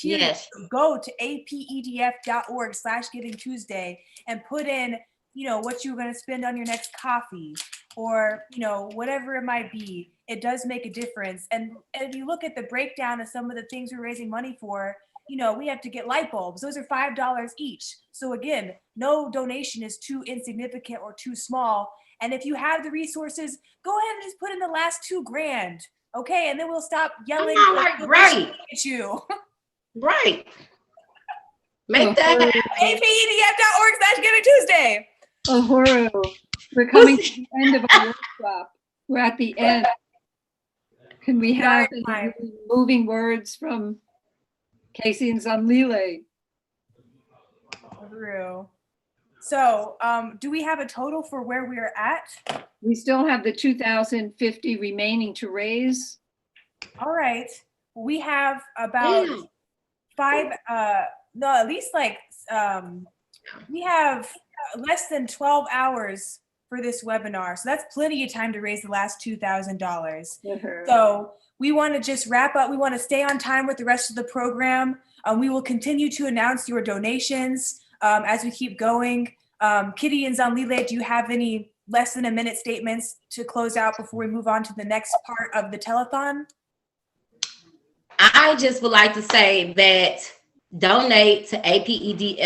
Yes. Go to apedf.org/Giving Tuesday and put in, what you're going to spend on your next coffee or, whatever it might be. It does make a difference. And if you look at the breakdown of some of the things we're raising money for, we have to get light bulbs. Those are $5 each. So again, no donation is too insignificant or too small. And if you have the resources, go ahead and just put in the last $2,000. Okay. And then we'll stop yelling Right. at you. Right. Make that apedf.org/Giving Tuesday. Uhuru, we're coming to the end of our workshop. We're at the end. Can we have any moving words from Casey and Zamlile? Uhuru. So, do we have a total for where we are at? We still have the 2,050 remaining to raise. All right. We have about we have less than 12 hours for this webinar. So that's plenty of time to raise the last $2,000. So we want to just wrap up. We want to stay on time with the rest of the program. We will continue to announce your donations as we keep going. Kitty and Zamlile, do you have any less than a minute statements to close out before we move on to the next part of the telethon? I just would like to say that donate to apedf.org.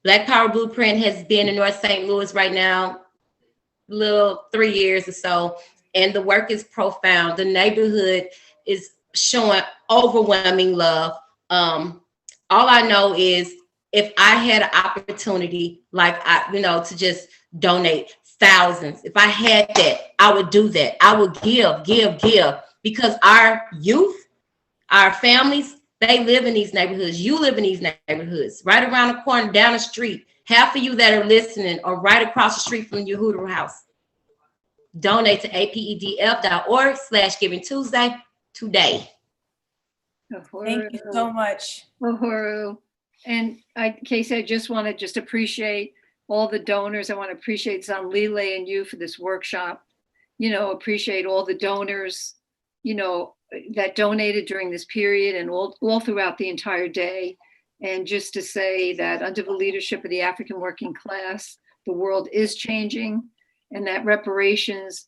Black Power Blueprint has been in North St. Louis right now, little 3 years or so, and the work is profound. The neighborhood is showing overwhelming love. All I know is if I had an opportunity, to just donate thousands, if I had that, I would do that. I would give, because our youth, our families, they live in these neighborhoods. You live in these neighborhoods, right around the corner, down the street. Half of you that are listening are right across the street from your Hooter house. Donate to apedf.org/Giving Tuesday today. Thank you so much. Uhuru. And Casey, I just want to appreciate all the donors. I want to appreciate Zamlile and you for this workshop. Appreciate all the donors, that donated during this period and all throughout the entire day. And just to say that under the leadership of the African working class, the world is changing, and that reparations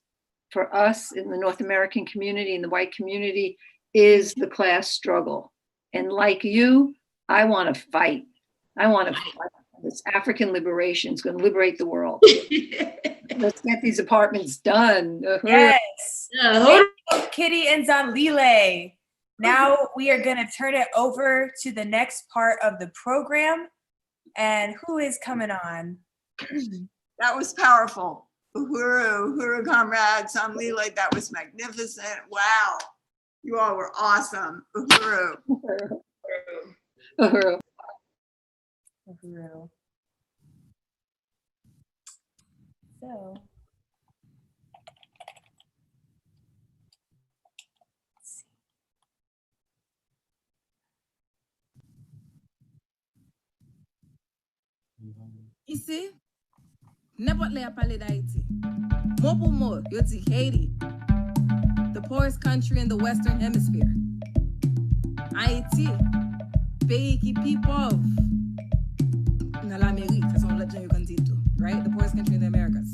for us in the North American community and the white community is the class struggle. And like you, I want to fight. This African liberation is going to liberate the world. Let's get these apartments done. Yes. Kitty and Zamlile. Now we are going to turn it over to the next part of the program. And who is coming on? That was powerful. Uhuru comrades, Zamlile, that was magnificent. Wow. You all were awesome. Uhuru. Uhuru. So. Ici, n'importe les parler d'Haïti. More pour more, you see Haiti, the poorest country in the Western Hemisphere. Haïti, pays qui plus pauvre dans l'Amérique, c'est son legend you can see too, right? The poorest country in the Americas.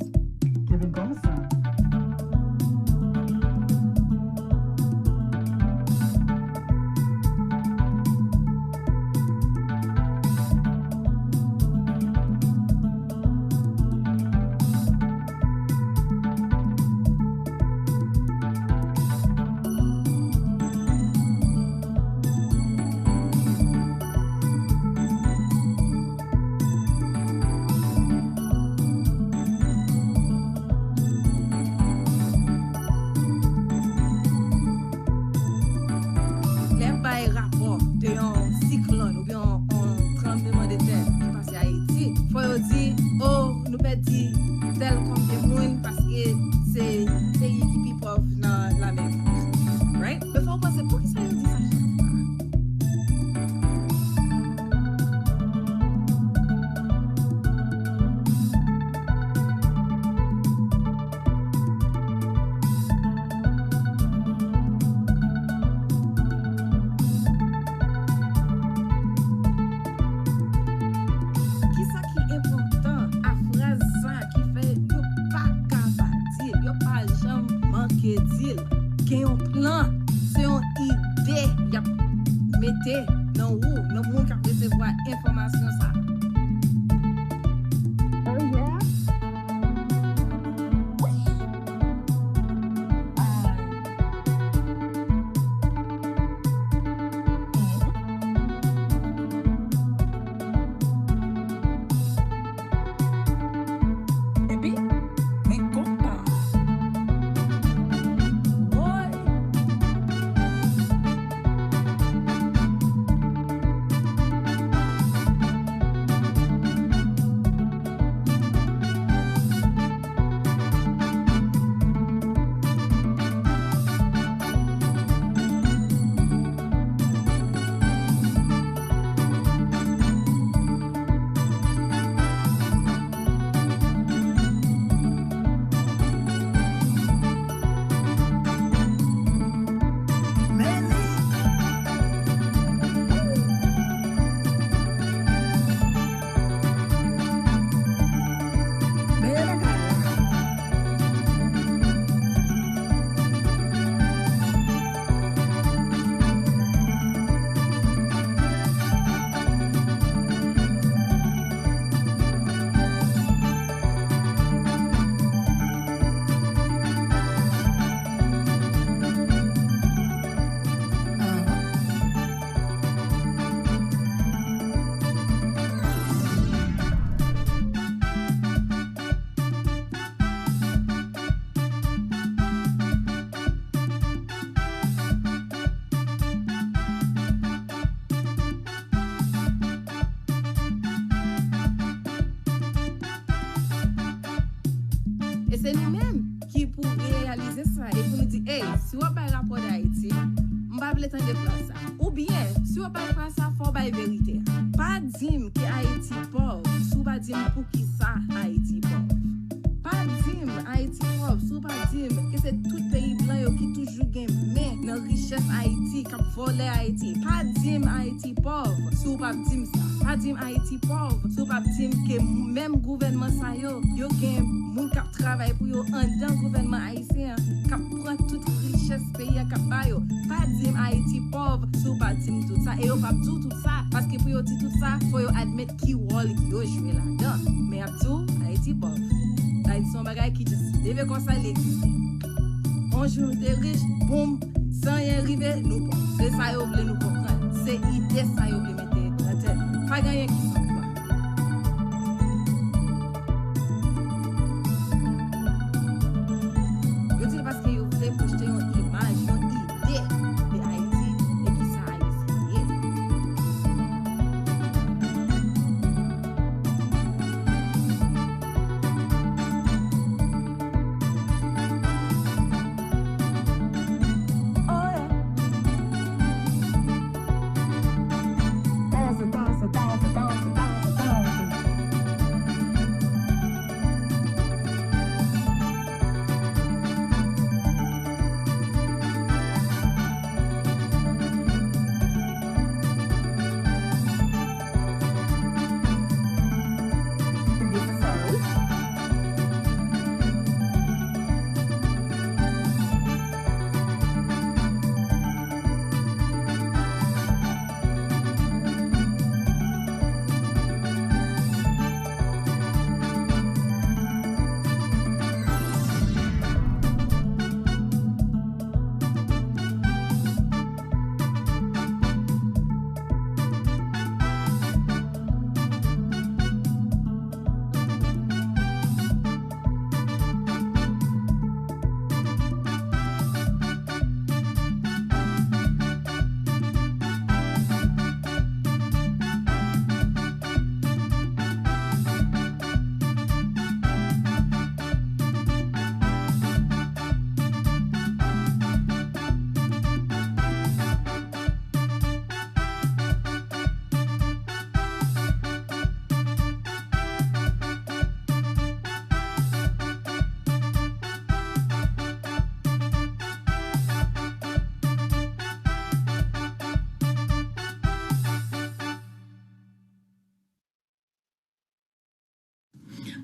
son plan, c'est une idée. Yap, mettez dans où, dans le monde qui recevoir information ça. Oh yeah. Et c'est nous-mêmes qui pour réaliser ça et pour nous dire, hey, si on pas rapport d'Haïti, on va pas le temps de faire ça. Ou bien, si on pas faire ça, faut pas vérité. Pas dire que Haïti pauvre, si on pas dire pour qui ça Haïti pauvre. Pas dire Haïti pauvre, si on pas dire que c'est tout pays blanc qui toujours gagne mais dans richesse Haïti, qui volé Haïti. Pas dire Haïti pauvre, si on pas dire ça. Pas dire Haïti pauvre, si on pas dire que même gouvernement ça yo gagne moun kap travail pour yo en dans gouvernement haïtien kap prend toute richesse pays kap ba yo pas dire Haïti pauvre sou pas dire tout ça et yo pas dire tout ça parce que pour yo dire tout ça faut yo admettre qui rôle yo jouer là-dedans mais abdou Haïti pauvre Haïti son bagay qui juste deve comme ça l'existe on joue des riches boum sans rien arriver nous pauvres c'est ça yo vle nous comprendre c'est idée ça yo vle mettre la tête pas gagner qui sont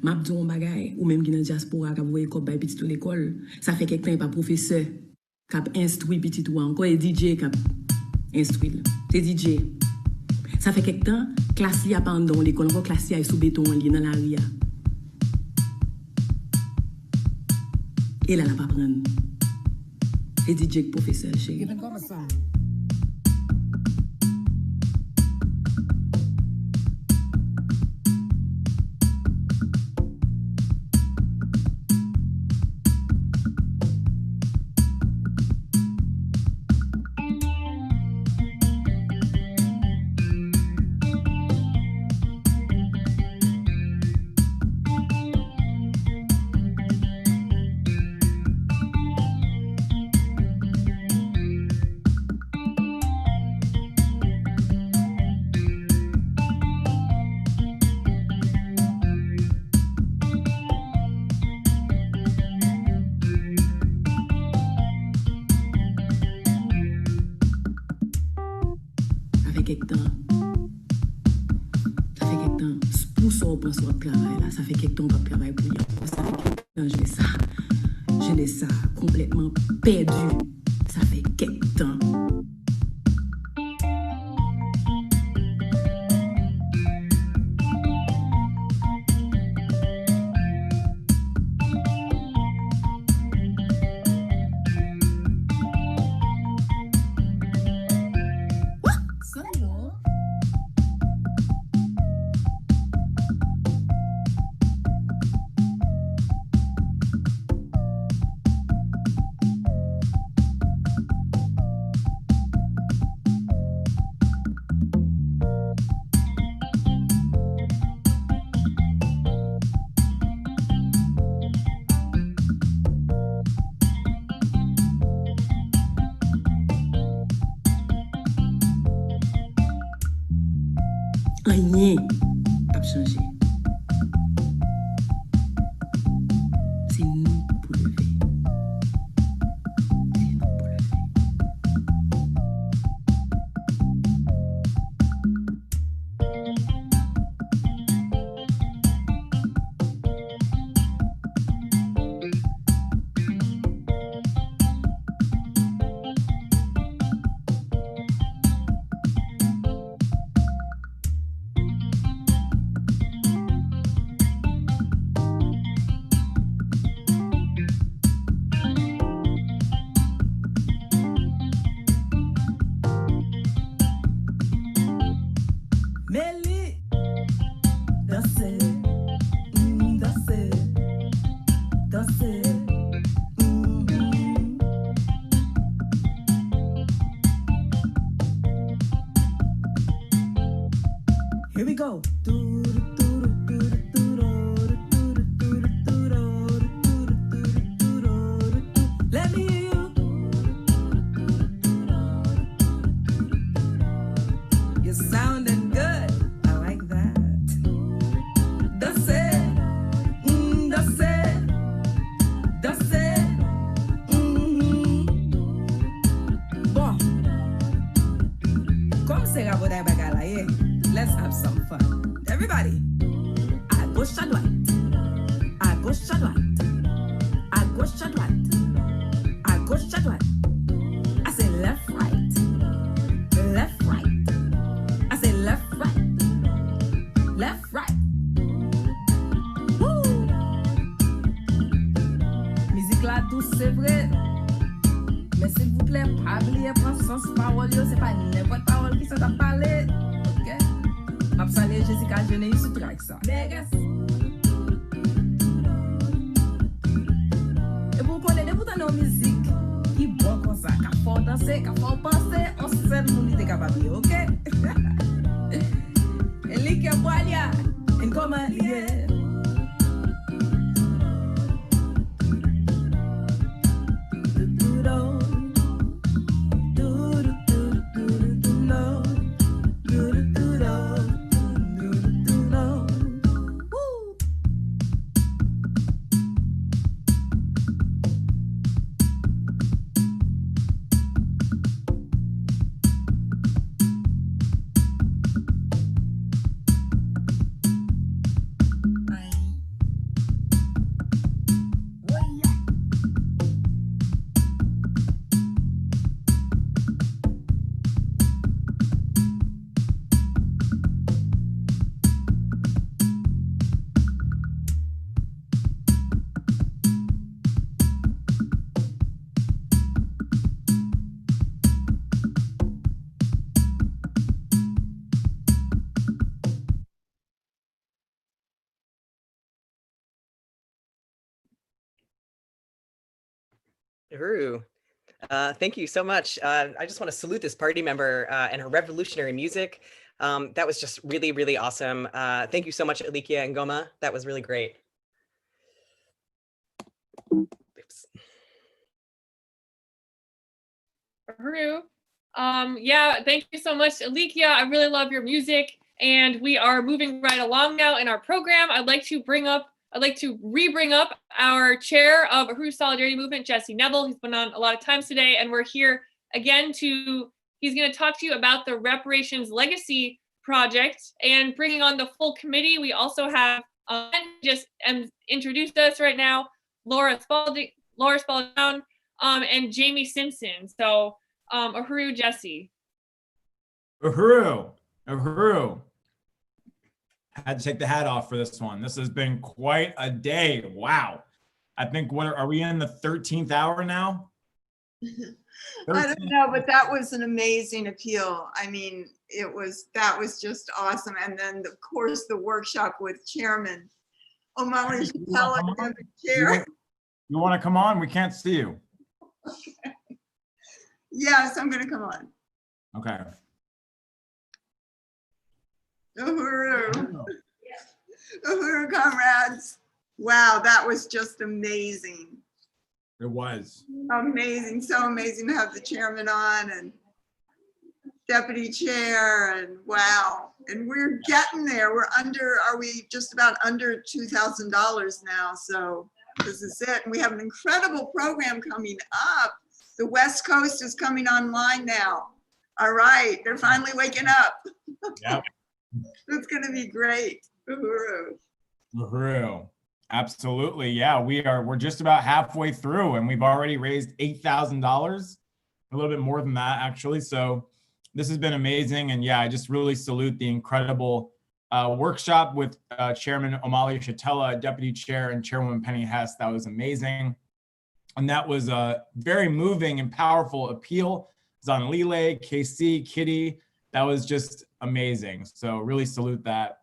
M'abdou un bagay ou même qui dans diaspora qui voyé comme bay petit l'école ça fait quelque temps pas professeur Cap instruit petit ou encore et DJ cap instruit. C'est DJ. Ça fait quelque temps, classe li a pendant l'école, encore classe est sous béton li dans la ria. Et là, la pas prendre. Et DJ professeur chéri. Ça fait quelques temps que je travaille pour lui. Ça fait quelques temps, je l'ai ça complètement perdu. Ça fait quelques temps. Rien a changé. C'est nous pour lever. C'est nous pour lever. Here we go. Let me hear you. You're sounding good. I like that. That's it. That's it. That's it. Bon. Comme c'est rabodé bagalaye. Let's have some fun. Everybody. À gauche, à droite. À gauche, à droite. À gauche, à droite. À gauche, à droite. I say left, right. Left, right. I say left, right. Left, right. Woo! Musique là douce, c'est vrai. Mais s'il vous plaît, pas oublier prendre sens parole, c'est pas n'importe parole qui sont à parler. OK? M'a salé Jessica Genet sur track ça. Vegas. Et vous connaissez vous dans nos musiques qui bon comme ça, qu'a fort danser, qu'a fort penser, on seul monde est capable, OK? Et li que boilia, en comment yeah. Uhuru. Thank you so much. I just want to salute this party member and her revolutionary music. That was just really, really awesome. Thank you so much, Alikia and Goma. That was really great. Oops. Uhuru. Yeah, thank you so much, Alikia. I really love your music, and we are moving right along now in our program. I'd like to bring up our chair of Uhuru Solidarity Movement, Jesse Neville. He's been on a lot of times today, and we're here again he's going to talk to you about the Reparations Legacy Project and bringing on the full committee. We also have just introduced us right now, Laura Spalding, and Jamie Simpson. So Uhuru, Jesse. Uhuru. Had to take the hat off for this one. This has been quite a day. Wow. I think, what are we in the 13th hour now? I don't know, but that was an amazing appeal. I mean, that was just awesome. And then of course the workshop with Chairman O'Malley Chatella and the chair. You want to come on? We can't see you. Okay. Yes, I'm going to come on. Okay. Uhuru. Uhuru, comrades. Wow, that was just amazing. It was. Amazing, so amazing to have the chairman on and deputy chair, and wow. And we're getting there. Are we just about under $2,000 now? So this is it. And we have an incredible program coming up. The West Coast is coming online now. All right, they're finally waking up. Yep. It's gonna be great. Uhuru. Absolutely. Yeah, we're just about halfway through and we've already raised $8,000, a little bit more than that actually. So this has been amazing. And yeah, I just really salute the incredible workshop with Chairman O'Malley Chatella, Deputy Chair, and Chairwoman Penny Hess. That was amazing. And that was a very moving and powerful appeal. Zanlile, KC, Kitty, that was just amazing. So really salute that.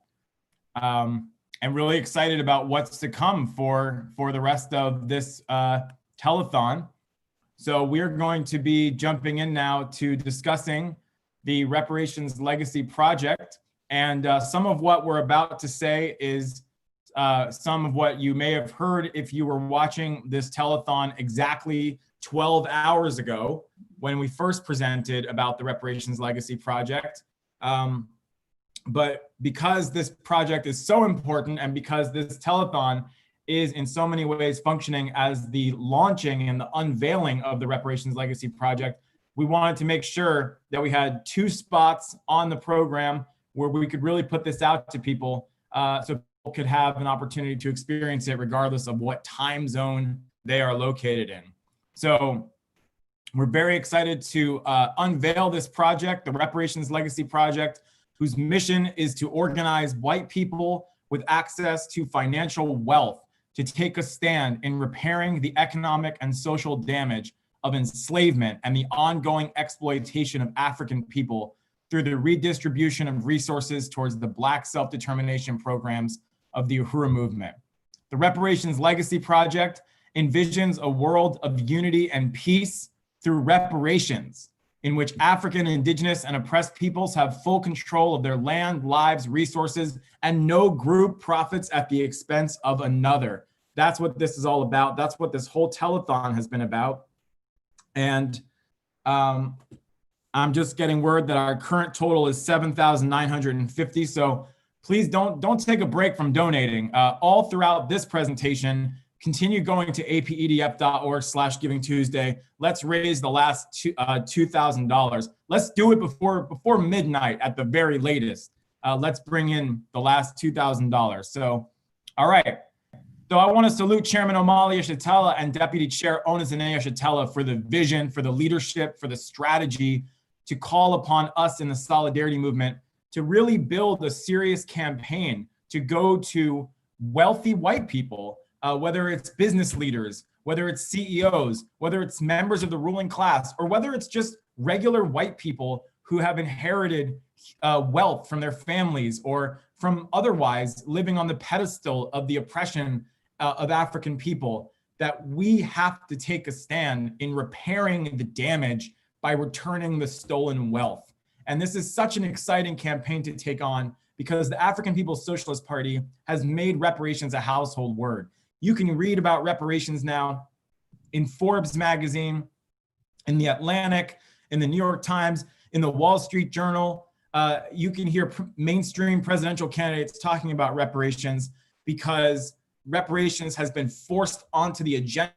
And really excited about what's to come for the rest of this telethon. So we're going to be jumping in now to discussing the Reparations Legacy Project. And some of what we're about to say is some of what you may have heard if you were watching this telethon exactly 12 hours ago when we first presented about the Reparations Legacy Project. But because this project is so important and because this telethon is in so many ways functioning as the launching and the unveiling of the Reparations Legacy Project, we wanted to make sure that we had 2 spots on the program where we could really put this out to people so people could have an opportunity to experience it regardless of what time zone they are located in. So we're very excited to unveil this project, the Reparations Legacy Project, whose mission is to organize white people with access to financial wealth to take a stand in repairing the economic and social damage of enslavement and the ongoing exploitation of African people through the redistribution of resources towards the Black self-determination programs of the Uhuru movement. The Reparations Legacy Project envisions a world of unity and peace through reparations, in which African, Indigenous, and oppressed peoples have full control of their land, lives, resources, and no group profits at the expense of another. That's what this is all about. That's what this whole telethon has been about. And I'm just getting word that our current total is 7,950. So please don't take a break from donating. All throughout this presentation, continue going to apedf.org/givingtuesday. Let's raise the last $2,000. Let's do it before midnight at the very latest. Let's bring in the last $2,000. So, all right. So I want to salute Chairman O'Malley Chatella and Deputy Chair Onizanea Chatella for the vision, for the leadership, for the strategy to call upon us in the Solidarity Movement to really build a serious campaign to go to wealthy white people, whether it's business leaders, whether it's CEOs, whether it's members of the ruling class, or whether it's just regular white people who have inherited wealth from their families or from otherwise living on the pedestal of the oppression of African people, that we have to take a stand in repairing the damage by returning the stolen wealth. And this is such an exciting campaign to take on because the African People's Socialist Party has made reparations a household word. You can read about reparations now in Forbes magazine, in the Atlantic, in the New York Times, in the Wall Street Journal. You can hear mainstream presidential candidates talking about reparations because reparations has been forced onto the agenda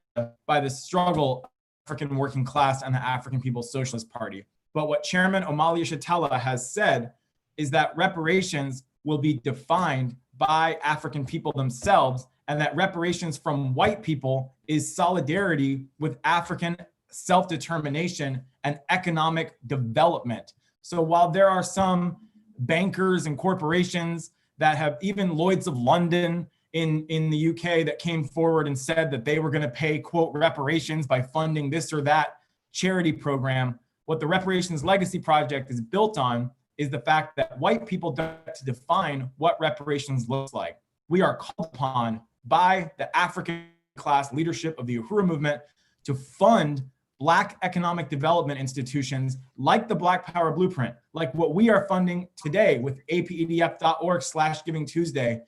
by the struggle of the African working class and the African People's Socialist Party. But what Chairman Omali Yeshitela has said is that reparations will be defined by African people themselves, and that reparations from white people is solidarity with African self-determination and economic development. So while there are some bankers and corporations that have, even Lloyd's of London in the UK, that came forward and said that they were going to pay, quote, reparations by funding this or that charity program, what the Reparations Legacy Project is built on is the fact that white people don't get to define what reparations looks like. We are called upon by the African class leadership of the Uhuru movement to fund Black economic development institutions like the Black Power Blueprint, like what we are funding today with apedf.org/Giving Tuesday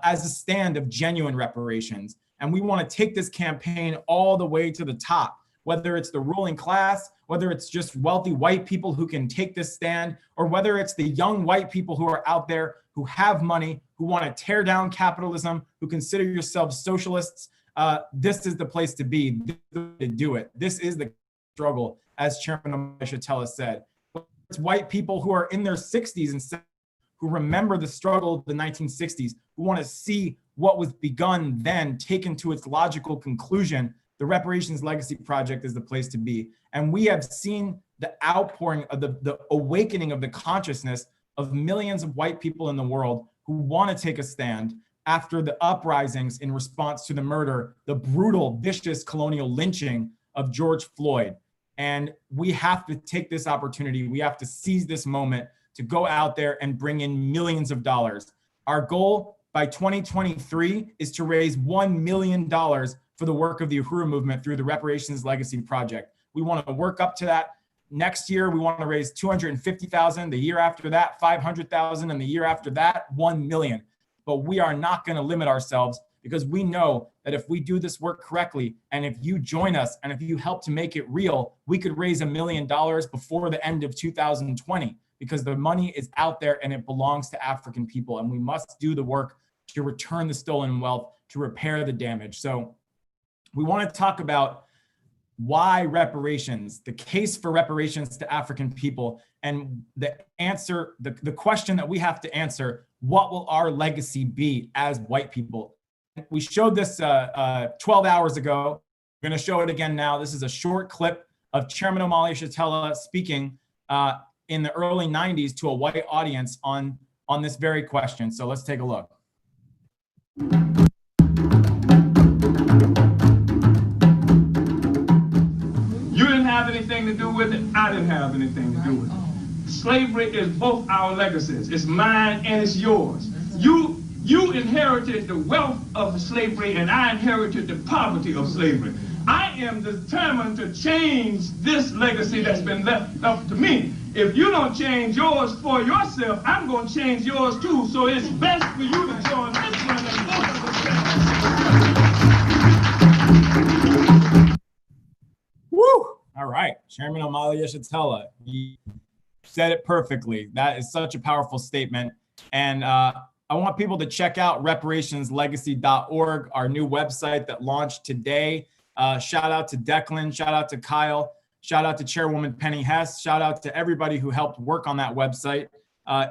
as a stand of genuine reparations. And we want to take this campaign all the way to the top, whether it's the ruling class, whether it's just wealthy white people who can take this stand, or whether it's the young white people who are out there who have money, who want to tear down capitalism, who consider yourselves socialists. This is the place to be, to do it. This is the struggle, as Chairman Yeshitela said. It's white people who are in their 60s and who remember the struggle of the 1960s, who want to see what was begun then taken to its logical conclusion. The Reparations Legacy Project is the place to be. And we have seen the outpouring of the awakening of the consciousness of millions of white people in the world who want to take a stand after the uprisings in response to the murder, the brutal, vicious colonial lynching of George Floyd. And we have to take this opportunity. We have to seize this moment to go out there and bring in millions of dollars. Our goal by 2023 is to raise $1 million for the work of the Uhuru movement through the Reparations Legacy Project. We want to work up to that. Next year, we want to raise $250,000. The year after that, $500,000, and the year after that, $1 million. But we are not going to limit ourselves, because we know that if we do this work correctly, and if you join us, and if you help to make it real, we could raise $1 million before the end of 2020, because the money is out there and it belongs to African people, and we must do the work to return the stolen wealth, to repair the damage. So we want to talk about why reparations, the case for reparations to African people, and the answer, the question that we have to answer: what will our legacy be as white people? We showed this 12 hours ago. We're going to show it again now. This is a short clip of Chairman Omali Yeshitela speaking in the early 90s to a white audience on this very question. So let's take a look. You didn't have anything to do with it. I didn't have anything to do with it. Slavery is both our legacies. It's mine and it's yours. You inherited the wealth of slavery, and I inherited the poverty of slavery. I am determined to change this legacy that's been left up to me. If you don't change yours for yourself, I'm going to change yours too. So it's best for you to join this one and both of us. Woo! All right, Chairman Omali Yeshitela, he said it perfectly. That is such a powerful statement. And I want people to check out reparationslegacy.org, our new website that launched today. Shout out to Declan, shout out to Kyle, shout out to Chairwoman Penny Hess, shout out to everybody who helped work on that website.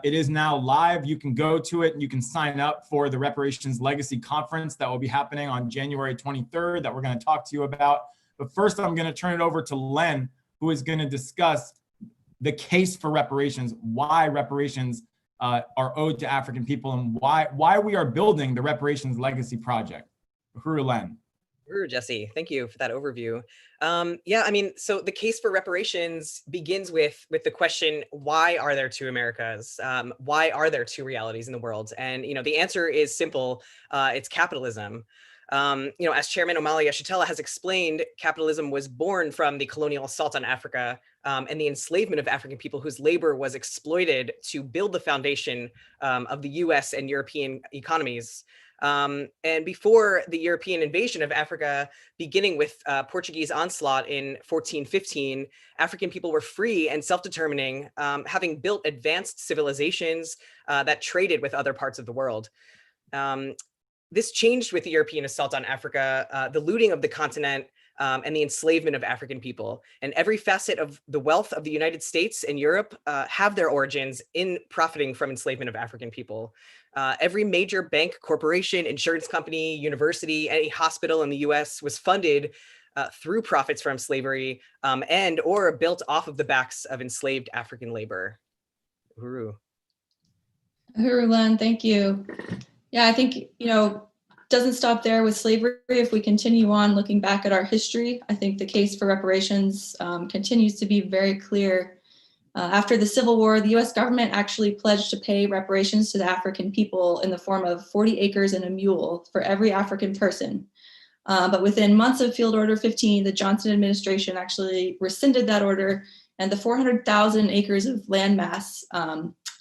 It is now live. You can go to it and you can sign up for the Reparations Legacy Conference that will be happening on January 23rd that we're going to talk to you about. But first, I'm going to turn it over to Len, who is going to discuss the case for reparations, why reparations are owed to African people, and why we are building the Reparations Legacy Project. Uhuru, Len. Sure, Jesse. Thank you for that overview. Yeah, I mean, so the case for reparations begins with the question, why are there two Americas? Why are there two realities in the world? And, you know, the answer is simple. It's capitalism. As Chairman Omali Yeshitela has explained, capitalism was born from the colonial assault on Africa and the enslavement of African people whose labor was exploited to build the foundation of the US and European economies. And before the European invasion of Africa, beginning with Portuguese onslaught in 1415, African people were free and self-determining, having built advanced civilizations that traded with other parts of the world. This changed with the European assault on Africa, the looting of the continent, and the enslavement of African people. And every facet of the wealth of the United States and Europe have their origins in profiting from enslavement of African people. Every major bank, corporation, insurance company, university, any hospital in the US was funded through profits from slavery and or built off of the backs of enslaved African labor. Uhuru. Uhuru Len, thank you. Yeah, I think, doesn't stop there with slavery. If we continue on looking back at our history, I think the case for reparations continues to be very clear. After the Civil War, the US government actually pledged to pay reparations to the African people in the form of 40 acres and a mule for every African person. But within months of Field Order 15, the Johnson administration actually rescinded that order, and the 400,000 acres of landmass,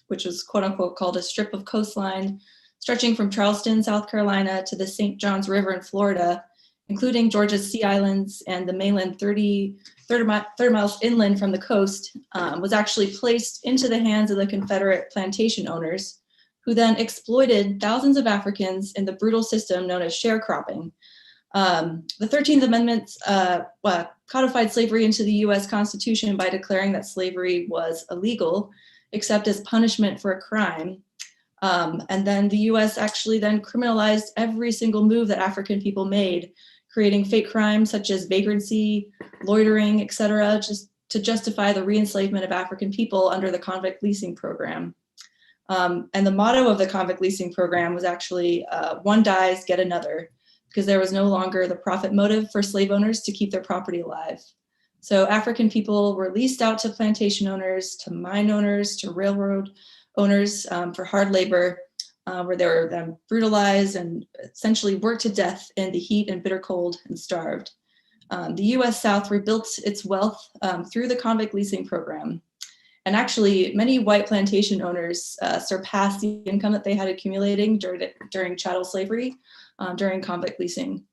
which was quote unquote called a strip of coastline, stretching from Charleston, South Carolina to the St. Johns River in Florida, including Georgia's Sea Islands and the mainland 30 miles inland from the coast, was actually placed into the hands of the Confederate plantation owners, who then exploited thousands of Africans in the brutal system known as sharecropping. The 13th Amendment codified slavery into the US Constitution by declaring that slavery was illegal, except as punishment for a crime. And then the US actually then criminalized every single move that African people made, creating fake crimes such as vagrancy, loitering, etc., just to justify the re-enslavement of African people under the convict leasing program. And the motto of the convict leasing program was actually one dies, get another, because there was no longer the profit motive for slave owners to keep their property alive. So African people were leased out to plantation owners, to mine owners, to railroad owners for hard labor, where they were then brutalized and essentially worked to death in the heat and bitter cold and starved. The US South rebuilt its wealth through the convict leasing program. And actually, many white plantation owners surpassed the income that they had accumulating during chattel slavery, during convict leasing.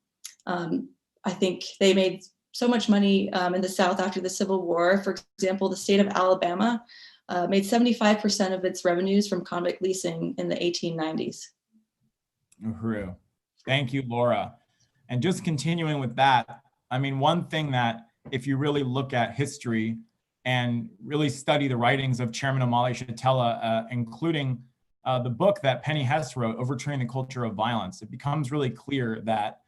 I think they made so much money in the South after the Civil War. For example, the state of Alabama made 75% of its revenues from convict leasing in the 1890s. Uhuru. Thank you, Laura. And just continuing with that, I mean, one thing that if you really look at history and really study the writings of Chairman Omali Yeshitela, including the book that Penny Hess wrote, Overturning the Culture of Violence, it becomes really clear that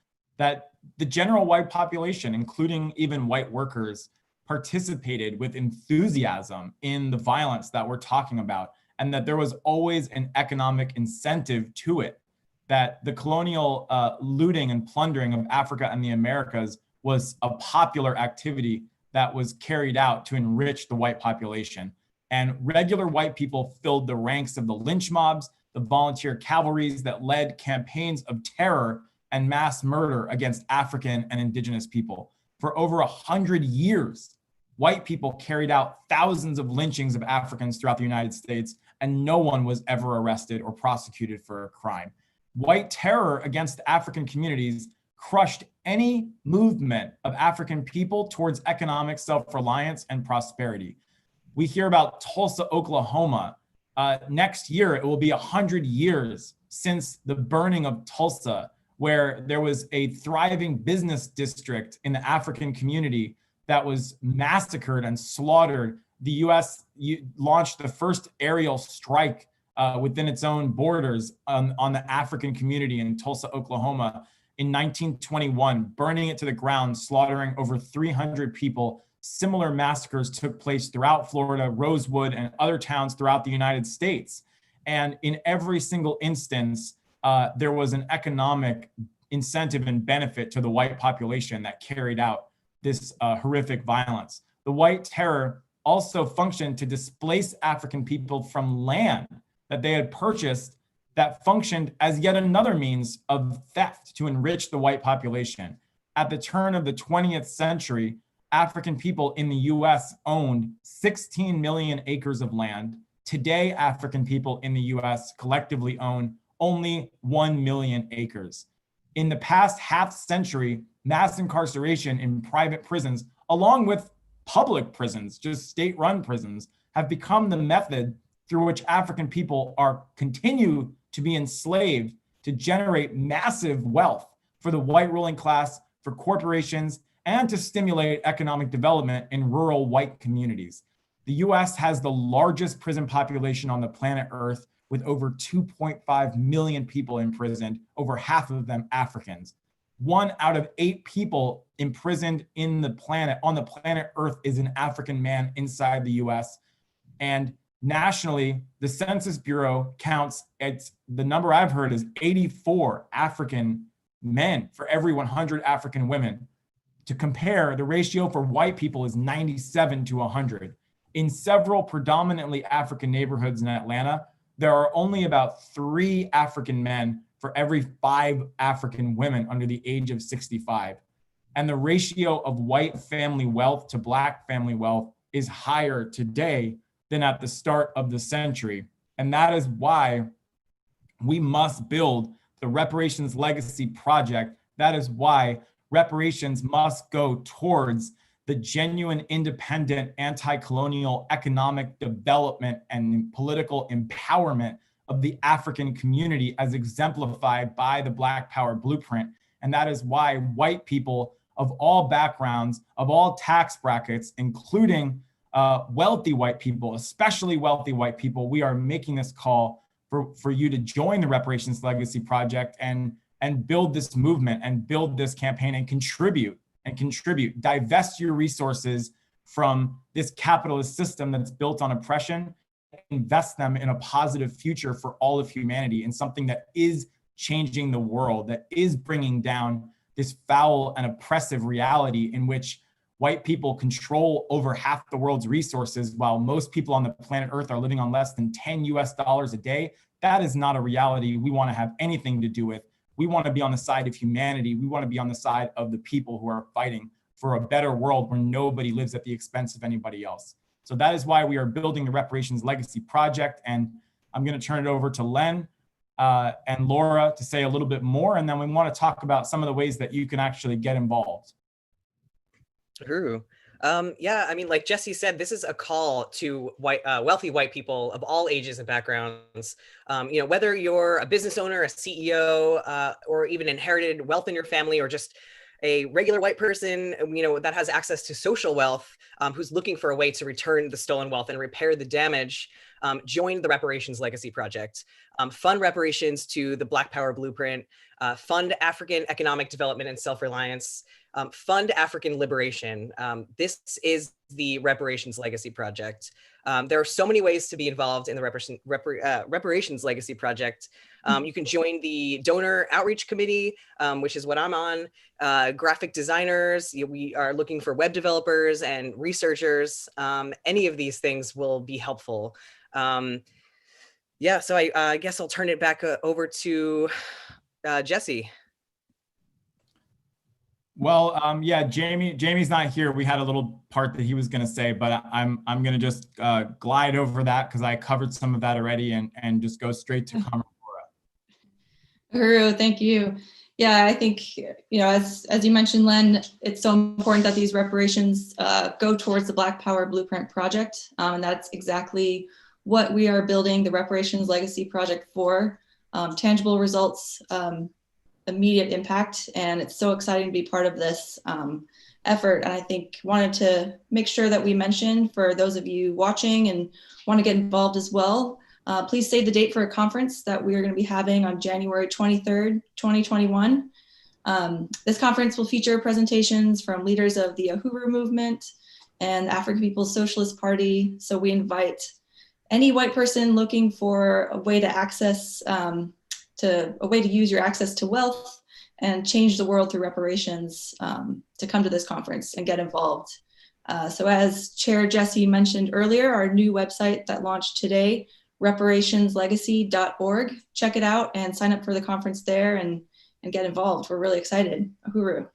the general white population, including even white workers, participated with enthusiasm in the violence that we're talking about, and that there was always an economic incentive to it, that the colonial looting and plundering of Africa and the Americas was a popular activity that was carried out to enrich the white population. And regular white people filled the ranks of the lynch mobs, the volunteer cavalries that led campaigns of terror and mass murder against African and indigenous people. For over 100 years, white people carried out thousands of lynchings of Africans throughout the United States, and no one was ever arrested or prosecuted for a crime. White terror against African communities crushed any movement of African people towards economic self-reliance and prosperity. We hear about Tulsa, Oklahoma. Next year, it will be 100 years since the burning of Tulsa, where there was a thriving business district in the African community that was massacred and slaughtered. The US launched the first aerial strike within its own borders on the African community in Tulsa, Oklahoma in 1921, burning it to the ground, slaughtering over 300 people. Similar massacres took place throughout Florida, Rosewood, and other towns throughout the United States. And in every single instance, there was an economic incentive and benefit to the white population that carried out this horrific violence. The white terror also functioned to displace African people from land that they had purchased that functioned as yet another means of theft to enrich the white population. At the turn of the 20th century, African people in the US owned 16 million acres of land. Today, African people in the US collectively own only 1 million acres. In the past half century, mass incarceration in private prisons, along with public prisons, just state-run prisons, have become the method through which African people continue to be enslaved to generate massive wealth for the white ruling class, for corporations, and to stimulate economic development in rural white communities. The US has the largest prison population on the planet Earth, with over 2.5 million people imprisoned, over half of them Africans. 1 out of 8 people imprisoned on the planet Earth is an African man inside the US. And nationally, the Census Bureau counts, the number I've heard is 84 African men for every 100 African women. To compare, the ratio for white people is 97 to 100. In several predominantly African neighborhoods in Atlanta, there are only about 3 African men for every 5 African women under the age of 65. And the ratio of white family wealth to Black family wealth is higher today than at the start of the century. And that is why we must build the Reparations Legacy Project. That is why reparations must go towards the genuine, independent, anti-colonial economic development and political empowerment of the African community as exemplified by the Black Power Blueprint. And that is why white people of all backgrounds, of all tax brackets, including wealthy white people, especially wealthy white people, we are making this call for you to join the Reparations Legacy Project and build this movement and build this campaign and contribute. Divest your resources from this capitalist system that's built on oppression, invest them in a positive future for all of humanity, in something that is changing the world, that is bringing down this foul and oppressive reality in which white people control over half the world's resources while most people on the planet Earth are living on less than $10 US a day. That is not a reality we want to have anything to do with. We want to be on the side of humanity. We want to be on the side of the people who are fighting for a better world where nobody lives at the expense of anybody else. So that is why we are building the Reparations Legacy Project. And I'm going to turn it over to Len and Laura to say a little bit more. And then we want to talk about some of the ways that you can actually get involved. True. Yeah, I mean, like Jesse said, this is a call to wealthy white people of all ages and backgrounds. Whether you're a business owner, a CEO, or even inherited wealth in your family, or just a regular white person, that has access to social wealth, who's looking for a way to return the stolen wealth and repair the damage, join the Reparations Legacy Project. Fund reparations to the Black Power Blueprint, fund African economic development and self-reliance, fund African liberation. This is the Reparations Legacy Project. There are so many ways to be involved in the Reparations Legacy Project. You can join the Donor Outreach Committee, which is what I'm on. Graphic designers, we are looking for web developers and researchers. Any of these things will be helpful. Yeah, so I guess I'll turn it back over to Jesse. Well, yeah, Jamie's not here. We had a little part that he was going to say, but I'm going to just glide over that because I covered some of that already and just go straight to Kamarora. Uhuru, thank you. Yeah, I think, as you mentioned, Len, it's so important that these reparations go towards the Black Power Blueprint Project. And that's exactly what we are building the Reparations Legacy Project for. Tangible results, immediate impact, and it's so exciting to be part of this effort. And I think wanted to make sure that we mention for those of you watching and want to get involved as well, please save the date for a conference that we are going to be having on January 23rd, 2021. This conference will feature presentations from leaders of the Uhuru movement and the African People's Socialist Party. So we invite any white person looking for a way to access a way to use your access to wealth and change the world through reparations to come to this conference and get involved. So as Chair Jesse mentioned earlier, our new website that launched today, reparationslegacy.org. Check it out and sign up for the conference there and get involved. We're really excited. Uhuru.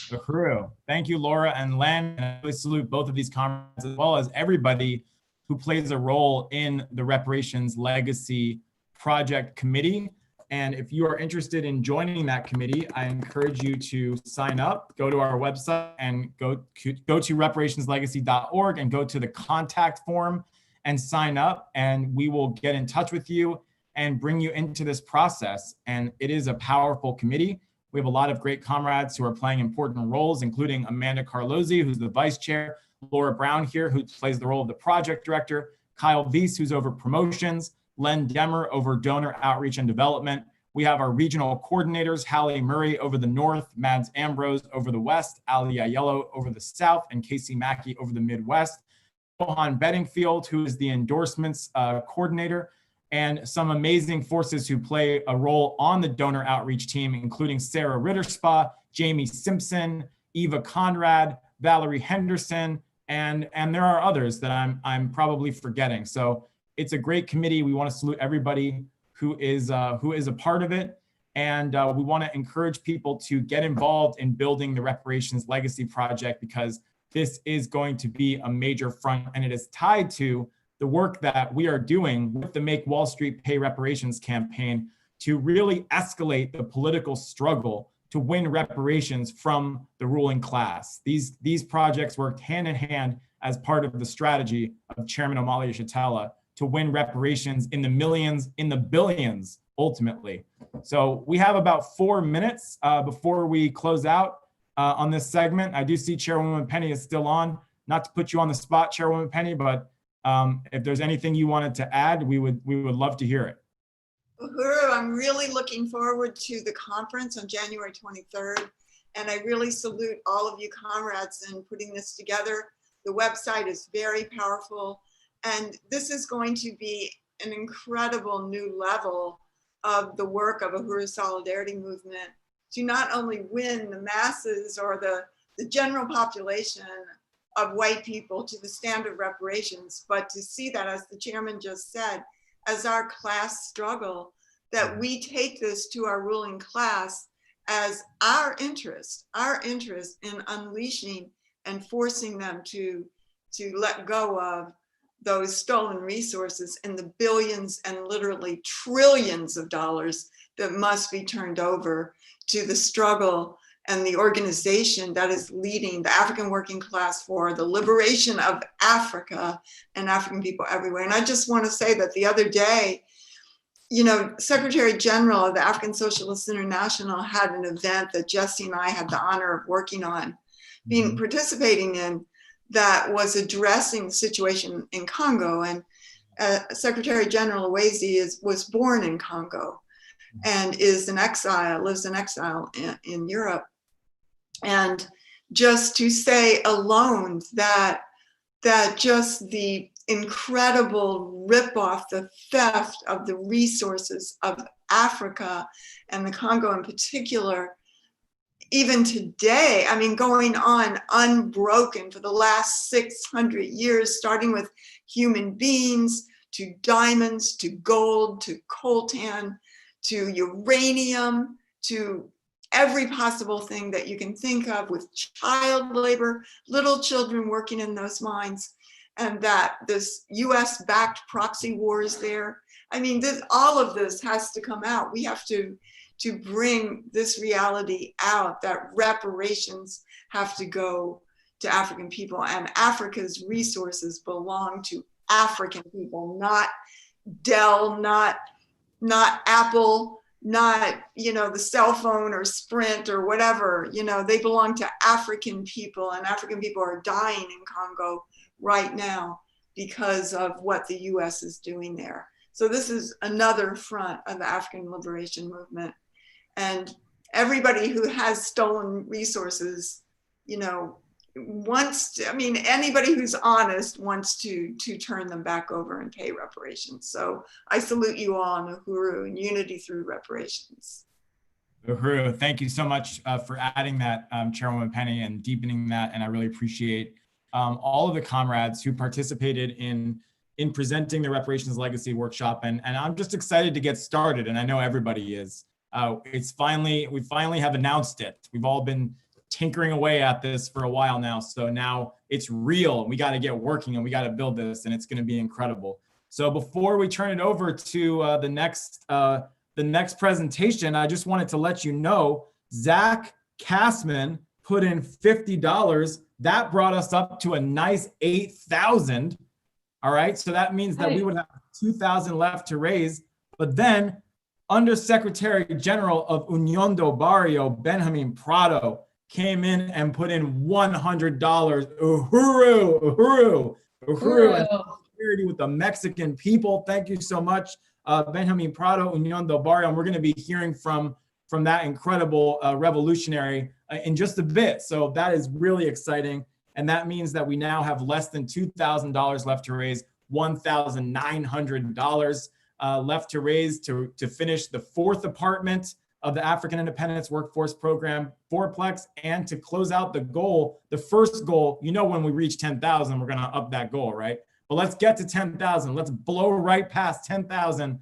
Uhuru. Thank you, Laura and Len. And I really salute both of these conferences, as well as everybody who plays a role in the Reparations Legacy Project Committee. And if you are interested in joining that committee, I encourage you to sign up, go to our website and go to reparationslegacy.org and go to the contact form and sign up, and we will get in touch with you and bring you into this process. And it is a powerful committee. We have a lot of great comrades who are playing important roles, including Amanda Carlozzi, who's the vice chair, Laura Brown here, who plays the role of the project director, Kyle Weiss, who's over promotions, Len Demmer over donor outreach and development. We have our regional coordinators, Hallie Murray over the north, Mads Ambrose over the west, Ali Aiello over the south, and Casey Mackey over the Midwest. Johan Bedingfield, who is the endorsements coordinator, and some amazing forces who play a role on the donor outreach team, including Sarah Ritterspa, Jamie Simpson, Eva Conrad, Valerie Henderson, and there are others that I'm probably forgetting. So it's a great committee. We want to salute everybody who is a part of it, and we want to encourage people to get involved in building the Reparations Legacy Project, because this is going to be a major front, and it is tied to the work that we are doing with the Make Wall Street Pay Reparations campaign to really escalate the political struggle to win reparations from the ruling class. These projects worked hand in hand as part of the strategy of Chairman Amalia Shatella to win reparations in the millions, in the billions, ultimately. So we have about 4 minutes before we close out on this segment. I do see Chairwoman Penny is still on. Not to put you on the spot, Chairwoman Penny, but if there's anything you wanted to add, we would love to hear it. Uhuru, I'm really looking forward to the conference on January 23rd. And I really salute all of you comrades in putting this together. The website is very powerful. And this is going to be an incredible new level of the work of Uhuru Solidarity Movement to not only win the masses or the general population of white people to the stand of reparations, but to see that, as the chairman just said, as our class struggle, that we take this to our ruling class as our interest in unleashing and forcing them to let go of those stolen resources and the billions and literally trillions of dollars that must be turned over to the struggle and the organization that is leading the African working class for the liberation of Africa and African people everywhere. And I just want to say that the other day, you know, Secretary General of the African Socialists International had an event that Jesse and I had the honor of working on, participating in, that was addressing the situation in Congo. And Secretary General Awezi was born in Congo and lives in exile in Europe. And just to say alone that just the incredible ripoff, the theft of the resources of Africa and the Congo in particular, even today, I mean, going on unbroken for the last 600 years, starting with human beings, to diamonds, to gold, to coltan, to uranium, to every possible thing that you can think of, with child labor, little children working in those mines, and that this US-backed proxy wars there. I mean, all of this has to come out. We have to bring this reality out, that reparations have to go to African people, and Africa's resources belong to African people, not Dell, not Apple, not, you know, the cell phone or Sprint or whatever. You know, they belong to African people, and African people are dying in Congo right now because of what the US is doing there. So this is another front of the African liberation movement. And everybody who has stolen resources, you know, anybody who's honest wants to turn them back over and pay reparations. So I salute you all on Uhuru and unity through reparations. Uhuru, thank you so much for adding that, Chairwoman Penny, and deepening that. And I really appreciate all of the comrades who participated in in presenting the Reparations Legacy Workshop. And I'm just excited to get started, and I know everybody is. We finally have announced it. We've all been tinkering away at this for a while now. So now it's real, and we got to get working, and we got to build this, and it's going to be incredible. So before we turn it over to the next presentation, I just wanted to let you know, Zach Kassman put in $50. That brought us up to a nice 8,000. All right, so that means that we would have 2,000 left to raise. But then Undersecretary General of Unión del Barrio, Benjamin Prado, came in and put in $100. Uhuru, uhuru, uhuru, and solidarity with the Mexican people. Thank you so much, Benjamin Prado, Unión del Barrio. And we're going to be hearing from that incredible revolutionary in just a bit. So that is really exciting. And that means that we now have less than $2,000 left to raise, $1,900 left to raise to finish the 4th apartment of the African Independence Workforce Program, 4plex, and to close out the goal, the first goal. You know, when we reach 10,000, we're gonna up that goal, right? But let's get to 10,000. Let's blow right past 10,000.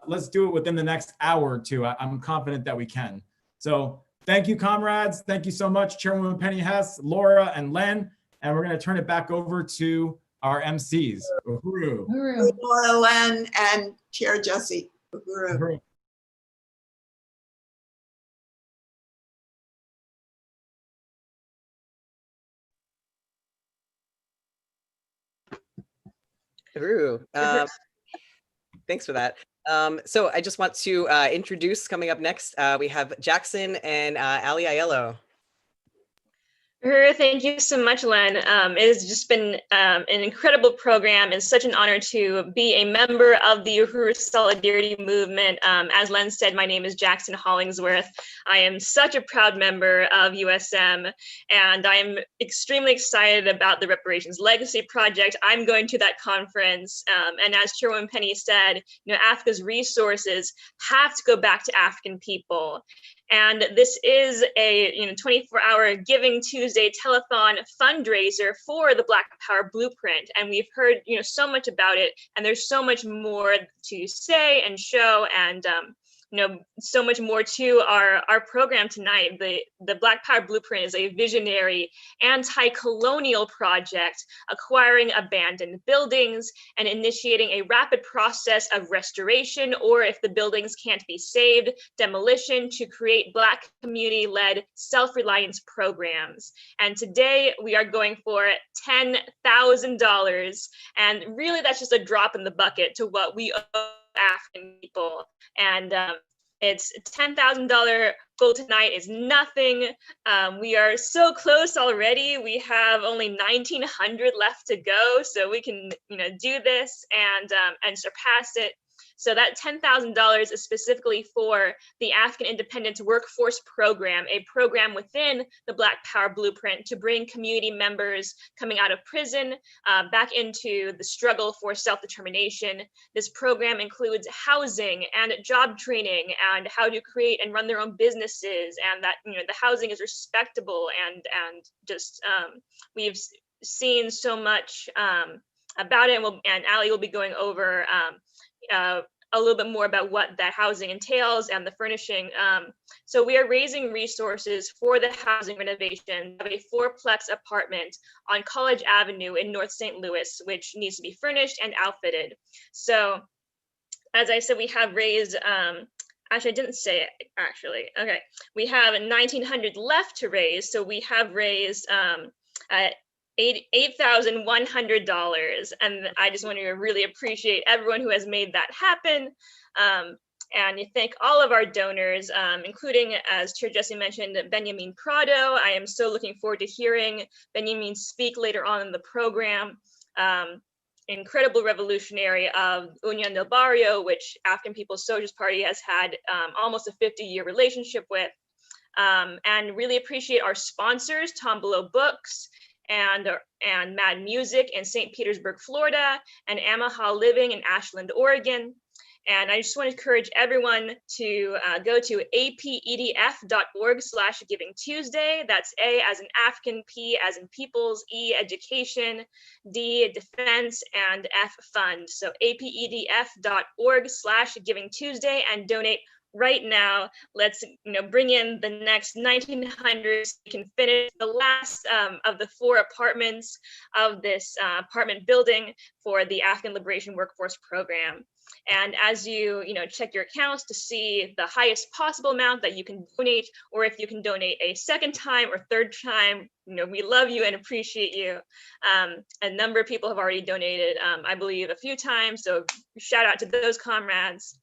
Let's do it within the next hour or two. I'm confident that we can. So thank you, comrades. Thank you so much, Chairwoman Penny Hess, Laura, and Len. And we're gonna turn it back over to our MCs. Uhuru. Uhuru. Laura, Len, and Chair Jesse. Uhuru. Uhuru. Ooh, thanks for that. So I just want to introduce, coming up next, we have Jackson and Ali Aiello. Thank you so much, Len. It has just been an incredible program and such an honor to be a member of the Uhuru Solidarity Movement. As Len said, my name is Jackson Hollingsworth. I am such a proud member of USM, and I am extremely excited about the Reparations Legacy Project. I'm going to that conference, and as Chairwoman Penny said, Africa's resources have to go back to African people. And this is a 24-hour Giving Tuesday telethon fundraiser for the Black Power Blueprint. And we've heard so much about it, and there's so much more to say and show, and so much more to our program tonight. The Black Power Blueprint is a visionary anti-colonial project acquiring abandoned buildings and initiating a rapid process of restoration, or if the buildings can't be saved, demolition, to create Black community-led self-reliance programs. And today we are going for $10,000. And really that's just a drop in the bucket to what we owe African people. And it's $10,000 goal tonight is nothing. We are so close already. We have only 1,900 left to go, so we can do this and surpass it. So that $10,000 is specifically for the African Independence Workforce Program, a program within the Black Power Blueprint to bring community members coming out of prison back into the struggle for self-determination. This program includes housing and job training and how to create and run their own businesses, and that the housing is respectable, and just we've seen so much about it, and Ali will be going over a little bit more about what that housing entails and the furnishing. So we are raising resources for the housing renovation of a 4plex apartment on College Avenue in North St. Louis, which needs to be furnished and outfitted. So as I said, we have raised, actually I didn't say it actually. Okay, we have 1,900 left to raise. So we have raised $8,100, and I just want to really appreciate everyone who has made that happen, and thank all of our donors, including, as Chair Jesse mentioned, Benjamin Prado. I am so looking forward to hearing Benjamin speak later on in the program. Incredible revolutionary of Unión del Barrio, which African People's Socialist Party has had almost a 50-year relationship with, and really appreciate our sponsors, Tom Below Books, and Mad Music in St. Petersburg, Florida, and Amaha Living in Ashland, Oregon. And I just want to encourage everyone to go to apedf.org/givingtuesday. That's A as in African, P as in peoples, E education, D defense, and F fund. So apedf.org/givingtuesday and donate right now. Let's bring in the next 1900s. We can finish the last of the 4 apartments of this apartment building for the African Liberation Workforce Program. And as you check your accounts to see the highest possible amount that you can donate, or if you can donate a second time or third time, we love you and appreciate you. A number of people have already donated, I believe, a few times. So shout out to those comrades.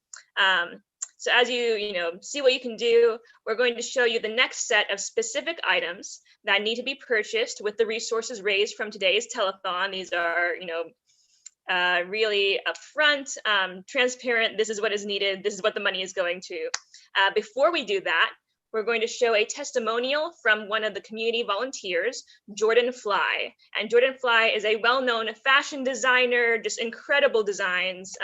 So as you see what you can do, we're going to show you the next set of specific items that need to be purchased with the resources raised from today's telethon. These are, really upfront, transparent. This is what is needed. This is what the money is going to. Before we do that, we're going to show a testimonial from one of the community volunteers, Jordan Fly. And Jordan Fly is a well-known fashion designer, just incredible designs.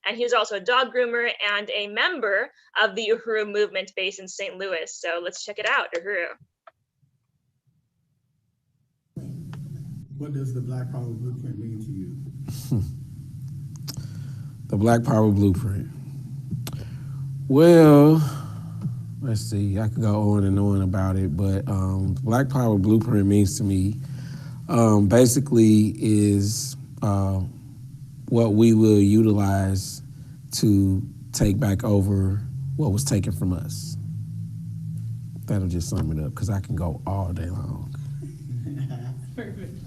And he was also a dog groomer and a member of the Uhuru movement based in St. Louis. So let's check it out, Uhuru. What does the Black Power Blueprint mean to you? The Black Power Blueprint. Well, let's see, I could go on and on about it, but the Black Power Blueprint means to me basically is what we will utilize to take back over what was taken from us. That'll just sum it up, because I can go all day long. Perfect.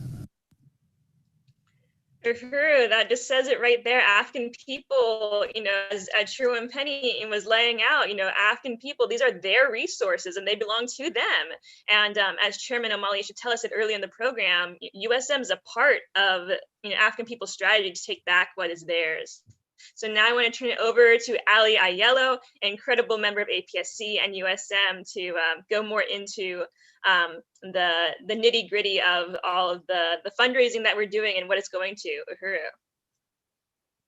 Uhuru, that just says it right there. African people, as Truman Penny was laying out, African people, these are their resources and they belong to them. And as Chairman Omali Yeshitela said earlier in the program, USM is a part of African people's strategy to take back what is theirs. So now I want to turn it over to Ali Ayello, an incredible member of APSC and USM, to go more into the nitty gritty of all of the fundraising that we're doing and what it's going to. Uhuru.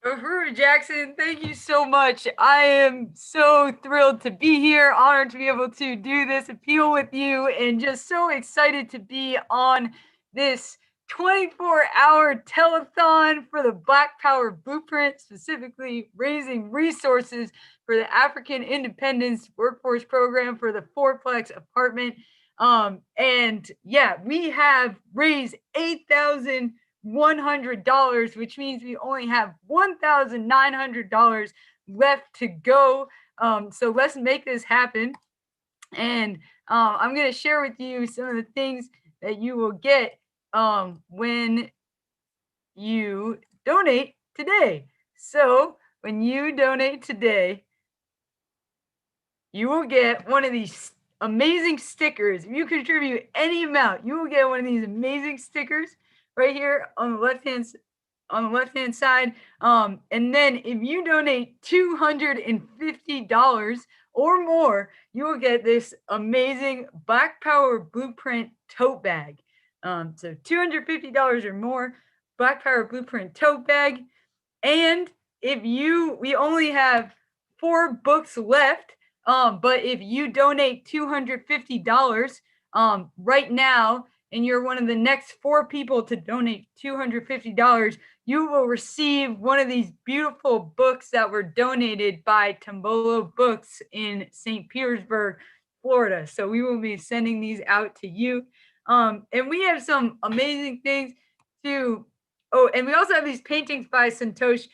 Uhuru Jackson, thank you so much. I am so thrilled to be here, honored to be able to do this appeal with you, and just so excited to be on this 24-hour telethon for the Black Power Blueprint, specifically raising resources for the African Independence Workforce Program for the fourplex apartment. And yeah, we have raised $8,100, which means we only have $1,900 left to go. So let's make this happen. And I'm going to share with you some of the things that you will get when you donate today. So when you donate today, you will get one of these amazing stickers. If you contribute any amount, you will get one of these amazing stickers right here on the left-hand side. And then if you donate $250 or more, you will get this amazing Black Power Blueprint tote bag. So $250 or more, Black Power Blueprint tote bag. And we only have 4 books left. But if you donate $250 right now, and you're one of the next 4 people to donate $250, you will receive one of these beautiful books that were donated by Tombolo Books in St. Petersburg, Florida. So we will be sending these out to you. And we have some amazing things too. Oh, and we also have these paintings by Santosh.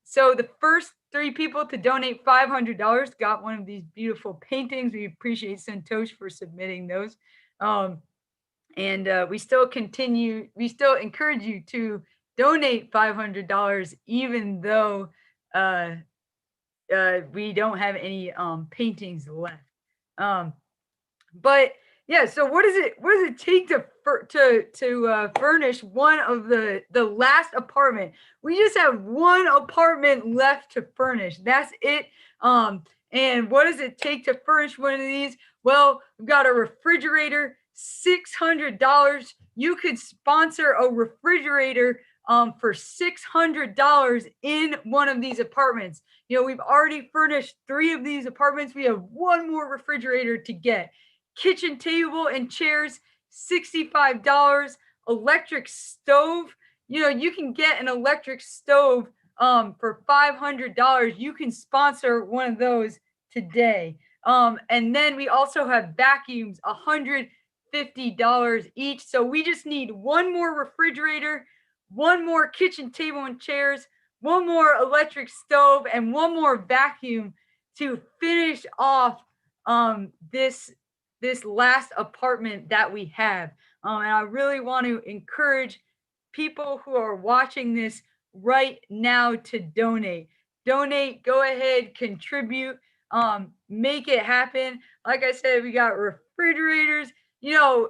So the first 3 people to donate $500 got one of these beautiful paintings. We appreciate Santosh for submitting those. And we still encourage you to donate $500, even though we don't have any paintings left. But yeah, so what does it take to furnish one of the last apartment? We just have 1 apartment left to furnish. That's it. And what does it take to furnish one of these? Well, we've got a refrigerator, $600. You could sponsor a refrigerator for $600 in one of these apartments. You know, we've already furnished 3 of these apartments. We have 1 more refrigerator to get. Kitchen table and chairs, $65. Electric stove, you know, you can get an electric stove for $500. You can sponsor one of those today. And then we also have vacuums, $150 each. So we just need 1 more refrigerator, 1 more kitchen table and chairs, 1 more electric stove, and 1 more vacuum to finish off this last apartment that we have. And I really want to encourage people who are watching this right now to donate. Donate, go ahead, contribute, make it happen. Like I said, we got refrigerators. You know,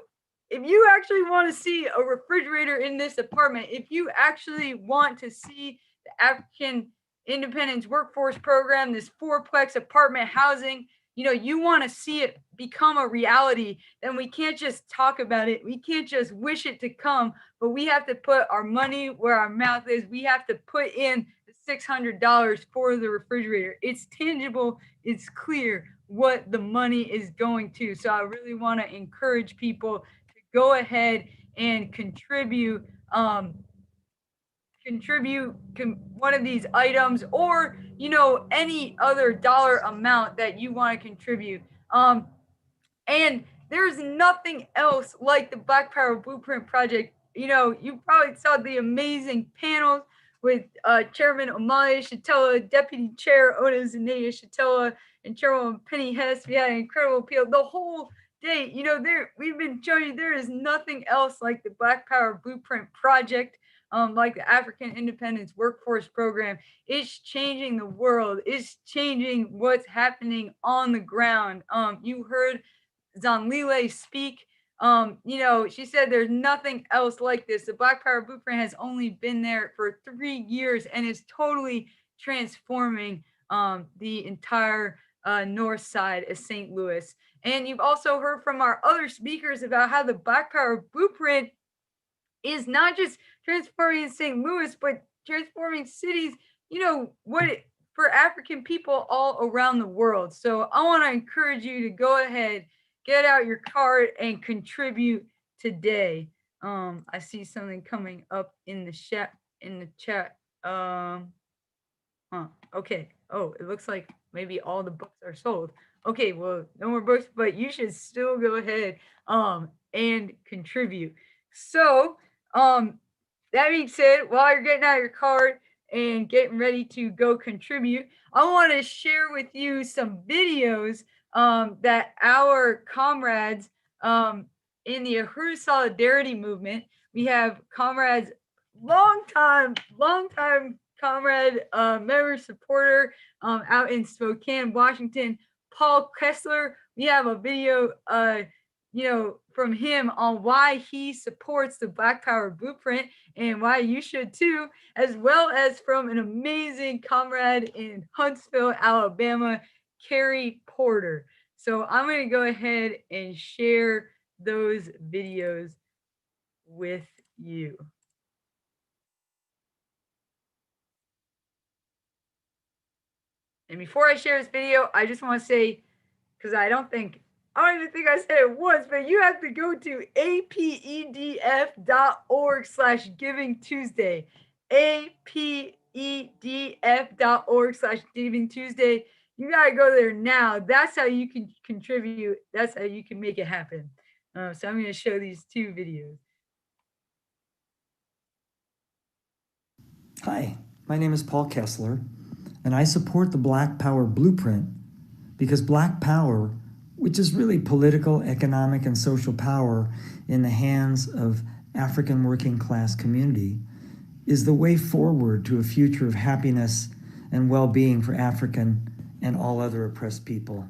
if you actually want to see a refrigerator in this apartment, if you actually want to see the African Independence Workforce Program, this 4-plex apartment housing, you know, you want to see it become a reality, then we can't just talk about it. We can't just wish it to come, but we have to put our money where our mouth is. We have to put in the $600 for the refrigerator. It's tangible. It's clear what the money is going to. So I really want to encourage people to go ahead and contribute one of these items, or, you know, any other dollar amount that you want to contribute. And there's nothing else like the Black Power Blueprint Project. You know, you probably saw the amazing panels with Chairman Amalia Shatella, Deputy Chair Ona Zanea Shatella, and Chairwoman Penny Hess. We had an incredible appeal the whole day. You know, we've been showing you there is nothing else like the Black Power Blueprint Project. Like the African Independence Workforce Program. It's changing the world. It's changing what's happening on the ground. You heard Zanlile speak. You know, she said there's nothing else like this. The Black Power Blueprint has only been there for 3 years and is totally transforming the entire north side of St. Louis. And you've also heard from our other speakers about how the Black Power Blueprint is not just transforming St. Louis, but transforming cities, you know, for African people all around the world. So I want to encourage you to go ahead, get out your card and contribute today. I see something coming up in the chat. Okay. Oh, it looks like maybe all the books are sold. Okay, well, no more books, but you should still go ahead and contribute. So that being said, while you're getting out your card and getting ready to go contribute, I want to share with you some videos that our comrades in the Uhuru Solidarity Movement, we have comrades, longtime comrade, member supporter out in Spokane, Washington, Paul Kessler. We have a video you know, from him on why he supports the Black Power Blueprint and why you should too, as well as from an amazing comrade in Huntsville, Alabama, Carrie Porter. So I'm going to go ahead and share those videos with you. And before I share this video, I just want to say, because I don't even think I said it once, but you have to go to apedf.org/Giving Tuesday. apedf.org/Giving Tuesday. You got to go there now. That's how you can contribute. That's how you can make it happen. So I'm going to show these 2 videos. Hi, my name is Paul Kessler, and I support the Black Power Blueprint because Black Power, which is really political, economic, and social power in the hands of African working class community, is the way forward to a future of happiness and well-being for African and all other oppressed people.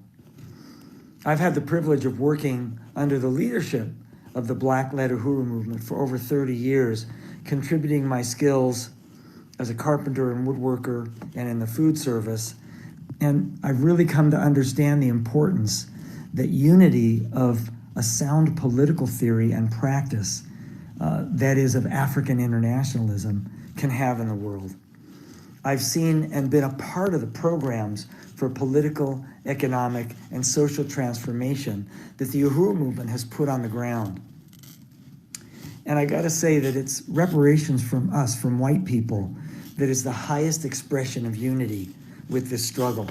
I've had the privilege of working under the leadership of the Black-led Uhuru movement for over 30 years, contributing my skills as a carpenter and woodworker and in the food service. And I've really come to understand the importance that unity of a sound political theory and practice that is of African internationalism, can have in the world. I've seen and been a part of the programs for political, economic, and social transformation that the Uhuru movement has put on the ground. And I gotta say that it's reparations from us, from white people, that is the highest expression of unity with this struggle.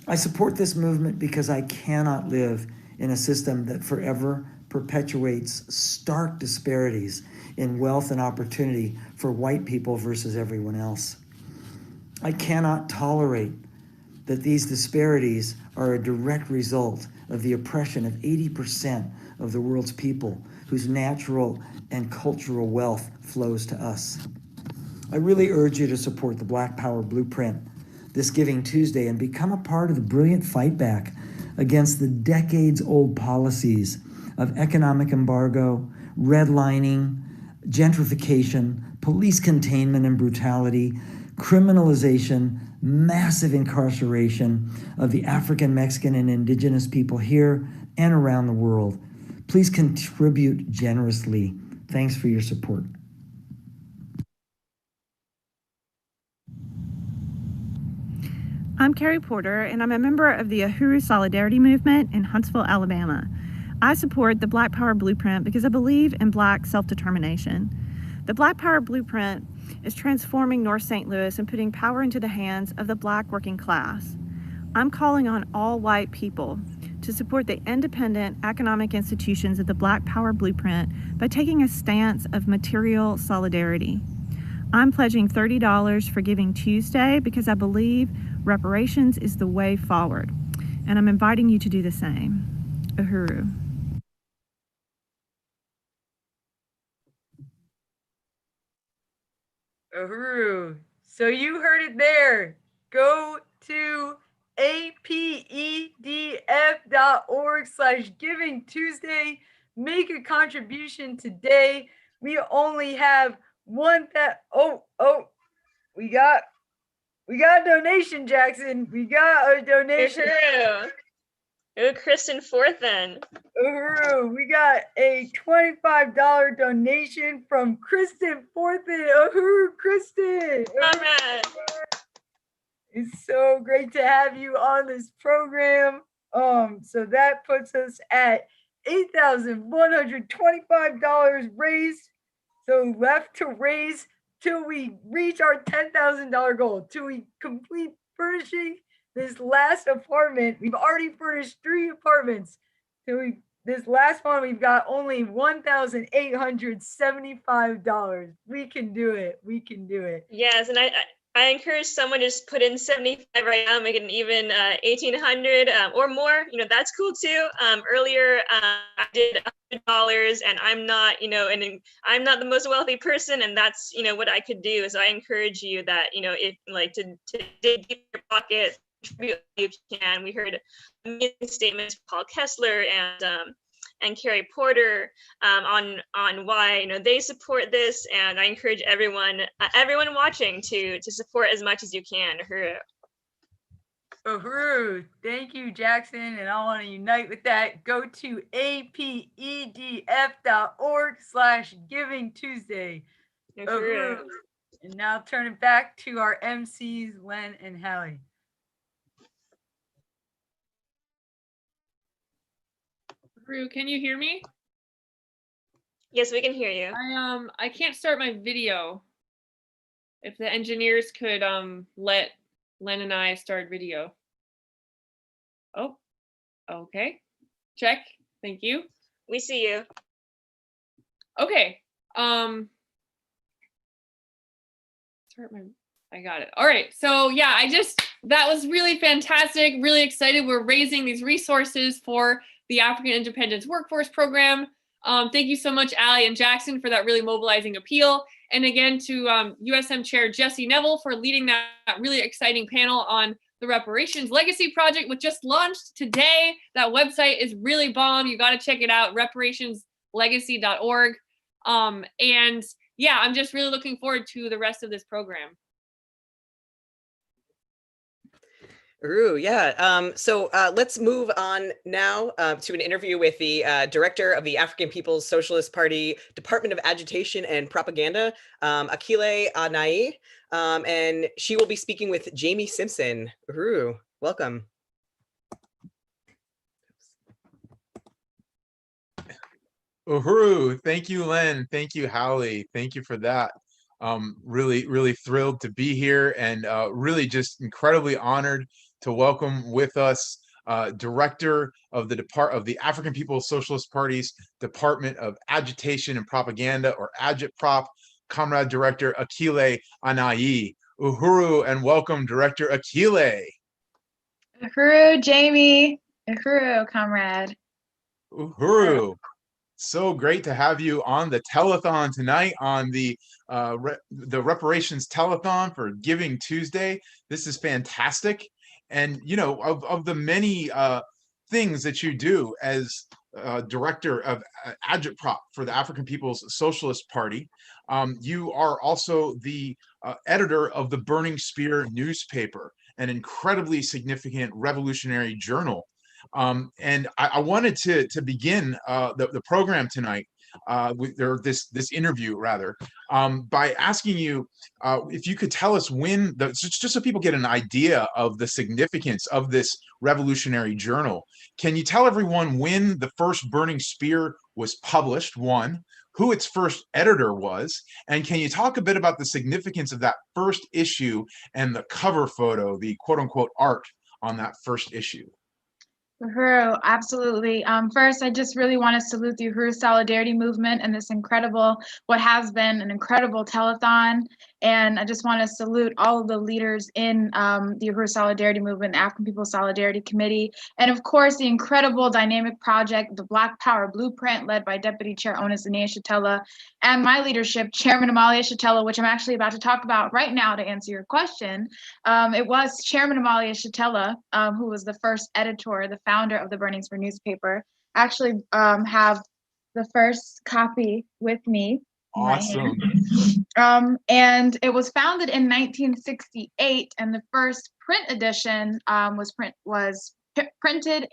I support this movement because I cannot live in a system that forever perpetuates stark disparities in wealth and opportunity for white people versus everyone else. I cannot tolerate that these disparities are a direct result of the oppression of 80% of the world's people whose natural and cultural wealth flows to us. I really urge you to support the Black Power Blueprint this Giving Tuesday and become a part of the brilliant fight back against the decades-old policies of economic embargo, redlining, gentrification, police containment and brutality, criminalization, massive incarceration of the African, Mexican, and indigenous people here and around the world. Please contribute generously. Thanks for your support. I'm Carrie Porter, and I'm a member of the Uhuru Solidarity Movement in Huntsville, Alabama. I support the Black Power Blueprint because I believe in Black self-determination. The Black Power Blueprint is transforming North St. Louis and putting power into the hands of the Black working class. I'm calling on all white people to support the independent economic institutions of the Black Power Blueprint by taking a stance of material solidarity. I'm pledging $30 for Giving Tuesday because I believe reparations is the way forward, and I'm inviting you to do the same. Uhuru. Uhuru. So you heard it there. Go to apedf.org/Giving Tuesday. Make a contribution today. We only have we got a donation, Jackson. We got a donation. Uhuru. Ooh, Kristen Forthen. Uhuru. We got a $25 donation from Kristen Forthen. Uhuru, Kristen. All right. It's so great to have you on this program. So that puts us at $8,125 raised. So left to raise till we reach our $10,000 goal, till we complete furnishing this last apartment. We've already furnished 3 apartments. This last one, we've got only $1,875. We can do it. We can do it. Yes, and I encourage someone to just put in 75 right now, make it even 1,800 or more. That's cool too. Earlier, I did $100, and I'm not, and I'm not the most wealthy person, and that's, what I could do. So I encourage you that, if to dig deep in your pocket, contribute if you can. We heard amazing statements from Paul Kessler and Carrie Porter on why they support this, and I encourage everyone watching to support as much as you can. Uhuru. Thank you, Jackson, and I want to unite with that. Go to apedf.org/Giving Tuesday. Uhuru. And now turn it back to our MCs, Len and Hallie. Uhuru, can you hear me? Yes, we can hear you. I can't start my video. If the engineers could let Len and I start video. Oh, okay. Check. Thank you. We see you. Okay. I got it. All right. So yeah, that was really fantastic. Really excited. We're raising these resources for the African Independence Workforce Program. Thank you so much, Allie and Jackson, for that really mobilizing appeal. And again, to USM Chair Jesse Neville for leading that really exciting panel on the Reparations Legacy Project, which just launched today. That website is really bomb. You got to check it out, reparationslegacy.org. And yeah, I'm just really looking forward to the rest of this program. Ooh, yeah. Let's move on now to an interview with the director of the African People's Socialist Party Department of Agitation and Propaganda, Akile Anai, and she will be speaking with Jamie Simpson. Ooh, welcome. Uhuru, thank you, Len. Thank you, Hallie. Thank you for that. Really thrilled to be here, and really just incredibly honored to welcome with us Director of the African People's Socialist Party's Department of Agitation and Propaganda, or Agitprop, Comrade Director Akile Anai. Uhuru, and welcome, Director Akile. Uhuru, Jamie. Uhuru, comrade. Uhuru. So great to have you on the telethon tonight, on the Reparations telethon for Giving Tuesday. This is fantastic. And, you know, of the many things that you do as director of Agitprop for the African People's Socialist Party, you are also the editor of the Burning Spear newspaper, an incredibly significant revolutionary journal. And I wanted to begin the program tonight, this interview rather, by asking you if you could tell us when, just so people get an idea of the significance of this revolutionary journal. Can you tell everyone when the first Burning Spear was published, one, who its first editor was, and can you talk a bit about the significance of that first issue and the cover photo, the quote unquote art on that first issue? Uhuru, absolutely. First, I just really want to salute the Uhuru Solidarity Movement and this incredible, what has been an incredible telethon. And I just want to salute all of the leaders in the Uhuru Solidarity Movement, the African People's Solidarity Committee, and of course, the incredible dynamic project, the Black Power Blueprint, led by Deputy Chair Onus Shatella, and my leadership, Chairman Amalia Shatella, which I'm actually about to talk about right now to answer your question. It was Chairman Amalia Shatella who was the first editor, the founder of the Burning Spear newspaper. I actually have the first copy with me. Awesome. And it was founded in 1968, and the first print edition was printed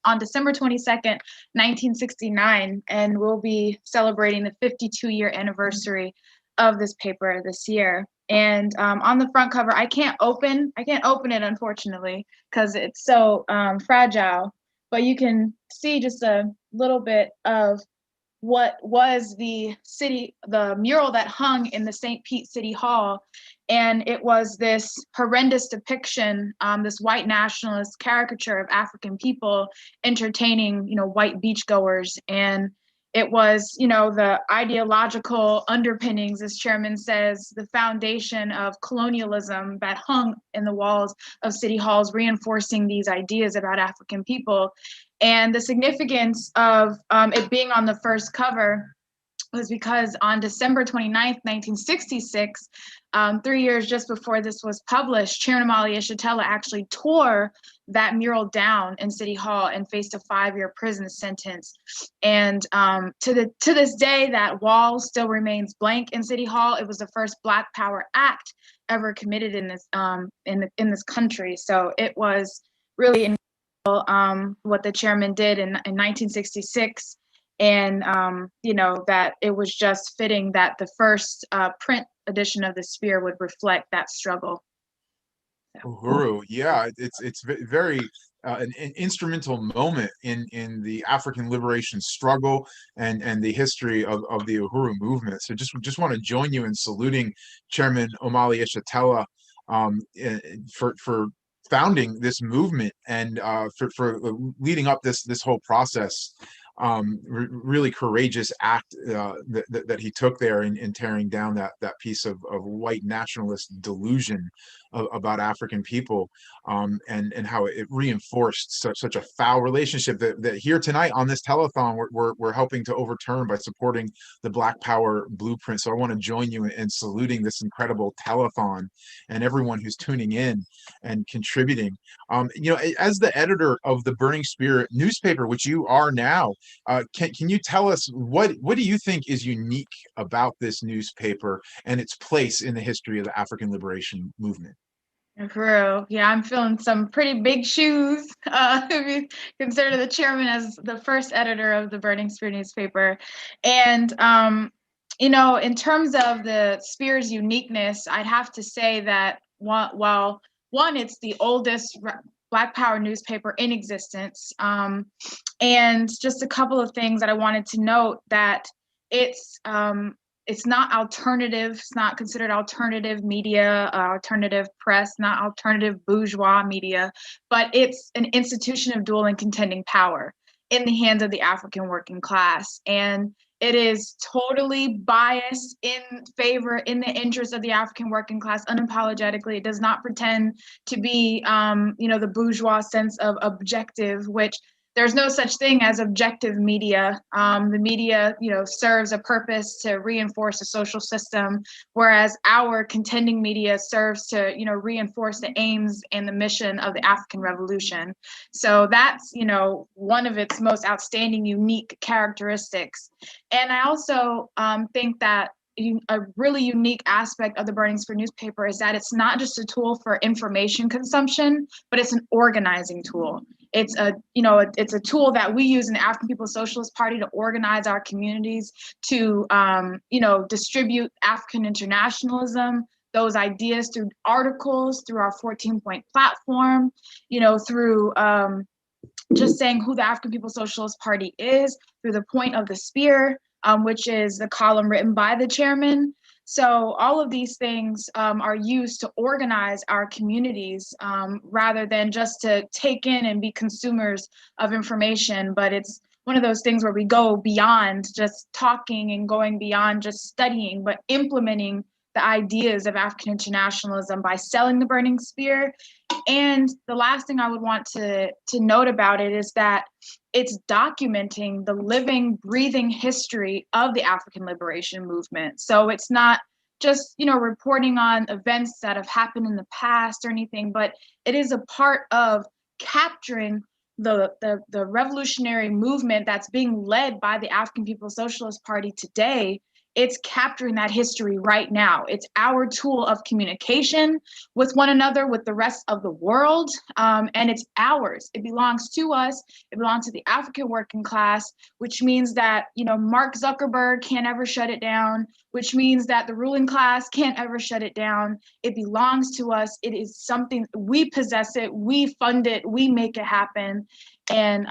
on December 22nd, 1969, and we'll be celebrating the 52-year anniversary of this paper this year. And on the front cover, I can't open it, unfortunately, because it's so fragile, but you can see just a little bit of what was the mural that hung in the St. Pete City Hall. And it was this horrendous depiction, this white nationalist caricature of African people entertaining, white beachgoers. And it was, the ideological underpinnings, as Chairman says, the foundation of colonialism that hung in the walls of city halls, reinforcing these ideas about African people. And the significance of it being on the first cover was because on December 29th, 1966, 3 years just before this was published, Chairman Amalia Shatella actually tore that mural down in City Hall and faced a 5-year prison sentence. And to this day, that wall still remains blank in City Hall. It was the first Black Power act ever committed in this in this country. So it was really incredible what the chairman did in 1966. And that it was just fitting that the first print edition of the Spear would reflect that struggle. Uhuru, yeah, it's very an instrumental moment in the African liberation struggle and the history of the Uhuru movement. So just want to join you in saluting Chairman Amalia Shatella for founding this movement and for leading up this whole process. Really courageous act that he took there in tearing down that piece of white nationalist delusion about African people, and how it reinforced such a foul relationship that here tonight on this telethon we're helping to overturn by supporting the Black Power Blueprint. So I want to join you in saluting this incredible telethon and everyone who's tuning in and contributing. As the editor of the Burning Spear newspaper, which you are now, can you tell us what do you think is unique about this newspaper and its place in the history of the African liberation movement? For real. Yeah, I'm feeling some pretty big shoes. If you consider the chairman as the first editor of the Burning Spear newspaper. And, in terms of the Spear's uniqueness, I'd have to say that while one, it's the oldest Black Power newspaper in existence. And just a couple of things that I wanted to note, that it's not alternative. It's not considered alternative media, alternative press, not alternative bourgeois media, but it's an institution of dual and contending power in the hands of the African working class. And it is totally biased in the interest of the African working class, unapologetically. It does not pretend to be, the bourgeois sense of objective, which there's no such thing as objective media. The media, serves a purpose to reinforce a social system, whereas our contending media serves to, reinforce the aims and the mission of the African Revolution. So that's, one of its most outstanding, unique characteristics. And I also think that a really unique aspect of the Burning Spear newspaper is that it's not just a tool for information consumption, but it's an organizing tool. It's a tool that we use in the African People's Socialist Party to organize our communities, to distribute African internationalism, those ideas through articles, through our 14-point platform, through just saying who the African People's Socialist Party is, through the point of the spear, which is the column written by the chairman. So all of these things are used to organize our communities rather than just to take in and be consumers of information. But it's one of those things where we go beyond just talking and going beyond just studying, but implementing the ideas of African internationalism by selling the Burning Spear. And the last thing I would want to note about it is that it's documenting the living, breathing history of the African liberation movement. So it's not just, reporting on events that have happened in the past or anything, but it is a part of capturing the revolutionary movement that's being led by the African People's Socialist Party today. It's capturing that history right now. It's our tool of communication with one another, with the rest of the world, and it's ours. It belongs to us. It belongs to the African working class, which means that, Mark Zuckerberg can't ever shut it down, which means that the ruling class can't ever shut it down. It belongs to us. It is something, we possess it, we fund it, we make it happen. And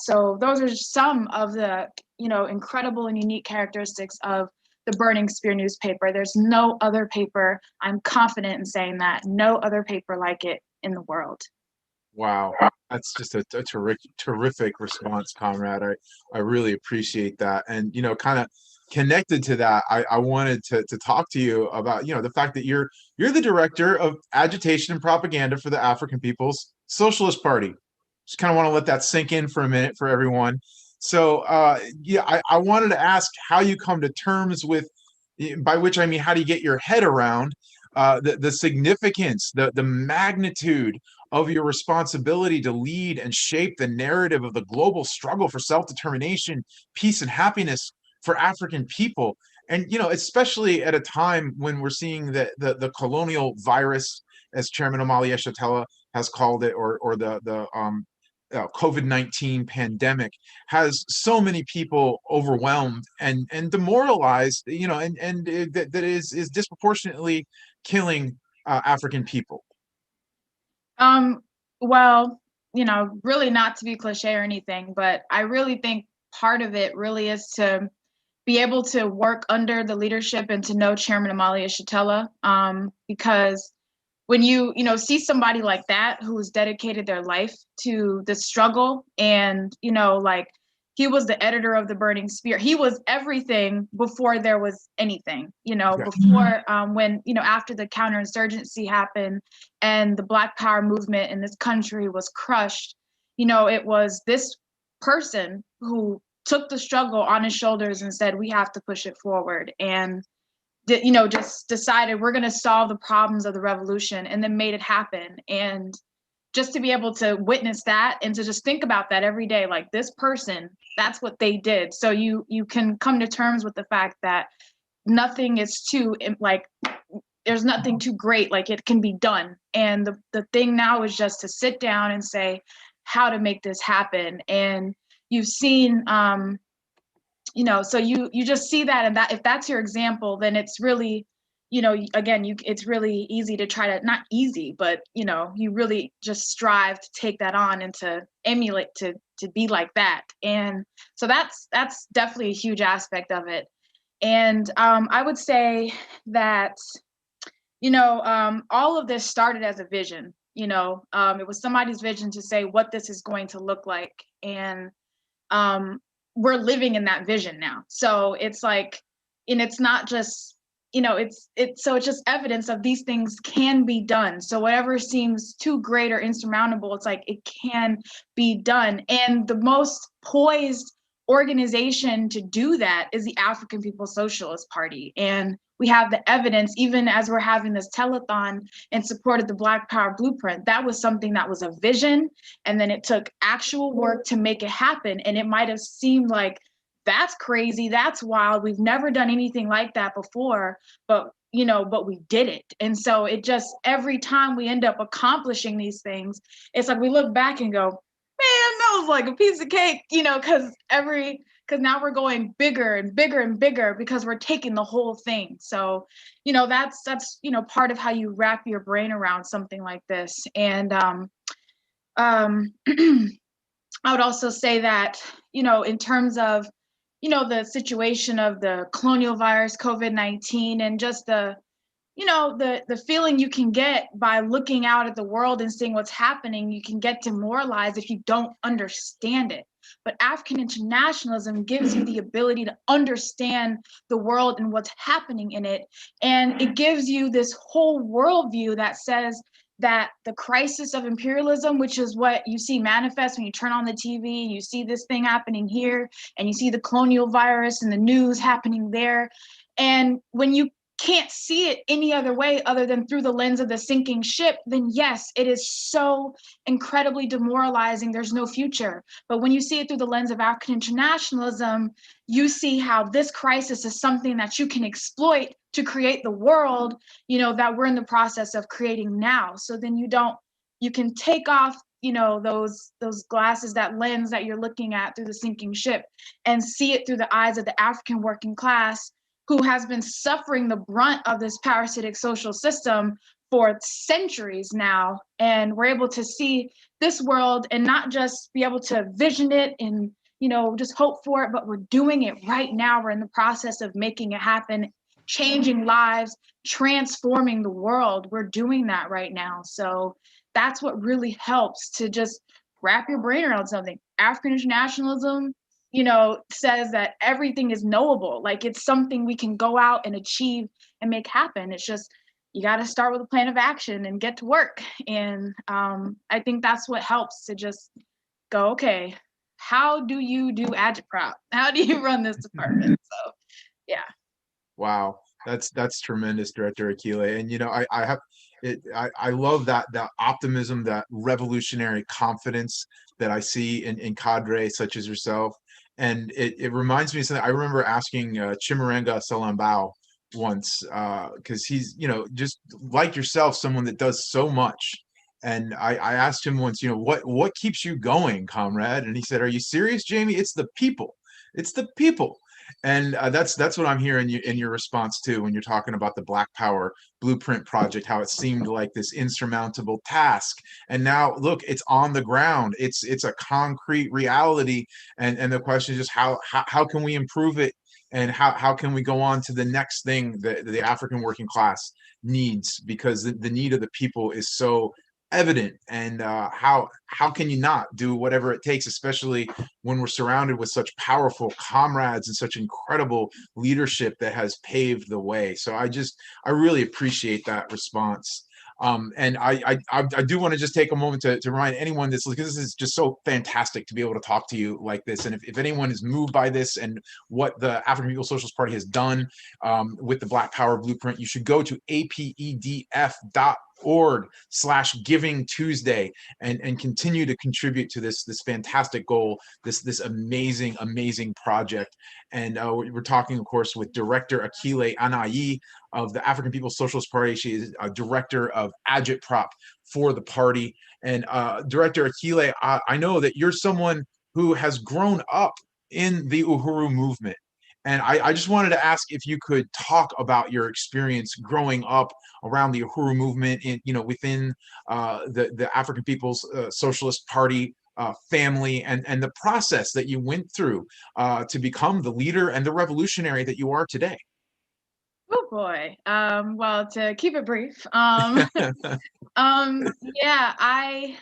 so those are some of the incredible and unique characteristics of the Burning Spear newspaper. There's no other paper, I'm confident in saying that, no other paper like it in the world. Wow, that's just a terrific response, comrade. I really appreciate that. And kind of connected to that, I wanted to talk to you about the fact that you're the director of agitation and propaganda for the African People's Socialist Party. Just kind of want to let that sink in for a minute for everyone. So I wanted to ask how you come to terms with, by which I mean, how do you get your head around the significance, the magnitude of your responsibility to lead and shape the narrative of the global struggle for self-determination, peace, and happiness for African people. And, especially at a time when we're seeing the colonial virus, as Chairman Omali Yeshitela has called it, or the COVID-19 pandemic has so many people overwhelmed and demoralized, that is disproportionately killing African people. Well, really not to be cliche or anything, but I really think part of it really is to be able to work under the leadership and to know Chairman Omali Yeshitela, because when you see somebody like that who's dedicated their life to the struggle, and he was the editor of the Burning Spear. He was everything before there was anything, before when after the counterinsurgency happened and the Black Power movement in this country was crushed, it was this person who took the struggle on his shoulders and said, we have to push it forward. And just decided we're going to solve the problems of the revolution, and then made it happen. And just to be able to witness that and to just think about that every day, like this person, that's what they did. So you can come to terms with the fact that nothing is too there's nothing too great, like it can be done. And the thing now is just to sit down and say how to make this happen. And you've seen, you know, so you just see that, and that if that's your example, then it's really, you know, again, it's really easy to try to, not easy, but you know, you really just strive to take that on and to emulate, to be like that. And so that's definitely a huge aspect of it. And I would say that, you know, all of this started as a vision. You know, it was somebody's vision to say what this is going to look like, and we're living in that vision now. So it's like, and it's not just, you know, it's just evidence of these things can be done. So whatever seems too great or insurmountable, it's like it can be done. And the most poised organization to do that is the African People's Socialist Party. And we have the evidence, even as we're having this telethon in support of the Black Power Blueprint. That was something that was a vision, and then it took actual work to make it happen. And it might have seemed like, that's crazy, that's wild, we've never done anything like that before, but you know, but we did it. And so it just, every time we end up accomplishing these things, it's like we look back and go, man, that was like a piece of cake, you know, because now we're going bigger and bigger and bigger because we're taking the whole thing. So, you know, that's, you know, part of how you wrap your brain around something like this. And I would also say that, you know, in terms of, you know, the situation of the colonial virus, COVID-19, and just the, you know, the feeling you can get by looking out at the world and seeing what's happening, you can get demoralized if you don't understand it. But African internationalism gives you the ability to understand the world and what's happening in it. And it gives you this whole worldview that says that the crisis of imperialism, which is what you see manifest when you turn on the TV, you see this thing happening here, and you see the colonial virus and the news happening there. And when you can't see it any other way other than through the lens of the sinking ship, then yes, it is so incredibly demoralizing. There's no future. But when you see it through the lens of African internationalism, you see how this crisis is something that you can exploit to create the world, you know, that we're in the process of creating now. So then you can take off, you know, those glasses, that lens that you're looking at through the sinking ship, and see it through the eyes of the African working class, who has been suffering the brunt of this parasitic social system for centuries now. And we're able to see this world and not just be able to vision it and, you know, just hope for it, but we're doing it right now. We're in the process of making it happen, changing lives, transforming the world. We're doing that right now. So that's what really helps to just wrap your brain around something. African internationalism, you know, says that everything is knowable. Like, it's something we can go out and achieve and make happen. It's just, you got to start with a plan of action and get to work. And I think that's what helps, to just go, okay, how do you do agitprop? How do you run this department? So, yeah. Wow, that's tremendous, Director Akile. And you know, I love that optimism, that revolutionary confidence that I see in cadre such as yourself. And it reminds me of something I remember asking Chimurenga Salambao once, because he's, you know, just like yourself, someone that does so much. And I asked him once, you know, what keeps you going, comrade? And he said, "Are you serious, Jamie? It's the people. It's the people." And that's what I'm hearing in your response too, when you're talking about the Black Power Blueprint Project, how it seemed like this insurmountable task, and now look, it's on the ground. It's a concrete reality, and the question is just how can we improve it, and how can we go on to the next thing that the African working class needs, because the need of the people is so evident. And how can you not do whatever it takes, especially when we're surrounded with such powerful comrades and such incredible leadership that has paved the way. So I really appreciate that response. And I do want to just take a moment to remind anyone this, because this is just so fantastic to be able to talk to you like this. And if anyone is moved by this and what the African People's Socialist Party has done with the Black Power Blueprint, you should go to apedf.org facebook.com/Giving Tuesday and continue to contribute to this fantastic goal, this amazing project. And we're talking, of course, with Director Akile Anayi of the African People's Socialist Party. She is a director of Agitprop for the party. And Director Akile, I know that you're someone who has grown up in the Uhuru movement. And I just wanted to ask if you could talk about your experience growing up around the Uhuru movement, within the African People's Socialist Party family, and the process that you went through to become the leader and the revolutionary that you are today. Oh boy. Well, to keep it brief, yeah, I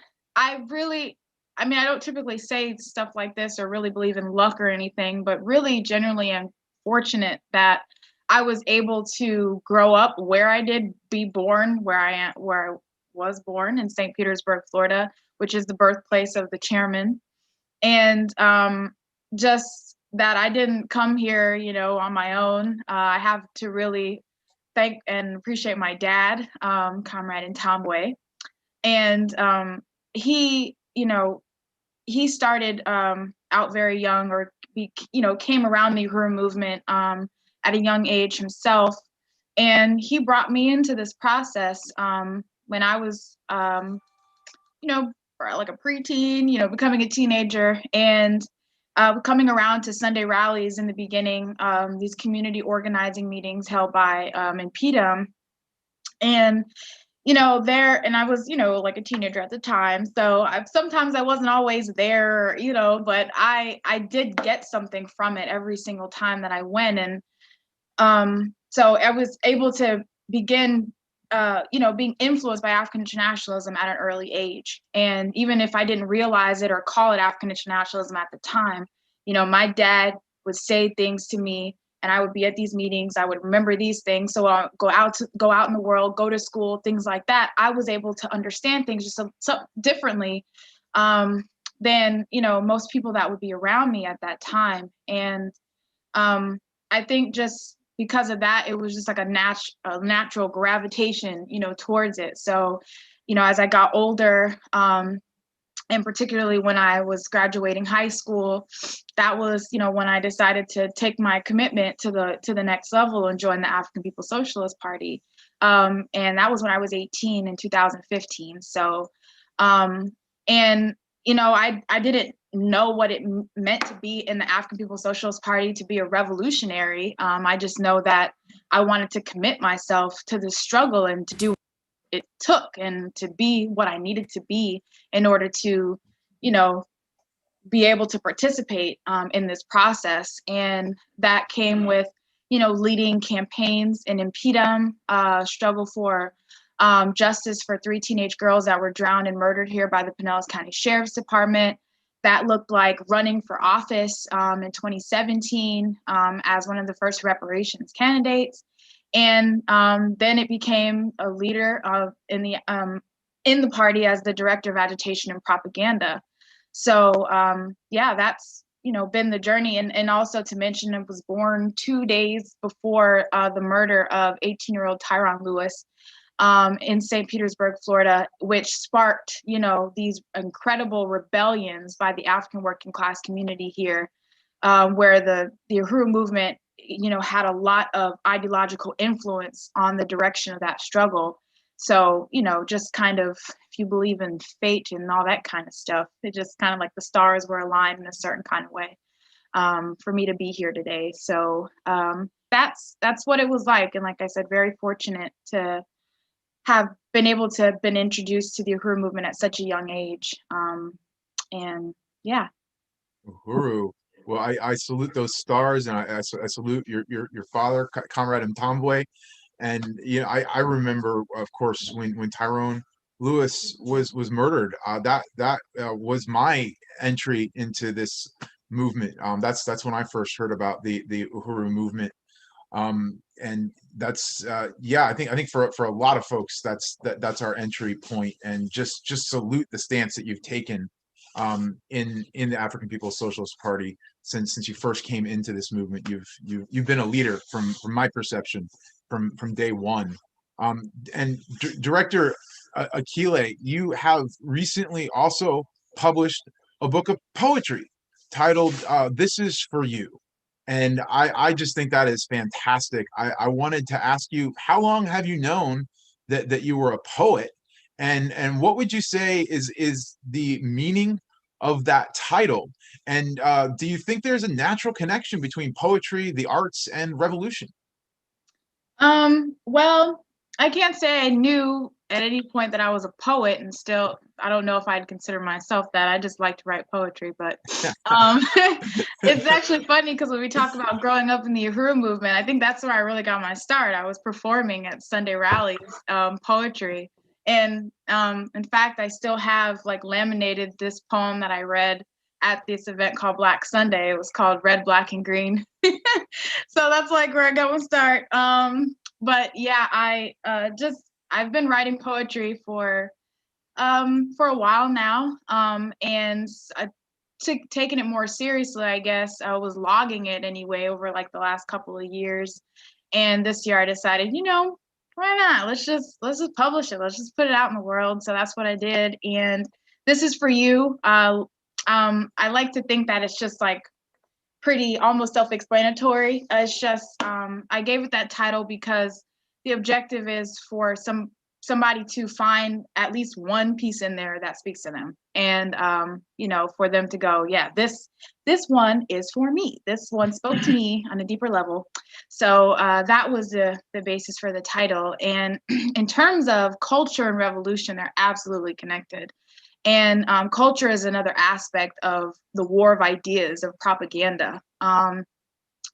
really, I mean, I don't typically say stuff like this or really believe in luck or anything, but really generally I'm fortunate that I was able to grow up where I did, be born where I was born in St. Petersburg, Florida, which is the birthplace of the chairman. And just that I didn't come here, on my own. I have to really thank and appreciate my dad, Comrade Ntambwe. And he, he started out very young, or came around the Uhuru movement at a young age himself, and he brought me into this process when I was, like a preteen, becoming a teenager, and coming around to Sunday rallies in the beginning, these community organizing meetings held by Impedum, and and I was, like a teenager at the time. So sometimes I wasn't always there, but I did get something from it every single time that I went. And so I was able to begin, being influenced by African internationalism at an early age. And even if I didn't realize it or call it African internationalism at the time, my dad would say things to me, and I would be at these meetings. I would remember these things. So I'll go out in the world, go to school, things like that. I was able to understand things just so differently than, most people that would be around me at that time. And I think just because of that, it was just like a natural gravitation, towards it. So, as I got older, and particularly when I was graduating high school, that was, when I decided to take my commitment to the next level and join the African People's Socialist Party. And that was when I was 18 in 2015. So, and, I didn't know what it meant to be in the African People's Socialist Party, to be a revolutionary. I just know that I wanted to commit myself to the struggle and to do what it took, and to be what I needed to be in order to, be able to participate in this process. And that came with, leading campaigns in Impedum, struggle for justice for 3 teenage girls that were drowned and murdered here by the Pinellas County Sheriff's Department. That looked like running for office in 2017 as one of the first reparations candidates. And then it became a leader in the party as the director of agitation and propaganda. So yeah, that's been the journey. And also to mention, it was born 2 days before the murder of 18-year-old Tyron Lewis in St. Petersburg, Florida, which sparked these incredible rebellions by the African working class community here, where the Uhuru movement had a lot of ideological influence on the direction of that struggle. So, just kind of, if you believe in fate and all that kind of stuff, it just kind of like the stars were aligned in a certain kind of way for me to be here today. So that's what it was like. And like I said, very fortunate to have been able to have been introduced to the Uhuru movement at such a young age. And yeah. Uhuru. Well, I salute those stars, and I salute your father, Comrade Ntambwe. And I remember, of course, when Tyrone Lewis was murdered. That was my entry into this movement. That's when I first heard about the Uhuru movement. And that's I think for a lot of folks that's our entry point. And just salute the stance that you've taken in the African People's Socialist Party since you first came into this movement. You've been a leader from my perception from day one. And Director Akile, you have recently also published a book of poetry titled This Is For You. And I just think that is fantastic. I wanted to ask you, how long have you known that you were a poet? And what would you say is the meaning of that title? And do you think there's a natural connection between poetry, the arts, and revolution? Well, I can't say I knew at any point that I was a poet, and still, I don't know if I'd consider myself that. I just like to write poetry, but it's actually funny because when we talk about growing up in the Uhuru movement, I think that's where I really got my start. I was performing at Sunday rallies, poetry. And in fact, I still have like laminated this poem that I read at this event called Black Sunday. It was called Red, Black, and Green. So that's like where I got my start. But yeah, I've been writing poetry for a while now. And I taking it more seriously, I guess. I was logging it anyway over like the last couple of years. And this year I decided, why not? Let's just publish it. Let's just put it out in the world. So that's what I did. And This Is For You. I like to think that it's just like pretty almost self-explanatory. It's just I gave it that title because the objective is for somebody to find at least one piece in there that speaks to them, and for them to go, yeah, this one is for me. This one spoke to me on a deeper level. So that was the basis for the title. And in terms of culture and revolution, they're absolutely connected. And culture is another aspect of the war of ideas, of propaganda. And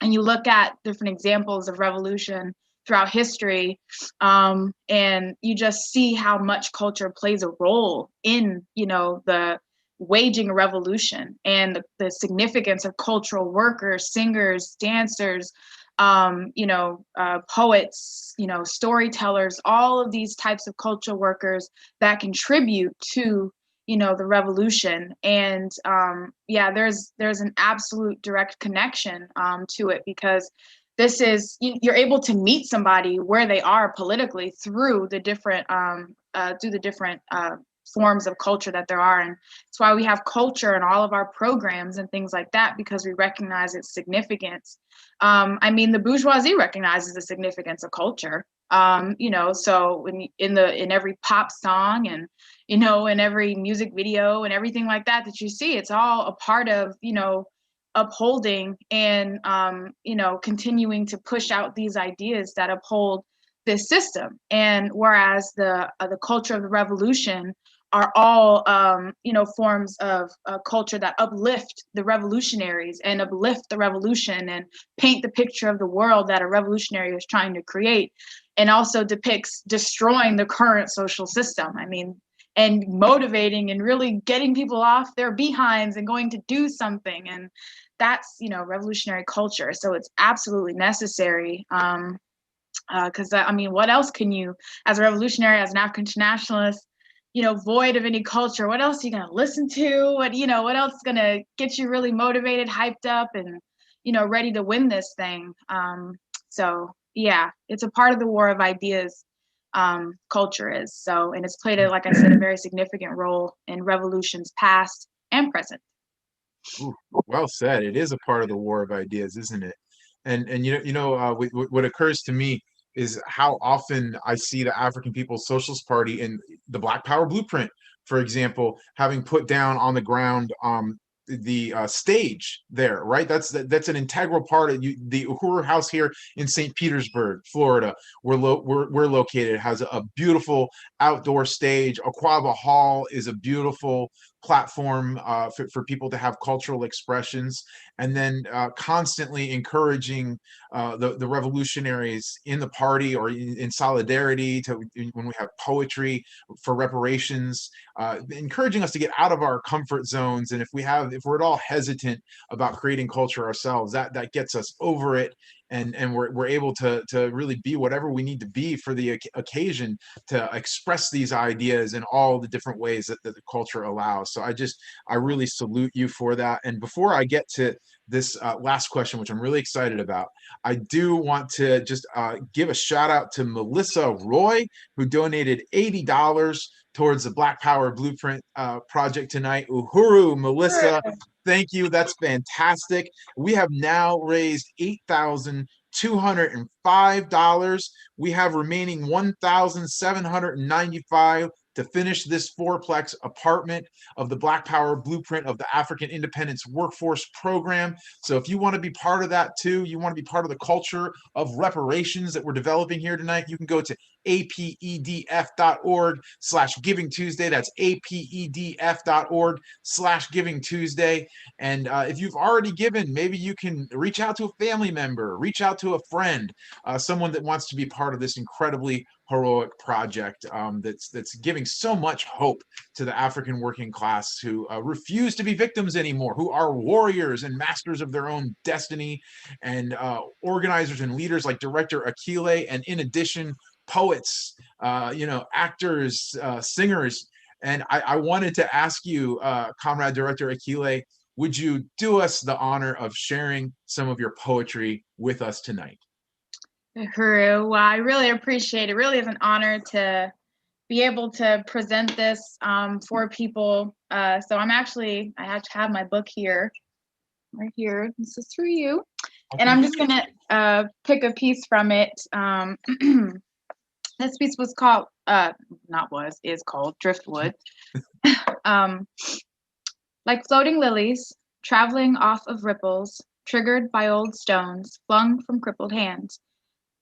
you look at different examples of revolution throughout history, and you just see how much culture plays a role in, the waging a revolution, and the significance of cultural workers, singers, dancers, poets, storytellers, all of these types of cultural workers that contribute to the revolution. And there's an absolute direct connection to it, because this is, you're able to meet somebody where they are politically through the different forms of culture that there are. And that's why we have culture in all of our programs and things like that, because we recognize its significance. The bourgeoisie recognizes the significance of culture. So in every pop song and in every music video and everything like that you see, it's all a part of upholding and continuing to push out these ideas that uphold this system. And whereas the culture of the revolution are all forms of culture that uplift the revolutionaries and uplift the revolution and paint the picture of the world that a revolutionary is trying to create, and also depicts destroying the current social system. And motivating and really getting people off their behinds and going to do something. And that's, revolutionary culture. So it's absolutely necessary. Because what else can you, as a revolutionary, as an African internationalist, void of any culture, what else are you going to listen to? What else is going to get you really motivated, hyped up, and, ready to win this thing? So yeah, it's a part of the war of ideas. Culture is so, and it's played like I said, a very significant role in revolutions past and present. Ooh, well said. It is a part of the war of ideas, isn't it? And what occurs to me is how often I see the African People's Socialist Party in the Black Power Blueprint, for example, having put down on the ground the stage there, right? That's an integral part of the Uhuru House here in St. Petersburg, Florida, where we're located, has a beautiful outdoor stage. Aquaba Hall is a beautiful platform for people to have cultural expressions, and then constantly encouraging the revolutionaries in the party or in solidarity when we have poetry for reparations, encouraging us to get out of our comfort zones. And if we're at all hesitant about creating culture ourselves, that gets us over it and we're able to really be whatever we need to be for the occasion, to express these ideas in all the different ways that the culture allows. So I really salute you for that. And before I get to this last question, which I'm really excited about, I do want to just give a shout out to Melissa Roy, who donated $80 towards the Black Power Blueprint project tonight. Uhuru, Melissa, thank you. That's fantastic. We have now raised $8,205. We have remaining $1,795 to finish this fourplex apartment of the Black Power Blueprint of the African Independence Workforce Program. So if you want to be part of that too, you want to be part of the culture of reparations that we're developing here tonight, you can go to apedf.org/Giving Tuesday. That's apedf.org/Giving Tuesday. And if you've already given, maybe you can reach out to a family member, reach out to a friend, someone that wants to be part of this incredibly heroic project that's giving so much hope to the African working class who refuse to be victims anymore, who are warriors and masters of their own destiny, and organizers and leaders like Director Akile, and in addition, poets, actors, singers. And I wanted to ask you, Comrade Director Akile, would you do us the honor of sharing some of your poetry with us tonight? Uhuru, well, I really appreciate it. It really is an honor to be able to present this for people. So I have my book here, right here. This is for you. And I'm just gonna pick a piece from it. This piece was called, is called Driftwood. Like floating lilies, traveling off of ripples, triggered by old stones, flung from crippled hands.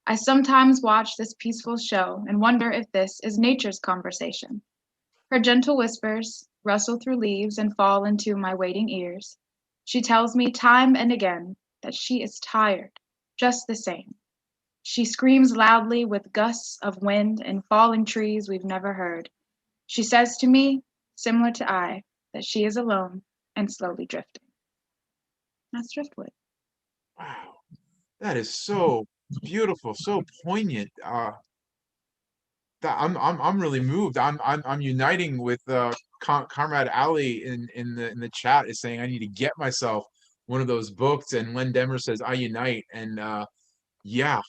I sometimes watch this peaceful show and wonder if this is nature's conversation. Her gentle whispers rustle through leaves and fall into my waiting ears. She tells me time and again that she is tired, just the same. She screams loudly with gusts of wind and falling trees we've never heard. She says to me, similar to I, that she is alone and slowly drifting. That's Driftwood. Wow, that is so beautiful, so poignant. That I'm really moved. I'm uniting with Comrade Ali in the chat, is saying I need to get myself one of those books, and Len Demmer says I unite, and yeah,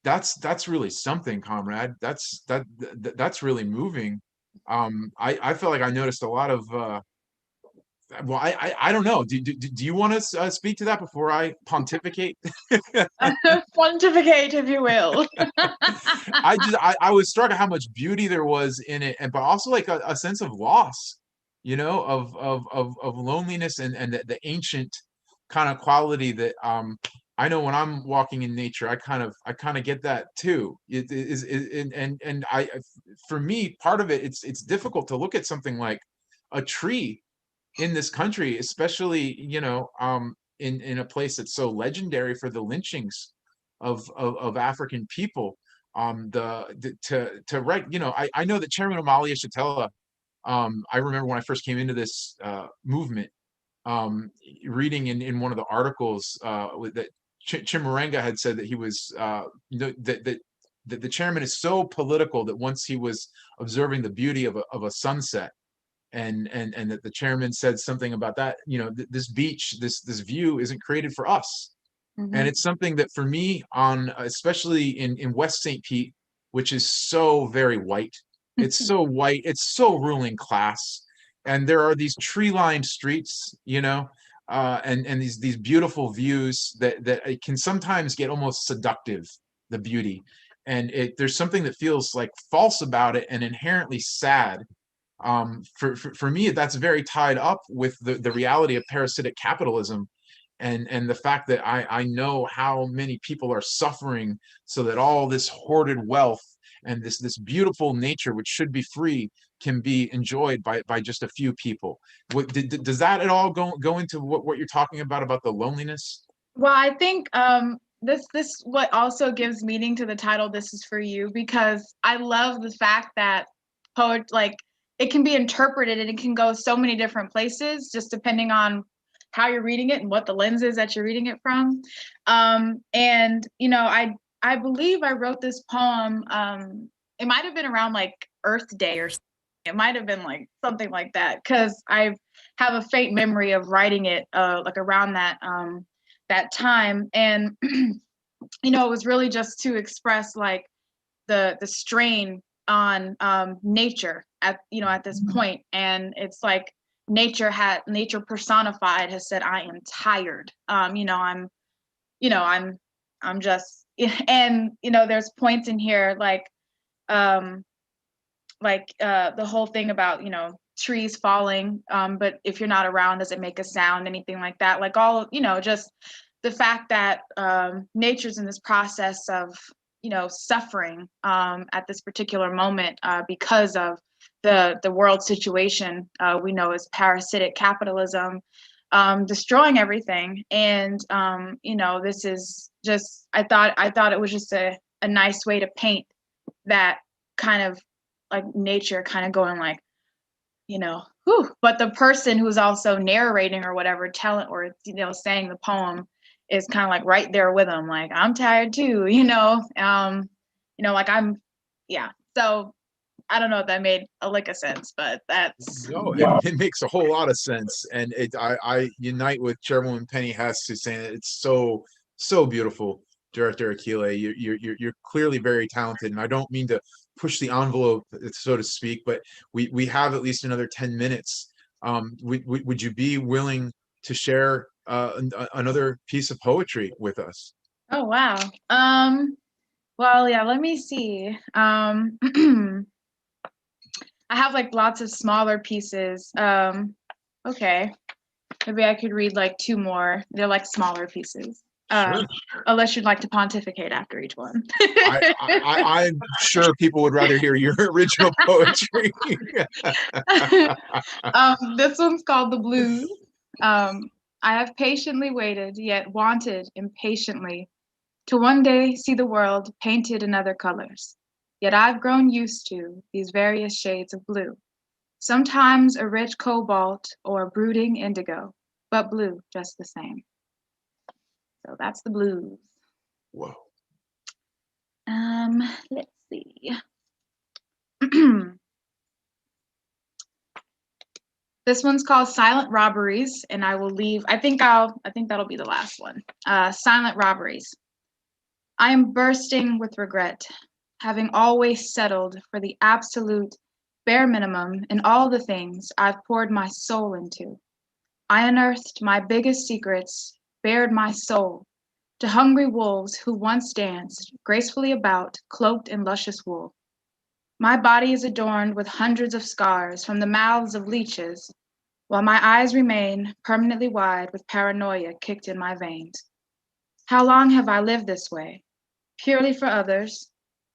that's really something, comrade. That's really moving. I felt like I noticed a lot of well, I don't know. Do you want to speak to that before I pontificate? Pontificate, if you will. I was struck at how much beauty there was in it, but also like a sense of loss, of loneliness and the ancient kind of quality that I know when I'm walking in nature, I kind of get that too. It is, and for me, part of it, it's difficult to look at something like a tree in this country, especially in a place that's so legendary for the lynchings of African people. To write, I know that Chairman Amalia Shatella, I remember when I first came into this movement, reading in one of the articles that Chimurenga had said that he was that the chairman is so political that once he was observing the beauty of a sunset, and that the chairman said something about that, this beach, this view isn't created for us. Mm-hmm. And it's something that for me, especially in West St. Pete, which is so very white, it's so white, it's so ruling class, and there are these tree-lined streets, and these beautiful views that it can sometimes get almost seductive, the beauty, and there's something that feels like false about it and inherently sad. For me, that's very tied up with the reality of parasitic capitalism, and the fact that I know how many people are suffering so that all this hoarded wealth and this beautiful nature, which should be free, can be enjoyed by just a few people. Does that at all go into what you're talking about the loneliness? Well, I think this what also gives meaning to the title, This Is For You, because I love the fact that it can be interpreted and it can go so many different places, just depending on how you're reading it and what the lens is that you're reading it from. And you know, I believe I wrote this poem. It might have been around like Earth Day or something. It might have been like something like that, because I have a faint memory of writing it like around that that time. And you know, it was really just to express like the strain on nature at, you know, at this point. And it's like nature personified has said, I am tired. You know, I'm just, and you know, there's points in here like the whole thing about, you know, trees falling, but if you're not around, does it make a sound, anything like that? Like all, you know, just the fact that nature's in this process of, you know, suffering at this particular moment because of the world situation we know as parasitic capitalism destroying everything. And you know, this is just, I thought it was just a nice way to paint that kind of like nature kind of going like, you know, whew. But the person who's also narrating or whatever, telling or, you know, saying the poem is kind of like right there with them, like, I'm tired too, you know, like yeah. So I don't know if that made a lick of sense, but that's. No, it makes a whole lot of sense. And I unite with Chairwoman Penny Hess who's saying that it's so beautiful. Director Akile, you're clearly very talented, and I don't mean to push the envelope, so to speak, but we have at least another 10 minutes. Would you be willing to share another piece of poetry with us? Oh wow. Well, yeah, let me see. I have like lots of smaller pieces. Okay, maybe I could read like 2 more. They're like smaller pieces. Sure. Unless you'd like to pontificate after each one. I'm sure people would rather hear your original poetry. This one's called The Blues. I have patiently waited, yet wanted impatiently to one day see the world painted in other colors. Yet I've grown used to these various shades of blue, sometimes a rich cobalt or a brooding indigo, but blue just the same. So that's The Blues. Whoa. Let's see. This one's called Silent Robberies, and I will leave. I think that'll be the last one. Silent Robberies. I am bursting with regret, having always settled for the absolute bare minimum in all the things I've poured my soul into. I unearthed my biggest secrets, bared my soul to hungry wolves who once danced gracefully about, cloaked in luscious wool. My body is adorned with hundreds of scars from the mouths of leeches, while my eyes remain permanently wide with paranoia kicked in my veins. How long have I lived this way, purely for others,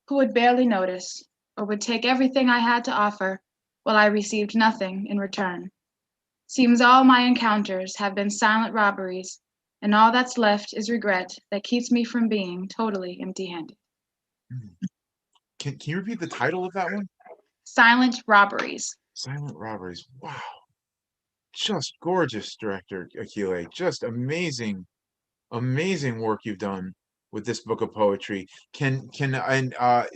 who would barely notice, or would take everything I had to offer, while I received nothing in return? Seems all my encounters have been silent robberies, and all that's left is regret that keeps me from being totally empty-handed. Can you repeat the title of that one? Silent Robberies. Silent Robberies. Wow. Just gorgeous, Director Akile. Just amazing work you've done with this book of poetry. Why don't I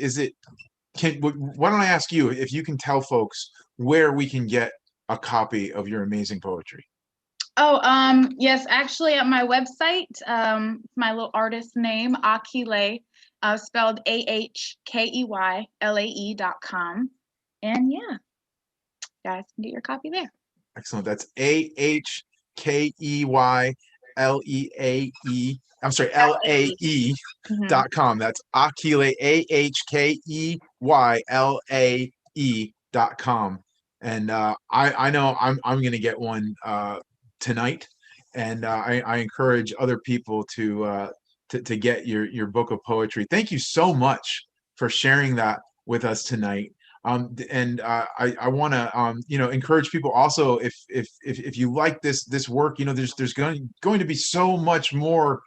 ask you if you can tell folks where we can get a copy of your amazing poetry? Oh, yes, actually at my website, my little artist name, Akile, spelled AHKEYLAE.com. And yeah, guys can get your copy there. Excellent. That's AHKEYLEAE. I'm sorry, LAE.com. That's Akile, AHKEYLAE.com. And I know I'm going to get one tonight, and I encourage other people to get your book of poetry. Thank you so much for sharing that with us tonight. And I want to encourage people also, if you like this work, there's going to be so much more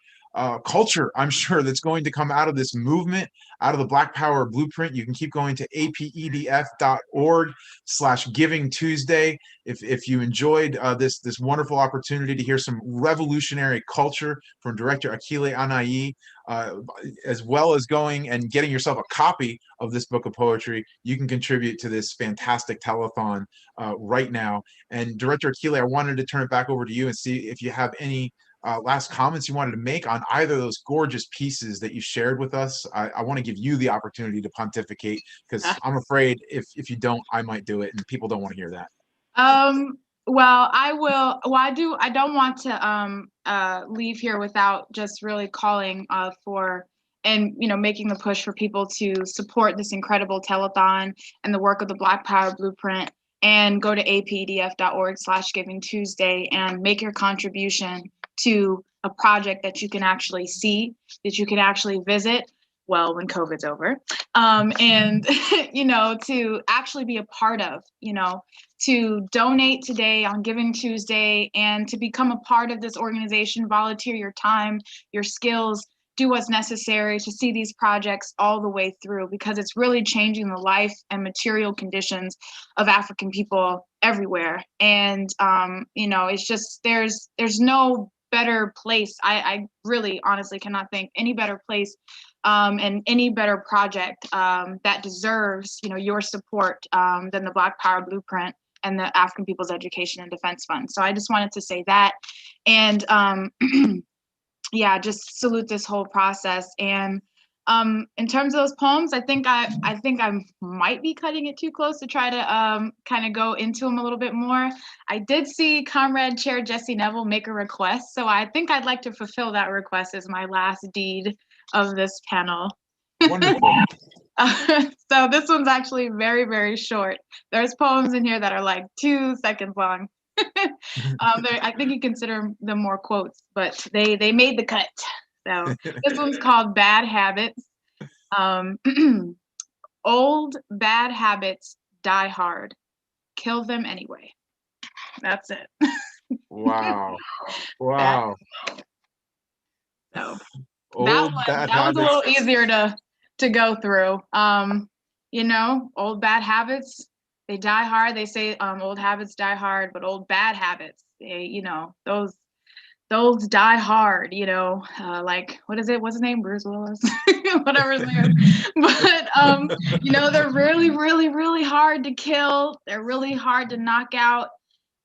culture, I'm sure, that's going to come out of this movement, out of the Black Power Blueprint. You can keep going to apedf.org/Giving Tuesday. If you enjoyed this wonderful opportunity to hear some revolutionary culture from director Akile Anayi, as well as going and getting yourself a copy of this book of poetry, you can contribute to this fantastic telethon right now. And Director Akile, I wanted to turn it back over to you and see if you have any last comments you wanted to make on either of those gorgeous pieces that you shared with us. I want to give you the opportunity to pontificate, because I'm afraid if you don't, I might do it, and people don't want to hear that. Well, I will. Well, I don't want to leave here without just really calling for and making the push for people to support this incredible telethon and the work of the Black Power Blueprint, and go to apedf.org/Giving Tuesday and make your contribution to a project that you can actually see, that you can actually visit, well, when COVID's over, and, to actually be a part of, to donate today on Giving Tuesday, and to become a part of this organization, volunteer your time, your skills, do what's necessary to see these projects all the way through, because it's really changing the life and material conditions of African people everywhere. And, it's just, there's no better place. I really honestly cannot think any better place and any better project that deserves, your support than the Black Power Blueprint and the African People's Education and Defense Fund. So I just wanted to say that. And yeah, just salute this whole process. And in terms of those poems, I think I might be cutting it too close to try to kind of go into them a little bit more. I did see Comrade Chair Jesse Neville make a request, so I think I'd like to fulfill that request as my last deed of this panel. Wonderful. So this one's actually very, very short. There's poems in here that are like 2 seconds long. I think you consider them more quotes, but they made the cut. So this one's called Bad Habits. Old bad habits die hard. Kill them anyway. That's it. Wow. Wow. So that was a little easier to go through. Old bad habits, they die hard. They say old habits die hard, but old bad habits, those die hard, like, what is it? What's his name? Bruce Willis, whatever his name is. But, they're really, really, really hard to kill. They're really hard to knock out.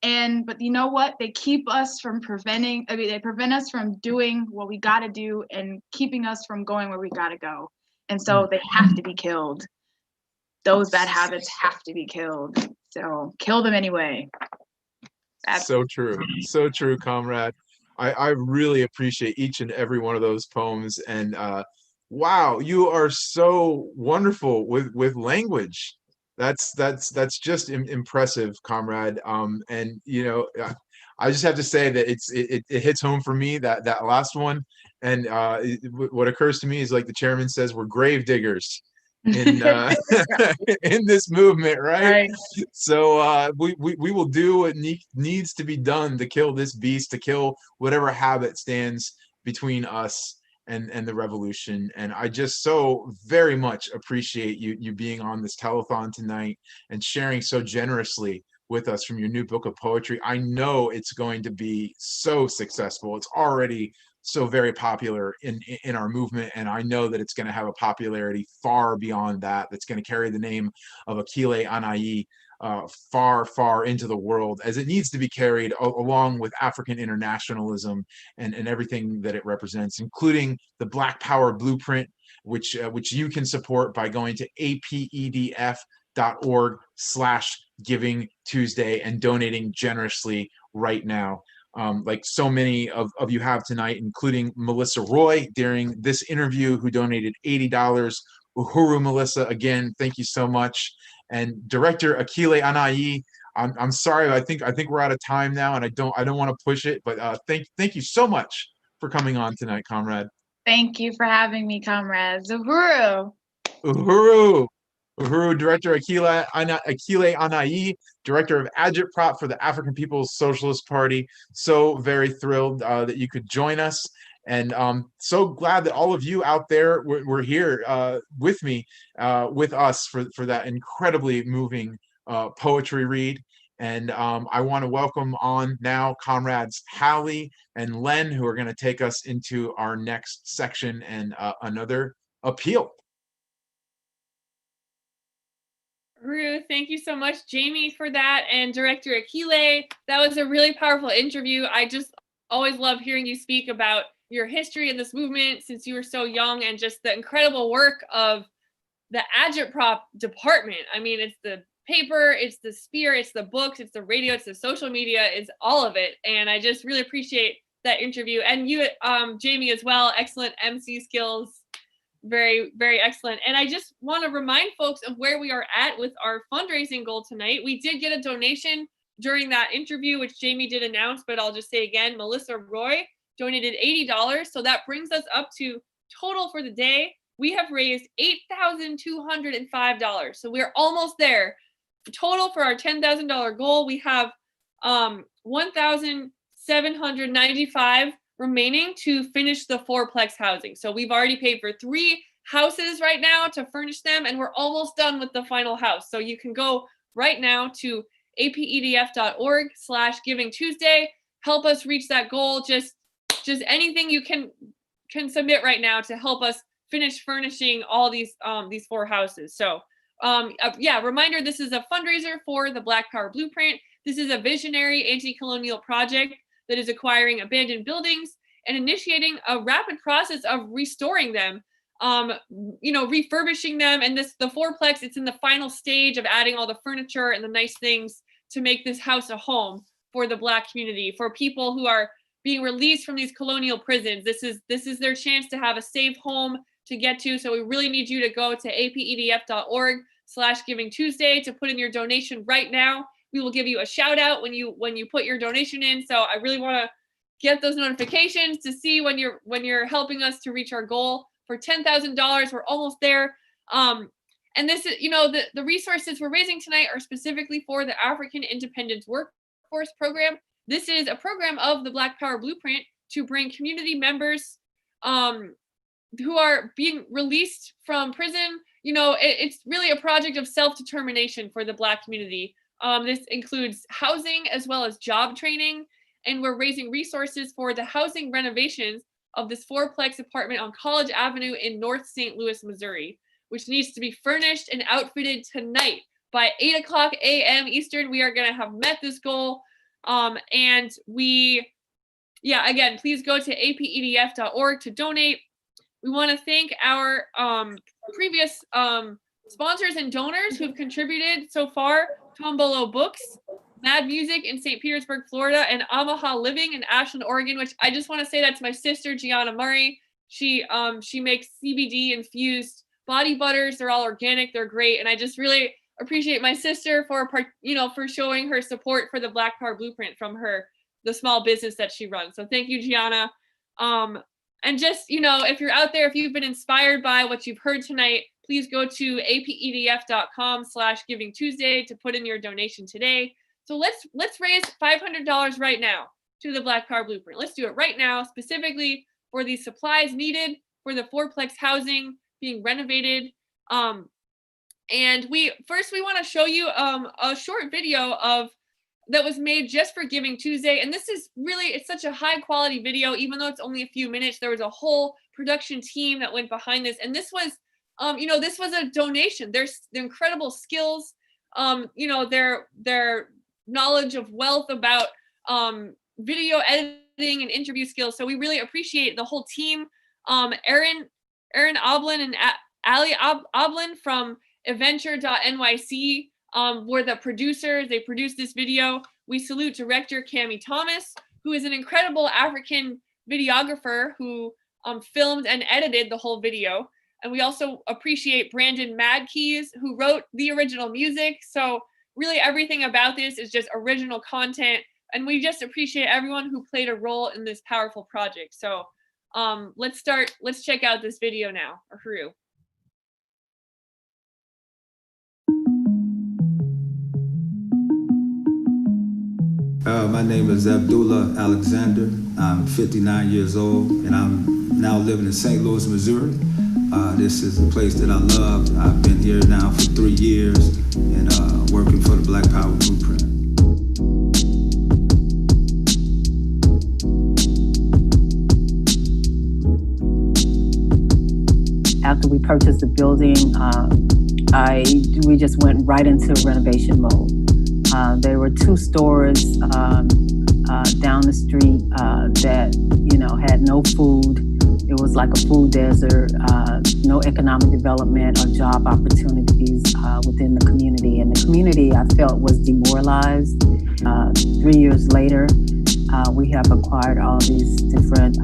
But you know what? They keep us from they prevent us from doing what we got to do and keeping us from going where we got to go. And so they have to be killed. Those bad habits have to be killed. So kill them anyway. That's so true. So true, comrade. I really appreciate each and every one of those poems. And wow, you are so wonderful with language. That's just impressive, comrade. And I just have to say that it hits home for me, that last one. And what occurs to me is, like the chairman says, we're grave diggers in in this movement, right? So we will do what needs to be done to kill this beast, to kill whatever habit stands between us and the revolution. And I just so very much appreciate you being on this telethon tonight and sharing so generously with us from your new book of poetry. I know it's going to be so successful. It's already so very popular in our movement, and I know that it's going to have a popularity far beyond that, that's going to carry the name of Akile Anayi far, far into the world, as it needs to be carried, along with African internationalism and everything that it represents, including the Black Power Blueprint, which you can support by going to apedf.org/Giving Tuesday and donating generously right now. Like so many of you have tonight, including Melissa Roy during this interview, who donated $80. Uhuru Melissa, again, thank you so much. And Director Akile Anayi, I'm sorry, I think we're out of time now, and I don't want to push it, but thank you so much for coming on tonight, comrade. Thank you for having me, comrades. Uhuru. Uhuru. Uhuru, Director Akile Anayi, Director of Agitprop for the African People's Socialist Party. So very thrilled that you could join us. And so glad that all of you out there were here with me, with us for that incredibly moving poetry read. And I want to welcome on now comrades Hallie and Len, who are going to take us into our next section and another appeal. Ruth, thank you so much, Jamie, for that, and Director Akile. That was a really powerful interview. I just always love hearing you speak about your history in this movement since you were so young, and just the incredible work of the agitprop department. I mean, it's the paper, it's the spear, it's the books, it's the radio, it's the social media, it's all of it. And I just really appreciate that interview. And you, Jamie, as well, excellent MC skills. Very, very excellent. And I just want to remind folks of where we are at with our fundraising goal tonight. We did get a donation during that interview, which Jamie did announce, but I'll just say again, Melissa Roy donated $80. So that brings us up to total for the day. We have raised $8,205. So we're almost there. Total for our $10,000 goal, we have $1,795 remaining to finish the fourplex housing. So we've already paid for 3 houses right now to furnish them, and we're almost done with the final house. So you can go right now to apedf.org/givingtuesday. Help us reach that goal. Just anything you can submit right now to help us finish furnishing all these 4 houses. So yeah, reminder, this is a fundraiser for the Black Power Blueprint. This is a visionary anti-colonial project that is acquiring abandoned buildings and initiating a rapid process of restoring them, refurbishing them. And the fourplex, it's in the final stage of adding all the furniture and the nice things to make this house a home for the Black community, for people who are being released from these colonial prisons. This is their chance to have a safe home to get to. So we really need you to go to apedf.org/givingtuesday to put in your donation right now. We will give you a shout out when you put your donation in. So I really want to get those notifications to see when you're helping us to reach our goal for $10,000. We're almost there. And this is, the resources we're raising tonight are specifically for the African Independence Workforce Program. This is a program of the Black Power Blueprint to bring community members who are being released from prison. It's really a project of self-determination for the Black community. This includes housing as well as job training, and we're raising resources for the housing renovations of this fourplex apartment on College Avenue in North St. Louis, Missouri, which needs to be furnished and outfitted tonight by 8:00 a.m. Eastern. We are going to have met this goal. And again, please go to apedf.org to donate. We want to thank our previous sponsors and donors who've contributed so far: Tombolo Books, Mad Music in St. Petersburg, Florida, and Omaha Living in Ashland, Oregon, which I just want to say that's my sister, Gianna Murray. She makes CBD infused body butters. They're all organic. They're great. And I just really appreciate my sister for showing her support for the Black Power Blueprint from the small business that she runs. So thank you, Gianna. And just, if you're out there, if you've been inspired by what you've heard tonight, please go to apedf.com/givingtuesday to put in your donation today. So let's raise $500 right now to the Black Power Blueprint. Let's do it right now, specifically for these supplies needed for the fourplex housing being renovated. And we want to show you a short video that was made just for Giving Tuesday. And this is really, it's such a high quality video, even though it's only a few minutes. There was a whole production team that went behind this. And this was, this was a donation. Their incredible skills, their knowledge of wealth about video editing and interview skills. So we really appreciate the whole team. Aaron Oblin and Ali Oblin from adventure.nyc were the producers. They produced this video. We salute director Cammie Thomas, who is an incredible African videographer who filmed and edited the whole video. And we also appreciate Brandon Madkeys, who wrote the original music. So really everything about this is just original content. And we just appreciate everyone who played a role in this powerful project. So let's check out this video now, or Haru. My name is Abdullah Alexander. I'm 59 years old, and I'm now living in St. Louis, Missouri. This is a place that I love. I've been here now for 3 years and working for the Black Power Blueprint. After we purchased the building, we just went right into renovation mode. There were 2 stores down the street that, had no food. It was like a food desert, no economic development or job opportunities within the community. And the community, I felt, was demoralized. 3 years later, we have acquired all these different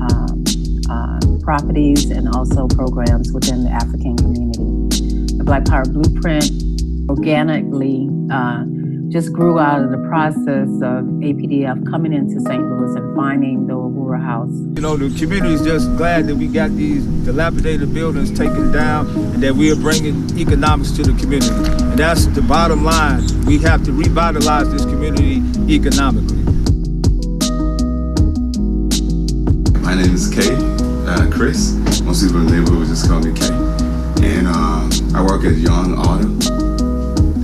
properties and also programs within the African community. The Black Power Blueprint organically just grew out of the process of APDF coming into St. Louis and finding the Uhuru House. The community is just glad that we got these dilapidated buildings taken down and that we are bringing economics to the community. And that's the bottom line. We have to revitalize this community economically. My name is Kay, Chris. Most people in the neighborhood just call me Kay. And I work at Young Auto.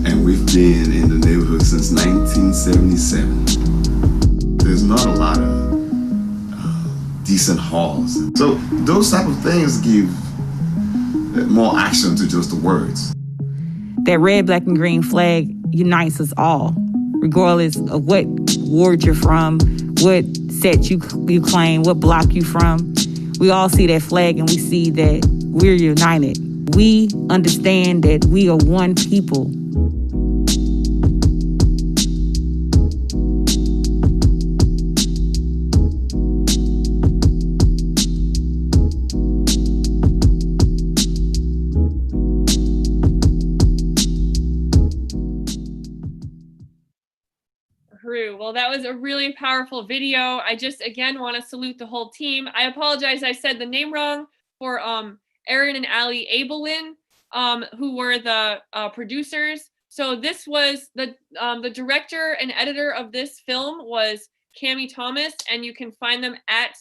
And we've been in the neighborhood since 1977. There's not a lot of decent halls. So those type of things give more action to just the words. That red, black, and green flag unites us all, regardless of what ward you're from, what set you claim, what block you from. We all see that flag and we see that we're united. We understand that we are one people. Well, that was a really powerful video. I just, again, want to salute the whole team. I apologize, I said the name wrong for Aaron and Ali Abelin, who were the producers. So this was the director and editor of this film was Cami Thomas, and you can find them at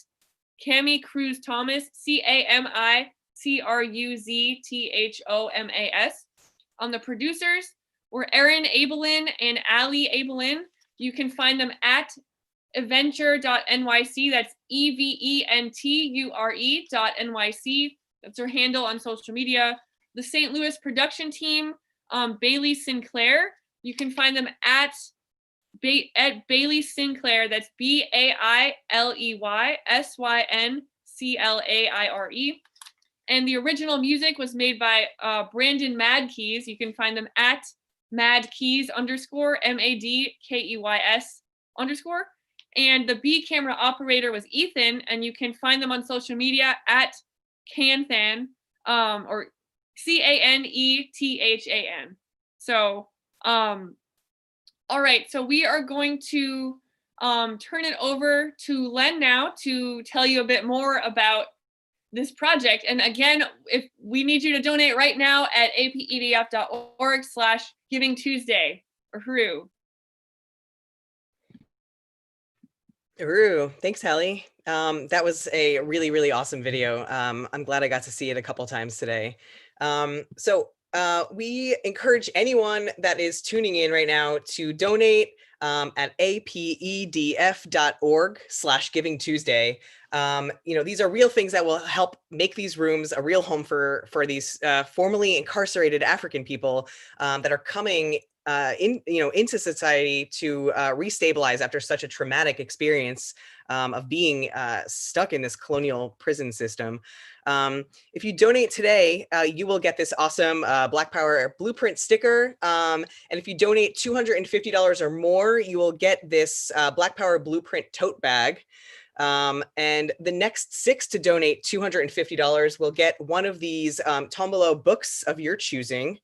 Cami Cruz Thomas, CamiCruzThomas. The producers were Aaron Abelin and Ali Abelin. You can find them at eventure.nyc. That's EVENTURE.NYC. That's their handle on social media. The St. Louis production team, Bailey Sinclair. You can find them at Bailey Sinclair. That's BAILEYSYNCLAIRE. And the original music was made by Brandon Madkeys. You can find them at Madkeys _ MADKEYS _. And the B camera operator was Ethan, and you can find them on social media at Canthan, or CANETHAN. So, all right, so we are going to turn it over to Len now to tell you a bit more about this project. And again, if we need you to donate right now at apedf.org/givingtuesday. Uhuru. Uhuru. Thanks, Hallie. That was a really, really awesome video. I'm glad I got to see it a couple times today. We encourage anyone that is tuning in right now to donate at apedf.org/givingtuesday. These are real things that will help make these rooms a real home for these formerly incarcerated African people that are coming into society to restabilize after such a traumatic experience of being stuck in this colonial prison system. If you donate today, you will get this awesome Black Power Blueprint sticker. And if you donate $250 or more, you will get this Black Power Blueprint tote bag. And the next 6 to donate $250 will get one of these Tombolo books of your choosing.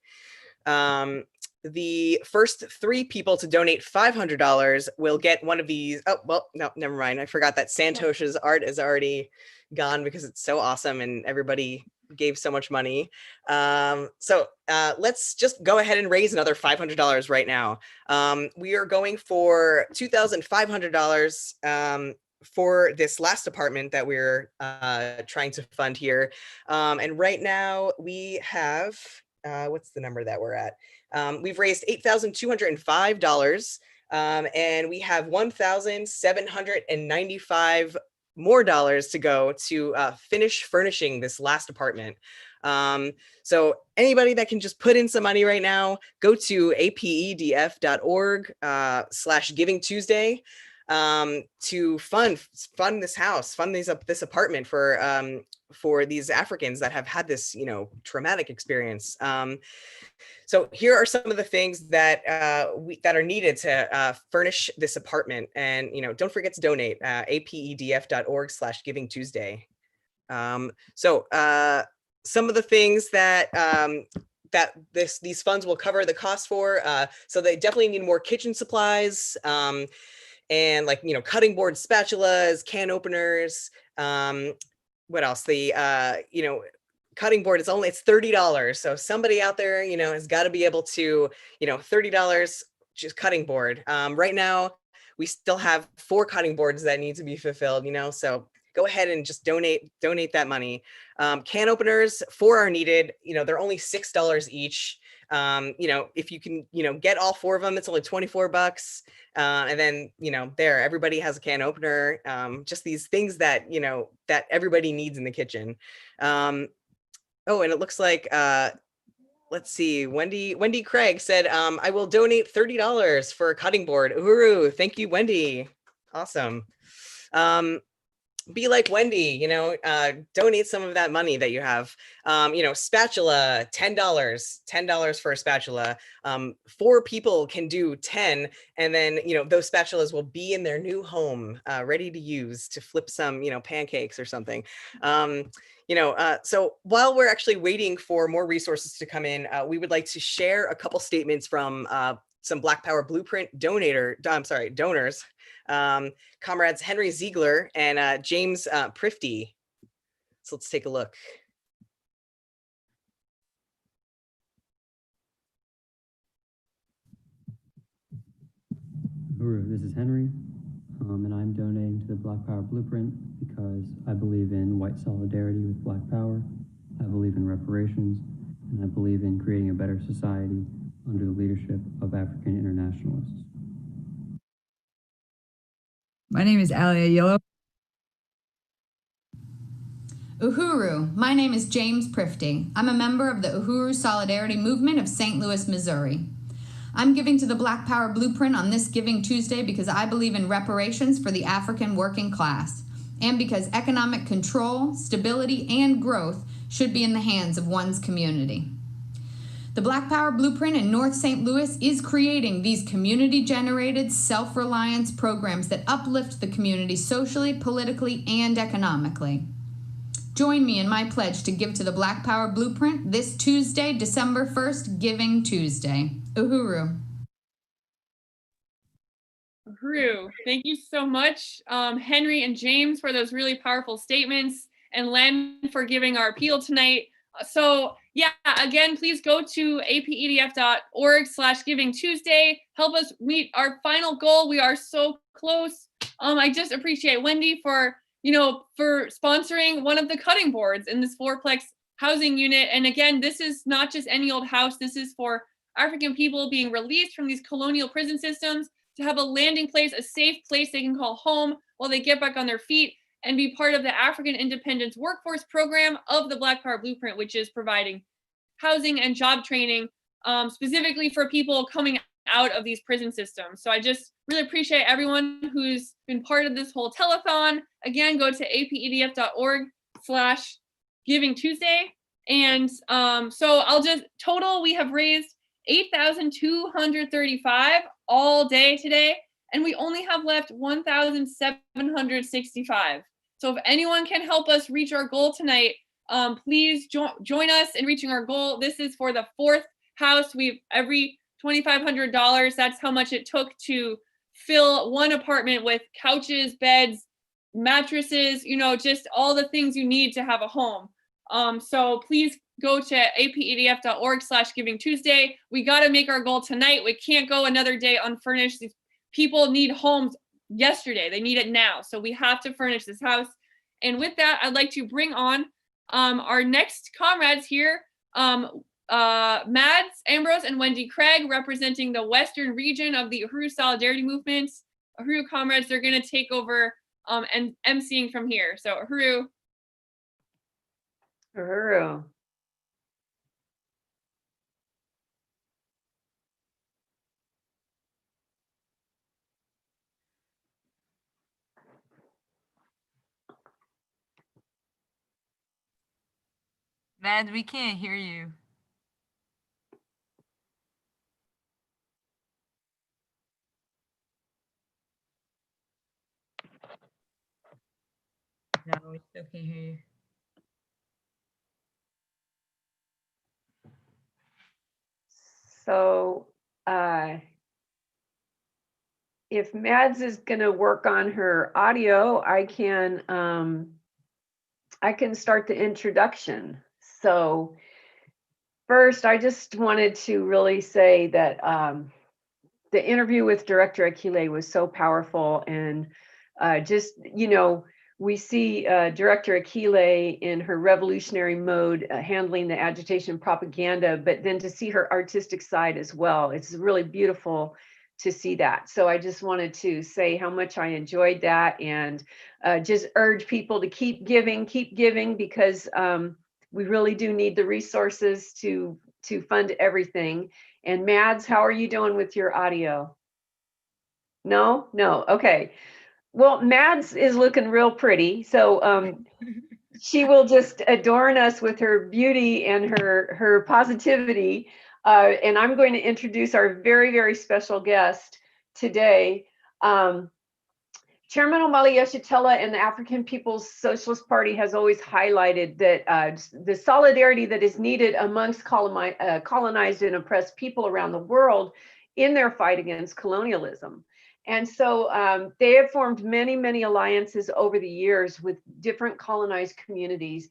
The first 3 people to donate $500 will get one of these. Oh, well, no, never mind. I forgot that Santosha's art is already gone because it's so awesome and everybody gave so much money. Let's just go ahead and raise another $500 right now. We are going for $2,500 for this last apartment that we're trying to fund here. And right now we have, what's the number that we're at? We've raised $8,205, and we have $1,795 more dollars to go to finish furnishing this last apartment. So anybody that can just put in some money right now, go to apedf.org/Giving Tuesday to fund this house, fund this apartment for these Africans that have had this, traumatic experience. So here are some of the things that that are needed to furnish this apartment. And, don't forget to donate, apedf.org/Giving Tuesday. So some of the things that these funds will cover the cost for. So they definitely need more kitchen supplies, and cutting board spatulas, can openers. What else? The cutting board it's $30. So somebody out there, has got to be able to, $30 just cutting board. Right now, we still have 4 cutting boards that need to be fulfilled, so go ahead and just donate that money. Can openers, 4 are needed. They're only $6 each. If you can, get all 4 of them, it's only $24. And then, everybody has a can opener. Just these things that, that everybody needs in the kitchen. Oh, and it looks like, let's see, Wendy Craig said, I will donate $30 for a cutting board. Uhuru, thank you, Wendy. Awesome. Be like Wendy, donate some of that money that you have. Spatula, $10 for a spatula. 4 people can do 10, and then, those spatulas will be in their new home, ready to use to flip some, pancakes or something. So while we're actually waiting for more resources to come in, we would like to share a couple statements from some Black Power Blueprint donors. Comrades Henry Ziegler and James Prifty. So let's take a look. This is Henry, and I'm donating to the Black Power Blueprint because I believe in white solidarity with Black Power, I believe in reparations, and I believe in creating a better society under the leadership of African internationalists. My name is Alia Yellow. Uhuru, my name is James Prifty. I'm a member of the Uhuru Solidarity Movement of St. Louis, Missouri. I'm giving to the Black Power Blueprint on this Giving Tuesday because I believe in reparations for the African working class, and because economic control, stability, and growth should be in the hands of one's community. The Black Power Blueprint in North St. Louis is creating these community-generated self-reliance programs that uplift the community socially, politically, and economically. Join me in my pledge to give to the Black Power Blueprint this Tuesday, December 1st, Giving Tuesday. Uhuru. Uhuru, thank you so much, Henry and James, for those really powerful statements, and Len for giving our appeal tonight. So yeah, again, please go to apedf.org/Giving Tuesday. Help us meet our final goal. We are so close. I just appreciate Wendy for sponsoring one of the cutting boards in this 4-plex housing unit. And again, this is not just any old house. This is for African people being released from these colonial prison systems to have a landing place, a safe place they can call home while they get back on their feet and be part of the African Independence Workforce Program of the Black Power Blueprint, which is providing housing and job training specifically for people coming out of these prison systems. So I just really appreciate everyone who's been part of this whole telethon. Again, go to apedf.org/Giving Tuesday. And so we have raised $8,235 all day today, and we only have left $1,765. So if anyone can help us reach our goal tonight, please join us in reaching our goal. This is for the 4th house. Every $2,500, that's how much it took to fill one apartment with couches, beds, mattresses, just all the things you need to have a home. So please go to apedf.org/Giving Tuesday. We got to make our goal tonight. We can't go another day unfurnished. These people need homes yesterday. They need it now. So we have to furnish this house. And with that, I'd like to bring on our next comrades here, Mads Ambrose and Wendy Craig, representing the Western region of the Uhuru Solidarity Movement. Uhuru comrades, they're going to take over and emceeing from here. So Uhuru. Uhuru. Mads, we can't hear you. No, we still can't hear you. So if Mads is going to work on her audio, I can start the introduction. So first, I just wanted to really say that the interview with Director Akile was so powerful, and just, you know, we see Director Akile in her revolutionary mode, handling the agitation propaganda, but then to see her artistic side as well, it's really beautiful to see that. So I just wanted to say how much I enjoyed that, and just urge people to keep giving, because we really do need the resources to fund everything. And Mads, how are you doing with your audio? No, okay. Well, Mads is looking real pretty, so she will just adorn us with her beauty and her positivity. And I'm going to introduce our very, very special guest today. Chairman Omali Yeshitela and the African People's Socialist Party has always highlighted that the solidarity that is needed amongst colonized and oppressed people around the world in their fight against colonialism. And so they have formed many, many alliances over the years with different colonized communities.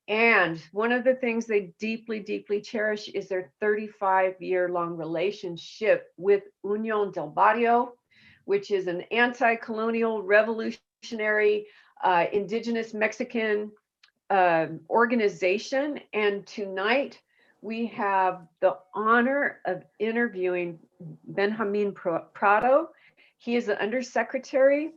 And one of the things they deeply, deeply cherish is their 35-year-long relationship with Unión del Barrio, which is an anti-colonial, revolutionary, indigenous Mexican organization. And tonight we have the honor of interviewing Benjamin Prado. He is the undersecretary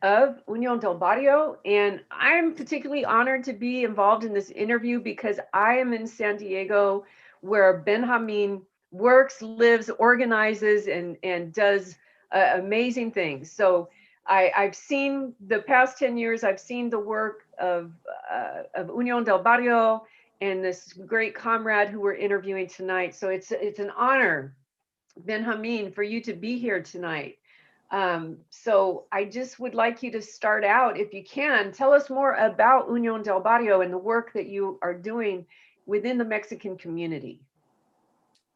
of Unión del Barrio, and I'm particularly honored to be involved in this interview because I am in San Diego, where Benjamin works, lives, organizes, and does amazing things. So I've seen the past 10 years, I've seen the work of Unión del Barrio and this great comrade who we're interviewing tonight. So it's an honor, Benjamin, for you to be here tonight. So I just would like you to start out, if you can, tell us more about Unión del Barrio and the work that you are doing within the Mexican community.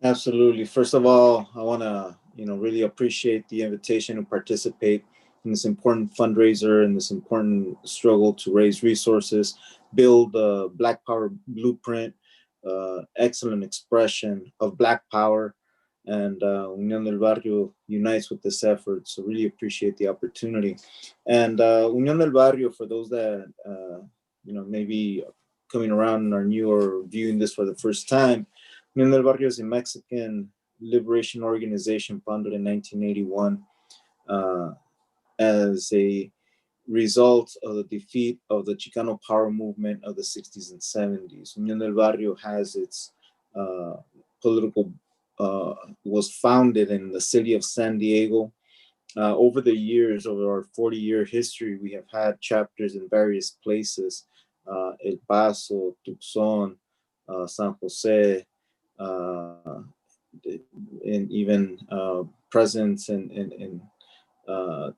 Absolutely. First of all, I want to, really appreciate the invitation to participate in this important fundraiser and this important struggle to raise resources, build the Black Power Blueprint, excellent expression of Black Power, and Unión del Barrio unites with this effort. So really appreciate the opportunity. And Unión del Barrio, for those that, maybe coming around and are new or viewing this for the first time, Unión del Barrio is a Mexican liberation organization founded in 1981 as a result of the defeat of the Chicano power movement of the 60s and 70s. Unión del Barrio has its was founded in the city of San Diego. Over the years, over our 40-year history, we have had chapters in various places, El Paso, Tucson, San Jose, and even presence in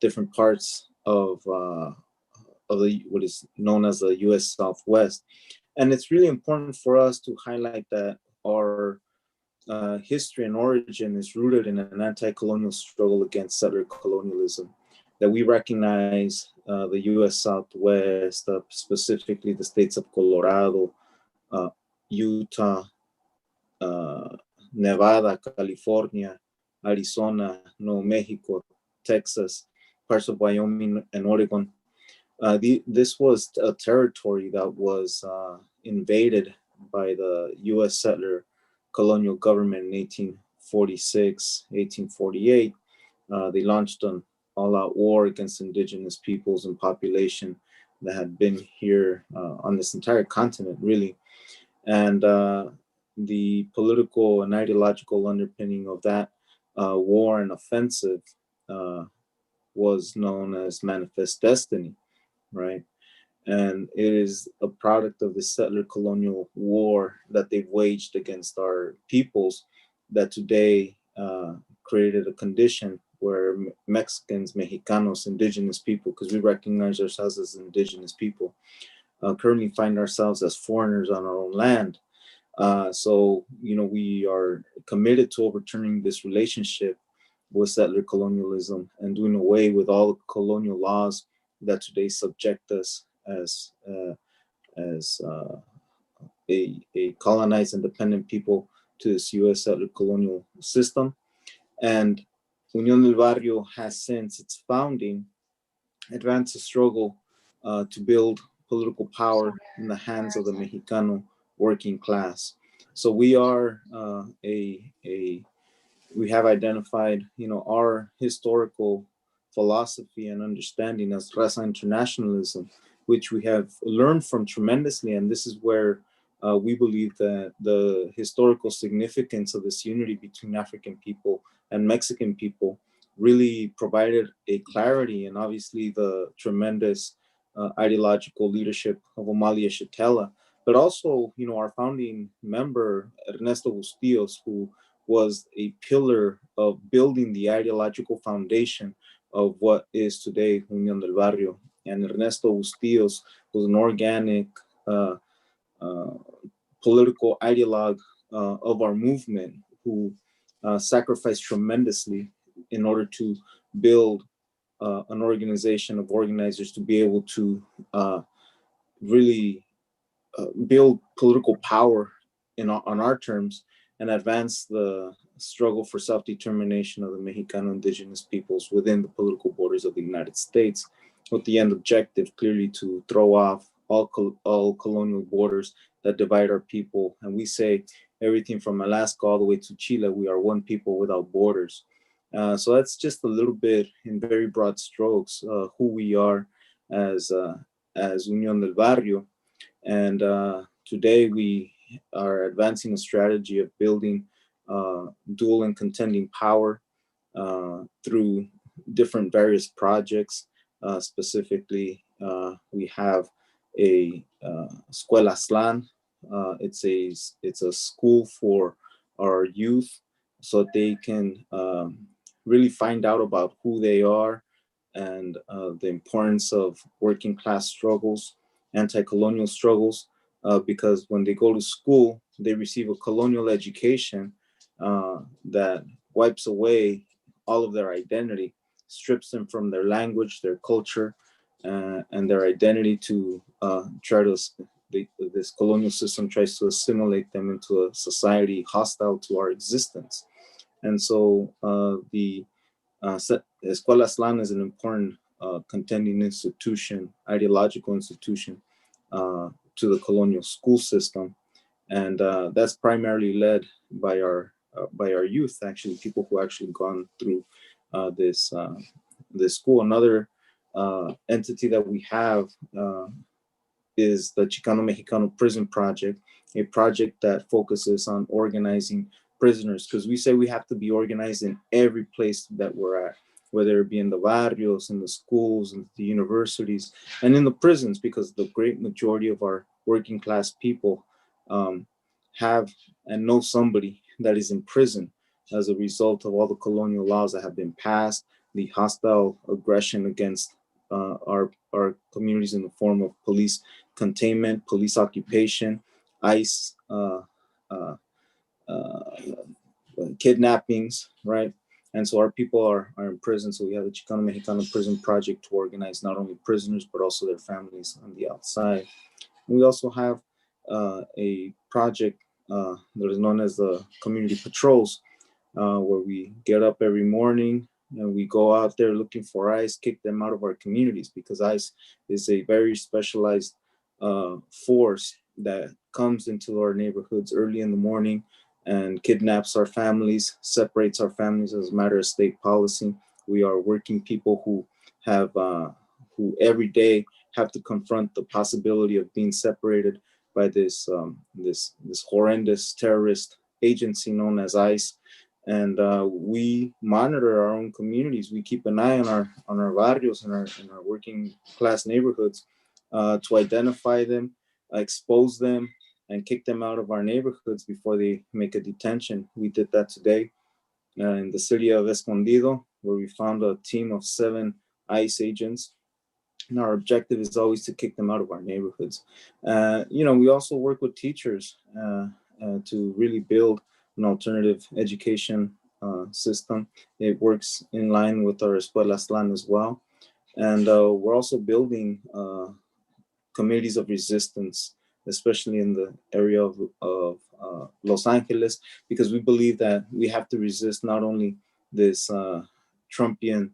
different parts of what is known as the U.S. Southwest. And it's really important for us to highlight that our history and origin is rooted in an anti-colonial struggle against settler colonialism, that we recognize the U.S. Southwest, specifically the states of Colorado, Utah, Nevada, California, Arizona, New Mexico, Texas, parts of Wyoming and Oregon. This was a territory that was invaded by the U.S. settler colonial government in 1846, 1848. They launched an all-out war against indigenous peoples and population that had been here on this entire continent, really. And the political and ideological underpinning of that war and offensive was known as Manifest Destiny, right? And it is a product of the settler colonial war that they've waged against our peoples that today created a condition where Mexicans, Mexicanos, indigenous people, because we recognize ourselves as indigenous people, currently find ourselves as foreigners on our own land. So, we are committed to overturning this relationship with settler colonialism and doing away with all the colonial laws that today subject us as a colonized independent people to this U.S. settler colonial system. And Unión del Barrio has, since its founding, advanced a struggle to build political power in the hands of the Mexicano working class. So we are we have identified, our historical philosophy and understanding as raza internationalism, which we have learned from tremendously. And this is where we believe that the historical significance of this unity between African people and Mexican people really provided a clarity, and obviously the tremendous ideological leadership of Amalia Chatela, but also, our founding member, Ernesto Bustillos, who was a pillar of building the ideological foundation of what is today Unión del Barrio. And Ernesto Bustillos was an organic political ideologue of our movement who sacrificed tremendously in order to build an organization of organizers to be able to really build political power on our terms and advance the struggle for self-determination of the Mexicano indigenous peoples within the political borders of the United States, with the end objective clearly to throw off all colonial borders that divide our people. And we say everything from Alaska all the way to Chile, we are one people without borders. So that's just a little bit in very broad strokes who we are as Unión del Barrio. And today we are advancing a strategy of building dual and contending power through different various projects. Specifically, we have a Escuela Slan. It's a school for our youth so they can really find out about who they are and the importance of working class struggles, anti-colonial struggles, because when they go to school, they receive a colonial education that wipes away all of their identity, strips them from their language, their culture, and their identity to this colonial system tries to assimilate them into a society hostile to our existence. And so the Escuela Slan is an important contending institution, ideological institution to the colonial school system. And that's primarily led by our youth, actually, people who actually gone through this school. Another entity that we have is the Chicano Mexicano Prison Project, a project that focuses on organizing prisoners, because we say we have to be organized in every place that we're at, whether it be in the barrios, in the schools, in the universities, and in the prisons, because the great majority of our working class people have and know somebody that is in prison as a result of all the colonial laws that have been passed, the hostile aggression against our communities in the form of police containment, police occupation, ICE, kidnappings, right? And so our people are in prison. So we have the Chicano Mexicano Prison Project to organize not only prisoners, but also their families on the outside. And we also have a project that is known as the Community Patrols, where we get up every morning and we go out there looking for ICE, kick them out of our communities, because ICE is a very specialized force that comes into our neighborhoods early in the morning and kidnaps our families, separates our families as a matter of state policy. We are working people who have, who every day have to confront the possibility of being separated by this horrendous terrorist agency known as ICE. And we monitor our own communities. We keep an eye on our barrios and our working class neighborhoods to identify them, expose them, and kick them out of our neighborhoods before they make a detention. We did that today in the city of Escondido, where we found a team of 7 ICE agents. And our objective is always to kick them out of our neighborhoods. We also work with teachers to really build an alternative education system. It works in line with our Escuelas Plan as well. And we're also building communities of resistance, especially in the area of Los Angeles, because we believe that we have to resist not only this Trumpian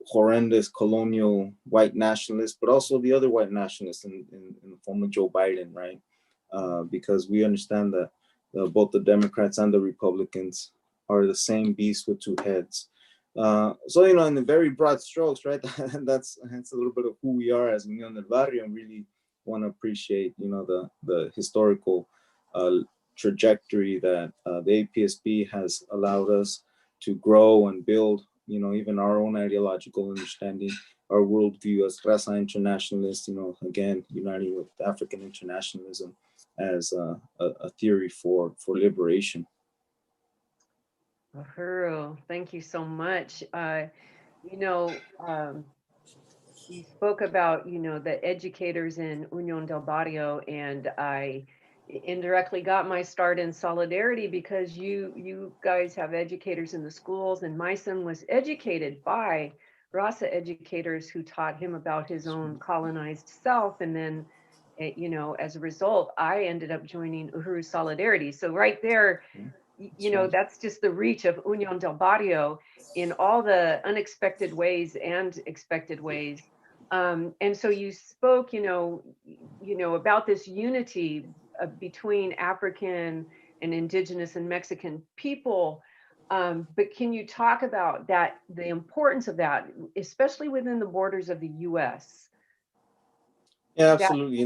horrendous colonial white nationalists, but also the other white nationalists in the form of Joe Biden, right? Because we understand that both the Democrats and the Republicans are the same beast with 2 heads. So, in the very broad strokes, right, that's a little bit of who we are as Unión del Barrio, and really want to appreciate, the historical trajectory that the APSB has allowed us to grow and build, even our own ideological understanding, our worldview as raza internationalists, again, uniting with African internationalism as a theory for liberation. Uhuru, thank you so much. You spoke about, the educators in Unión del Barrio, and I indirectly got my start in solidarity because you guys have educators in the schools, and my son was educated by Rasa educators who taught him about his own colonized self. And then, as a result, I ended up joining Uhuru Solidarity. So right there, that's just the reach of Unión del Barrio in all the unexpected ways and expected ways. And so you spoke, about this unity between African and Indigenous and Mexican people. But can you talk about that, the importance of that, especially within the borders of the U.S.? Yeah, absolutely.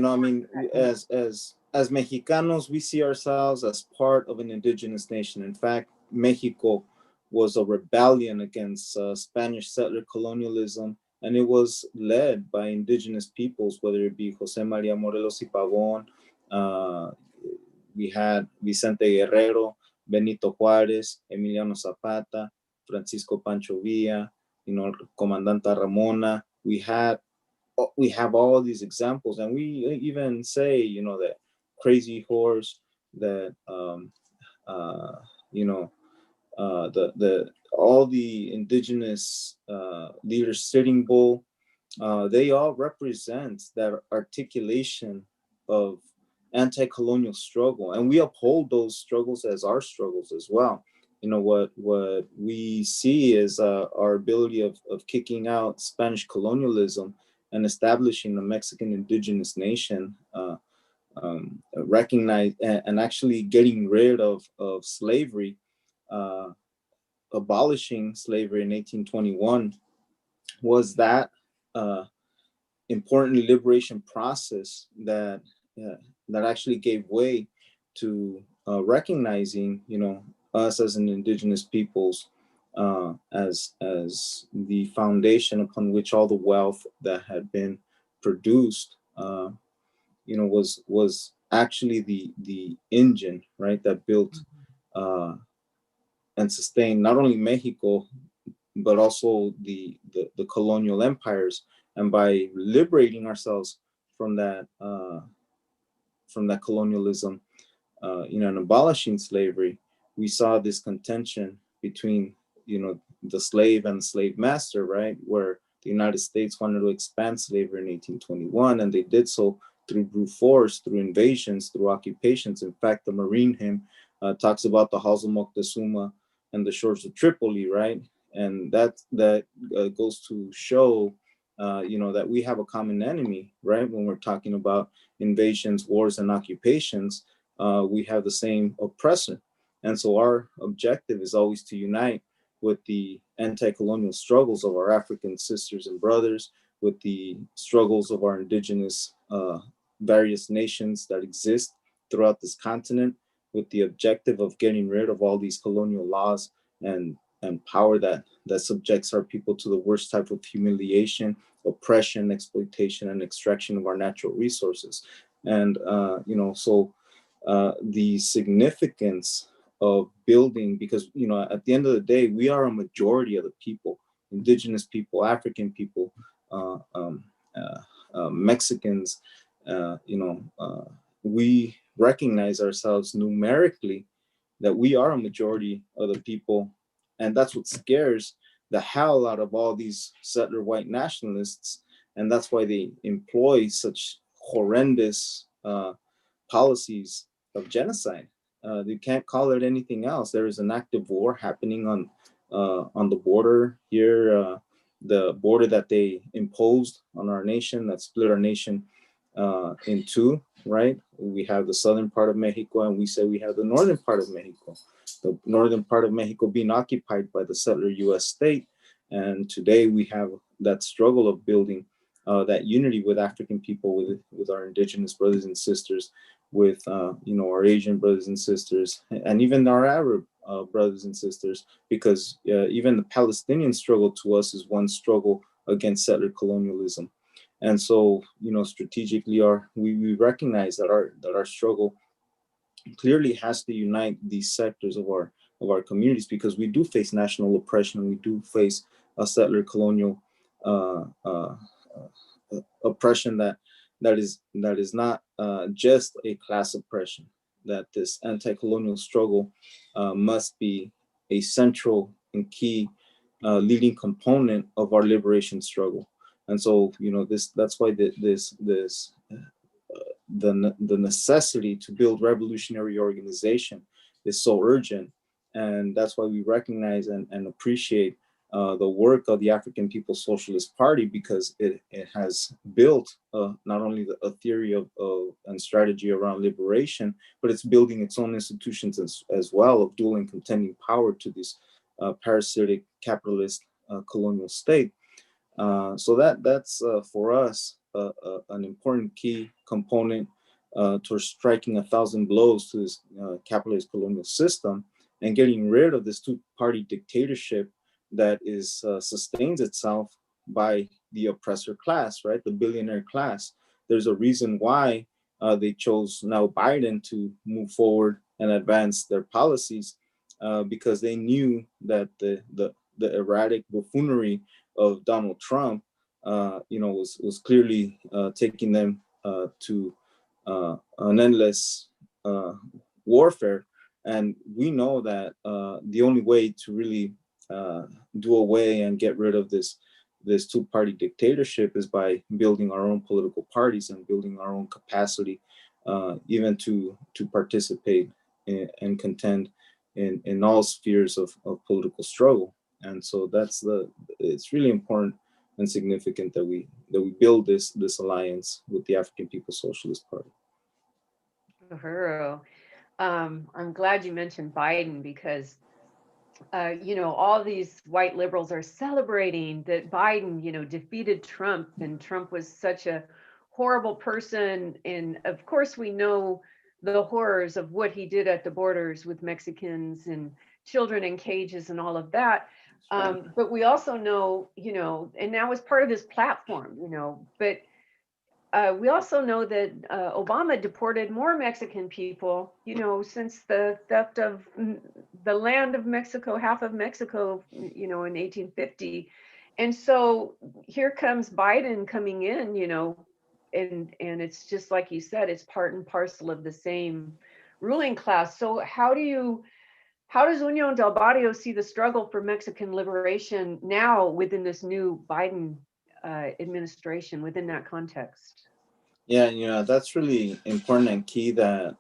As Mexicanos, we see ourselves as part of an indigenous nation. In fact, Mexico was a rebellion against Spanish settler colonialism, and it was led by indigenous peoples, whether it be José María Morelos y Pavón, we had Vicente Guerrero, Benito Juárez, Emiliano Zapata, Francisco Pancho Villa, Comandanta Ramona. We have all these examples, and we even say, that Crazy Horse, that all the indigenous leaders, Sitting Bull, they all represent that articulation of anti-colonial struggle, and we uphold those struggles as our struggles as well. What we see is our ability of kicking out Spanish colonialism and establishing a Mexican indigenous nation, recognize and actually getting rid of slavery, abolishing slavery in 1821 was that important liberation process that actually gave way to recognizing, us as an indigenous peoples as the foundation upon which all the wealth that had been produced, was actually the engine, right, that built and sustained not only Mexico, but also the colonial empires. And by liberating ourselves from that colonialism, and abolishing slavery, we saw this contention between, the slave and the slave master, right? Where the United States wanted to expand slavery in 1821, and they did so through brute force, through invasions, through occupations. In fact, the Marine hymn talks about the Halls of Moctezuma and the shores of Tripoli, right? And that goes to show, that we have a common enemy, right? When we're talking about invasions, wars, and occupations, we have the same oppressor. And so our objective is always to unite with the anti-colonial struggles of our African sisters and brothers, with the struggles of our indigenous various nations that exist throughout this continent, with the objective of getting rid of all these colonial laws and power that subjects our people to the worst type of humiliation, oppression, exploitation, and extraction of our natural resources. And so the significance of building, because at the end of the day, we are a majority of the people, indigenous people, African people, Mexicans. We recognize ourselves numerically that we are a majority of the people, and that's what scares the hell out of all these settler white nationalists, and that's why they employ such horrendous policies of genocide. They can't call it anything else. There is an active war happening on the border here, the border that they imposed on our nation, that split our nation in two, right? We have the southern part of Mexico, and we say we have the northern part of Mexico. The northern part of Mexico being occupied by the settler U.S. state. And today we have that struggle of building that unity with African people, with our indigenous brothers and sisters, with our Asian brothers and sisters, and even our Arab brothers and sisters, because even the Palestinian struggle to us is one struggle against settler colonialism. And so, strategically, we recognize that our struggle clearly has to unite these sectors of our communities, because we do face national oppression, and we do face a settler colonial oppression that is not just a class oppression. That this anti-colonial struggle must be a central and key leading component of our liberation struggle. And so, that's why the necessity to build revolutionary organization is so urgent. And that's why we recognize and appreciate the work of the African People's Socialist Party, because it has built not only a theory of and strategy around liberation, but it's building its own institutions as well, of dual and contending power to this parasitic capitalist colonial state. So that's for us an important key component towards striking 1,000 blows to this capitalist colonial system and getting rid of this two-party dictatorship that sustains itself by the oppressor class, right? The billionaire class. There's a reason why they chose now Biden to move forward and advance their policies, because they knew that the erratic buffoonery of Donald Trump, was clearly taking them to an endless warfare. And we know that the only way to really do away and get rid of this two-party dictatorship is by building our own political parties and building our own capacity, even to participate and contend in all spheres of political struggle. And so it's really important and significant that we build this alliance with the African People's Socialist Party. Uhuru. I'm glad you mentioned Biden, because all these white liberals are celebrating that Biden, defeated Trump, and Trump was such a horrible person. And of course, we know the horrors of what he did at the borders with Mexicans and children in cages and all of that. But we also know, and that was part of his platform, but we also know that Obama deported more Mexican people, since the theft of the land of Mexico, half of Mexico, in 1850. And so here comes Biden coming in, and it's just like you said, it's part and parcel of the same ruling class. So how does Unión del Barrio see the struggle for Mexican liberation now within this new Biden administration, within that context? Yeah, that's really important and key that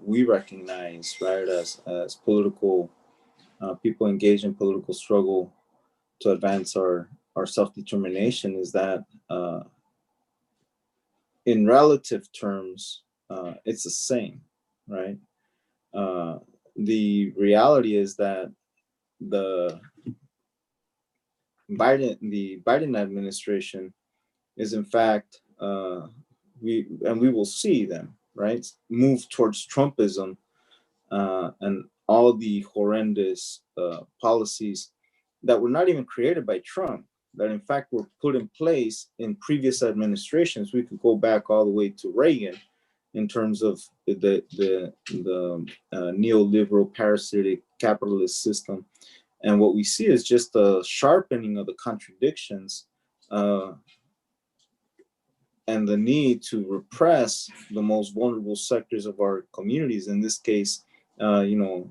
we recognize, right, as political people engage in political struggle to advance our self-determination is that in relative terms, it's the same, right? The reality is that the Biden administration is in fact, we will see them, right, move towards Trumpism and all the horrendous policies that were not even created by Trump, that in fact were put in place in previous administrations. We could go back all the way to Reagan in terms of the neoliberal parasitic capitalist system. And what we see is just a sharpening of the contradictions and the need to repress the most vulnerable sectors of our communities. In this case, the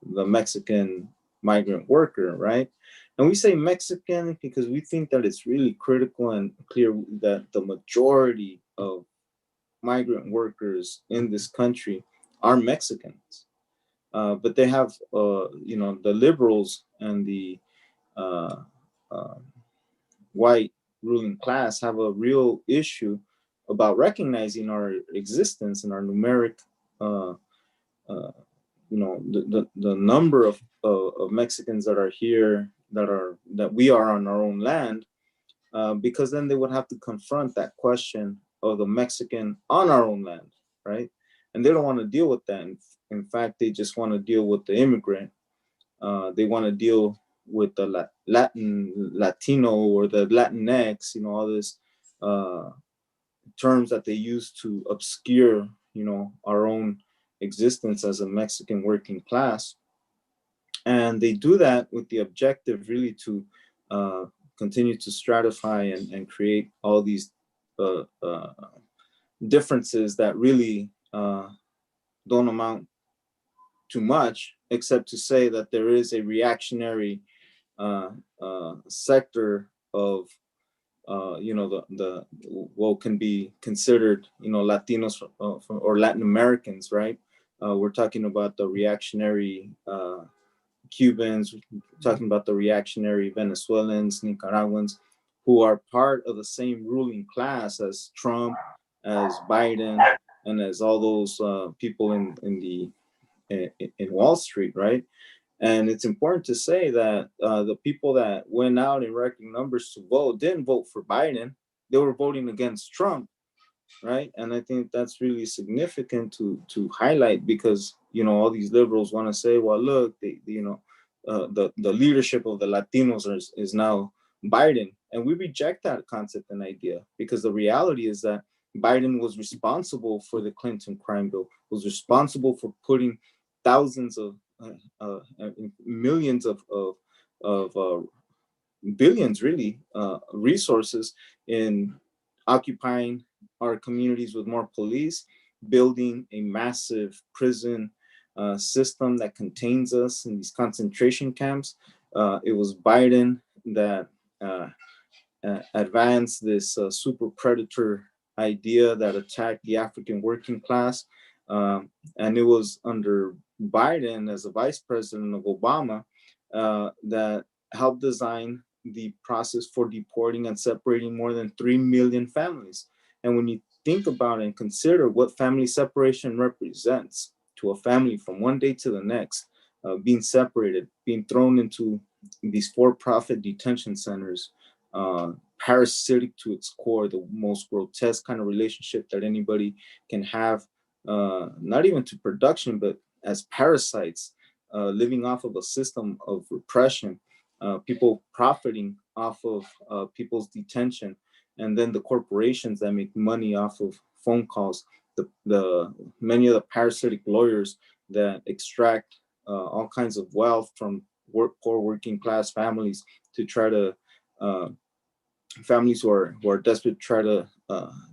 Mexican migrant worker, right? And we say Mexican because we think that it's really critical and clear that the majority of migrant workers in this country are Mexicans. But they have, the liberals and the white ruling class have a real issue about recognizing our existence and our numeric, the number of Mexicans that are here, that we are on our own land, because then they would have to confront that question of the Mexican on our own land, right? And they don't want to deal with that. In fact, they just want to deal with the immigrant. They want to deal with the Latino or the Latinx, all this terms that they use to obscure, our own existence as a Mexican working class. And they do that with the objective really to continue to stratify and create all these differences that really don't amount to much, except to say that there is a reactionary sector of the what can be considered Latinos or Latin Americans, right? We're talking about the reactionary Cubans, we're talking about the reactionary Venezuelans, Nicaraguans, who are part of the same ruling class as Trump, as Biden, and as all those people in Wall Street, right? And it's important to say that the people that went out in record numbers to vote didn't vote for Biden. They were voting against Trump, right? And I think that's really significant to highlight because, all these liberals want to say, well, look, the leadership of the Latinos is now Biden. And we reject that concept and idea because the reality is that Biden was responsible for the Clinton crime bill, was responsible for putting thousands of millions of billions, really, resources in occupying our communities with more police, building a massive prison system that contains us in these concentration camps. It was Biden that advanced this super predator idea that attacked the African working class. And it was under Biden as a vice president of Obama that helped design the process for deporting and separating more than 3 million families. And when you think about and consider what family separation represents to a family from one day to the next, being separated, being thrown into these for-profit detention centers, parasitic to its core, the most grotesque kind of relationship that anybody can have, not even to production, but as parasites, living off of a system of repression, people profiting off of people's detention, and then the corporations that make money off of phone calls, the many of the parasitic lawyers that extract all kinds of wealth from poor working class families to try to families who are desperate to try to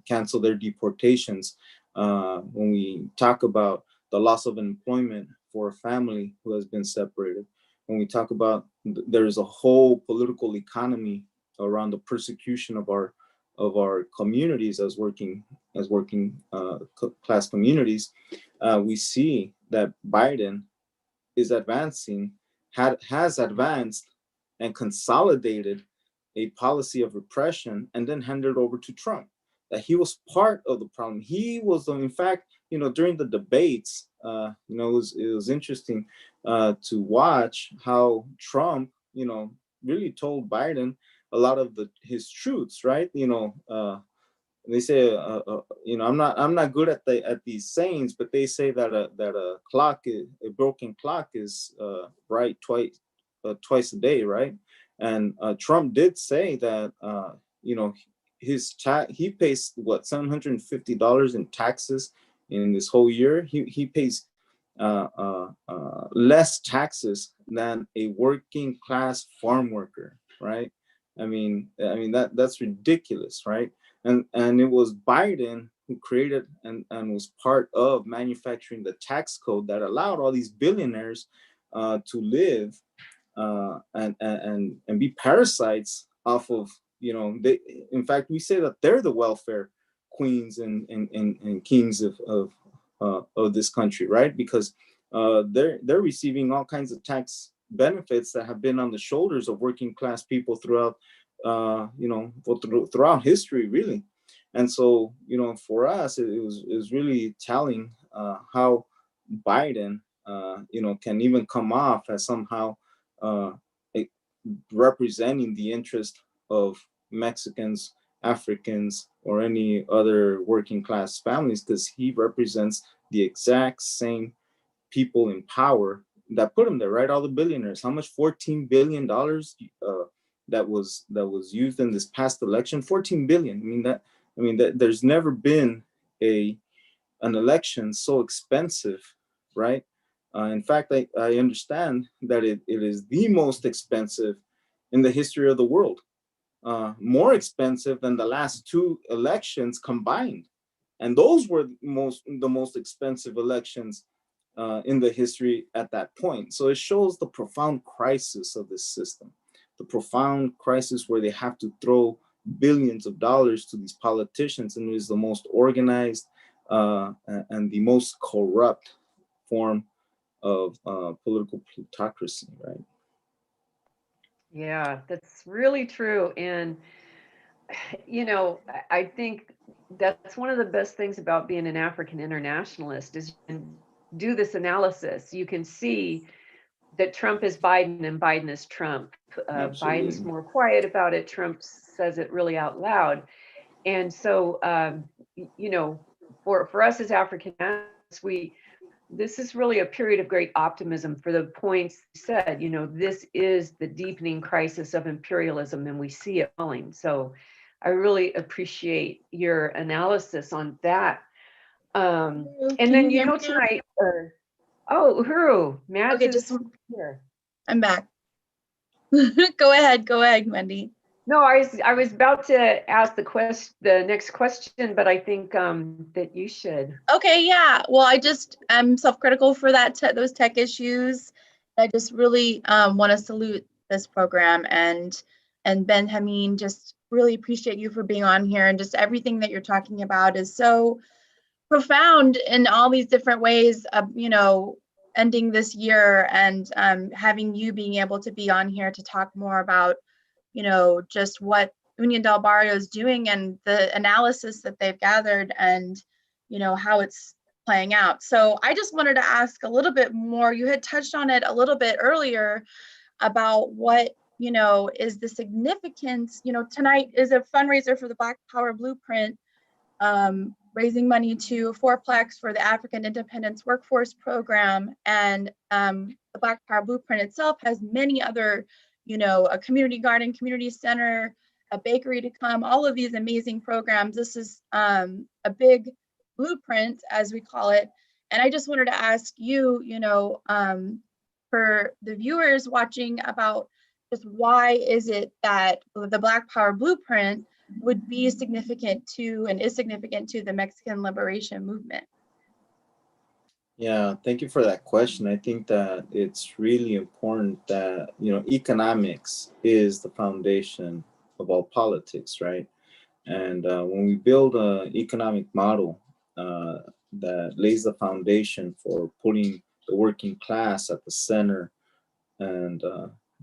cancel their deportations. When we talk about the loss of employment for a family who has been separated, when we talk about there's a whole political economy around the persecution of our communities as working class communities, we see that Biden is advancing has advanced and consolidated a policy of repression and then handed over to Trump. That he was part of the problem. He was, in fact, during the debates, it was interesting to watch how Trump, really told Biden a lot of his truths, right? They say, I'm not good at these sayings, but they say that a broken clock is right twice a day, right? And Trump did say that he pays what, $750 in taxes in this whole year. He pays less taxes than a working class farm worker, right? I mean that's ridiculous, right? And it was Biden who created and was part of manufacturing the tax code that allowed all these billionaires to live and be parasites off of, in fact, we say that they're the welfare queens and kings of this country, right? Because they're receiving all kinds of tax benefits that have been on the shoulders of working class people throughout throughout history, really. And so, for us, it was really telling how Biden, can even come off as somehow representing the interest of Mexicans, Africans, or any other working class families, because he represents the exact same people in power that put him there, right? All the billionaires. How much? $14 billion that was used in this past election. 14 billion. I mean that there's never been an election so expensive, right? In fact, I understand that it is the most expensive in the history of the world, more expensive than the last two elections combined, and those were the most expensive elections in the history at that point. So it shows the profound crisis of this system, the profound crisis where they have to throw billions of dollars to these politicians, and it is the most organized and the most corrupt form of political plutocracy, right? Yeah, that's really true. And, I think that's one of the best things about being an African internationalist is you can do this analysis. You can see that Trump is Biden and Biden is Trump. Biden's more quiet about it. Trump says it really out loud. And so, for us as African nationalists, this is really a period of great optimism for the points you said. This is the deepening crisis of imperialism, and we see it falling. So I really appreciate your analysis on that. And then, tonight, Uhuru, Matt Okay, is here. I'm back. Go ahead, Wendy. No, I was about to ask the next question, but I think that you should. Okay, yeah. Well, I'm self-critical for those tech issues. I just really want to salute this program and Benjamin, just really appreciate you for being on here, and just everything that you're talking about is so profound in all these different ways of, ending this year and having you being able to be on here to talk more about, just what Union del Barrio is doing and the analysis that they've gathered and, how it's playing out. So I just wanted to ask a little bit more. You had touched on it a little bit earlier about what, is the significance. Tonight is a fundraiser for the Black Power Blueprint, raising money to Fourplex for the African Independence Workforce Program. And the Black Power Blueprint itself has many other, a community garden, community center, a bakery to come, all of these amazing programs. This is a big blueprint, as we call it. And I just wanted to ask you, for the viewers watching, about just why is it that the Black Power Blueprint would be significant to and is significant to the Mexican liberation movement? Yeah, thank you for that question. I think that it's really important that, economics is the foundation of all politics, right? And when we build an economic model that lays the foundation for putting the working class at the center and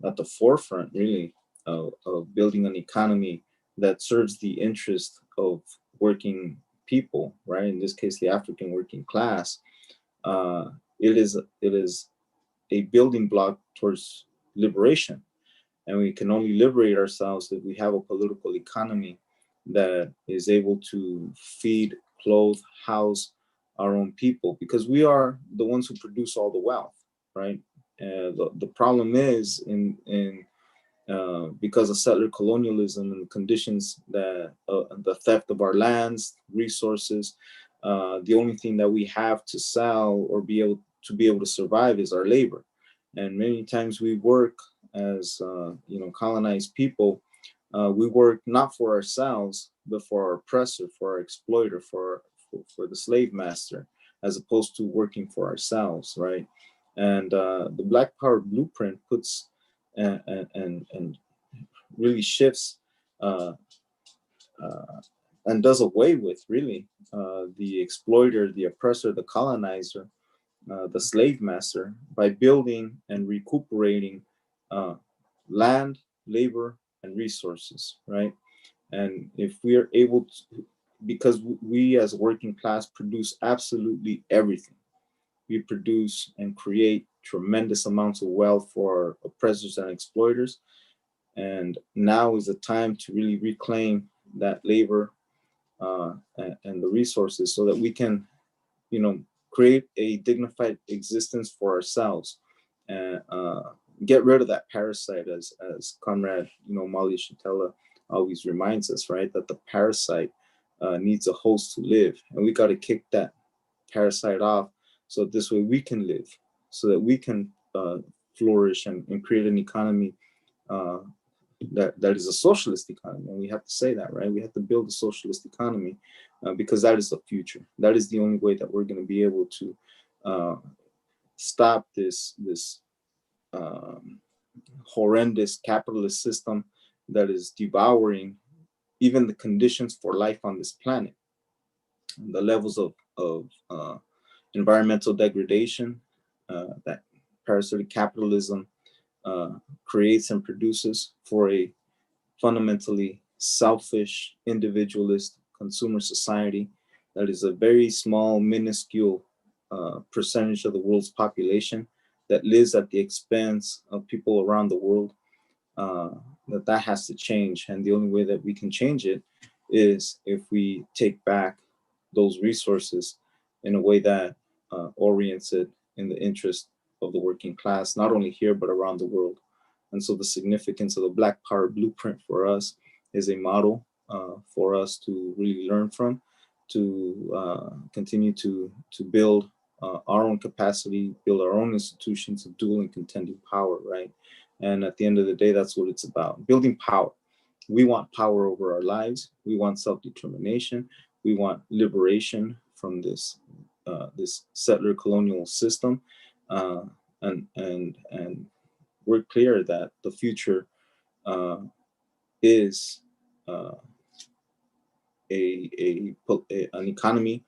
at the forefront, really, of building an economy that serves the interest of working people, right? In this case, the African working class. It is a building block towards liberation, and we can only liberate ourselves if we have a political economy that is able to feed, clothe, house our own people, because we are the ones who produce all the wealth, right? The problem is because of settler colonialism and the conditions that the theft of our lands, resources, the only thing that we have to sell or be able to survive is our labor. And many times we work as colonized people. We work not for ourselves, but for our oppressor, for our exploiter, for the slave master, as opposed to working for ourselves, right? And the Black Power blueprint puts and really shifts and does away with, really, the exploiter, the oppressor, the colonizer, the slave master, by building and recuperating land, labor, and resources, right? And if we are able to, because we as a working class produce absolutely everything, we produce and create tremendous amounts of wealth for oppressors and exploiters. And now is the time to really reclaim that labor and the resources, so that we can, create a dignified existence for ourselves, and get rid of that parasite, as Comrade, Malia Shatella always reminds us, right? That the parasite needs a host to live, and we got to kick that parasite off, so this way we can live, so that we can flourish and create an economy that is a socialist economy. And we have to say that, right? We have to build a socialist economy because that is the future. That is the only way that we're going to be able to stop this horrendous capitalist system that is devouring even the conditions for life on this planet. The levels of environmental degradation that parasitic capitalism creates and produces for a fundamentally selfish, individualist consumer society that is a very small, minuscule percentage of the world's population, that lives at the expense of people around the world. That has to change, and the only way that we can change it is if we take back those resources in a way that orients it in the interest of the working class, not only here but around the world. And so the significance of the Black Power blueprint for us is a model for us to really learn from, to continue to build our own capacity, build our own institutions of dual and contending power, right? And at the end of the day, that's what it's about, building power. We want power over our lives. We want self-determination. We want liberation from this settler colonial system, and we're clear that the future is an economy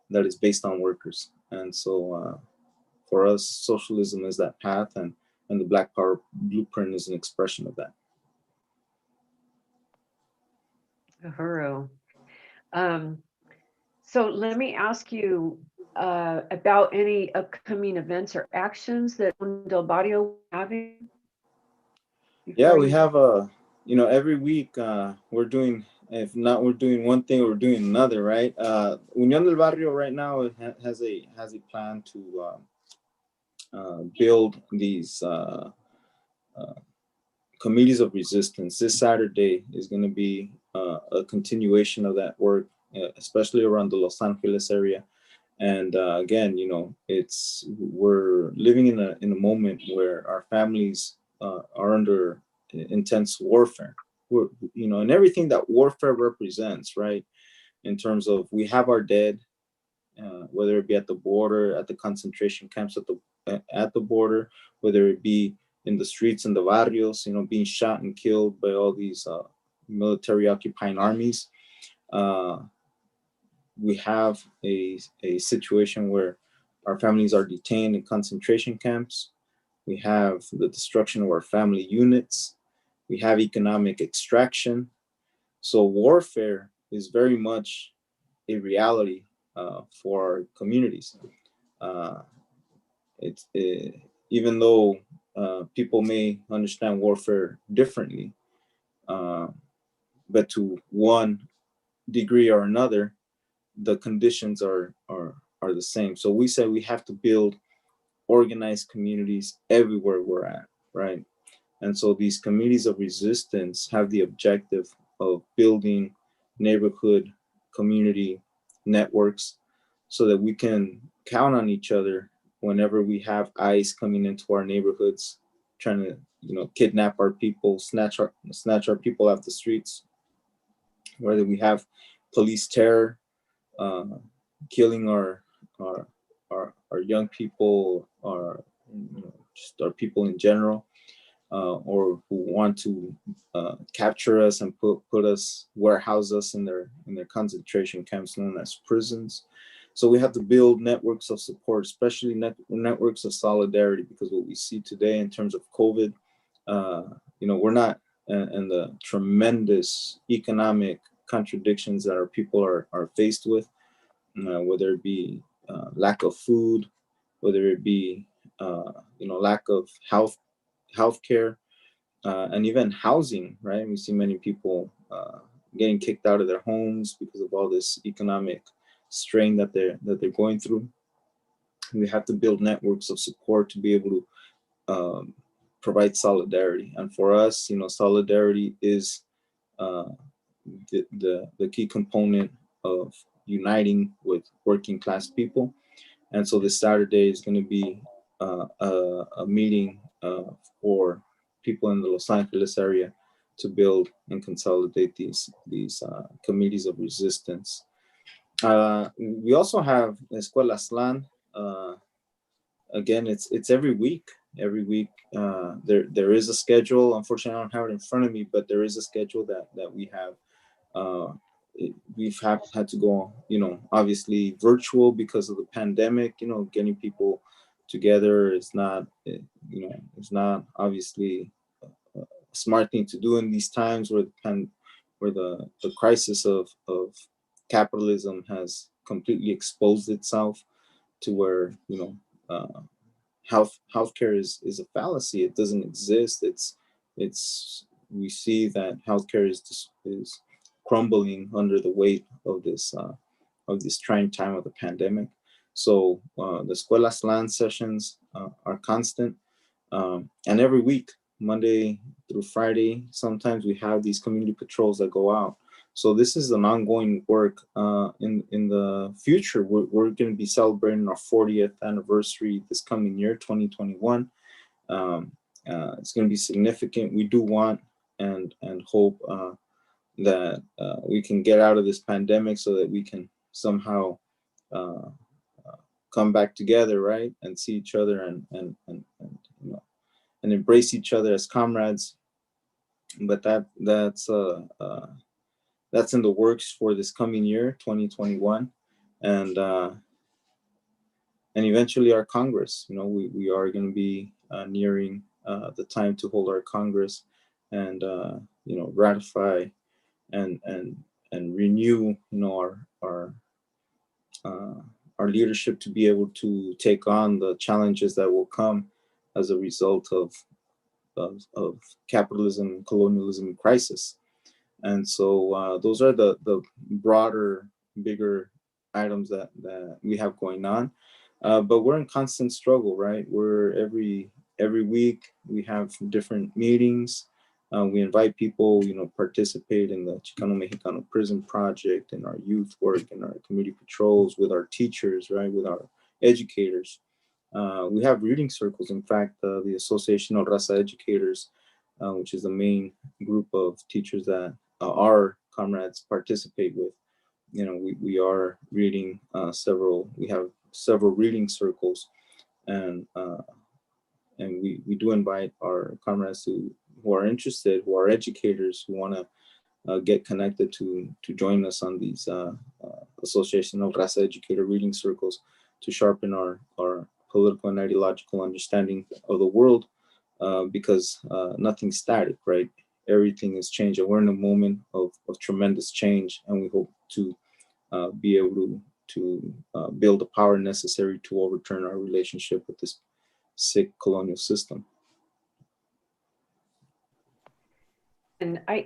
that is based on workers. And so for us, socialism is that path, and the Black Power blueprint is an expression of that. Uhuru. So let me ask you about any upcoming events or actions that Del Barrio having. Yeah, we have every week we're doing, if not we're doing one thing, we're doing another, right? Unión del Barrio right now has a plan to build these committees of resistance. This Saturday is going to be a continuation of that work, especially around the Los Angeles area. And again, we're living in a moment where our families are under intense warfare. And everything that warfare represents, right? In terms of, we have our dead, whether it be at the border, at the concentration camps at the border, whether it be in the streets in the barrios, being shot and killed by all these military occupying armies. We have a situation where our families are detained in concentration camps. we have the destruction of our family units, we have economic extraction. So warfare is very much a reality for our communities. Even though people may understand warfare differently, but to one degree or another, the conditions are the same. So we say we have to build organized communities everywhere we're at, right? And so these communities of resistance have the objective of building neighborhood community networks so that we can count on each other whenever we have ICE coming into our neighborhoods, trying to, kidnap our people, snatch our people off the streets, whether we have police terror, killing our young people, or just our people in general, or who want to capture us and warehouse us in their concentration camps known as prisons. So we have to build networks of support, especially networks of solidarity, because what we see today in terms of COVID, we're not, and the tremendous economic contradictions that our people are faced with, whether it be lack of food, whether it be lack of healthcare, and even housing, right? We see many people getting kicked out of their homes because of all this economic strain that they're going through. We have to build networks of support to be able to provide solidarity. And for us, solidarity is the key component of uniting with working class people. And so this Saturday is going to be a meeting for people in the Los Angeles area to build and consolidate these committees of resistance. We also have Escuela Slan. Again, it's every week. Every week there is a schedule. Unfortunately, I don't have it in front of me, but there is a schedule that we have. We've had to go, obviously virtual because of the pandemic. Getting people together is not, it's not obviously a smart thing to do in these times where the crisis of capitalism has completely exposed itself to where healthcare is a fallacy. It doesn't exist. We see that healthcare is crumbling under the weight of this trying time of the pandemic. So the Escuela Slan sessions are constant, and every week, Monday through Friday, sometimes we have these community patrols that go out. So this is an ongoing work. In the future, we're going to be celebrating our 40th anniversary this coming year, 2021. It's going to be significant. We do want and hope that we can get out of this pandemic so that we can somehow come back together, right, and see each other and embrace each other as comrades. But that's in the works for this coming year, 2021, and eventually our Congress. We are going to be nearing the time to hold our Congress and ratify and renew our leadership to be able to take on the challenges that will come as a result of capitalism, colonialism crisis. And so those are the broader, bigger items that we have going on. But we're in constant struggle, right? We're every week we have different meetings. We invite people, participate in the Chicano Mexicano Prison Project, in our youth work, in our community patrols, with our teachers, right, with our educators. We have reading circles. In fact, the Association of Raza Educators, which is the main group of teachers that our comrades participate with, we are reading we have several reading circles, and we do invite our comrades who are interested, who are educators, who want to get connected to join us on these Association of Raza Educator reading circles to sharpen our political and ideological understanding of the world, because nothing's static, right? Everything is changing. We're in a moment of tremendous change, and we hope to be able to build the power necessary to overturn our relationship with this sick colonial system. And I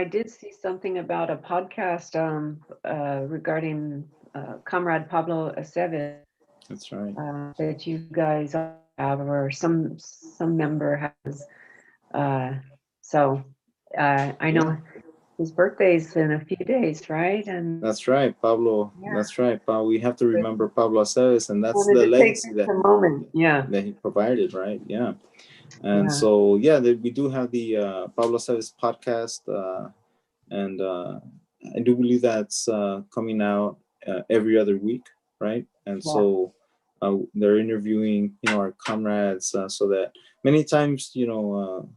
did see something about a podcast regarding Comrade Pablo Aceves. That's right. That you guys have, or some member has. So I know his birthday's in a few days, right? And that's right, Pablo. Yeah. That's right, Pablo. We have to remember Pablo Aceves, and that's the legacy that he provided, right? Yeah. And so, we do have the Pablo Aceves podcast, and I do believe that's coming out every other week, right? And so they're interviewing, our comrades, so that many times, and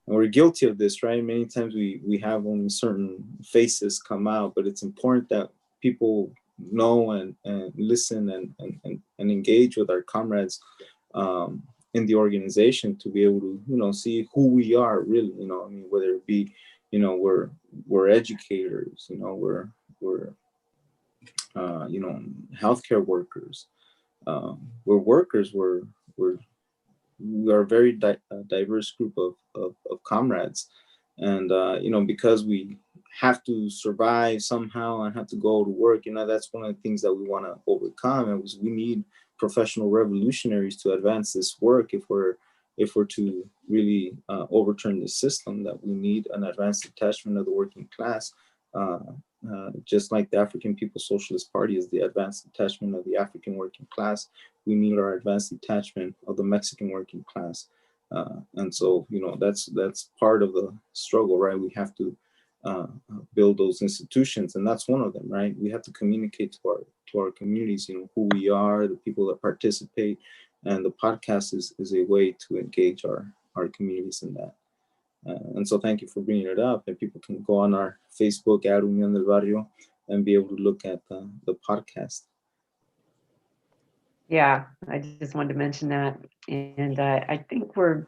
we're guilty of this, right? Many times we have only certain faces come out, but it's important that people know and listen and engage with our comrades in the organization, to be able to, see who we are really, whether it be, we're educators, we're healthcare workers, we're workers, we are a very diverse group of comrades, and because we have to survive somehow and have to go to work, that's one of the things that we want to overcome, and we need professional revolutionaries to advance this work. If we're to really overturn the system, that we need an advanced detachment of the working class, just like the African People's Socialist Party is the advanced detachment of the African working class. We need our advanced detachment of the Mexican working class, and so that's part of the struggle, right? We have to build those institutions, and that's one of them, right? We have to communicate to our communities, who we are, the people that participate, and the podcast is a way to engage our communities in that. And so thank you for bringing it up, and people can go on our Facebook at Unión del Barrio and be able to look at the podcast. Yeah, I just wanted to mention that, and I think we're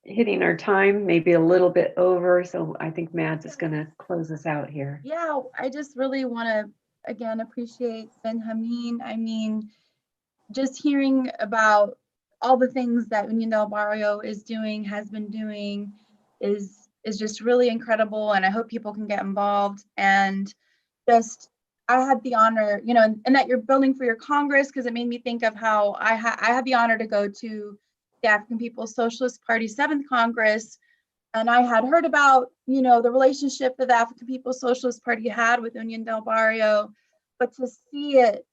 hitting our time, maybe a little bit over, so I think Mads is going to close us out here. Yeah, I just really want to again appreciate Benjamin. I mean, just hearing about all the things that Unión del Barrio is doing, has been doing, is just really incredible, and I hope people can get involved. And just I had the honor, and that you're building for your Congress, because it made me think of how I had the honor to go to the African People's Socialist Party 7th Congress, and I had heard about, the relationship that the African People's Socialist Party had with Unión del Barrio, but to see it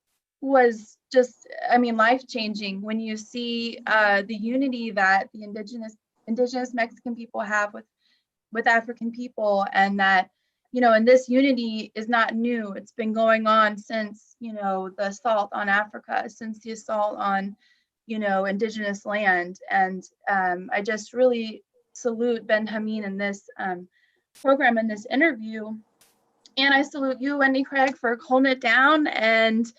was just, life-changing when you see the unity that the indigenous Mexican people have with African people, and that, and this unity is not new. It's been going on since, the assault on Africa, since the assault on, indigenous land. And I just really salute Benjamin in this program, in this interview. And I salute you, Wendy Craig, for holding it down, and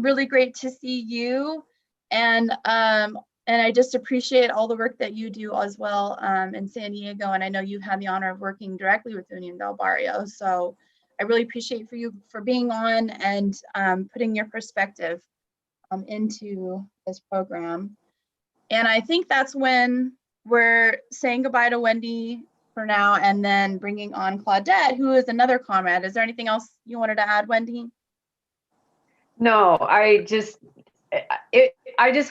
really great to see you. And I just appreciate all the work that you do as well in San Diego. And I know you've had the honor of working directly with Unión del Barrio. So I really appreciate you for being on and putting your perspective into this program. And I think that's when we're saying goodbye to Wendy for now, and then bringing on Claudette, who is another comrade. Is there anything else you wanted to add, Wendy? No, I just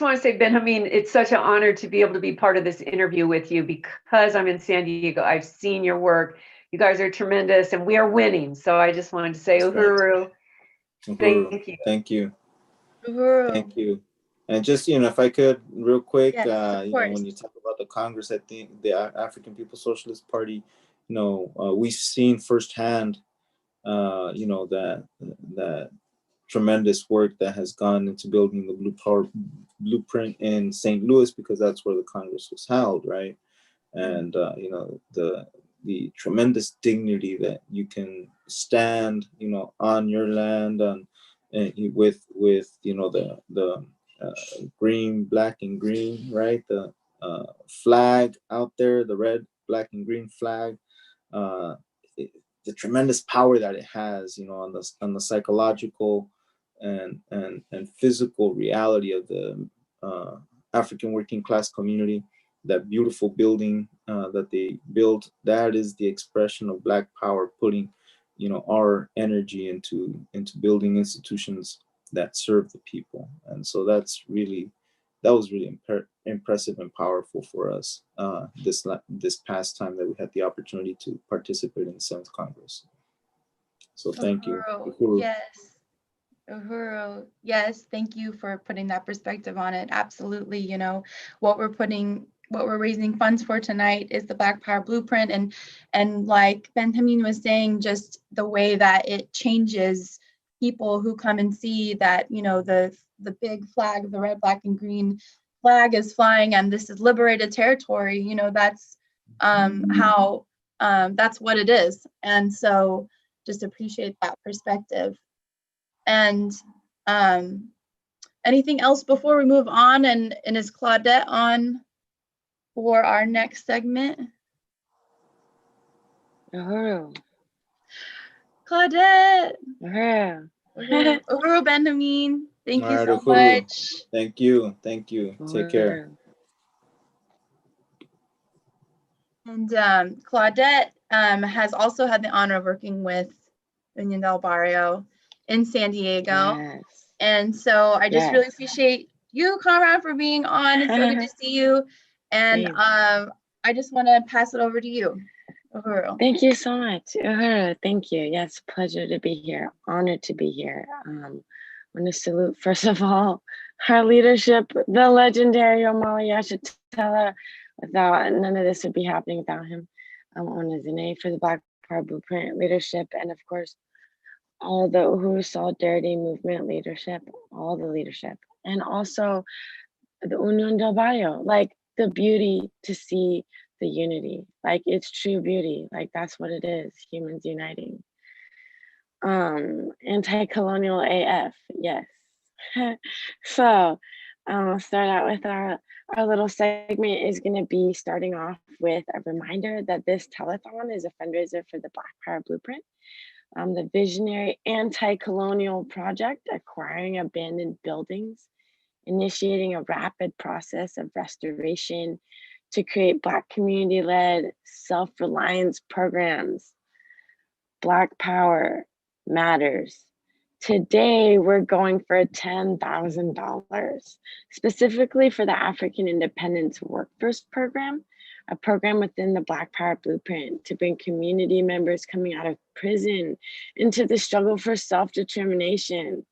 want to say, Benjamin, it's such an honor to be able to be part of this interview with you, because I'm in San Diego. I've seen your work. You guys are tremendous, and we are winning. So I just wanted to say, uhuru. Thank you. Thank you. Uhuru. Thank you. And just, if I could real quick, yes, when you talk about the Congress, I think the African People's Socialist Party, we've seen firsthand, that tremendous work that has gone into building the Blue Power Blueprint in St. Louis, because that's where the Congress was held, right? And the tremendous dignity that you can stand, on your land, with you know the green, black, and green, right? The flag out there, the red, black, and green flag. The tremendous power that it has, you know, on the psychological and physical reality of the African working class community. That beautiful building that they built, that is the expression of Black power, putting, you know, our energy into building institutions that serve the people. And so that was really impressive and powerful for us this past time that we had the opportunity to participate in the 7th Congress. So thank you. Uhuru. Yes. Uhuru. Yes, thank you for putting that perspective on it. Absolutely. You know, what we're raising funds for tonight is the Black Power Blueprint, and like Benjamin was saying, just the way that it changes people who come and see that, you know, the big flag, the red, black, and green flag is flying, and this is liberated territory. You know, that's how that's what it is. And so just appreciate that perspective. And anything else before we move on? And is Claudette on for our next segment? Uhuru. Claudette. Uhuru. Uhuru Benjamin, thank you so Uhuru. much. Thank you. Take care. And Claudette has also had the honor of working with Union del Barrio in San Diego. Yes. And so I just really Yes. appreciate you, Conrad, for being on. It's so good to see you. And Same. I just want to pass it over to you, Uhuru. Thank you so much. Uhuru, thank you. Yes, pleasure to be here. Honored to be here. I want to salute, first of all, our leadership, the legendary Omali Yashitela. None of this would be happening without him. Onizine for the Black Power Blueprint leadership, and of course, all the Uhuru Solidarity Movement leadership, all the leadership, and also the Union del Barrio, like the beauty to see the unity, like it's true beauty, like that's what it is, humans uniting. Anti-colonial AF, yes. So I'll start out with our little segment is going to be starting off with a reminder that this telethon is a fundraiser for the Black Power Blueprint, the visionary anti-colonial project acquiring abandoned buildings, initiating a rapid process of restoration to create Black community-led self-reliance programs. Black Power matters. Today, we're going for $10,000, specifically for the African Independence Workforce Program, a program within the Black Power Blueprint to bring community members coming out of prison into the struggle for self-determination,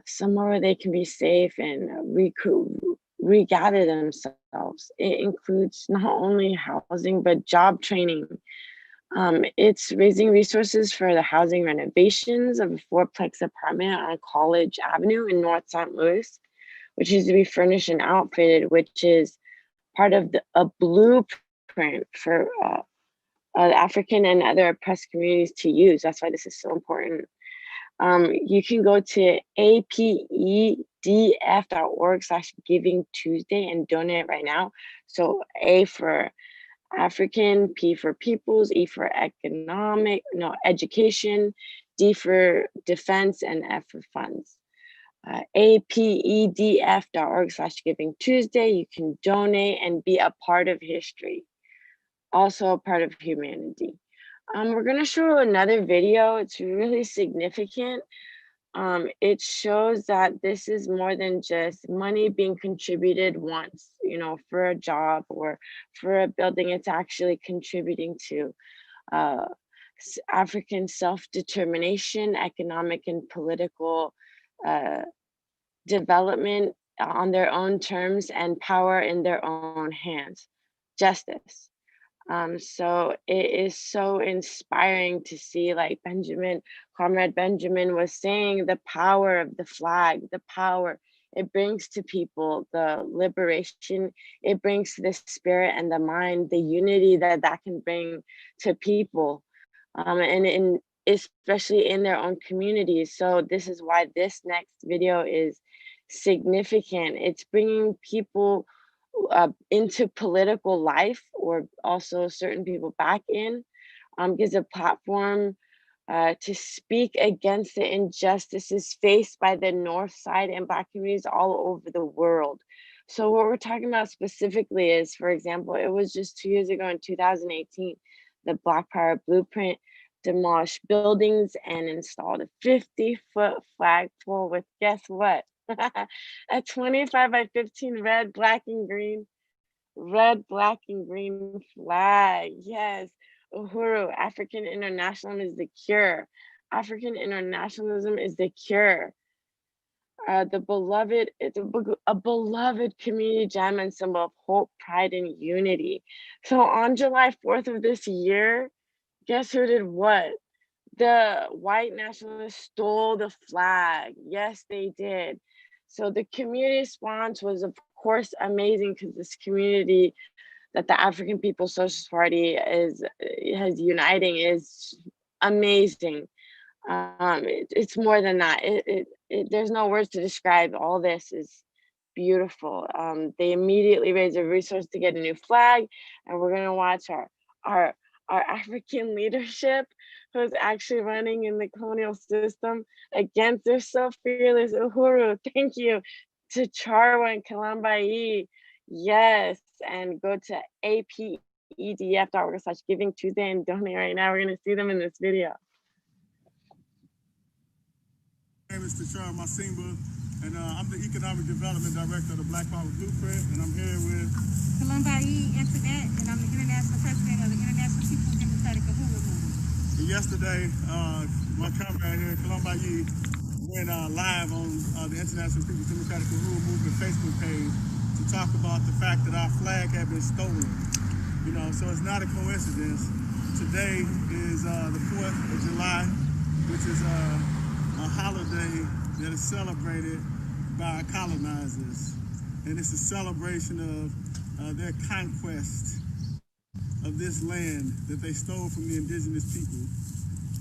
somewhere where they can be safe and regather themselves. It includes not only housing, but job training. It's raising resources for the housing renovations of a 4-plex apartment on College Avenue in North St. Louis, which is to be furnished and outfitted, which is part of a blueprint for African and other oppressed communities to use. That's why this is so important. You can go to apedf.org/Giving Tuesday and donate right now. So A for African, P for peoples, E for education, D for defense, and F for funds. apedf.org/Giving Tuesday. You can donate and be a part of history, also a part of humanity. We're going to show another video. It's really significant. It shows that this is more than just money being contributed once, you know, for a job or for a building. It's actually contributing to African self-determination, economic and political development on their own terms, and power in their own hands, justice. So it is so inspiring to see, like Comrade Benjamin was saying, the power of the flag, the power it brings to people, the liberation it brings to the spirit and the mind, the unity that can bring to people. And especially in their own communities. So this is why this next video is significant. It's bringing people into political life, or also certain people back in, gives a platform to speak against the injustices faced by the North Side and Black communities all over the world. So what we're talking about specifically is, for example, it was just 2 years ago in 2018, the Black Power Blueprint demolished buildings and installed a 50-foot flagpole with, guess what? A 25 by 15 red, black, and green flag. Yes. Uhuru, African internationalism is the cure. African internationalism is the cure. The beloved, it's a beloved community gem and symbol of hope, pride, and unity. So on July 4th of this year, guess who did what? The white nationalists stole the flag. Yes, they did. So the community response was, of course, amazing, because this community that the African People's Socialist Party has uniting is amazing. It's more than that. There's no words to describe. All this is beautiful. They immediately raised a resource to get a new flag, and we're gonna watch our African leadership, who's actually running in the colonial system against their so fearless Uhuru. Thank you to Charwa and Kalambai. Yes, and go to apedf.org/Giving Tuesday and donate right now. We're gonna see them in this video. My name is Tashara Masimba, and I'm the Economic Development Director of the Black Power Blueprint, and I'm here with Kalambai Internet, and I'm the International President of the International People's Democratic Uhuru Movement. And yesterday, my comrade here, Kalambai, went live on the International People's Democratic Uhuru Movement Facebook page to talk about the fact that our flag had been stolen. You know, so it's not a coincidence. Today is the 4th of July, which is a holiday that is celebrated by our colonizers. And it's a celebration of their conquest of this land that they stole from the indigenous people.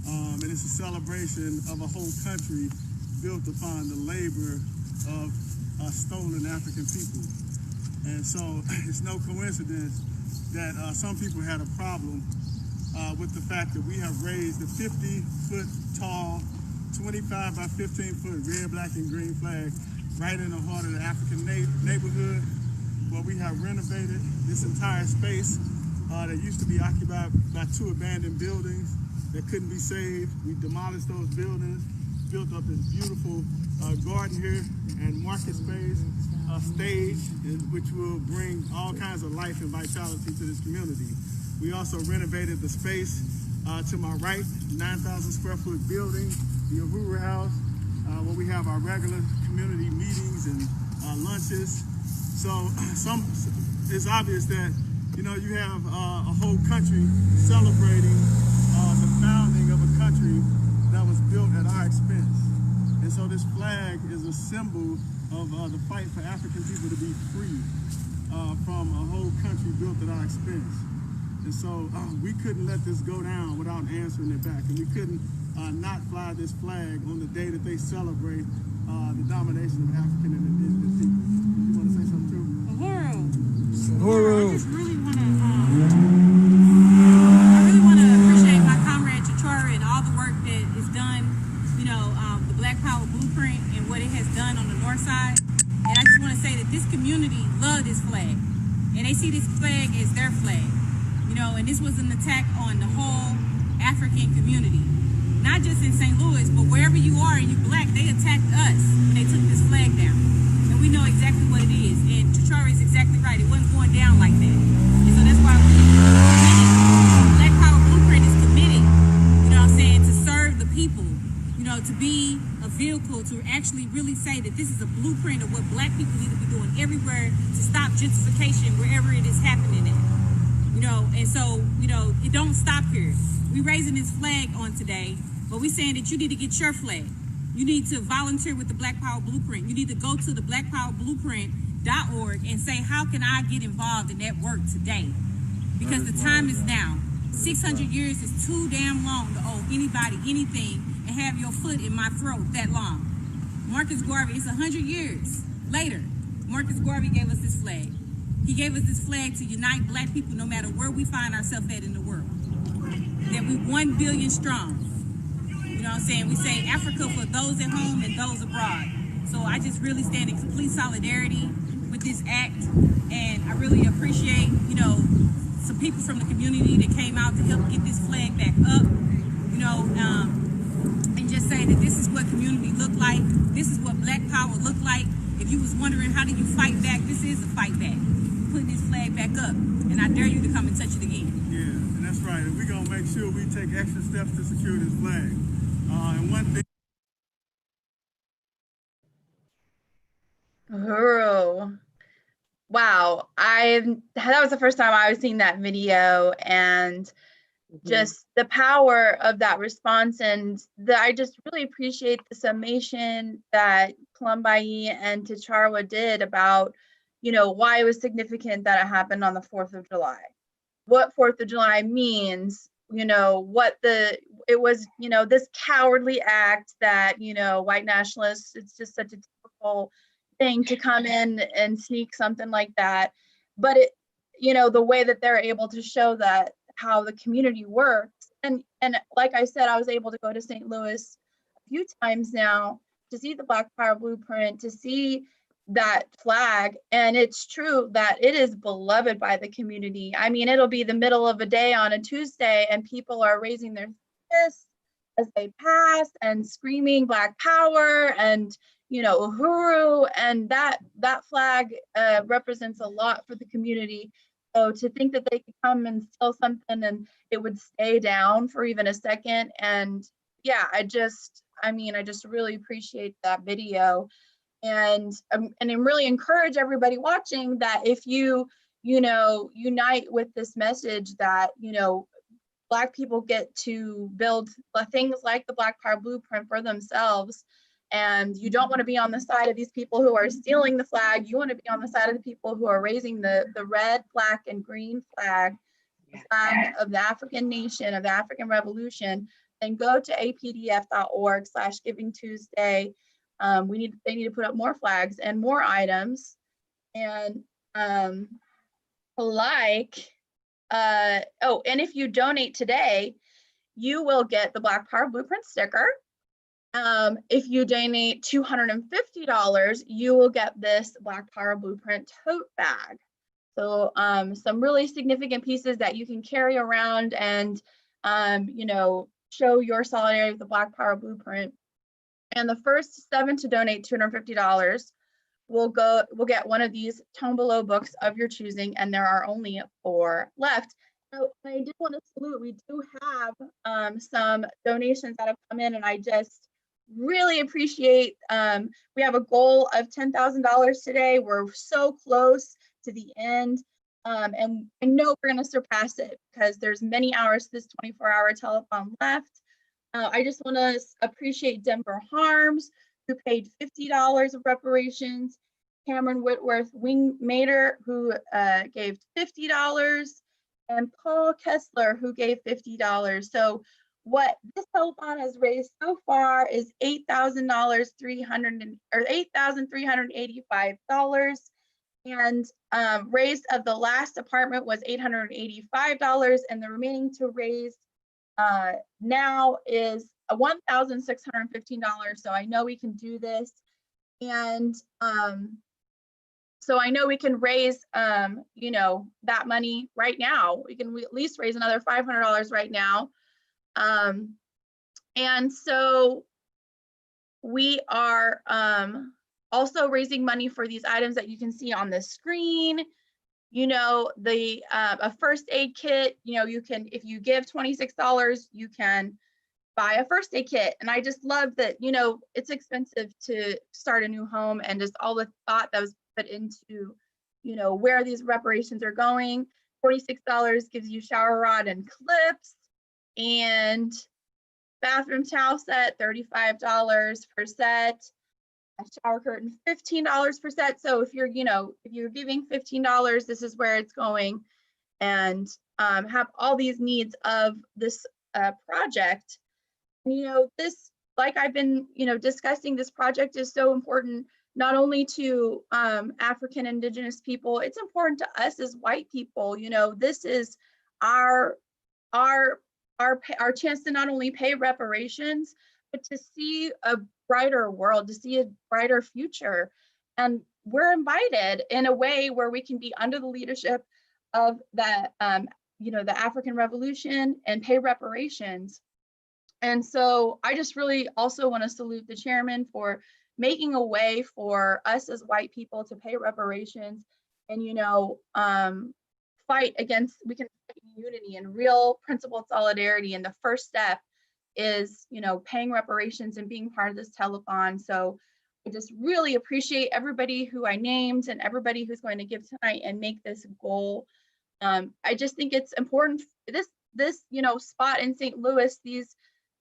And it's a celebration of a whole country built upon the labor of stolen African people. And so it's no coincidence that some people had a problem with the fact that we have raised a 50-foot tall, 25 by 15-foot red, black, and green flag right in the heart of the African neighborhood, where we have renovated this entire space that used to be occupied by 2 abandoned buildings that couldn't be saved. We demolished those buildings, built up this beautiful garden here and market space, stage, which will bring all kinds of life and vitality to this community. We also renovated the space to my right, 9,000 square foot building, the Uhuru House, where we have our regular community meetings and lunches. So it's obvious that, you know, you have a whole country celebrating the founding of a country that was built at our expense. And so this flag is a symbol of the fight for African people to be free from a whole country built at our expense. And so we couldn't let this go down without answering it back. And we couldn't not fly this flag on the day that they celebrate the domination of African and indigenous people. You want to say something too? Uhuru. Uhuru. I just really want to appreciate my comrade Chachara and all the work that is done, you know, the Black Power Blueprint and what it has done on the North Side. And I just want to say that this community love this flag, and they see this flag as their flag, you know, and this was an attack on the whole African community, not just in St. Louis, but wherever you are and you Black, they attacked us when they took this flag down. And we know exactly what it is. And Chachara is exactly right. It wasn't going down like that. And so that's why we're committed. Black Power Blueprint is committed, you know what I'm saying, to serve the people, you know, to be a vehicle to actually really say that this is a blueprint of what Black people need to be doing everywhere to stop gentrification wherever it is happening at. You know, and so, you know, it don't stop here. We raising this flag on today, but we saying that you need to get your flag. You need to volunteer with the Black Power Blueprint. You need to go to the blackpowerblueprint.org and say, how can I get involved in that work today? Because the time is now. 600 years is too damn long to owe anybody anything and have your foot in my throat that long. Marcus Garvey, it's 100 years later, Marcus Garvey gave us this flag. He gave us this flag to unite Black people no matter where we find ourselves at in the world. That we 1 billion strong. You know what I'm saying? We say Africa for those at home and those abroad. So I just really stand in complete solidarity with this act, and I really appreciate, you know, some people from the community that came out to help get this flag back up, you know, and just say that this is what community look like. This is what Black power look like. If you was wondering how do you fight back, this is a fight back. Putting this flag back up, and I dare you to come and touch it again. Yeah, and that's right. And we're gonna make sure we take extra steps to secure this flag. And one thing. Uhuru. Wow, that was the first time I was seeing that video, and just the power of that response, and I just really appreciate the summation that Columbi and Ticharwa did about, you know, why it was significant that it happened on the 4th of July. What 4th of July means, you know, it was, you know, this cowardly act that, you know, white nationalists, it's just such a typical thing to come in and sneak something like that. But it, you know, the way that they're able to show that how the community works. And like I said, I was able to go to St. Louis a few times now to see the Black Power Blueprint, to see that flag. And it's true that it is beloved by the community. I mean, it'll be the middle of a day on a Tuesday and people are raising their fists as they pass and screaming Black Power and, you know, Uhuru, and that flag represents a lot for the community. So to think that they could come and steal something and it would stay down for even a second. And yeah, I just really appreciate that video. And I really encourage everybody watching that if you know, unite with this message that, you know, Black people get to build things like the Black Power Blueprint for themselves. And you don't want to be on the side of these people who are stealing the flag. You want to be on the side of the people who are raising the red, black, and green flag, the flag of the African nation, of the African Revolution. Then go to apdf.org/GivingTuesday. They need to put up more flags and more items. And and if you donate today, you will get the Black Power Blueprint sticker. If you donate $250, you will get this Black Power Blueprint tote bag. So some really significant pieces that you can carry around and you know, show your solidarity with the Black Power Blueprint. And the first 7 to donate $250 will get one of these Tone Below books of your choosing, and there are only 4 left. So I do want to salute, we do have some donations that have come in, and I just really appreciate, we have a goal of $10,000 today. We're so close to the end. And I know we're going to surpass it because there's many hours to this 24-hour telethon left. I just want to appreciate Denver Harms, who paid $50 of reparations, Cameron Whitworth Wingmater, who gave $50, and Paul Kessler, who gave $50. So what this telethon has raised so far is $8,385, and raised of the last apartment was $885, and the remaining to raise now is $1,615. So I know we can do this, and so I know we can raise you know, that money right now. We can at least raise another $500 right now. And so we are also raising money for these items that you can see on the screen. You know, the a first aid kit, you know, you can, if you give $26, you can buy a first aid kit. And I just love that, you know, it's expensive to start a new home, and just all the thought that was put into, you know, where these reparations are going. $46 gives you shower rod and clips, and bathroom towel set, $35 per set. A shower curtain, $15 per set. So if you're, you know, if you're giving $15, this is where it's going. and have all these needs of this project. You know, this, like I've been, you know, discussing, this project is so important not only to African Indigenous people, it's important to us as white people. You know, this is our chance to not only pay reparations, but to see a brighter world, to see a brighter future. And we're invited in a way where we can be under the leadership of the, you know, the African Revolution and pay reparations. And so I just really also want to salute the chairman for making a way for us as white people to pay reparations and, you know, fight against, we can fight in unity and real principled solidarity. And the first step is, you know, paying reparations and being part of this telethon. So I just really appreciate everybody who I named and everybody who's going to give tonight and make this goal. I just think it's important. This, you know, spot in St. Louis, these,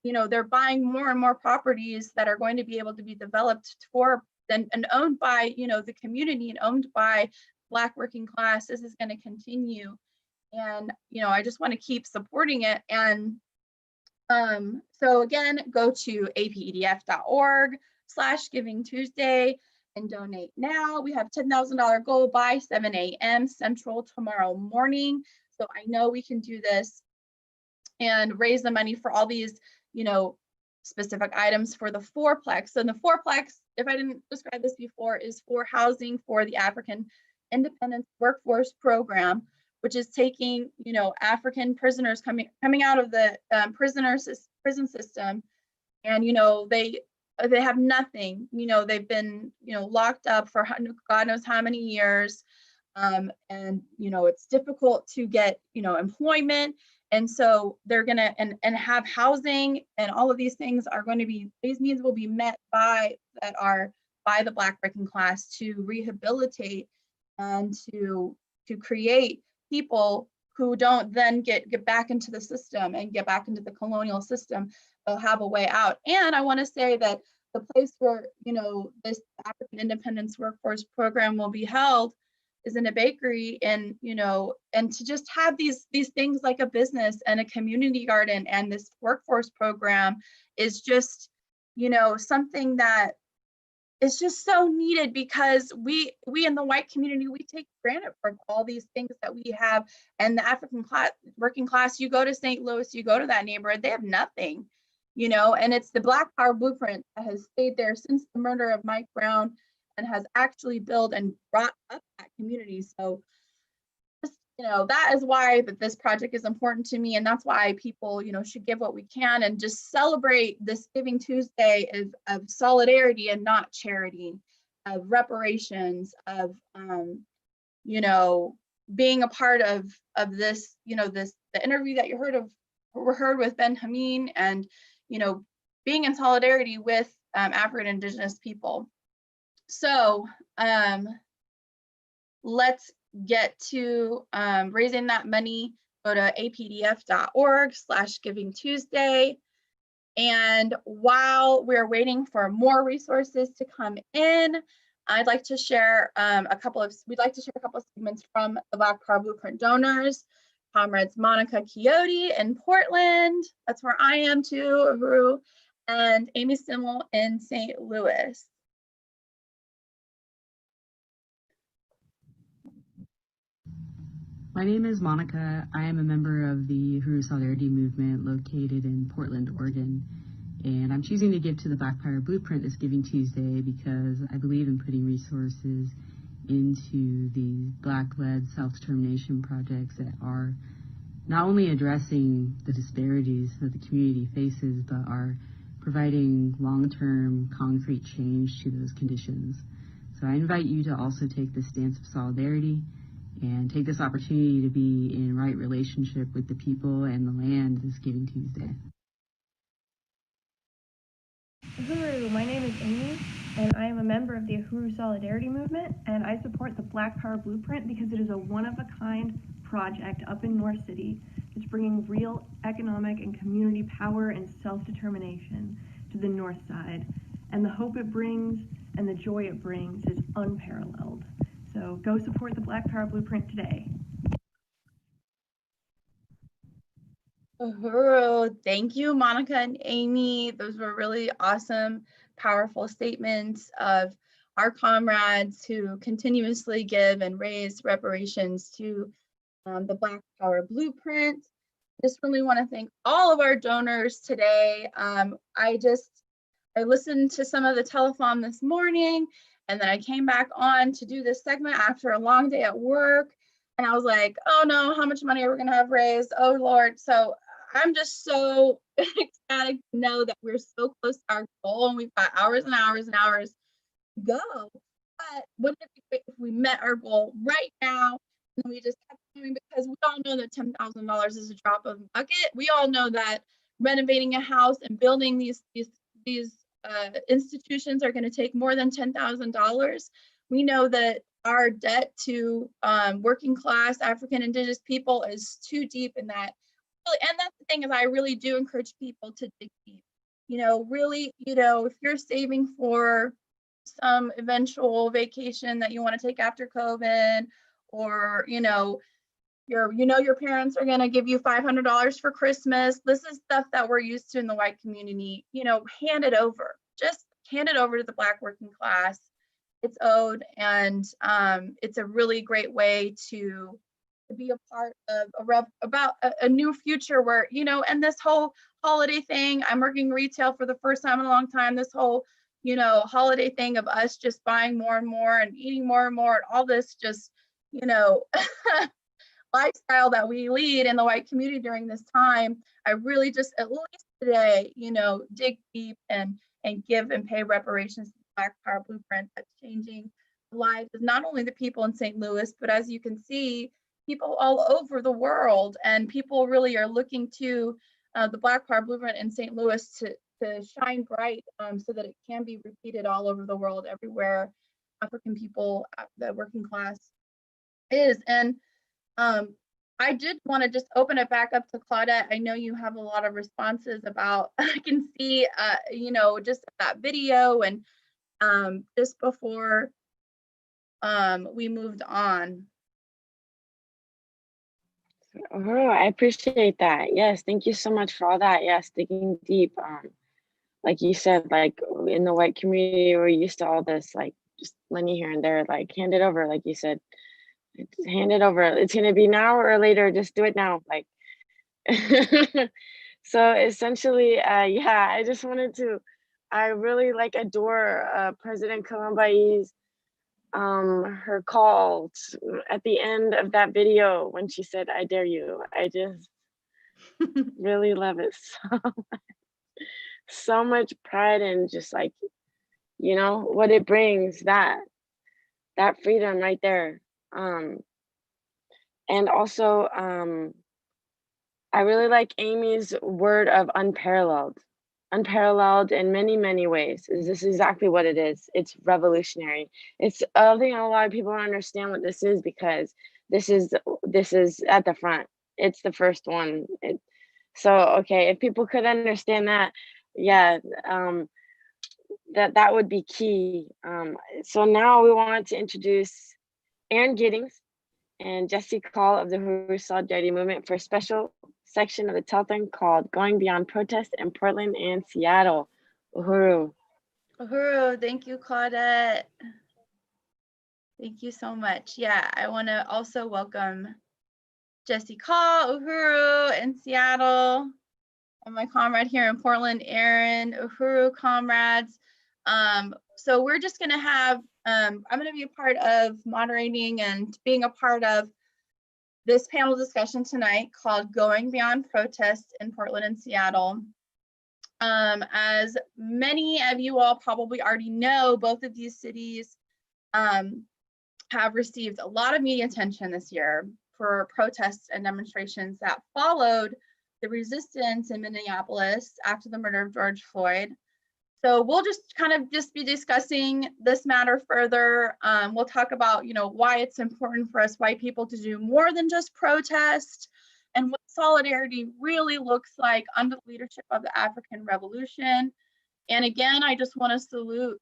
you know, they're buying more and more properties that are going to be able to be developed for and owned by, you know, the community and owned by Black working class. This is going to continue. And, you know, I just want to keep supporting it. And so again, go to apedf.org/Giving Tuesday and donate now. We have $10,000 goal by 7 a.m. Central tomorrow morning. So I know we can do this and raise the money for all these, you know, specific items for the fourplex. So the fourplex, if I didn't describe this before, is for housing for the African Independence Workforce Program, which is taking, you know, African prisoners coming out of the prison system, and, you know, they have nothing. You know, they've been, you know, locked up for God knows how many years, and, you know, it's difficult to get, you know, employment. And so they're gonna and have housing, and all of these things are going to be, these needs will be met by the Black working class to rehabilitate and to create people who don't then get back into the system and get back into the colonial system. They'll have a way out. And I want to say that the place where, you know, this African Independence Workforce Program will be held is in a bakery, and, you know, and to just have these things like a business and a community garden and this workforce program is just, you know, something that is just so needed, because we in the white community, we take granted for all these things that we have. And the African working class, you go to St. Louis, you go to that neighborhood, they have nothing, you know. And it's the Black Power blueprint that has stayed there since the murder of Mike Brown and has actually built and brought up that community. So, you know, that is why this project is important to me, and that's why people, you know, should give what we can and just celebrate this Giving Tuesday of solidarity and not charity, of reparations, of you know, being a part of this, you know, the interview that you heard with Ben Hameen, and, you know, being in solidarity with African Indigenous people. So let's get to raising that money. Go to apdf.org/Giving Tuesday. And while we're waiting for more resources to come in, I'd like to share we'd like to share a couple of segments from the Black Power Blueprint donors. Comrades Monica Quixote in Portland, that's where I am too, Uhuru, and Amy Simmel in St. Louis. My name is Monica. I am a member of the Uhuru Solidarity Movement located in Portland, Oregon. And I'm choosing to give to the Black Power Blueprint this Giving Tuesday because I believe in putting resources into the Black-led self-determination projects that are not only addressing the disparities that the community faces, but are providing long-term concrete change to those conditions. So I invite you to also take this stance of solidarity and take this opportunity to be in right relationship with the people and the land this Giving Tuesday. Uhuru, my name is Amy, and I am a member of the Uhuru Solidarity Movement, and I support the Black Power Blueprint because it is a one-of-a-kind project up in North City that's bringing real economic and community power and self-determination to the North Side. And the hope it brings and the joy it brings is unparalleled. So go support the Black Power Blueprint today. Uhuru. Thank you, Monica and Amy. Those were really awesome, powerful statements of our comrades who continuously give and raise reparations to the Black Power Blueprint. Just really want to thank all of our donors today. I listened to some of the telethon this morning, and then I came back on to do this segment after a long day at work. And I was like, oh no, how much money are we going to have raised? Oh Lord. So I'm just so ecstatic to know that we're so close to our goal and we've got hours and hours and hours to go. But wouldn't it be great if we met our goal right now and we just kept going, because we all know that $10,000 is a drop of the bucket. We all know that renovating a house and building these institutions are going to take more than $10,000. We know that our debt to working class African Indigenous people is too deep in that. And that's the thing, is I really do encourage people to dig deep. Really, if you're saving for some eventual vacation that you want to take after COVID, or your parents are going to give you $500 for Christmas. This is stuff that we're used to in the white community. Hand it over. Just hand it over to the Black working class. It's owed, and it's a really great way to be a part of a new future where, and this whole holiday thing, I'm working retail for the first time in a long time. This whole, holiday thing of us just buying more and more and eating more and more, and all this just, lifestyle that we lead in the white community during this time. I really just, at least today, dig deep and give and pay reparations to the Black Power Blueprint that's changing the lives of not only the people in St. Louis, but as you can see, people all over the world. And people really are looking to the Black Power Blueprint in St. Louis to shine bright, so that it can be repeated all over the world, everywhere African people, the working class is. And I did want to just open it back up to Claudette. I know you have a lot of responses about, I can see, just that video, and just before we moved on. Oh, I appreciate that. Yes, thank you so much for all that. Yes, digging deep. Like you said, like in the white community, we're used to all this, like just money here and there, like hand it over, like you said. Hand it over. It's gonna be now or later. Just do it now. Like, so essentially, yeah. I just wanted to. I really adore President Kalombai's her call at the end of that video when she said, "I dare you." I just really love it so much pride, and just what it brings, that freedom right there. And also, I really like Amy's word of unparalleled. Unparalleled in many, many ways. This is exactly what it is. It's revolutionary. It's, I think a lot of people don't understand what this is, because this is at the front. It's the first one. So, okay, if people could understand that, yeah, that would be key. So now we wanted to introduce Aaron Giddings and Jesse Call of the Uhuru Solidarity Movement for a special section of the telethon called Going Beyond Protest in Portland and Seattle. Uhuru. Uhuru, thank you, Claudette. Thank you so much. Yeah, I want to also welcome Jesse Call, Uhuru in Seattle, and my comrade here in Portland, Aaron, Uhuru comrades. So we're just going to have, I'm going to be a part of moderating and being a part of this panel discussion tonight called Going Beyond Protest in Portland and Seattle. As many of you all probably already know, both of these cities have received a lot of media attention this year for protests and demonstrations that followed the resistance in Minneapolis after the murder of George Floyd. So we'll just kind of be discussing this matter further. We'll talk about, why it's important for us white people to do more than just protest, and what solidarity really looks like under the leadership of the African Revolution. And again, I just want to salute,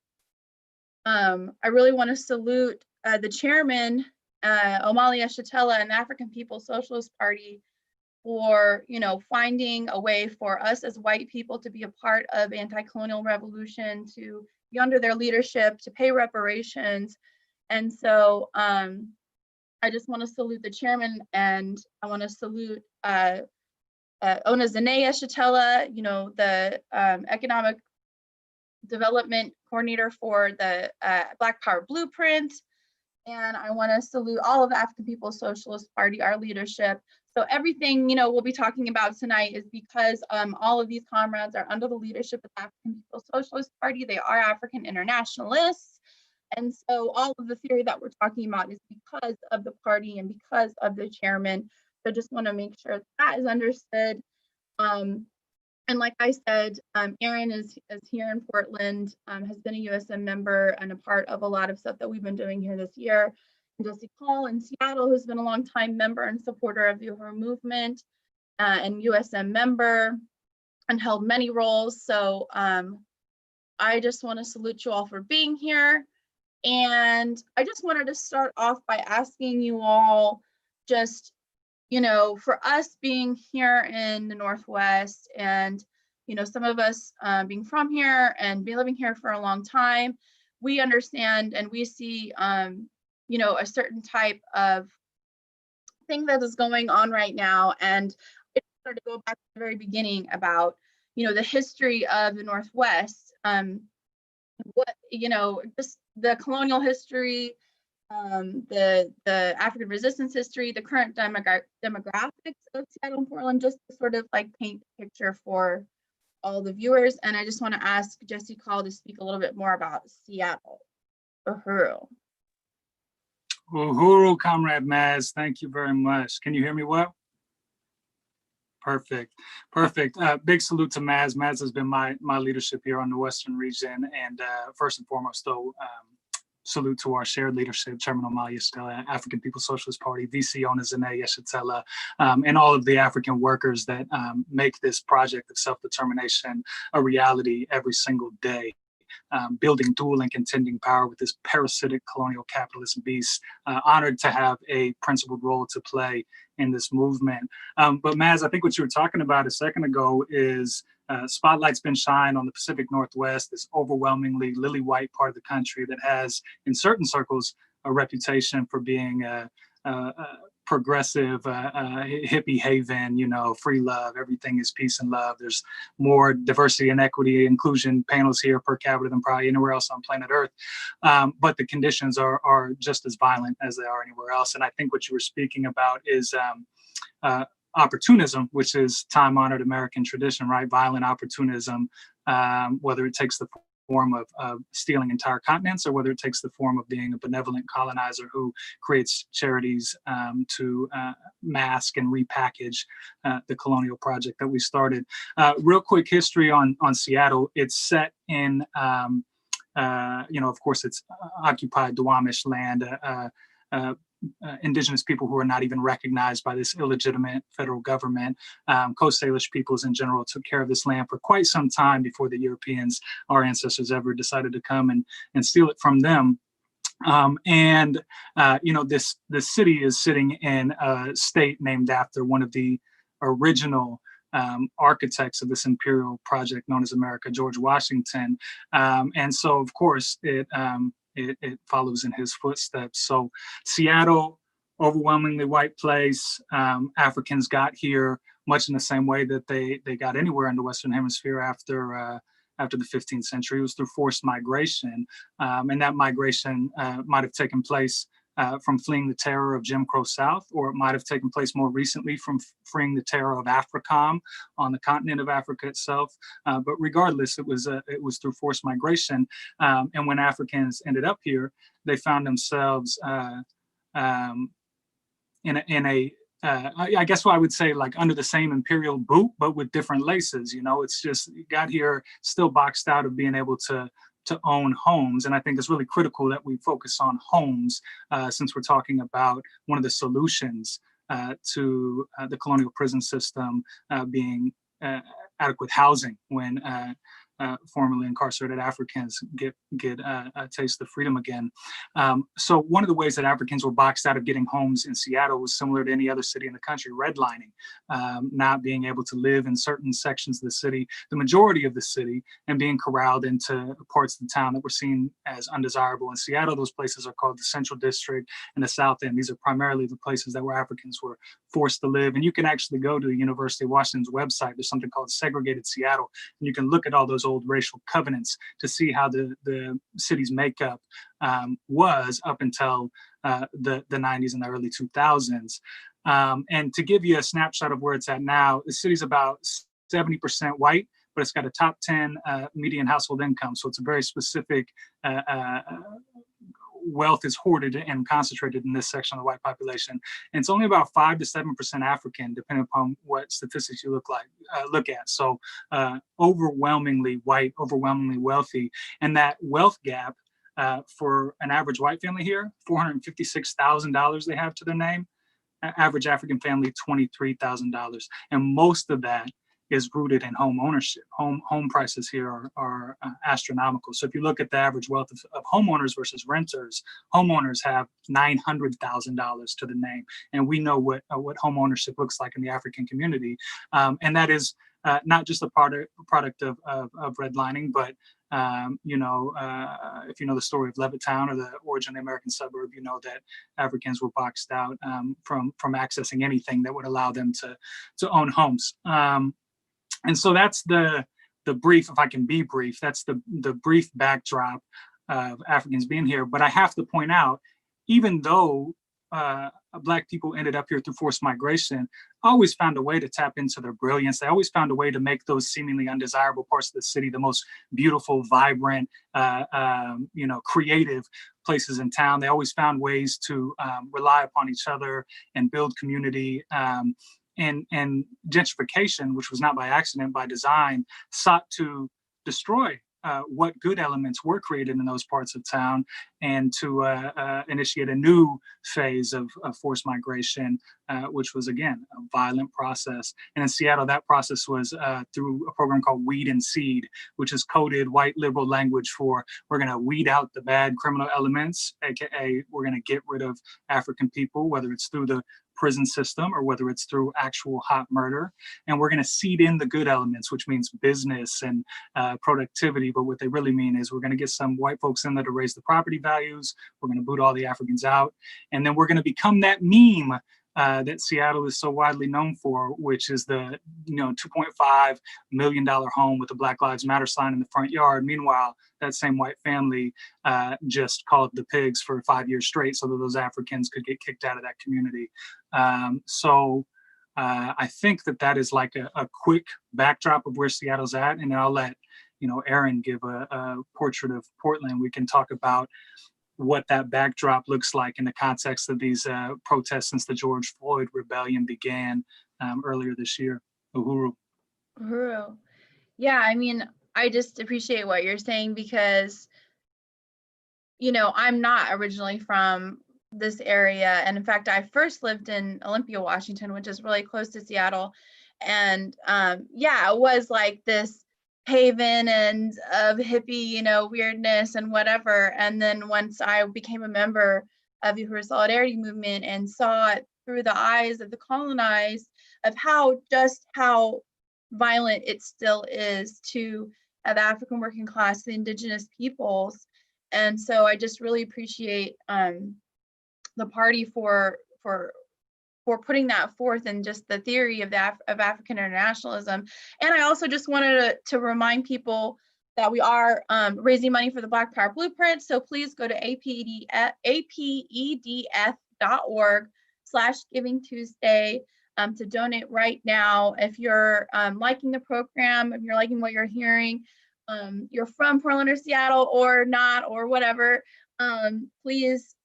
I really want to salute the chairman, Omali Yeshitela, and the African People's Socialist Party, for, you know, finding a way for us as white people to be a part of anti-colonial revolution, to be under their leadership, to pay reparations. And so I just want to salute the chairman, and I want to salute Ona Zanea Shatella, you know, the economic development coordinator for the Black Power Blueprint. And I want to salute all of the African People's Socialist Party, our leadership. So everything, you know, we'll be talking about tonight is because all of these comrades are under the leadership of the African People's Socialist Party. They are African internationalists. And so all of the theory that we're talking about is because of the party and because of the chairman. So just want to make sure that is understood. And like I said, Erin is here in Portland, has been a USM member and a part of a lot of stuff that we've been doing here this year. And Jesse Call in Seattle, who's been a longtime member and supporter of the Uhuru movement and USM member and held many roles. So I just want to salute you all for being here. And I just wanted to start off by asking you all just, you know, for us being here in the Northwest and, you know, some of us being from here and be living here for a long time, we understand and we see, you know, a certain type of thing that is going on right now. And it's started to go back to the very beginning about, you know, the history of the Northwest, what, you know, just the colonial history, the African resistance history, the current demographics of Seattle and Portland, just to sort of like paint the picture for all the viewers. And I just want to ask Jesse Call to speak a little bit more about Seattle. Uhuru. Uhuru, Comrade Maz, thank you very much. Can you hear me well? Perfect, perfect. Big salute to Maz. Maz has been my leadership here on the Western region. And first and foremost, though, salute to our shared leadership, Chairman Omali Yeshitela, African People's Socialist Party, VC Ona Zanea Yeshitela, and all of the African workers that make this project of self-determination a reality every single day. Building dual and contending power with this parasitic colonial capitalist beast. Honored to have a principled role to play in this movement. But Maz, I think what you were talking about a second ago is spotlight's been shined on the Pacific Northwest, this overwhelmingly lily white part of the country that has, in certain circles, a reputation for being progressive, hippie haven, you know, free love, everything is peace and love. There's more diversity and equity inclusion panels here per capita than probably anywhere else on planet Earth. But the conditions are just as violent as they are anywhere else. And I think what you were speaking about is opportunism, which is time-honored American tradition, right? Violent opportunism, whether it takes the form of stealing entire continents or whether it takes the form of being a benevolent colonizer who creates charities to mask and repackage the colonial project that we started. Real quick history on Seattle. It's set in, you know, of course, it's occupied Duwamish land, indigenous people who are not even recognized by this illegitimate federal government. Coast Salish peoples in general took care of this land for quite some time before the Europeans, our ancestors, ever decided to come and steal it from them. You know, this city is sitting in a state named after one of the original architects of this imperial project known as America, George Washington. And so, of course, it follows in his footsteps. So Seattle, overwhelmingly white place. Africans got here much in the same way that they got anywhere in the Western Hemisphere after the 15th century. It was through forced migration. And that migration might have taken place from fleeing the terror of Jim Crow South, or it might have taken place more recently from freeing the terror of AFRICOM on the continent of Africa itself. But regardless, it was through forced migration. And when Africans ended up here, they found themselves I guess what I would say, like under the same imperial boot, but with different laces. You know, it's just, you got here still boxed out of being able to own homes. And I think it's really critical that we focus on homes since we're talking about one of the solutions to the colonial prison system being adequate housing when formerly incarcerated Africans get a taste of freedom again. So one of the ways that Africans were boxed out of getting homes in Seattle was similar to any other city in the country: redlining, not being able to live in certain sections of the city, the majority of the city, and being corralled into parts of the town that were seen as undesirable. In Seattle, those places are called the Central District and the South End. These are primarily the places that where Africans were forced to live. And you can actually go to the University of Washington's website. There's something called Segregated Seattle, and you can look at all those old racial covenants to see how the city's makeup was up until the 90s and the early 2000s. And to give you a snapshot of where it's at now, the city's about 70% white, but it's got a top 10 median household income. So it's a very specific wealth is hoarded and concentrated in this section of the white population. And it's only about 5 to 7% African, depending upon what statistics you look at. So overwhelmingly white, overwhelmingly wealthy. And that wealth gap for an average white family here, $456,000 they have to their name. Average African family, $23,000. And most of that is rooted in home ownership. Home prices here are astronomical. So if you look at the average wealth of homeowners versus renters, homeowners have $900,000 to the name. And we know what home ownership looks like in the African community. And that is not just a product of redlining, but if you know the story of Levittown or the origin of the American suburb, you know that Africans were boxed out from accessing anything that would allow them to own homes. And so that's the brief, if I can be brief, that's the brief backdrop of Africans being here. But I have to point out, even though Black people ended up here through forced migration, always found a way to tap into their brilliance. They always found a way to make those seemingly undesirable parts of the city the most beautiful, vibrant, creative places in town. They always found ways to rely upon each other and build community. And gentrification, which was not by accident, by design, sought to destroy what good elements were created in those parts of town, and to initiate a new phase of forced migration, which was, again, a violent process. And in Seattle, that process was through a program called Weed and Seed, which is coded white liberal language for we're going to weed out the bad criminal elements, aka we're going to get rid of African people, whether it's through the prison system or whether it's through actual hot murder. And we're going to seed in the good elements, which means business and productivity. But what they really mean is we're going to get some white folks in there to raise the property values. We're going to boot all the Africans out. And then we're going to become that meme that Seattle is so widely known for, which is the $2.5 million home with the Black Lives Matter sign in the front yard. Meanwhile, that same white family just called the pigs for 5 years straight so that those Africans could get kicked out of that community. So I think that is like a quick backdrop of where Seattle's at. And then I'll let Aaron give a portrait of Portland. We can talk about what that backdrop looks like in the context of these protests since the George Floyd rebellion began earlier this year. Uhuru. Uhuru. Yeah, I mean, I just appreciate what you're saying because, I'm not originally from this area. And in fact, I first lived in Olympia, Washington, which is really close to Seattle. And it was like this haven and of hippie, weirdness and whatever. And then once I became a member of the Uhuru Solidarity Movement and saw it through the eyes of the colonized, of how violent it still is to the African working class, the indigenous peoples. And so I just really appreciate the party for putting that forth and just the theory of African internationalism. And I also just wanted to remind people that we are raising money for the Black Power Blueprint. So please go to apedf.org/Giving Tuesday to donate right now. If you're liking the program, if you're liking what you're hearing, you're from Portland or Seattle or not, or whatever, please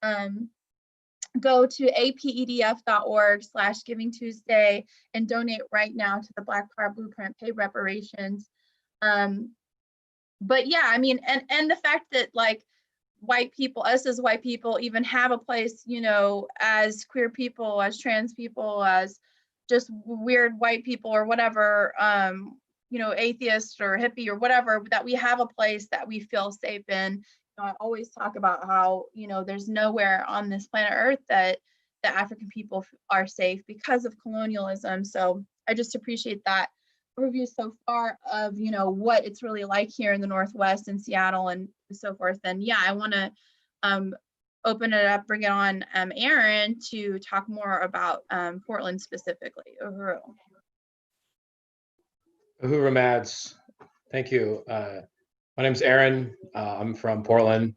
go to apedf.org/Giving Tuesday and donate right now to the Black Power Blueprint, pay reparations. But yeah, I mean, and the fact that like white people, us as white people, even have a place, as queer people, as trans people, as just weird white people or whatever, atheist or hippie or whatever, that we have a place that we feel safe in. I always talk about how, there's nowhere on this planet Earth that the African people are safe because of colonialism. So I just appreciate that overview so far of, what it's really like here in the Northwest in Seattle and so forth. And yeah, I want to open it up, bring it on Aaron to talk more about Portland specifically. Uhuru. Uhuru Mads, thank you. My name's Aaron. I'm from Portland.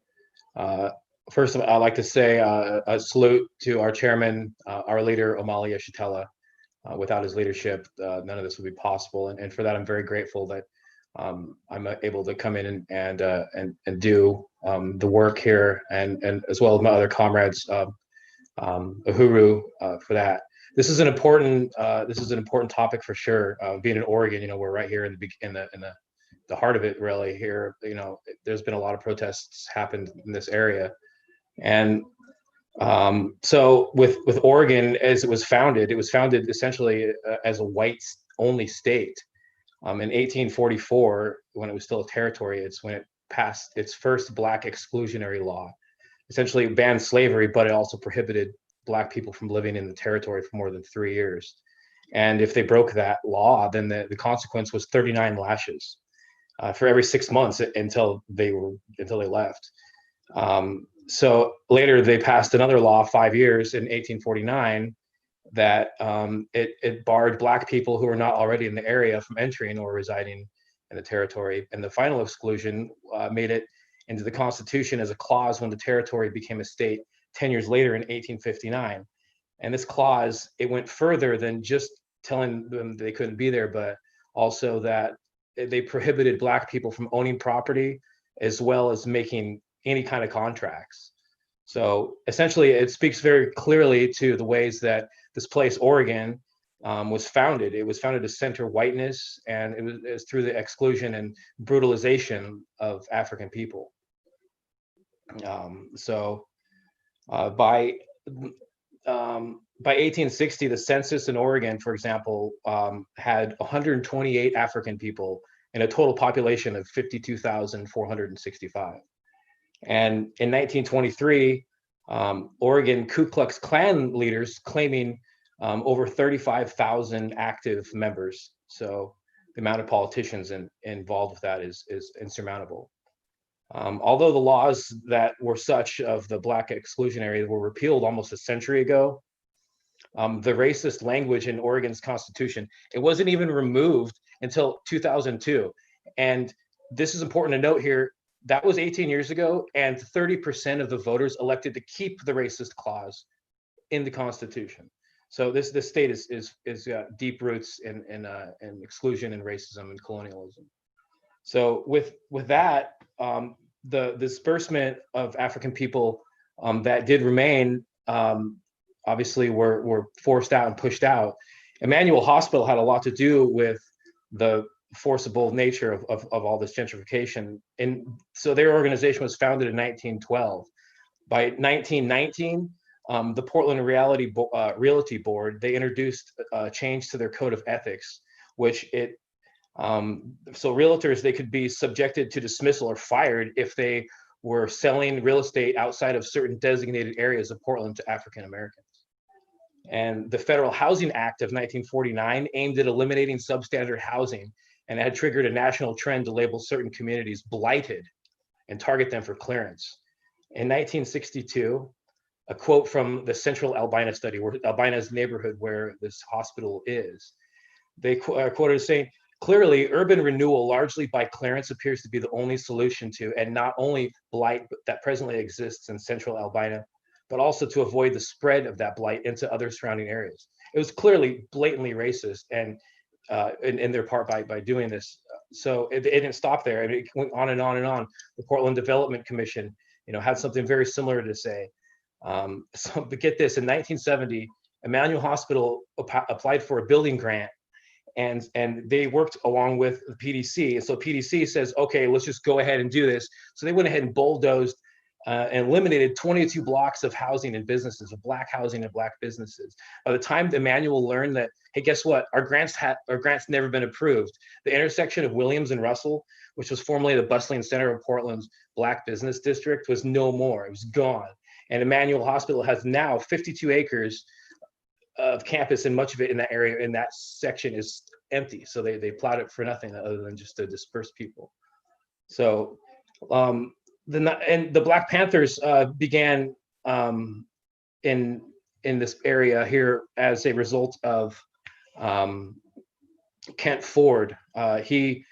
First of all, I'd like to say a salute to our chairman, our leader, Omali Yeshitela. Without his leadership, none of this would be possible. And for that, I'm very grateful that I'm able to come in and do the work here, and as well as my other comrades, Uhuru, for that. This is an important topic for sure. Being in Oregon, we're right here in the heart of it, really. Here, there's been a lot of protests happened in this area, and so with Oregon, as it was founded essentially as a whites-only state. In 1844, when it was still a territory, it's when it passed its first Black exclusionary law. Essentially, it banned slavery, but it also prohibited Black people from living in the territory for more than 3 years. And if they broke that law, then the consequence was 39 lashes for every 6 months until they left. So later they passed another law 5 years in 1849 that it barred Black people who were not already in the area from entering or residing in the territory. And the final exclusion made it into the Constitution as a clause when the territory became a state 10 years later in 1859. And this clause, it went further than just telling them they couldn't be there, but also that they prohibited Black people from owning property as well as making any kind of contracts. So essentially, it speaks very clearly to the ways that this place, Oregon, was founded. It was founded to center whiteness, and it was through the exclusion and brutalization of African people. By 1860, the census in Oregon, for example, had 128 African people and a total population of 52,465. And in 1923, Oregon Ku Klux Klan leaders claiming over 35,000 active members. So the amount of politicians involved with that is insurmountable. Although the laws that were such of the Black exclusionary were repealed almost a century ago, the racist language in Oregon's constitution, it wasn't even removed until 2002. And this is important to note here. That was 18 years ago, and 30% of the voters elected to keep the racist clause in the Constitution. So this state is deep roots in exclusion and racism and colonialism. So with that, the disbursement of African people that did remain, obviously were forced out and pushed out. Emmanuel Hospital had a lot to do with the forcible nature of all this gentrification. And so their organization was founded in 1912. By 1919, the Portland Realty Board, they introduced a change to their code of ethics, which so realtors, they could be subjected to dismissal or fired if they were selling real estate outside of certain designated areas of Portland to African Americans. And the Federal Housing Act of 1949 aimed at eliminating substandard housing, and had triggered a national trend to label certain communities blighted and target them for clearance. In 1962, a quote from the Central Albina study, where Albina's neighborhood where this hospital is, they quoted as saying, "Clearly, urban renewal largely by clearance appears to be the only solution to, and not only blight that presently exists in Central Albina, but also to avoid the spread of that blight into other surrounding areas." It was clearly blatantly racist, and in their part by doing this. So it didn't stop there. I mean, it went on and on and on. The Portland Development Commission, had something very similar to say. But get this, in 1970, Emmanuel Hospital applied for a building grant, and they worked along with the PDC. And so PDC says, okay, let's just go ahead and do this. So they went ahead and bulldozed and eliminated 22 blocks of housing and businesses, of black housing and black businesses. By the time Emmanuel learned that, hey, guess what? Our grants never been approved. The intersection of Williams and Russell, which was formerly the bustling center of Portland's Black business district, was no more. It was gone. And Emmanuel Hospital has now 52 acres of campus, and much of it in that area, in that section, is empty. So they plowed it for nothing other than just to disperse people. So the Black Panthers began in this area here as a result of Kent Ford. He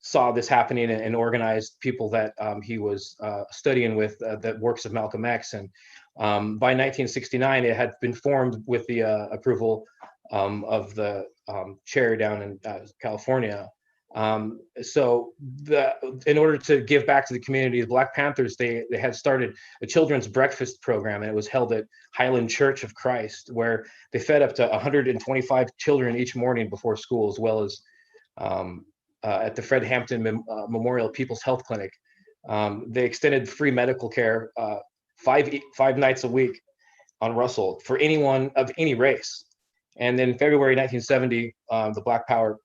saw this happening and organized people that he was studying with, the works of Malcolm X. And by 1969, it had been formed with the approval of the chair down in California. So in order to give back to the community, the Black Panthers, they had started a children's breakfast program, and it was held at Highland Church of Christ, where they fed up to 125 children each morning before school, as well as at the Fred Hampton Memorial People's Health Clinic. They extended free medical care 5 nights a week on Russell for anyone of any race. And then February 1970, the Black Power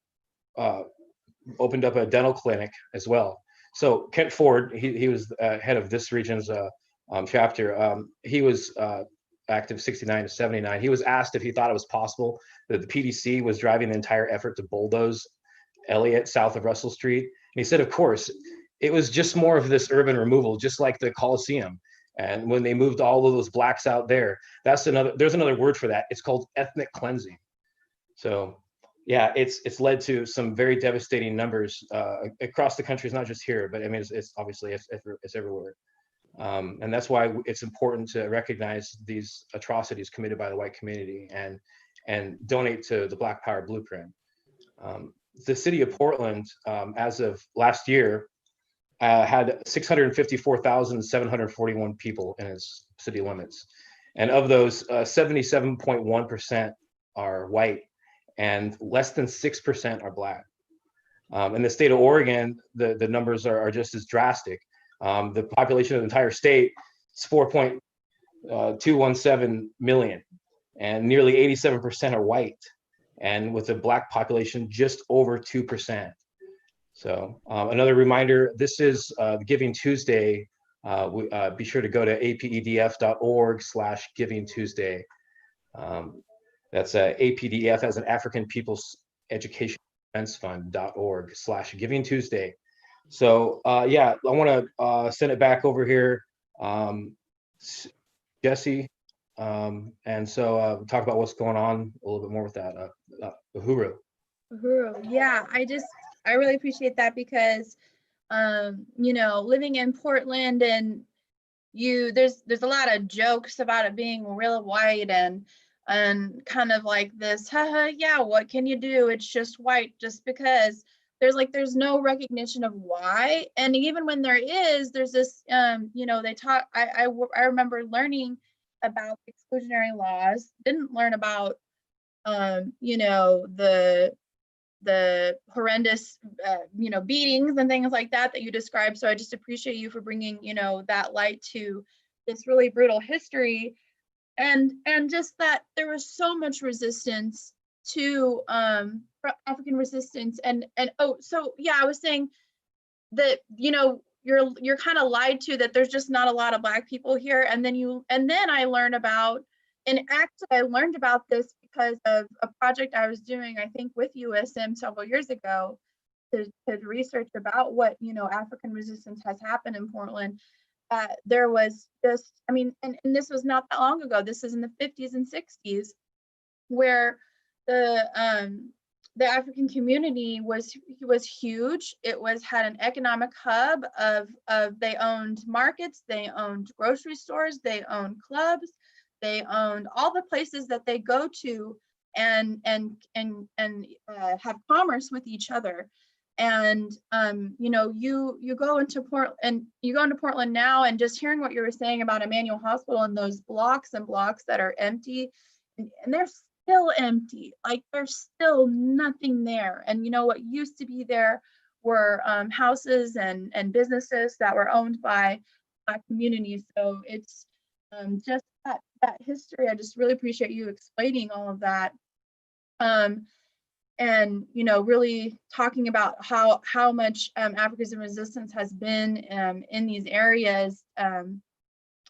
opened up a dental clinic as well. So Kent Ford, he was head of this region's chapter. He was active 69 to 79. He was asked if he thought it was possible that the PDC was driving the entire effort to bulldoze Elliott south of Russell Street. And he said, of course, it was just more of this urban removal, just like the Coliseum. And when they moved all of those blacks out there, there's another word for that. It's called ethnic cleansing. So yeah, it's led to some very devastating numbers across the country. It's not just here, but I mean, it's obviously it's everywhere. And that's why it's important to recognize these atrocities committed by the white community and donate to the Black Power Blueprint. The city of Portland, as of last year, had 654,741 people in its city limits. And of those, 77.1% are white, and less than 6% are black. In the state of Oregon, the numbers are just as drastic. The population of the entire state is 4.217 million, and nearly 87% are white, and with a black population just over 2%. So another reminder, this is Giving Tuesday. Be sure to go to apedf.org/Giving Tuesday. That's APDF as an African People's Education Defense Fund.org/Giving Tuesday. So yeah, I want to send it back over here, Jesse. And so talk about what's going on a little bit more with that. Uhuru. Uhuru. Yeah, I really appreciate that because, you know, living in Portland and there's a lot of jokes about it being real white and kind of like this, haha, yeah, what can you do? It's just white, just because there's no recognition of why. And even when there is, there's this, you know, they talk, I remember learning about exclusionary laws, didn't learn about, you know, the horrendous, you know, beatings and things like that you described. So I just appreciate you for bringing, you know, that light to this really brutal history, and just that there was so much resistance to African resistance, and oh, so yeah, I was saying that, you know, you're kind of lied to that there's just not a lot of Black people here, and then I learned about, and actually I learned about this because of a project I was doing, I think with USM several years ago, to research about what, you know, African resistance has happened in Portland. There was just, I mean, and this was not that long ago. This is in the 50s and 60s, where the African community was huge. It had an economic hub of they owned markets, they owned grocery stores, they owned clubs, they owned all the places that they go to and have commerce with each other. And you know, you go into Portland now, and just hearing what you were saying about Emmanuel Hospital and those blocks and blocks that are empty, and they're still empty, like there's still nothing there. And you know, what used to be there were houses and businesses that were owned by Black community. So it's just that history. I just really appreciate you explaining all of that. And really talking about how much African resistance has been in these areas, and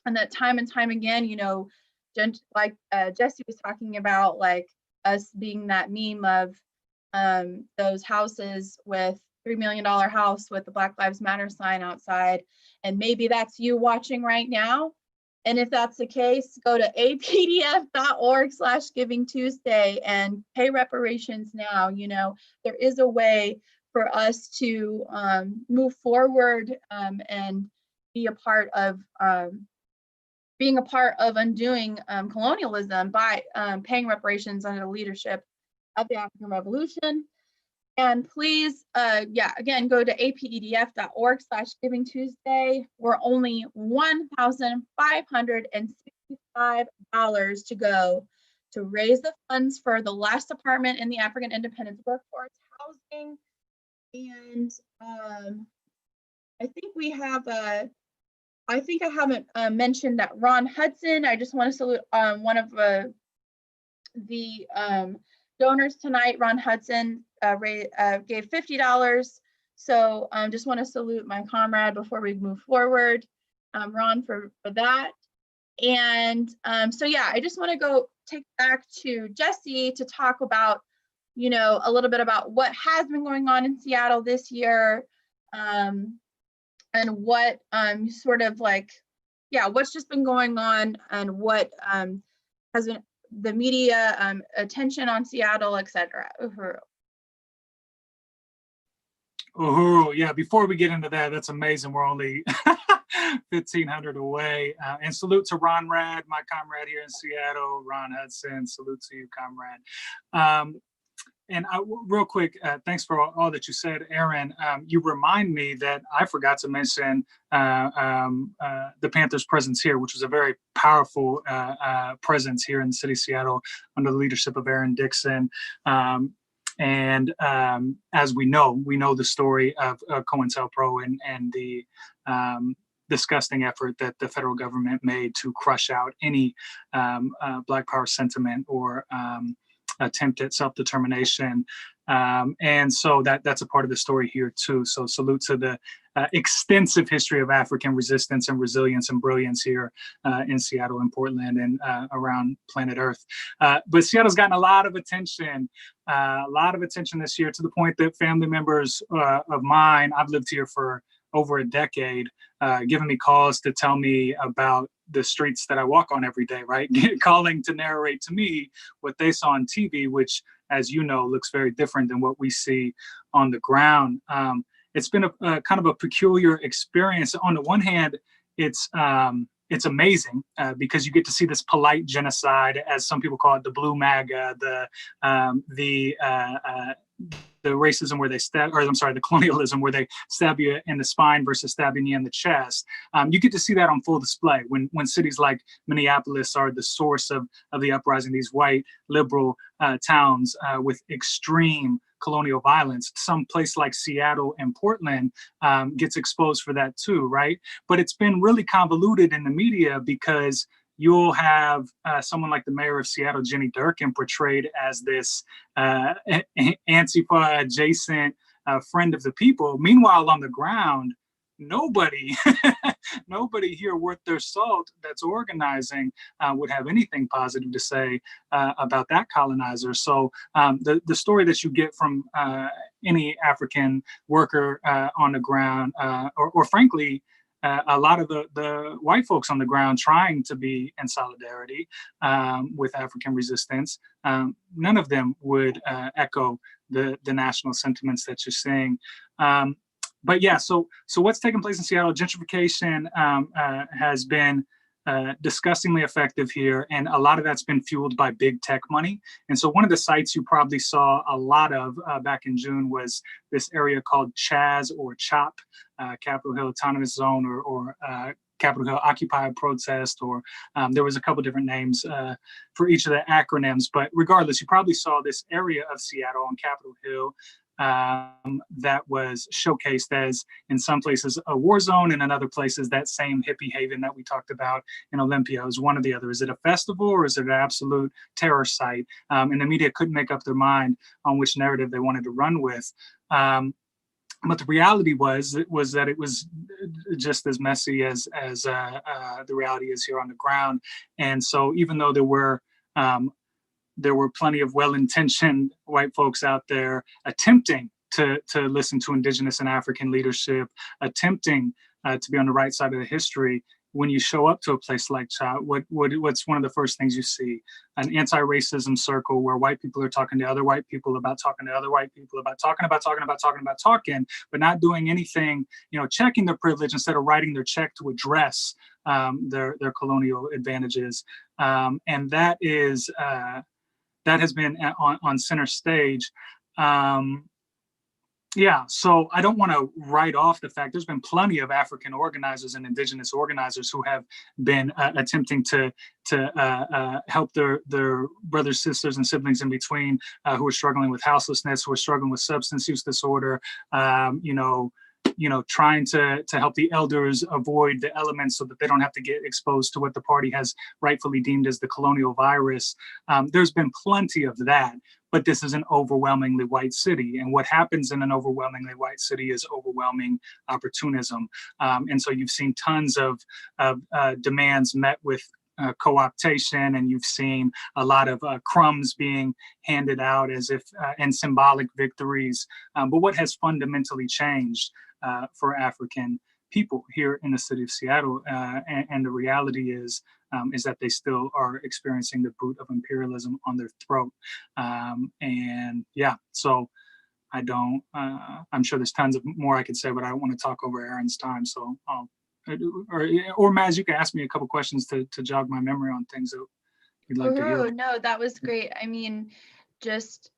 that time and time again, like Jesse was talking about, like us being that meme of those houses with $3 million house with the Black Lives Matter sign outside, and maybe that's you watching right now. And if that's the case, go to apdf.org/givingtuesday and pay reparations now. There is a way for us to move forward and be a part of undoing colonialism by paying reparations under the leadership of the African Revolution. And please, again, go to apedf.org/givingtuesday. We're only $1,565 to go to raise the funds for the last department in the African Independence Workforce Housing. And I think we have I think I haven't mentioned that Ron Hudson. I just want to salute one of the donors tonight. Ron Hudson gave $50. So just want to salute my comrade before we move forward, Ron, for that. And so yeah, I just want to go take back to Jesse to talk about, a little bit about what has been going on in Seattle this year, and what sort of like, what's just been going on, and what has been the media attention on Seattle, etc. Uhuru, yeah, before we get into that, that's amazing. We're only 1,500 away. And salute to Ron Rad, my comrade here in Seattle, Ron Hudson, salute to you, comrade. And real quick, thanks for all that you said, Aaron. You remind me that I forgot to mention the Panthers' presence here, which was a very powerful presence here in the city of Seattle under the leadership of Aaron Dixon. And as we know the story of COINTELPRO and the disgusting effort that the federal government made to crush out any Black Power sentiment or attempt at self-determination. And so that's a part of the story here too. So salute to the extensive history of African resistance and resilience and brilliance here in Seattle and Portland and around planet Earth. But Seattle's gotten a lot of attention this year, to the point that family members of mine, I've lived here for over a decade, giving me calls to tell me about the streets that I walk on every day, right? Calling to narrate to me what they saw on TV, which, as you know, looks very different than what we see on the ground. It's been a kind of a peculiar experience. On the one hand, it's amazing because you get to see this polite genocide, as some people call it, the blue MAGA, the racism where they the colonialism where they stab you in the spine versus stabbing you in the chest. You get to see that on full display when cities like Minneapolis are the source of the uprising, these white liberal towns with extreme colonial violence. Some place like Seattle and Portland gets exposed for that too, right? But it's been really convoluted in the media because you'll have someone like the mayor of Seattle, Jenny Durkin, portrayed as this Antifa adjacent friend of the people. Meanwhile, on the ground, nobody here worth their salt that's organizing would have anything positive to say about that colonizer. So the story that you get from any African worker on the ground, or frankly, a lot of the white folks on the ground trying to be in solidarity with African resistance, none of them would echo the national sentiments that you're seeing. But yeah, so what's taking place in Seattle? Gentrification has been disgustingly effective here, and a lot of that's been fueled by big tech money. And so one of the sites you probably saw a lot of back in June was this area called CHAZ or CHOP, Capitol Hill Autonomous Zone, or Capitol Hill Occupy Protest, or there was a couple different names for each of the acronyms. But regardless, you probably saw this area of Seattle on Capitol Hill that was showcased as, in some places, a war zone, and in other places, that same hippie haven that we talked about in Olympia. It was one or the other. Is it a festival or is it an absolute terror site? And the media couldn't make up their mind on which narrative they wanted to run with. But the reality was that it was just as messy as the reality is here on the ground. And so even though there were plenty of well-intentioned white folks out there attempting to listen to Indigenous and African leadership, attempting to be on the right side of the history, when you show up to a place like CHOP, what's one of the first things you see? An anti-racism circle where white people are talking to other white people about talking to other white people about talking, but not doing anything, checking their privilege instead of writing their check to address their colonial advantages. And that has been on center stage. So I don't want to write off the fact there's been plenty of African organizers and Indigenous organizers who have been attempting to help their brothers, sisters, and siblings in between who are struggling with houselessness, who are struggling with substance use disorder, trying to help the elders avoid the elements so that they don't have to get exposed to what the party has rightfully deemed as the colonial virus. There's been plenty of that, but this is an overwhelmingly white city. And what happens in an overwhelmingly white city is overwhelming opportunism. And so you've seen tons of demands met with co-optation, and you've seen a lot of crumbs being handed out as if and symbolic victories. But what has fundamentally changed for African people here in the city of Seattle, and the reality is that they still are experiencing the boot of imperialism on their throat. So I don't, I'm sure there's tons of more I could say, but I don't want to talk over Aaron's time. So, or Maz, you can ask me a couple questions to jog my memory on things that you'd like to hear. No, that was great. I mean, just,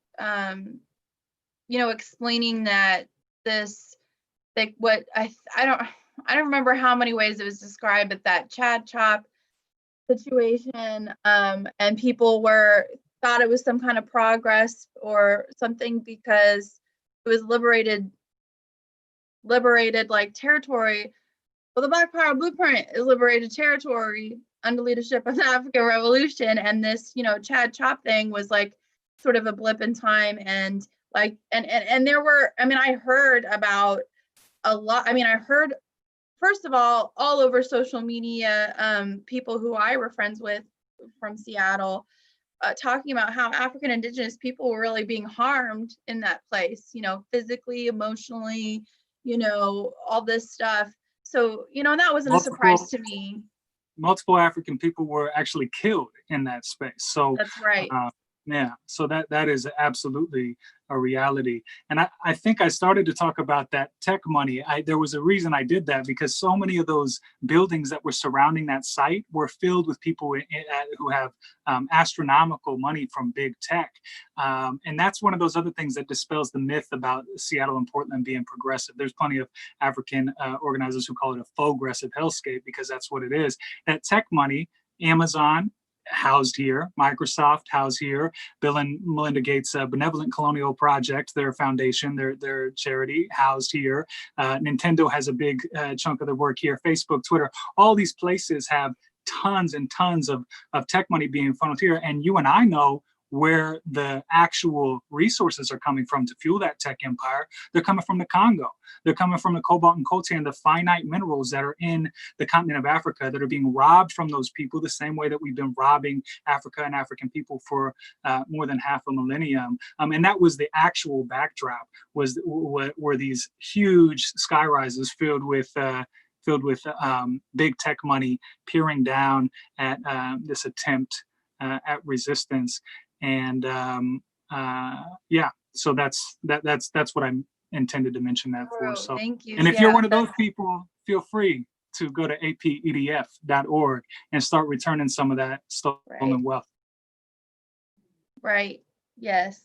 explaining that this, like what I don't remember how many ways it was described, but that Chad Chop situation, and people thought it was some kind of progress or something because it was liberated like territory. Well, the Black Power Blueprint is liberated territory under leadership of the African Revolution, and this, Chad Chop thing was like sort of a blip in time, and like, and there were, I heard about a lot. I heard, first of all over social media, people who I were friends with from Seattle, talking about how African Indigenous people were really being harmed in that place, physically, emotionally, all this stuff. So, that wasn't a surprise to me. Multiple African people were actually killed in that space. So that's right. So that is absolutely a reality. And I think I started to talk about that tech money. There was a reason I did that, because so many of those buildings that were surrounding that site were filled with people who have astronomical money from big tech. And that's one of those other things that dispels the myth about Seattle and Portland being progressive. There's plenty of African organizers who call it a faux-aggressive hellscape, because that's what it is. That tech money, Amazon, housed here, Microsoft housed here, Bill and Melinda Gates' Benevolent Colonial Project, their foundation, their charity, housed here. Nintendo has a big chunk of their work here. Facebook, Twitter, all these places have tons and tons of tech money being funneled here. And you and I know where the actual resources are coming from to fuel that tech empire. They're coming from the Congo. They're coming from the cobalt and coltan, the finite minerals that are in the continent of Africa that are being robbed from those people the same way that we've been robbing Africa and African people for more than half a millennium. And that was the actual backdrop, were these huge sky rises filled with big tech money peering down at this attempt at resistance. And so that's what I intended to mention that for. So thank you. And if you're one of those people, feel free to go to apedf.org and start returning some of that stolen wealth. Right. Yes.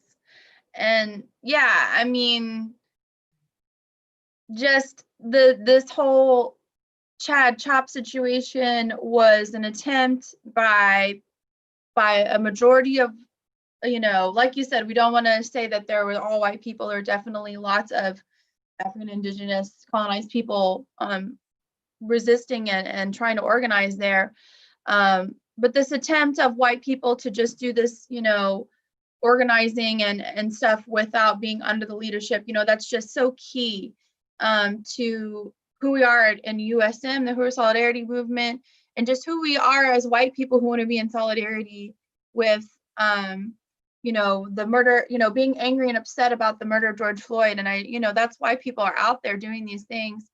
And just this whole Chad Chop situation was an attempt by a majority of you know, like you said, we don't want to say that there were all white people. There are definitely lots of African, indigenous, colonized people resisting and trying to organize there. But this attempt of white people to just do this, you know, organizing and stuff without being under the leadership, you know, that's just so key to who we are in USM, the Uhuru Solidarity Movement, and just who we are as white people who want to be in solidarity with, you know, the murder, you know, being angry and upset about the murder of George Floyd. And you know, that's why people are out there doing these things.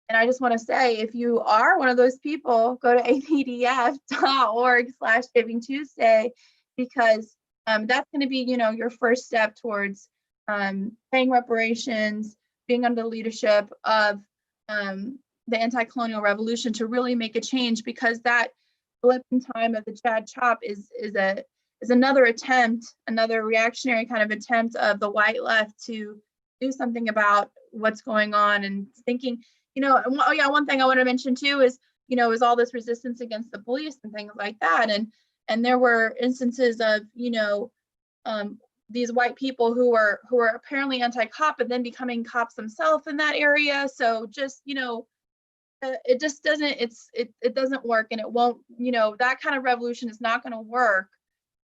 And I just want to say, if you are one of those people, go to apdf.org/Giving Tuesday, because that's going to be, you know, your first step towards paying reparations, being under the leadership of the anti-colonial revolution to really make a change, because that blip in time of the Chad Chop is another attempt, another reactionary kind of attempt of the white left to do something about what's going on, and thinking, you know, oh yeah, one thing I want to mention too is, you know, is all this resistance against the police and things like that. And there were instances of, you know, these white people who were apparently anti-cop and then becoming cops themselves in that area. So just, you know, it just doesn't, it doesn't work, and it won't, you know, that kind of revolution is not going to work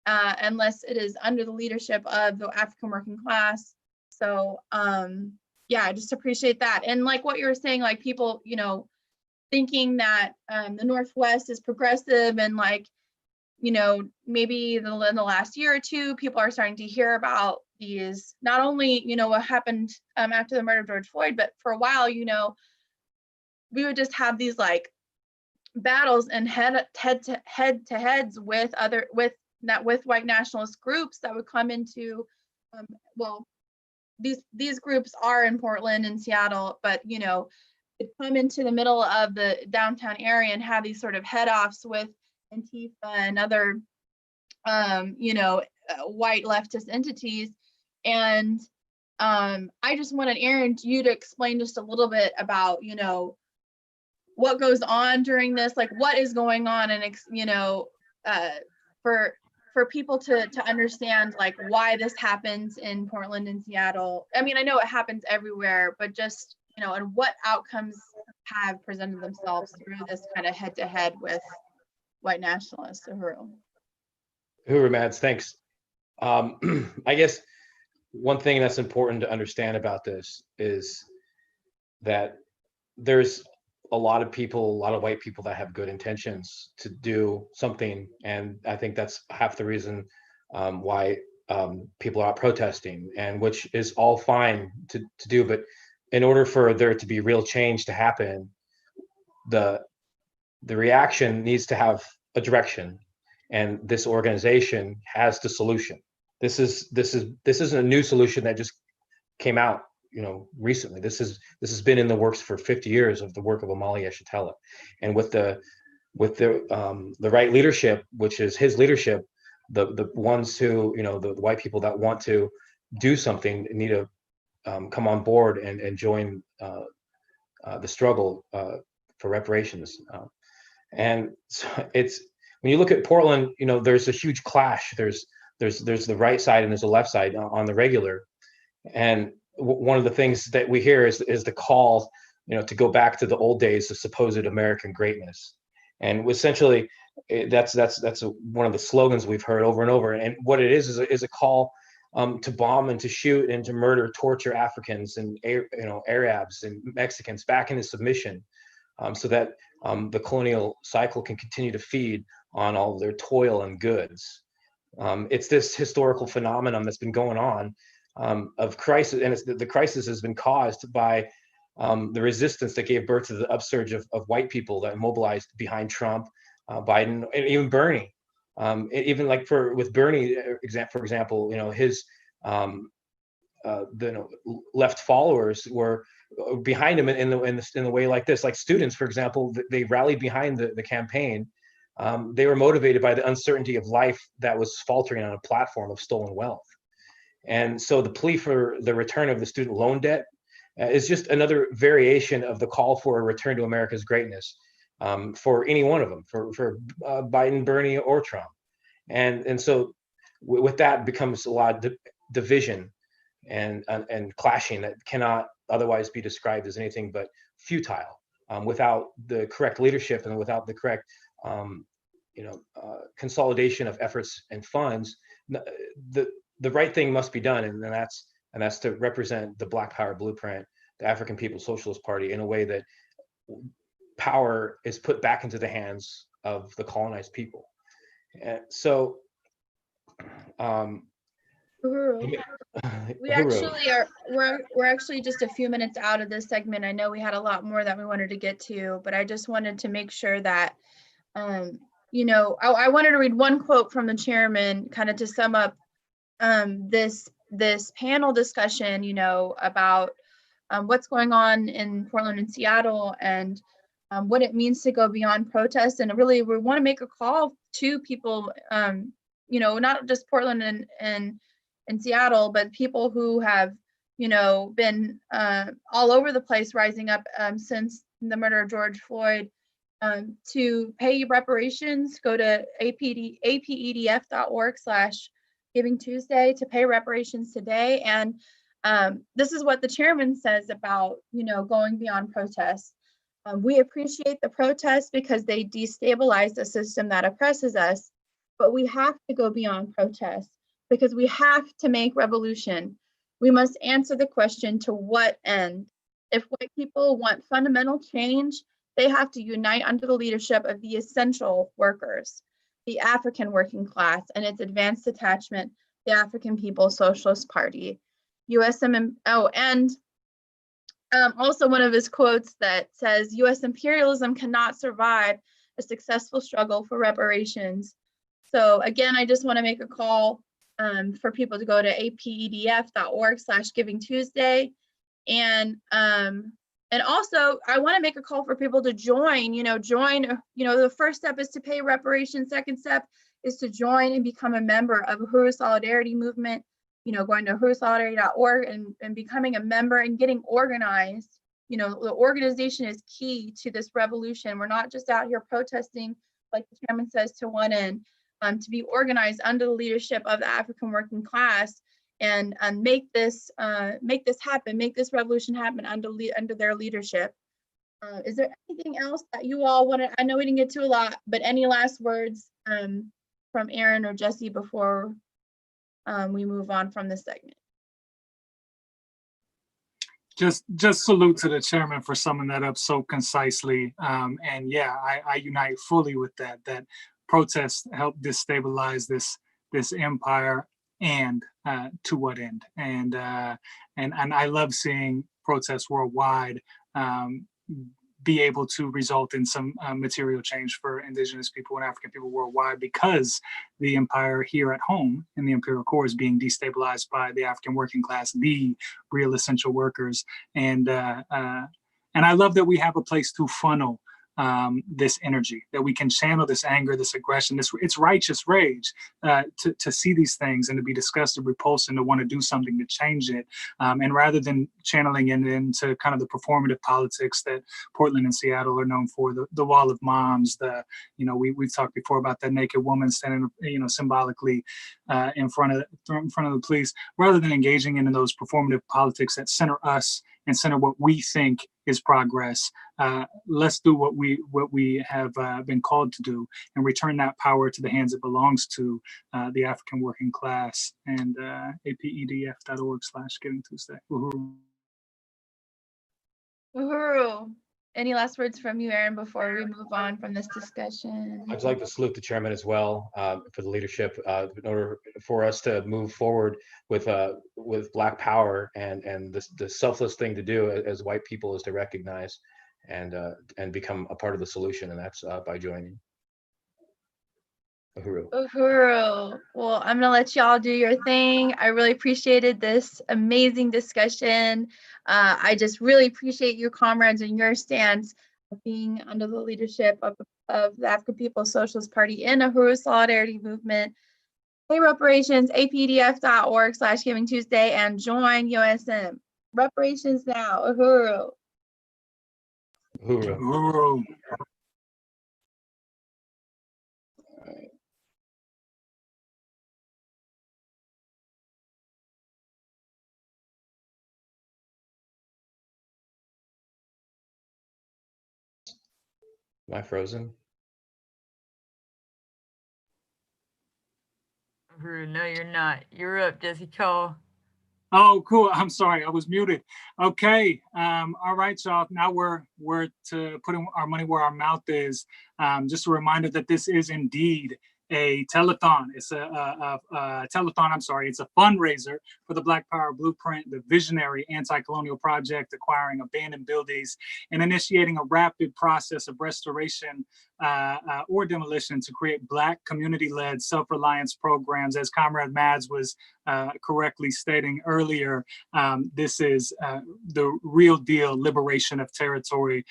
unless it is under the leadership of the African working class. So yeah, I just appreciate that. And like what you were saying, like people, you know, thinking that the Northwest is progressive, and like, you know, maybe in the last year or two, people are starting to hear about these, not only, you know, what happened after the murder of George Floyd, but for a while, you know, we would just have these like battles and head to heads with white nationalist groups that would come into, well, these groups are in Portland and Seattle, but, you know, it come into the middle of the downtown area and have these sort of head-offs with Antifa and other, you know, white leftist entities. And I just wanted Aaron, you to explain just a little bit about, you know, what goes on during this, like what is going on, and, you know, for people to understand like why this happens in Portland and Seattle. I mean, I know it happens everywhere, but just, you know, and what outcomes have presented themselves through this kind of head-to-head with white nationalists. Uhuru Mads, thanks. I guess one thing that's important to understand about this is that there's a lot of people, a lot of white people that have good intentions to do something, and I think that's half the reason why people are out protesting, and which is all fine to do. But in order for there to be real change to happen, the reaction needs to have a direction, and this organization has the solution. This isn't a new solution that just came out, you know, recently. This has been in the works for 50 years of the work of Omali Yeshitela, and with the right leadership, which is his leadership, the ones who, you know, the white people that want to do something need to come on board and join the struggle for reparations. And so it's, when you look at Portland, you know, there's a huge clash. There's the right side and there's the left side on the regular. And one of the things that we hear is the call, you know, to go back to the old days of supposed American greatness. And essentially, that's one of the slogans we've heard over and over. And what it is a call to bomb and to shoot and to murder, torture Africans and, you know, Arabs and Mexicans back into submission, so that the colonial cycle can continue to feed on all of their toil and goods. It's this historical phenomenon that's been going on of crisis, and the crisis has been caused by the resistance that gave birth to the upsurge of white people that mobilized behind Trump, Biden, and even Bernie. Even like with Bernie, for example, you know, his the left followers were behind him in the way like this. Like students, for example, they rallied behind the campaign. They were motivated by the uncertainty of life that was faltering on a platform of stolen wealth. And so the plea for the return of the student loan debt is just another variation of the call for a return to America's greatness, for any one of them, for Biden, Bernie, or Trump. And so with that becomes a lot of division and clashing that cannot otherwise be described as anything but futile, without the correct leadership and without the correct consolidation of efforts and funds. The right thing must be done, and that's to represent the Black Power blueprint, the African People's Socialist Party, in a way that power is put back into the hands of the colonized people. And so Uhuru. We actually are we're actually just a few minutes out of this segment. I know we had a lot more that we wanted to get to, but I just wanted to make sure that I wanted to read one quote from the chairman kind of to sum up this panel discussion, about what's going on in Portland and Seattle, and what it means to go beyond protest. And really, we want to make a call to people, not just Portland and Seattle, but people who have, been all over the place rising up since the murder of George Floyd, to pay reparations. Go to apedf.org/Giving Tuesday to pay reparations today. And this is what the chairman says about, going beyond protests. We appreciate the protests because they destabilize the system that oppresses us, but we have to go beyond protests because we have to make revolution. We must answer the question, to what end? If white people want fundamental change, they have to unite under the leadership of the essential workers, the African working class, and its advanced detachment, the African People's Socialist Party. Also one of his quotes that says, U.S. imperialism cannot survive a successful struggle for reparations. So again, I just want to make a call for people to go to apedf.org/Giving Tuesday. And also I want to make a call for people to join, the first step is to pay reparations. Second step is to join and become a member of Uhuru Solidarity Movement, going to uhurusolidarity.org and becoming a member and getting organized. The organization is key to this revolution. We're not just out here protesting, like the chairman says, to one end, to be organized under the leadership of the African working class and make this happen, make this revolution happen under their leadership. Is there anything else that you all want to, I know we didn't get to a lot, but any last words from Aaron or Jesse before we move on from this segment? Just salute to the chairman for summing that up so concisely. And yeah, I unite fully with that protests help destabilize this empire, and to what end? And I love seeing protests worldwide be able to result in some material change for Indigenous people and African people worldwide, because the empire here at home in the imperial core is being destabilized by the African working class, the real essential workers. And I love that we have a place to funnel this energy, that we can channel this anger, this aggression, it's righteous rage, to see these things and to be disgusted, repulsed, and to want to do something to change it. And rather than channeling it into kind of the performative politics that Portland and Seattle are known for, the wall of moms, we've talked before about that naked woman standing, symbolically in front of the police, rather than engaging in those performative politics that center us and center what we think is progress. Let's do what we have been called to do, and return that power to the hands it belongs to, the African working class. And apedf.org/Giving Tuesday. Uhuru. Uhuru. Any last words from you, Aaron, before we move on from this discussion? I'd like to salute the chairman as well for the leadership in order for us to move forward with Black Power, and the selfless thing to do as white people is to recognize and become a part of the solution, and that's by joining. Uhuru. Uhuru. Well, I'm gonna let y'all do your thing. I really appreciated this amazing discussion. I just really appreciate your comrades and your stance of being under the leadership of the African People's Socialist Party in Uhuru Solidarity Movement. Pay reparations, apedf.org/Giving Tuesday, and join USM. Reparations now. Uhuru. Uhuru. Uhuru. Am I frozen? No, you're not. You're up, Jesse Cole. Oh, cool. I'm sorry, I was muted. Okay. All right, y'all. Now we're to putting our money where our mouth is. Just a reminder that this is indeed a telethon. It's a telethon. I'm sorry. It's a fundraiser for the Black Power Blueprint, the visionary anti-colonial project, acquiring abandoned buildings and initiating a rapid process of restoration or demolition to create Black community-led self-reliance programs. As Comrade Mads was correctly stating earlier, this is the real deal liberation of territory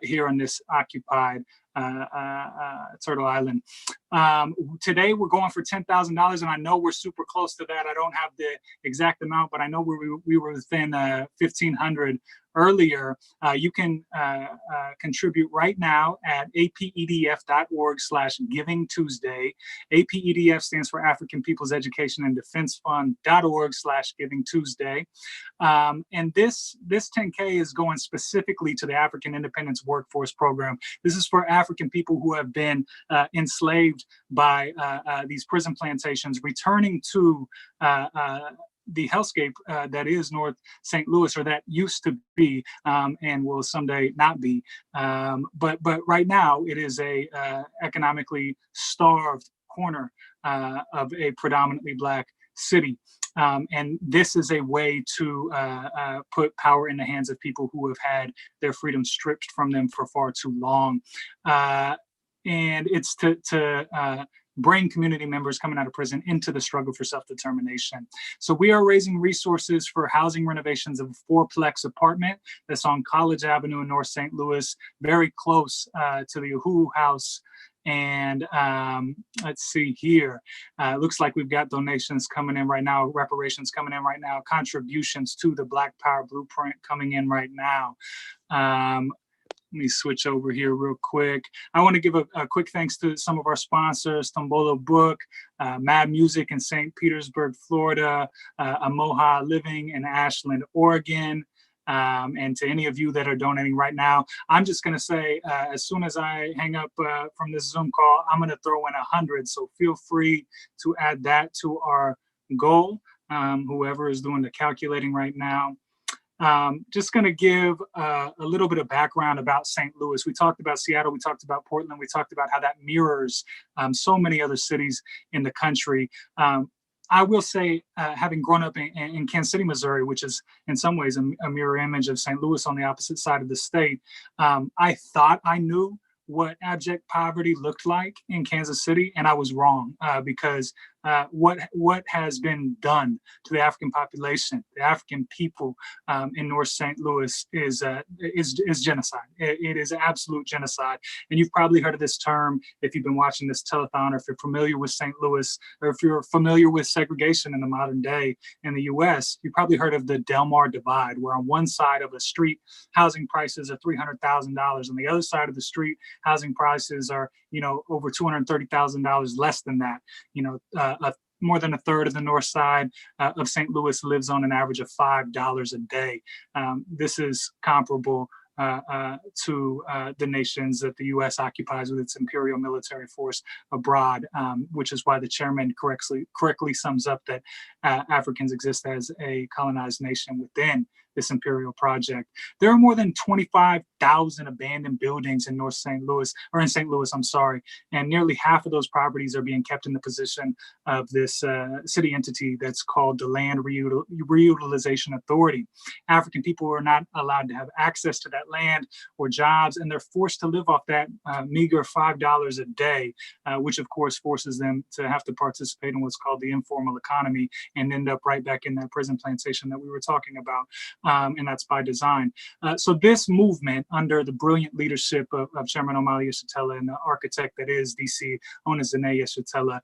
here on this occupied Turtle Island. Today we're going for $10,000, and I know we're super close to that. I don't have the exact amount, but I know we were within 1,500 earlier. You can contribute right now at apedf.org/Giving Tuesday. APEDF stands for African People's Education and Defense Fund.org/Giving Tuesday. And this 10K is going specifically to the African Independence Workforce Program. This is for African people who have been enslaved by these prison plantations, returning to the hellscape that is North St. Louis, or that used to be and will someday not be. But right now it is a economically starved corner of a predominantly Black city. And this is a way to put power in the hands of people who have had their freedom stripped from them for far too long. And it's to bring community members coming out of prison into the struggle for self-determination. So we are raising resources for housing renovations of a fourplex apartment that's on College Avenue in North St. Louis, very close to the Uhuru House. And let's see here. Looks like we've got donations coming in right now, reparations coming in right now, contributions to the Black Power Blueprint coming in right now. Let me switch over here real quick. I want to give a quick thanks to some of our sponsors, Tombolo Book, Mad Music in St. Petersburg, Florida, Amoha Living in Ashland, Oregon, and to any of you that are donating right now. I'm just going to say, as soon as I hang up from this Zoom call, I'm going to throw in 100. So feel free to add that to our goal, whoever is doing the calculating right now. Just going to give a little bit of background about St. Louis. We talked about Seattle, we talked about Portland, we talked about how that mirrors so many other cities in the country. I will say, having grown up in Kansas City, Missouri, which is in some ways a mirror image of St. Louis on the opposite side of the state, I thought I knew what abject poverty looked like in Kansas City, and I was wrong because what has been done to the African population, the African people in North St. Louis is genocide. It is absolute genocide. And you've probably heard of this term if you've been watching this telethon, or if you're familiar with St. Louis, or if you're familiar with segregation in the modern day in the US, you probably heard of the Delmar Divide, where on one side of a street, housing prices are $300,000. On the other side of the street, housing prices are, over $230,000 less than that. More than a third of the north side of St. Louis lives on an average of $5 a day. This is comparable to the nations that the U.S. occupies with its imperial military force abroad, which is why the chairman correctly sums up that Africans exist as a colonized nation within this imperial project. There are more than 25,000 abandoned buildings in North St. Louis, or in St. Louis, I'm sorry, and nearly half of those properties are being kept in the possession of this city entity that's called the Land Reutilization Authority. African people are not allowed to have access to that land or jobs, and they're forced to live off that meager $5 a day, which of course forces them to have to participate in what's called the informal economy and end up right back in that prison plantation that we were talking about. And that's by design. So this movement, under the brilliant leadership of Chairman Omali Yeshitela and the architect that is DC, Onezene Yeshitela,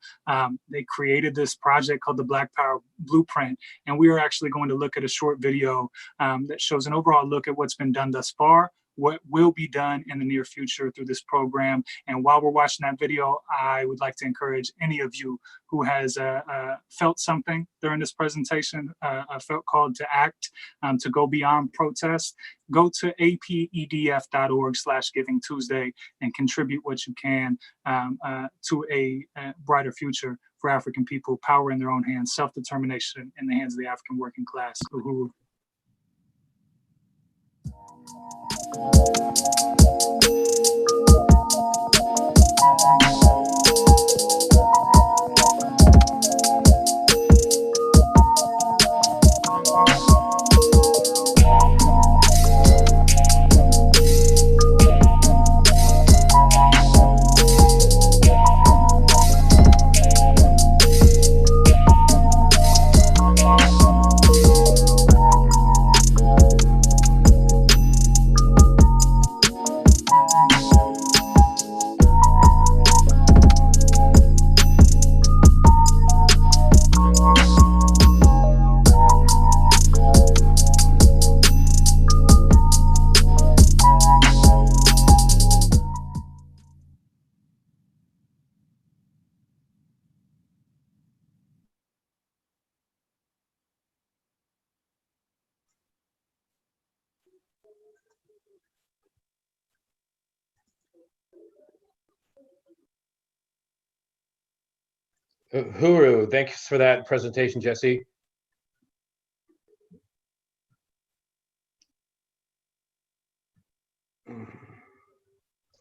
they created this project called the Black Power Blueprint. And we are actually going to look at a short video that shows an overall look at what's been done thus far, what will be done in the near future through this program. And while we're watching that video, I would like to encourage any of you who has felt something during this presentation, felt called to act, to go beyond protest, go to apedf.org/Giving Tuesday and contribute what you can to a brighter future for African people, power in their own hands, self-determination in the hands of the African working class. Uhuru. Huru, thanks for that presentation, Jesse.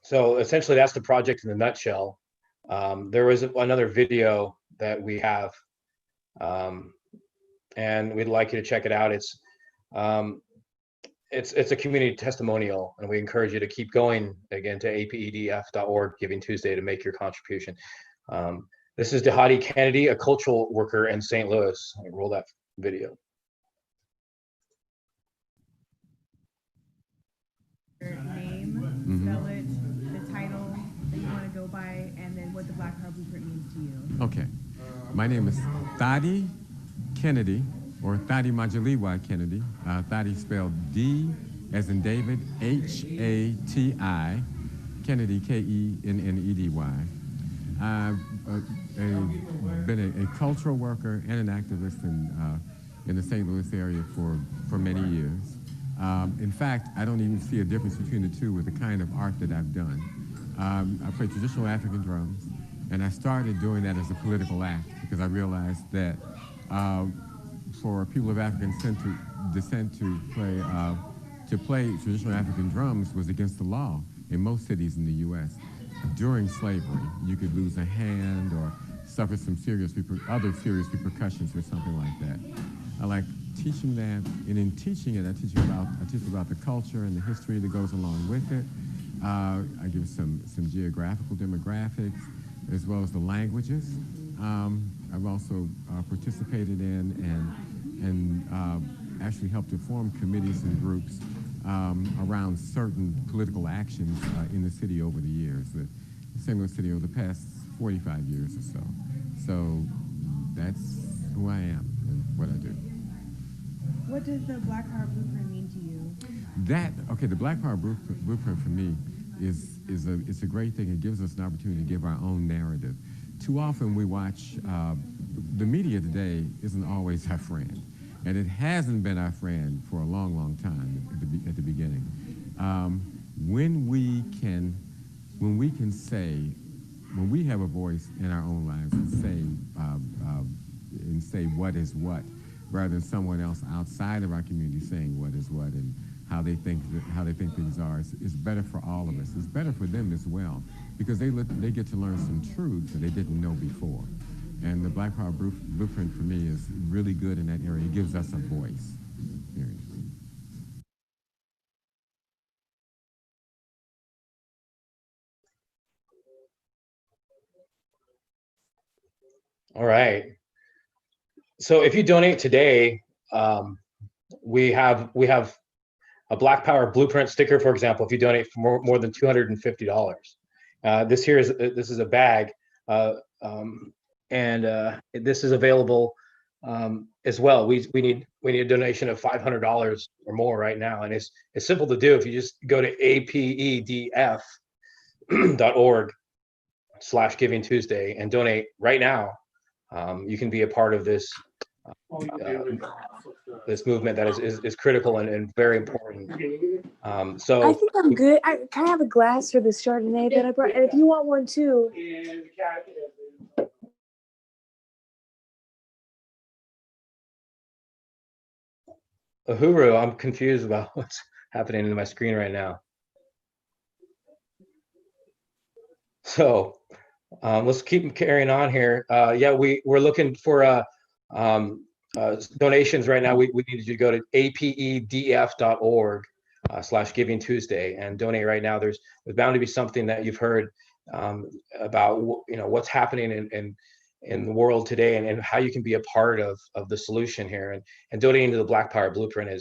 So essentially, that's the project in a nutshell. There was another video that we have, and we'd like you to check it out. It's a community testimonial, and we encourage you to keep going again to apedf.org Giving Tuesday to make your contribution. This is Dahadi Kennedy, a cultural worker in St. Louis. Roll that video. Your name, spell it, the title that you want to go by, and then what the Black Power Blueprint means to you. Okay. My name is Thadi Kennedy, or Thadi Majaliwa Kennedy. Thadi spelled D as in David, H-A-T-I, Kennedy, K-E-N-N-E-D-Y. I've been a cultural worker and an activist in the St. Louis area for many years. In fact, I don't even see a difference between the two with the kind of art that I've done. I play traditional African drums, and I started doing that as a political act because I realized that for people of African descent to play traditional African drums was against the law in most cities in the U.S. During slavery, you could lose a hand or suffer some other serious repercussions or something like that. I like teaching that, and in teaching it, I teach about the culture and the history that goes along with it. I give some geographical demographics, as well as the languages. I've also participated in and actually helped to form committees and groups around certain political actions in the city over the years, the St. Louis City over the past 45 years or so. So that's who I am and what I do. What does the Black Power Blueprint mean to you? The Black Power Blueprint for me it's a great thing. It gives us an opportunity to give our own narrative. Too often we watch, the media today isn't always our friend. And it hasn't been our friend for a long, long time at the beginning. When we have a voice in our own lives and say what is what, rather than someone else outside of our community saying what is what and how they think things are, it's better for all of us. It's better for them as well, because they get to learn some truths that they didn't know before. And the Black Power Blueprint for me is really good in that area. It gives us a voice. Period. All right. So if you donate today, we have a Black Power Blueprint sticker, for example. If you donate for more than $250, this is a bag, and this is available as well. We need a donation of $500 or more right now, and it's simple to do. If you just go to apedf.org/Giving Tuesday and donate right now, you can be a part of this this movement that is critical and very important. So I think I'm good. Can I have a glass for this Chardonnay that I brought? And if you want one too. Uhuru, I'm confused about what's happening in my screen right now. So let's keep carrying on here. Yeah, we're looking for donations right now. We need you to go to apedf.org/Giving Tuesday and donate right now. There's bound to be something that you've heard about, what's happening in the world today, and how you can be a part of the solution here. And donating to the Black Power Blueprint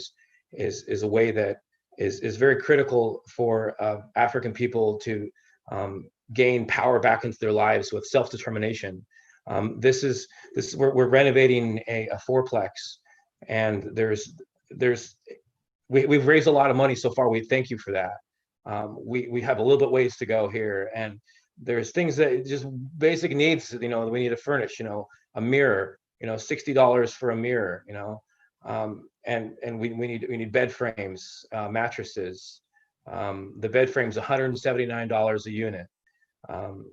is a way that is very critical for African people to gain power back into their lives with self-determination. We're renovating a fourplex, and we've raised a lot of money so far. We thank you for that. We have a little bit ways to go here, and there's things that just basic needs, we need to furnish, a mirror, $60 for a mirror, and we need bed frames, mattresses. The bed frame's $179 a unit.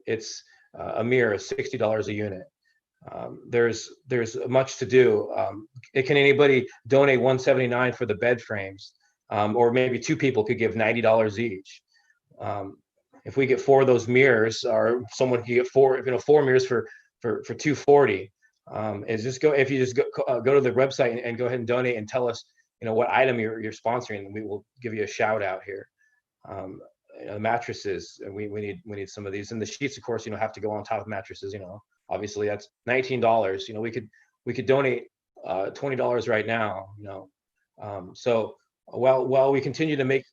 It's a mirror, $60 a unit. There's much to do. Can anybody donate $179 for the bed frames? Or maybe two people could give $90 each. If we get 4 of those mirrors, or someone can get 4 mirrors for $240. If you just go to the website and go ahead and donate and tell us, what item you're sponsoring, and we will give you a shout out here. Mattresses, we need some of these, and the sheets, of course, have to go on top of mattresses. Obviously that's $19. We could donate $20 right now. So while we continue to make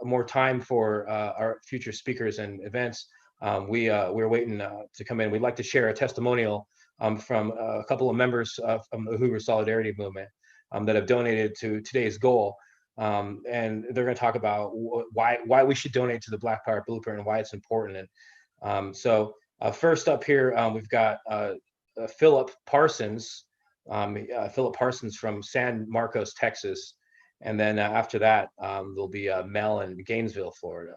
more time for our future speakers and events, we're waiting to come in. We'd like to share a testimonial from a couple of members from the Uhuru Solidarity Movement that have donated to today's goal. And they're going to talk about why we should donate to the Black Power Blueprint and why it's important. And so first up here, we've got Philip Parsons. Philip Parsons from San Marcos, Texas. And then after that, there'll be Mel in Gainesville, Florida.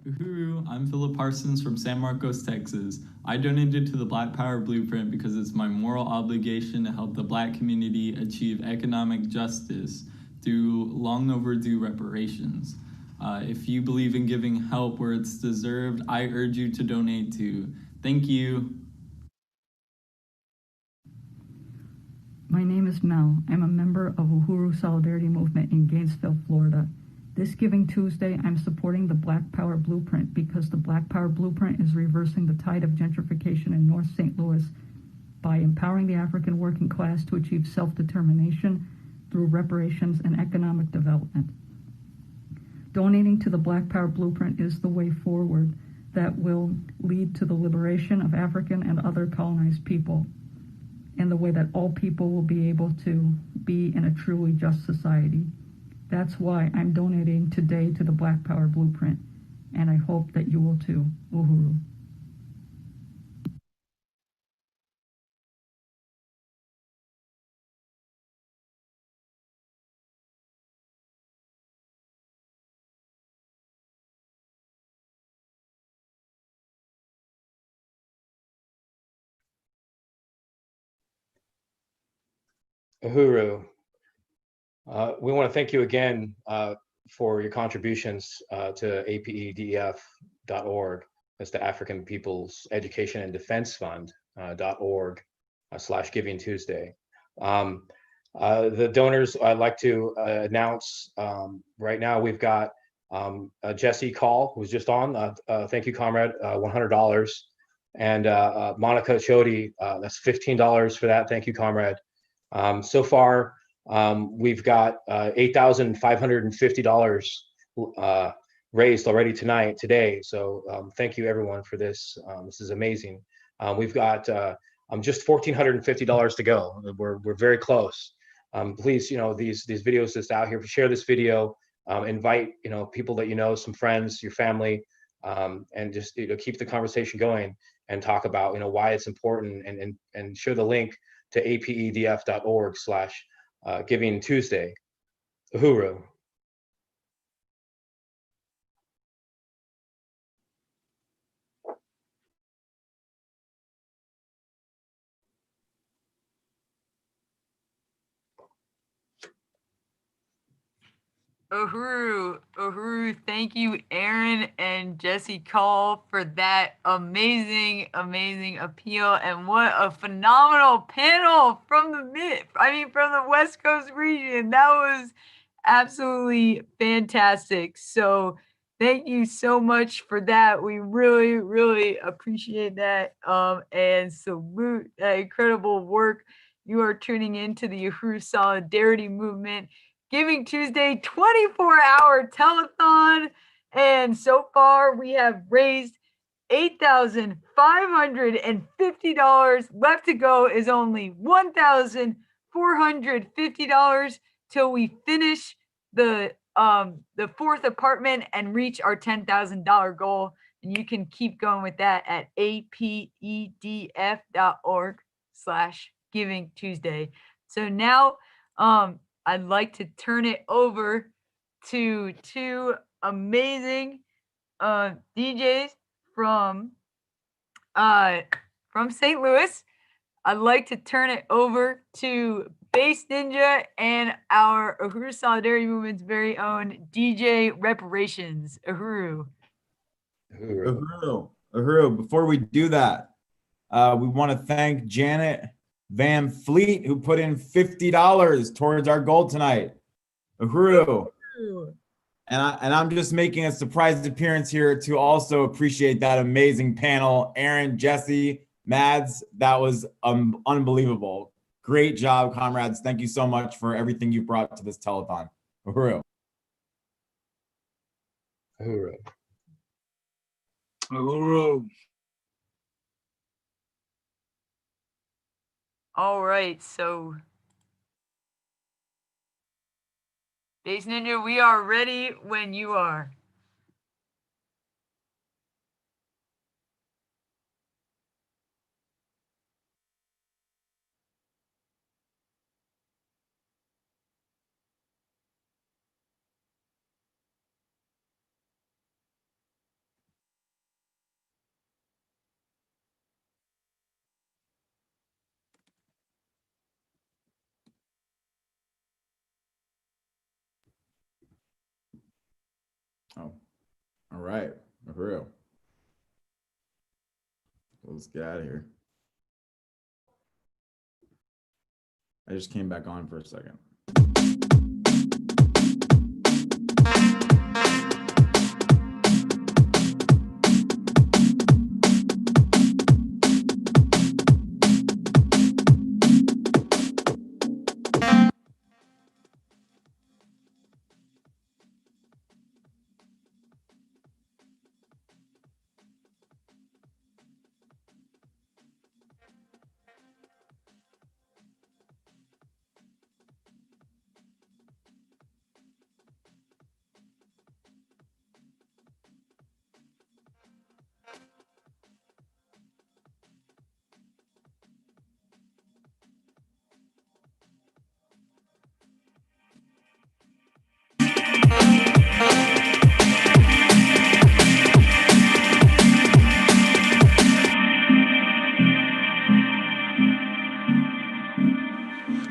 Uhuru, I'm Philip Parsons from San Marcos, Texas. I donated to the Black Power Blueprint because it's my moral obligation to help the Black community achieve economic justice through long overdue reparations. If you believe in giving help where it's deserved, I urge you to donate too. Thank you. My name is Mel. I'm a member of Uhuru Solidarity Movement in Gainesville, Florida. This Giving Tuesday, I'm supporting the Black Power Blueprint because the Black Power Blueprint is reversing the tide of gentrification in North St. Louis by empowering the African working class to achieve self-determination through reparations and economic development. Donating to the Black Power Blueprint is the way forward that will lead to the liberation of African and other colonized people, and the way that all people will be able to be in a truly just society. That's why I'm donating today to the Black Power Blueprint, and I hope that you will too. Uhuru. Uhuru, we want to thank you again for your contributions to apedef.org. That's the African People's Education and Defense Fund .org/Giving Tuesday. The donors I'd like to announce right now. We've got Jesse Call, who's just on. Thank you, comrade. $100. And Monica Chody, that's $15 for that. Thank you, comrade. So far, we've got $8,550 raised already today. So thank you everyone for this. This is amazing. We've got Just $1,450 to go. We're very close. Please, these videos that's out here, share this video, invite, people that you know, some friends, your family, and just keep the conversation going and talk about why it's important, and share the link to apedf.org/Giving Tuesday. Uhuru. Uhuru, thank you, Aaron and Jesse Call, for that amazing appeal. And what a phenomenal panel from the West Coast region. That was absolutely fantastic. So thank you so much for that. We really appreciate that. And salute that incredible work you are tuning into the Uhuru Solidarity Movement Giving Tuesday 24-hour telethon. And so far we have raised $8,550. Left to go is only $1,450 till we finish the fourth apartment and reach our $10,000 goal. And you can keep going with that at apedf.org/Giving Tuesday. So now I'd like to turn it over to two amazing DJs from St. Louis. I'd like to turn it over to Bass Ninja and our Uhuru Solidarity Movement's very own DJ Reparations. Uhuru. Before we do that, we want to thank Janet Van Fleet, who put in $50 towards our goal tonight. Uhuru. And I'm just making a surprise appearance here to also appreciate that amazing panel. Aaron, Jesse, Mads, that was unbelievable. Great job, comrades. Thank you so much for everything you brought to this telethon. Uhuru. Uhuru. Uhuru. All right, so Bass Ninja, we are ready when you are. Oh, all right, Uhuru. Let's get out of here. I just came back on for a second.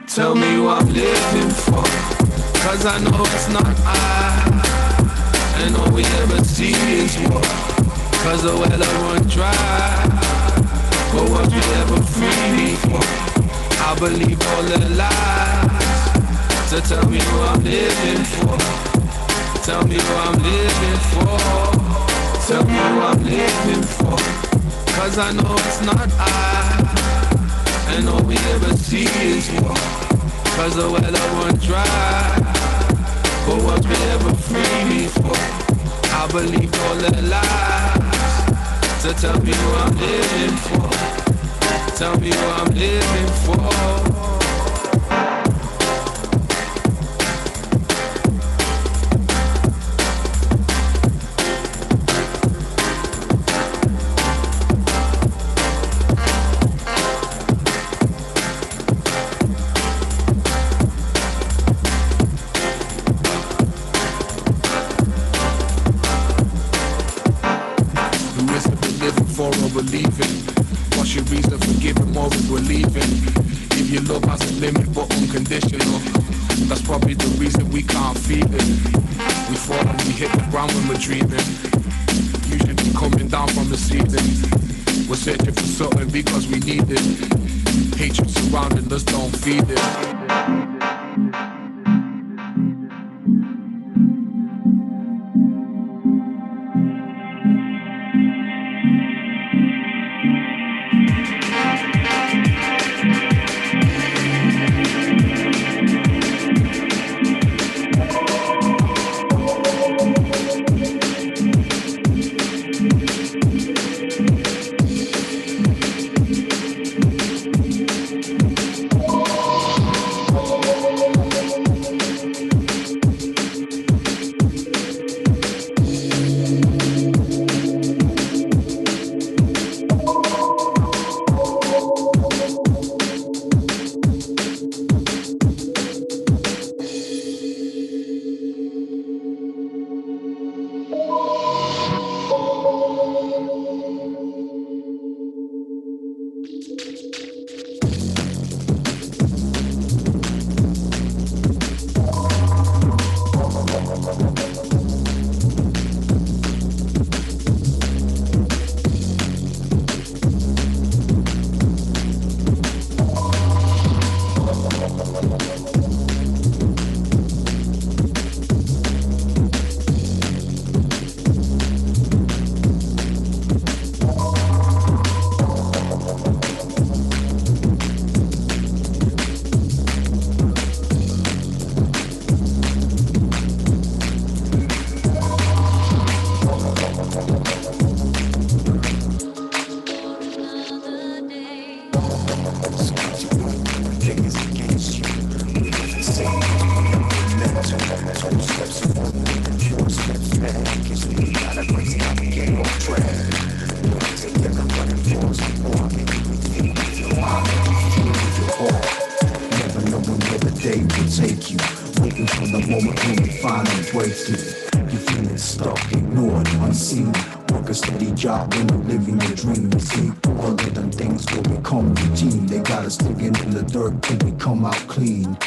Tell me who I'm living for, cause I know it's not I. And all we ever see is war, cause the well I run dry. But what we ever free for, I believe all the lies. So tell me who I'm living for, tell me who I'm living for, tell me who I'm living for, cause I know it's not I. And all we ever see is war, cause the well I run dry. But what we ever free for, I believe all the lies. So tell me who I'm living for, Tell me what I'm living for. Believing. What's your reason for giving more than believing? If your love has a limit but unconditional, that's probably the reason we can't feel it. We fall and we hit the ground when we're dreaming, usually coming down from the ceiling. We're searching for something because we need it. Hatred surrounding us, don't feed it. Job when you're living your dream. You see, all of them things will become routine. They got us digging in the dirt till we come out clean.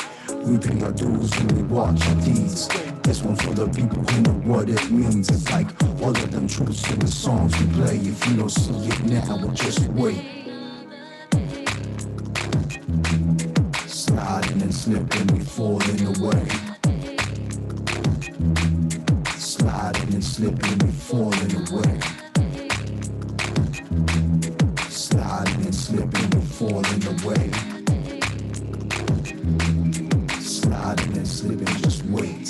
We pay our dues when we watch our deeds. This one's for the people who know what it means. It's like all of them truths in the songs we play. If you don't see it now, well just wait. Sliding and slipping, we falling away. Sliding and slipping, we falling away. Sliding and slipping, we're falling away. Sliding and slipping, just wait.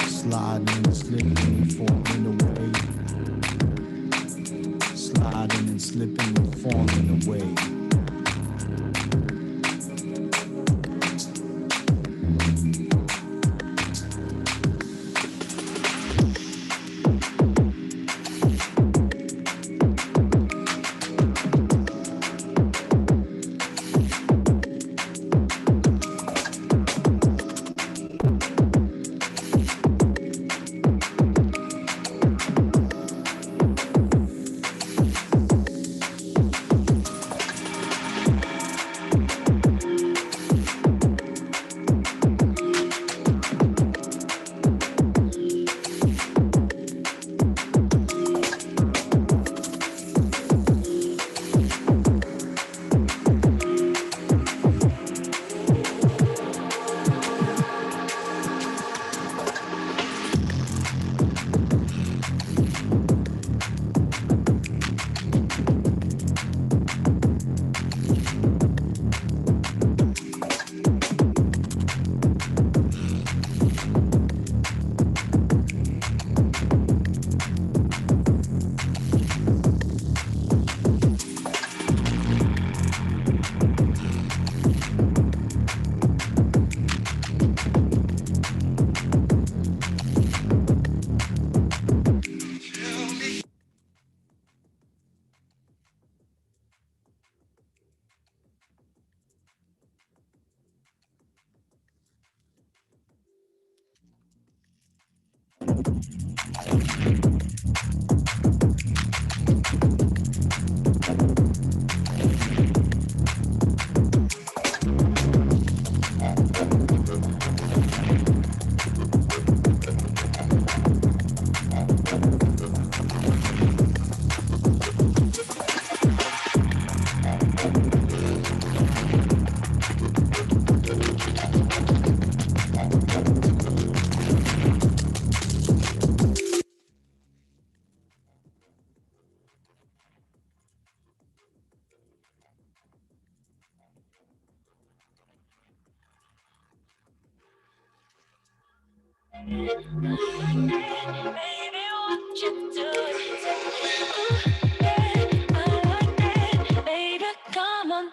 Sliding and slipping, we're falling away. Sliding and slipping, we're falling away.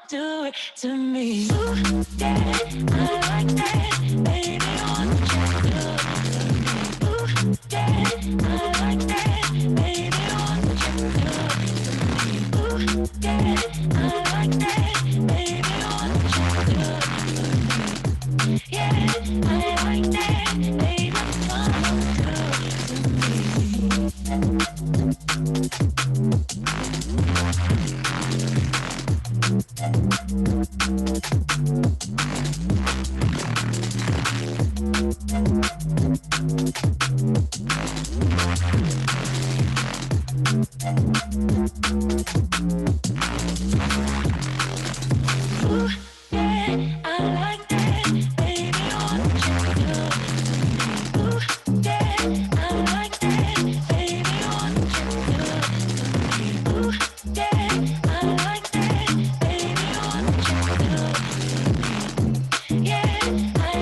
Do it to me. Ooh, yeah, I like that. Baby, won't you do it to me? Ooh, yeah, I like that. Baby, won't you do it to me? Ooh, yeah, I like that. Baby, won't you do it to me? Yeah, I like that. Baby, come on, do it to me. Ooh, yeah, I like that. Baby, won't you do it to me? Ooh, yeah, I like that. Baby, won't you do it to me? Ooh, yeah, I like that. Baby, won't you do it to me? Yeah, I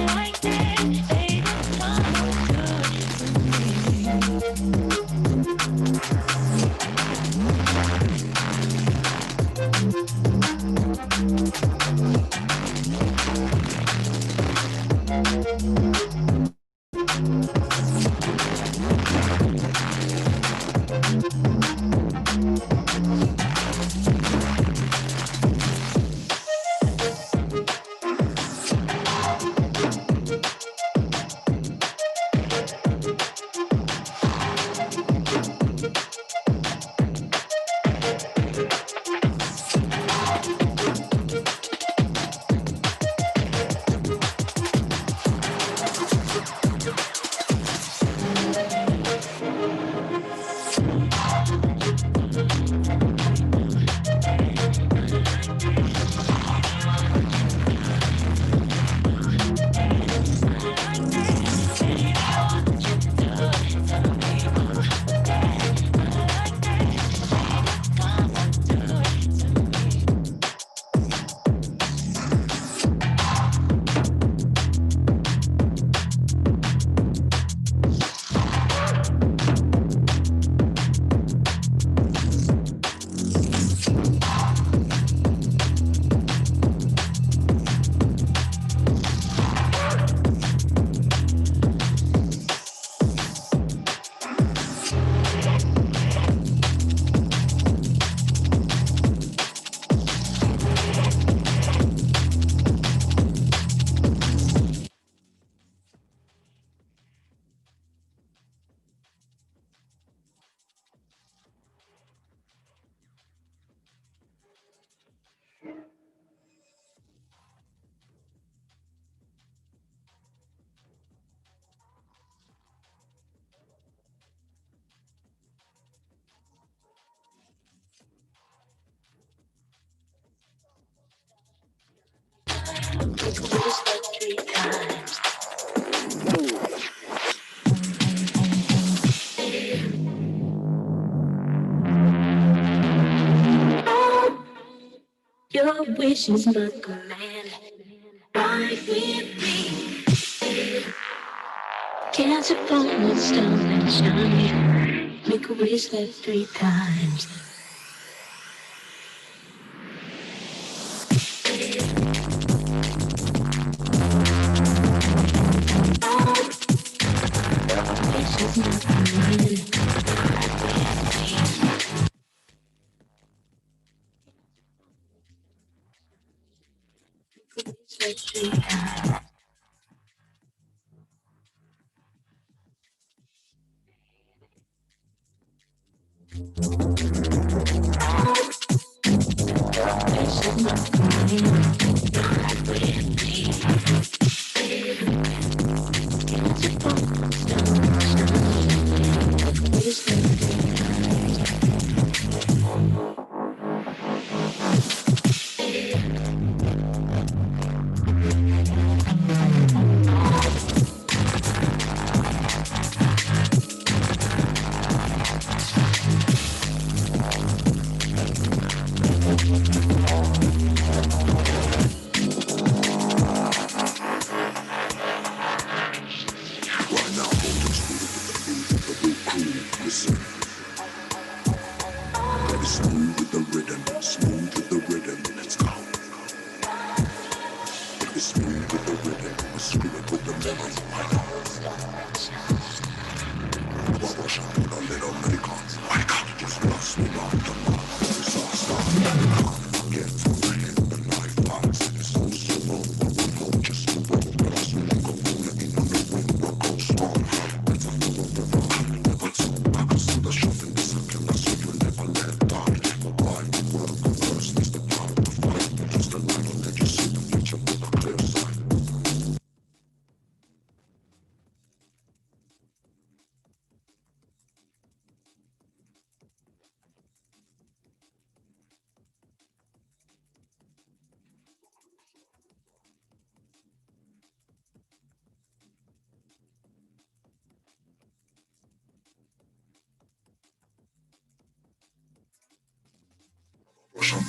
like that. Baby, come on, do it to me. Your wish is my command. Ride with me. Catch a falling star and shine. Make a wish like 3 times. Wish is my command. Like 3 times.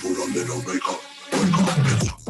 Put a little makeup, wake up, get up.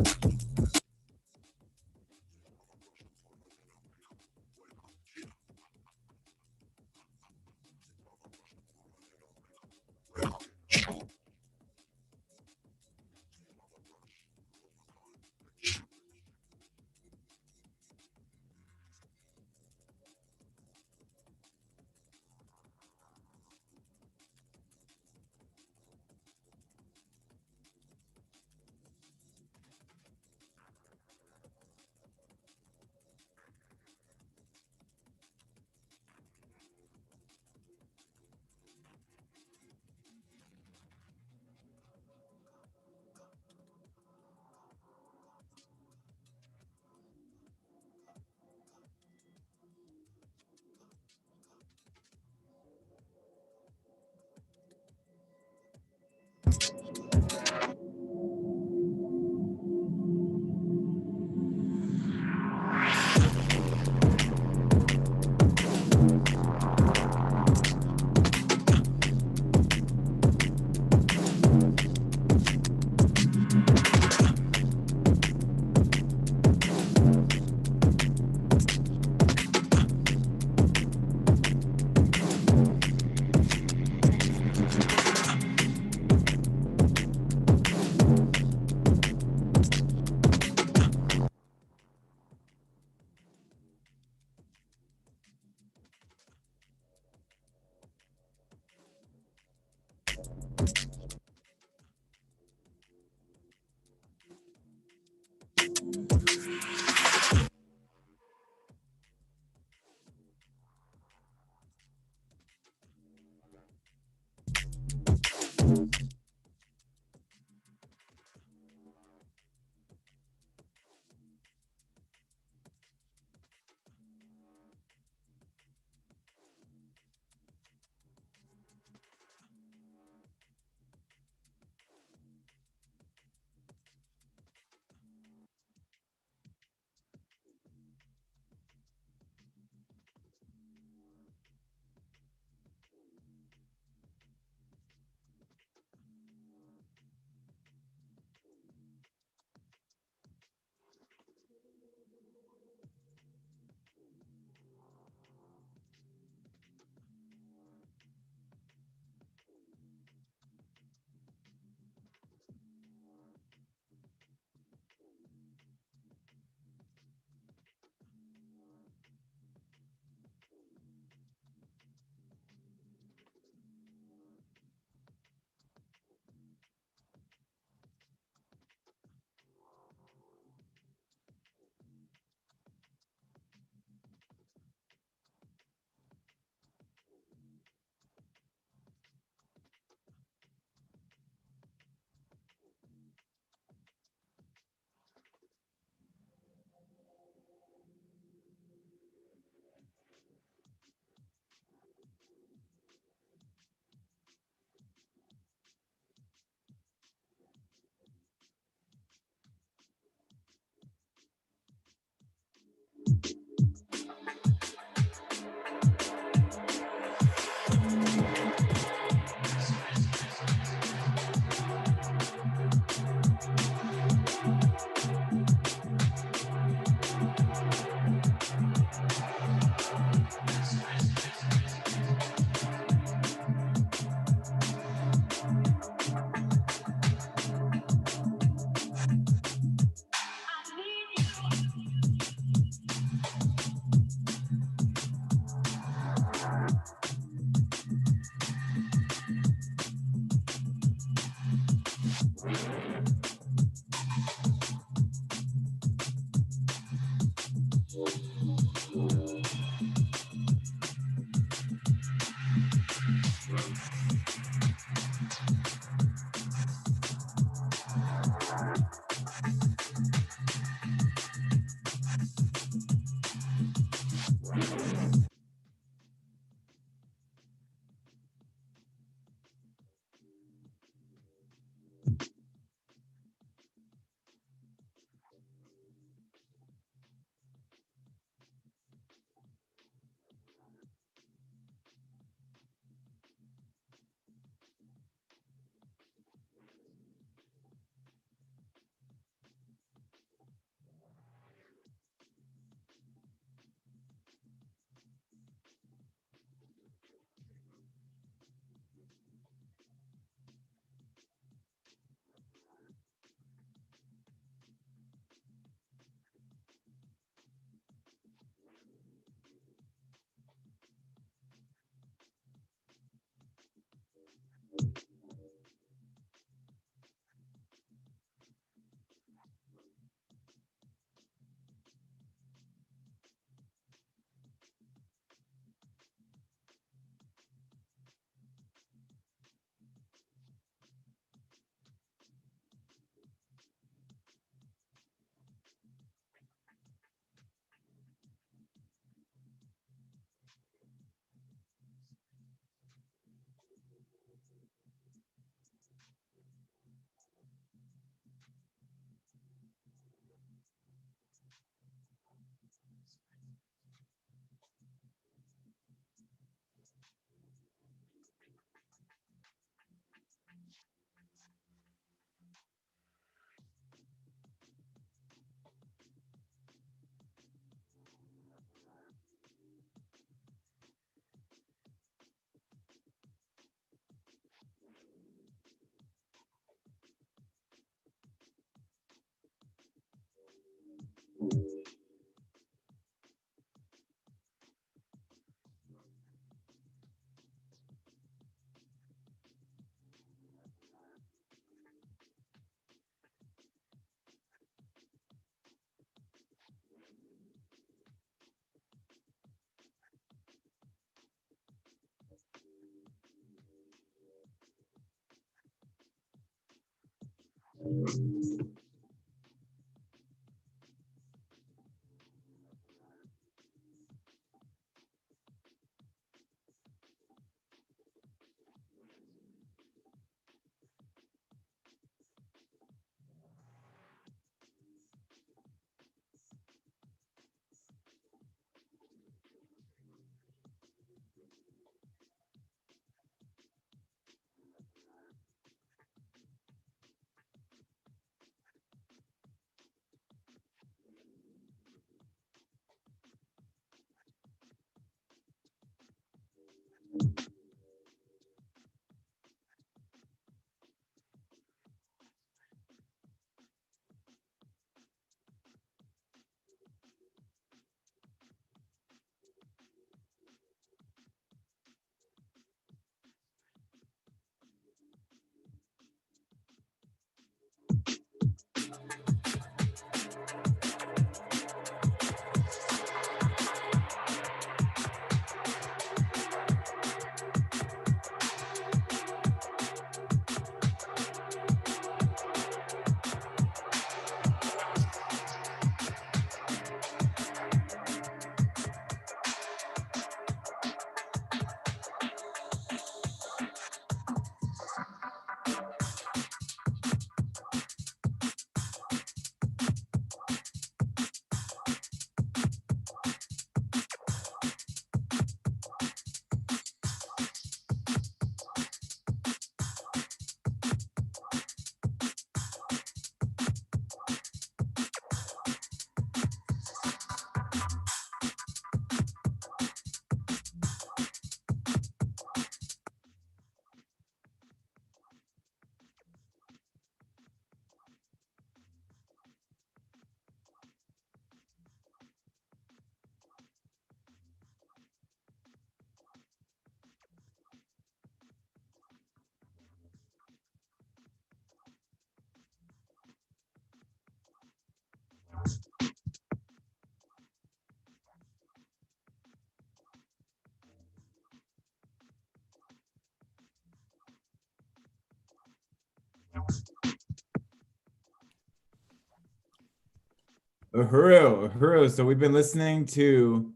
Uhuru, Uhuru. So we've been listening to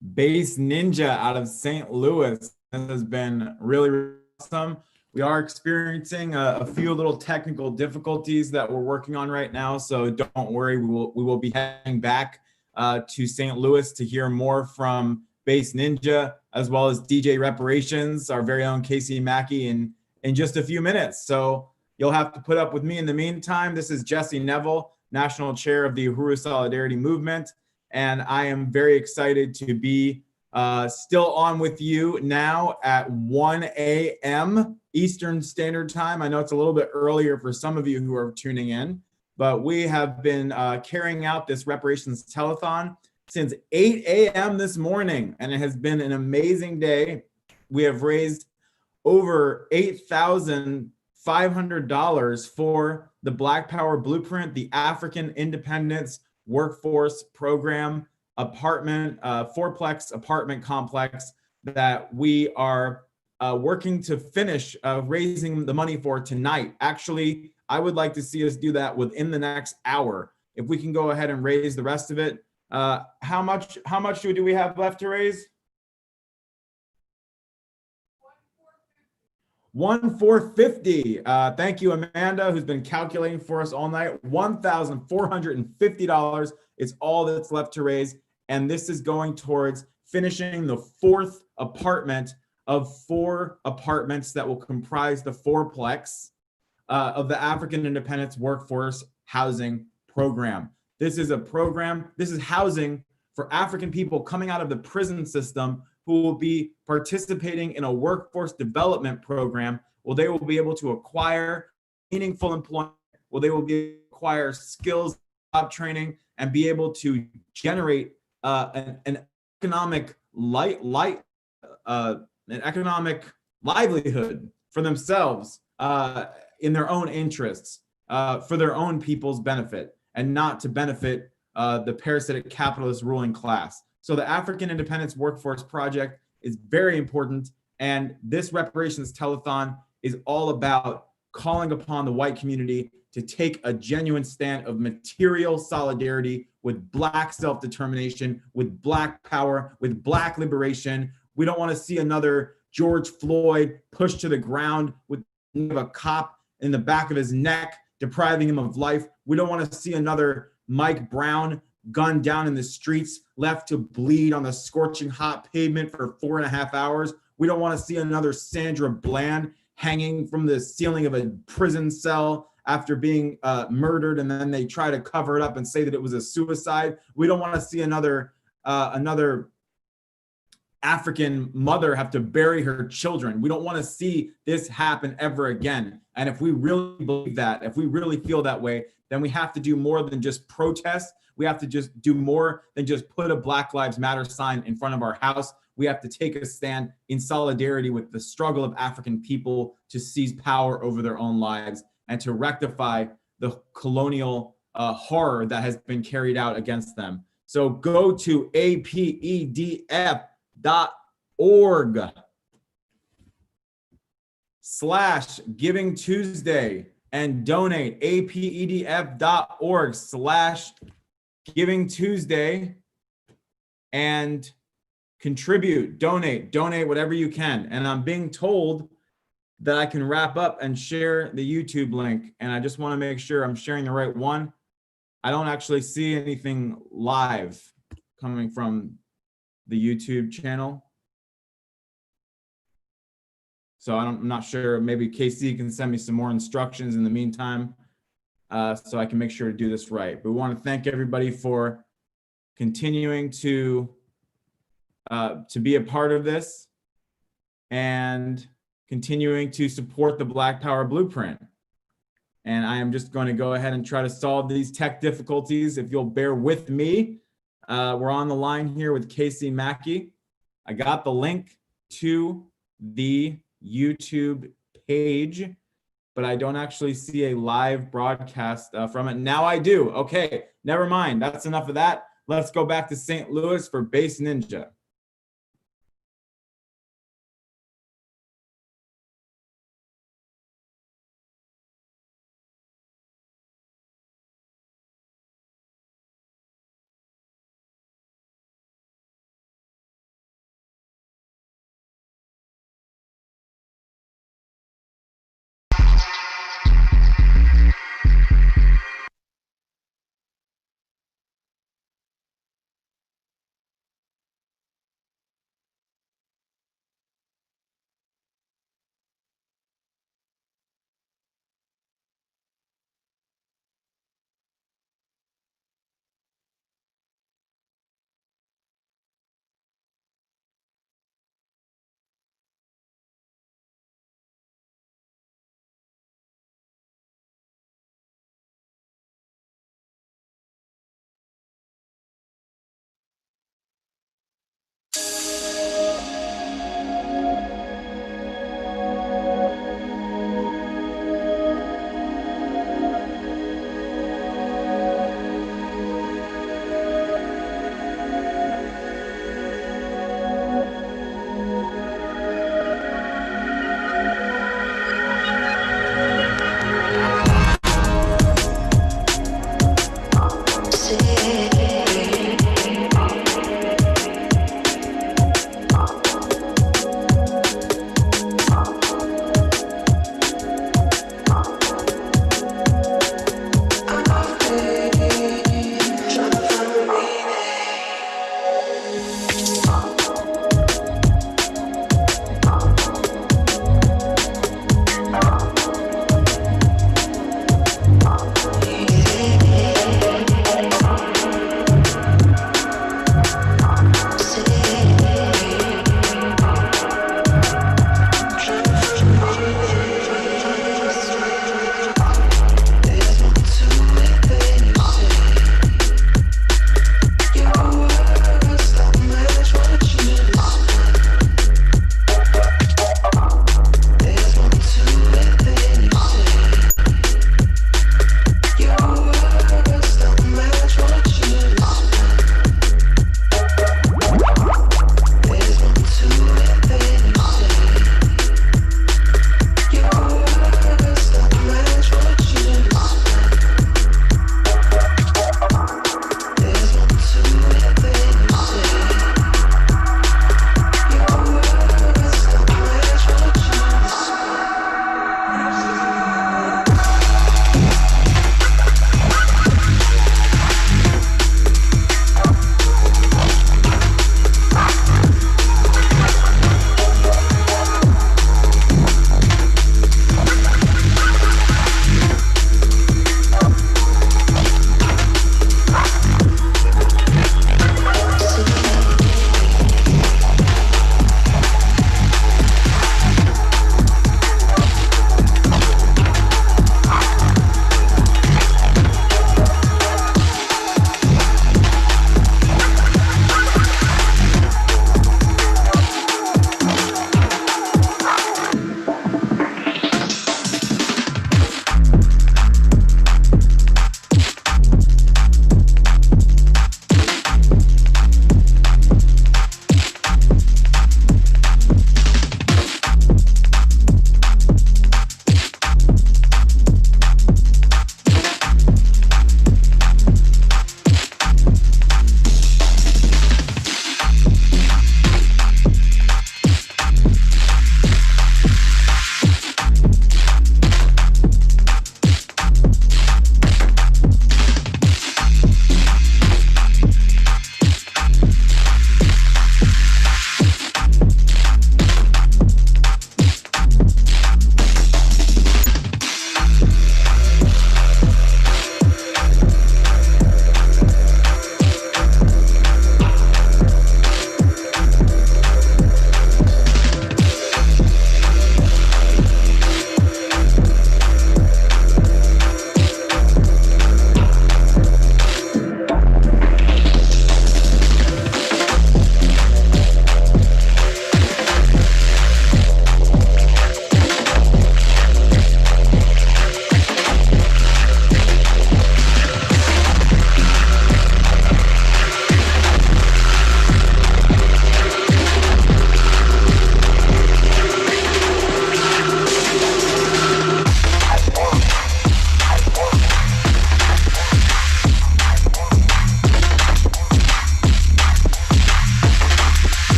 Bass Ninja out of St. Louis. This has been really, really awesome. We are experiencing a few little technical difficulties that we're working on right now. So don't worry, we will be heading back to St. Louis to hear more from Bass Ninja, as well as DJ Reparations, our very own Casey Mackey, in just a few minutes. So you'll have to put up with me in the meantime. This is Jesse Neville, National Chair of the Uhuru Solidarity Movement, and I am very excited to be still on with you now at 1 a.m. Eastern Standard Time. I know it's a little bit earlier for some of you who are tuning in, but we have been carrying out this Reparations Telethon since 8 a.m. this morning, and it has been an amazing day. We have raised over $8,500 for the Black Power Blueprint, the African Independence Workforce Program apartment, fourplex apartment complex that we are working to finish raising the money for tonight. Actually, I would like to see us do that within the next hour. If we can go ahead and raise the rest of it. How much do we have left to raise? 1,450. Thank you, Amanda, who's been calculating for us all night. $1,450 is all that's left to raise. And this is going towards finishing the fourth apartment of 4 apartments that will comprise the fourplex of the African Independence Workforce Housing Program. This is a program, this is housing for African people coming out of the prison system who will be participating in a workforce development program where they will be able to acquire meaningful employment, where they will be able to acquire skills, job training, and be able to generate an economic economic livelihood for themselves in their own interests, for their own people's benefit, and not to benefit the parasitic capitalist ruling class. So the African Independence Workforce Project is very important, and this Reparations Telethon is all about calling upon the white community to take a genuine stand of material solidarity with Black self-determination, with Black power, with Black liberation. We don't want to see another George Floyd pushed to the ground with a cop in the back of his neck, depriving him of life. We don't want to see another Mike Brown gunned down in the streets, left to bleed on the scorching hot pavement for 4.5 hours. We don't want to see another Sandra Bland hanging from the ceiling of a prison cell after being murdered, and then they try to cover it up and say that it was a suicide. We don't want to see another African mother have to bury her children. We don't want to see this happen ever again. And if we really believe that, if we really feel that way, then we have to do more than just protest. We have to just do more than just put a Black Lives Matter sign in front of our house. We have to take a stand in solidarity with the struggle of African people to seize power over their own lives and to rectify the colonial horror that has been carried out against them. So go to apedf.org/Giving Tuesday and donate. apedf.org/Giving Tuesday and contribute, donate whatever you can. And I'm being told that I can wrap up and share the YouTube link. And I just want to make sure I'm sharing the right one. I don't actually see anything live coming from the YouTube channel. So I'm not sure, maybe KC can send me some more instructions in the meantime, so I can make sure to do this right. But we want to thank everybody for continuing to be a part of this and continuing to support the Black Power Blueprint. And I am just going to go ahead and try to solve these tech difficulties. If you'll bear with me, we're on the line here with Casey Mackey. I got the link to the YouTube page, but I don't actually see a live broadcast from it. Now I do. Okay, never mind. That's enough of that. Let's go back to St. Louis for Base Ninja.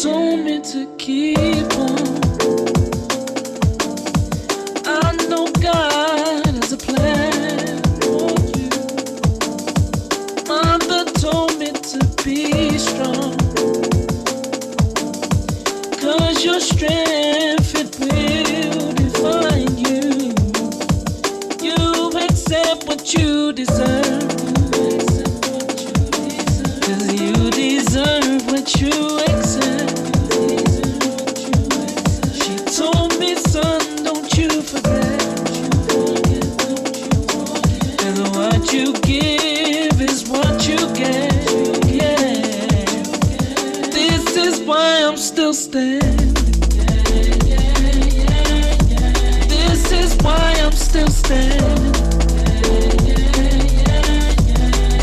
told me to keep on. I know God has a plan for you. Mother told me to be strong, 'cause your strength, it will define you. You accept what you deserve, 'cause you deserve what you accept. She told me, son, don't you forget, 'cause what you give is what you get. Yeah. This is why I'm still standing. This is why I'm still standing.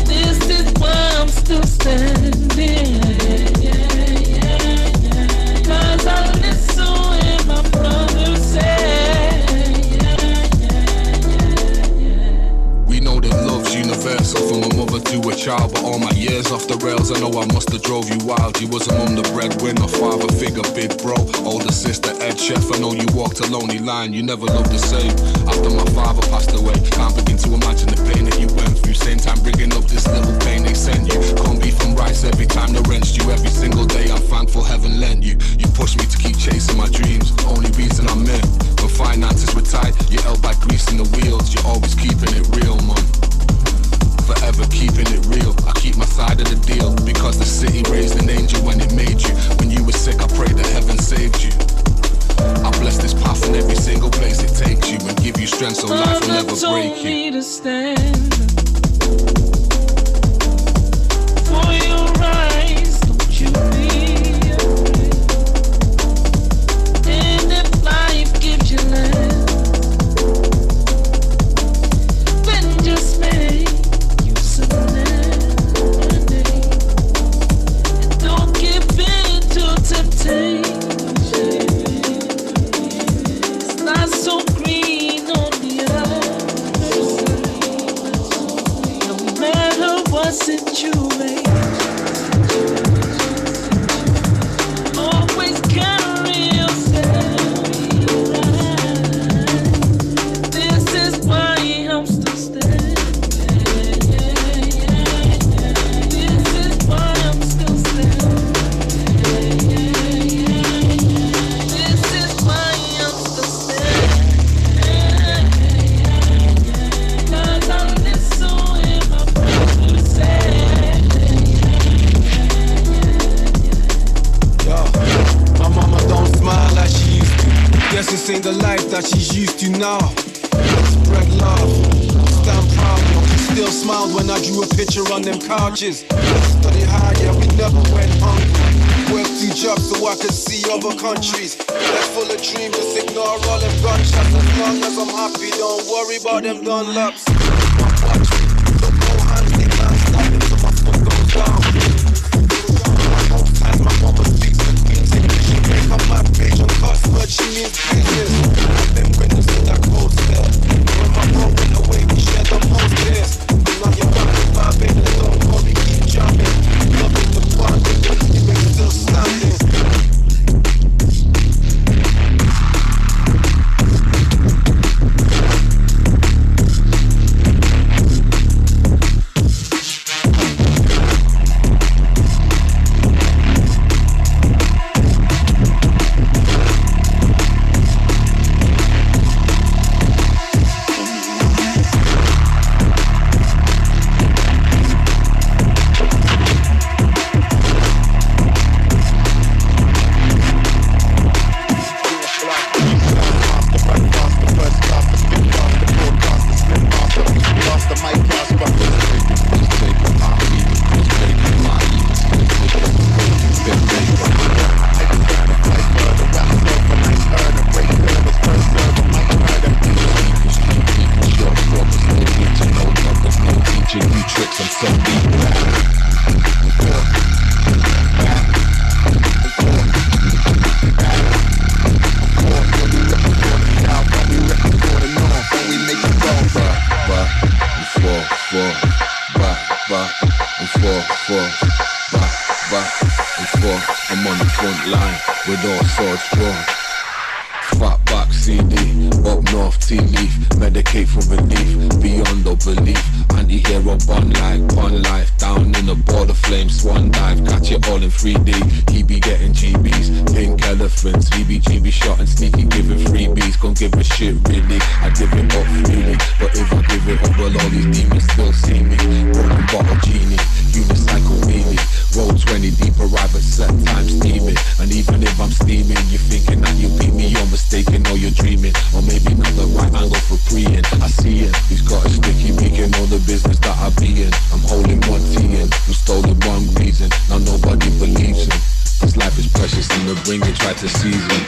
This is why I'm still standing. 'Cause I listen when my brother said. We know that love's universal, from a mother to a child, but all my years off the rails, I know I must have drove you wild. You was a mum, the breadwinner, father figure, big bro, older sister, head chef. I know you walked a lonely line, you never loved the same. After my father passed away, can't begin to imagine the pain that you went through. Same time bringing up this little pain they send you. Corned beef and rice every time the rent's due. Every single day I'm thankful heaven lent you. You pushed me to keep chasing my dreams, only reason I'm in. When finances were tight, you held back greasing the wheels. You're always keeping it real, man. Forever keeping it real. I keep my side of the deal, because the city raised an angel when it made you. When you were sick, I prayed that heaven saved you. I bless this path in every single place it takes you, and give you strength so life will never break you. Mother told me to stand for your rights, don't you be afraid. And if life gives you land, then just make use of the name. ain't the life that she's used to now. Spread love, stand proud. Still smiled when I drew a picture on them couches. Study hard, yeah, we never went hungry. Worked 2 jobs so I could see other countries. That's full of dreams, just ignore all them gunshots. As long as I'm happy, don't worry about them Dunlops. Look, no hands, they can't stop me till my foot goes down. Most times my mama speaks to music. She make a mad page on cuss, but she means business. I've been witness to that cold spell. When my bro went away, we shared the most tears. And now you're back with my baby, don't worry, keep jumping. Loving the bond, you make still standing. I'm on the front line with all swords drawn. Fat back CD, up north tea leaf, medicate for relief, beyond all belief. Anti-hero bun life, down in the border flame, swan dive, catch it all in 3D. He be getting GBs, pink elephants, VBGB shot and sneaky giving freebies. Can't give a shit really, I give it up freely, but if I give it up, well all these demons still see me. Broken bottle genie, unicycle wheelie, roll 20 deep, arrive at set time steaming. And even if I'm steaming, you're thinking that you beat me, you're mistaken or you're dreaming, or maybe not the right angle for preying. I see it, he's got a sticky beak in all the business that I be in. I'm holding one T in, who stole the wrong reason, now nobody believes him. His life is precious and the bringer tried to seize him.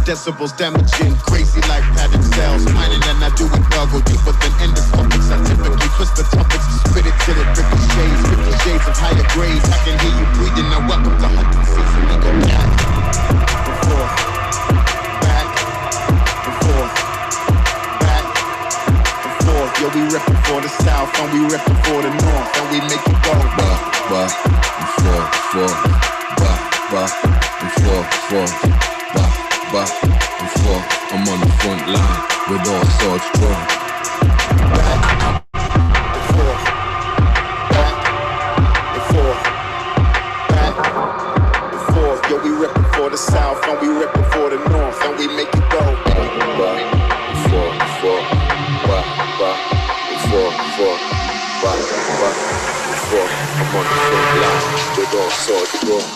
Decibels damaging, crazy like padded cells. Mining and I do it gargle deeper than endoscopics. I typically twist the topics, spit it till it ricochets. 50 shades of higher grades. I can hear you breathing. Now welcome to hunting season. We go back and forth, back and forth, back and forth. Yeah, we reppin' for the south and we reppin' for the north, and we make it go back and forth, back and forth. Back and forth, I'm on the front line with all swords drawn. Back and forth, back and forth, back and forth. Yeah, we reppin' for the south and we reppin' for the north, and we make it go. Back and forth, back and forth, back and forth. I'm on the front line with all swords drawn.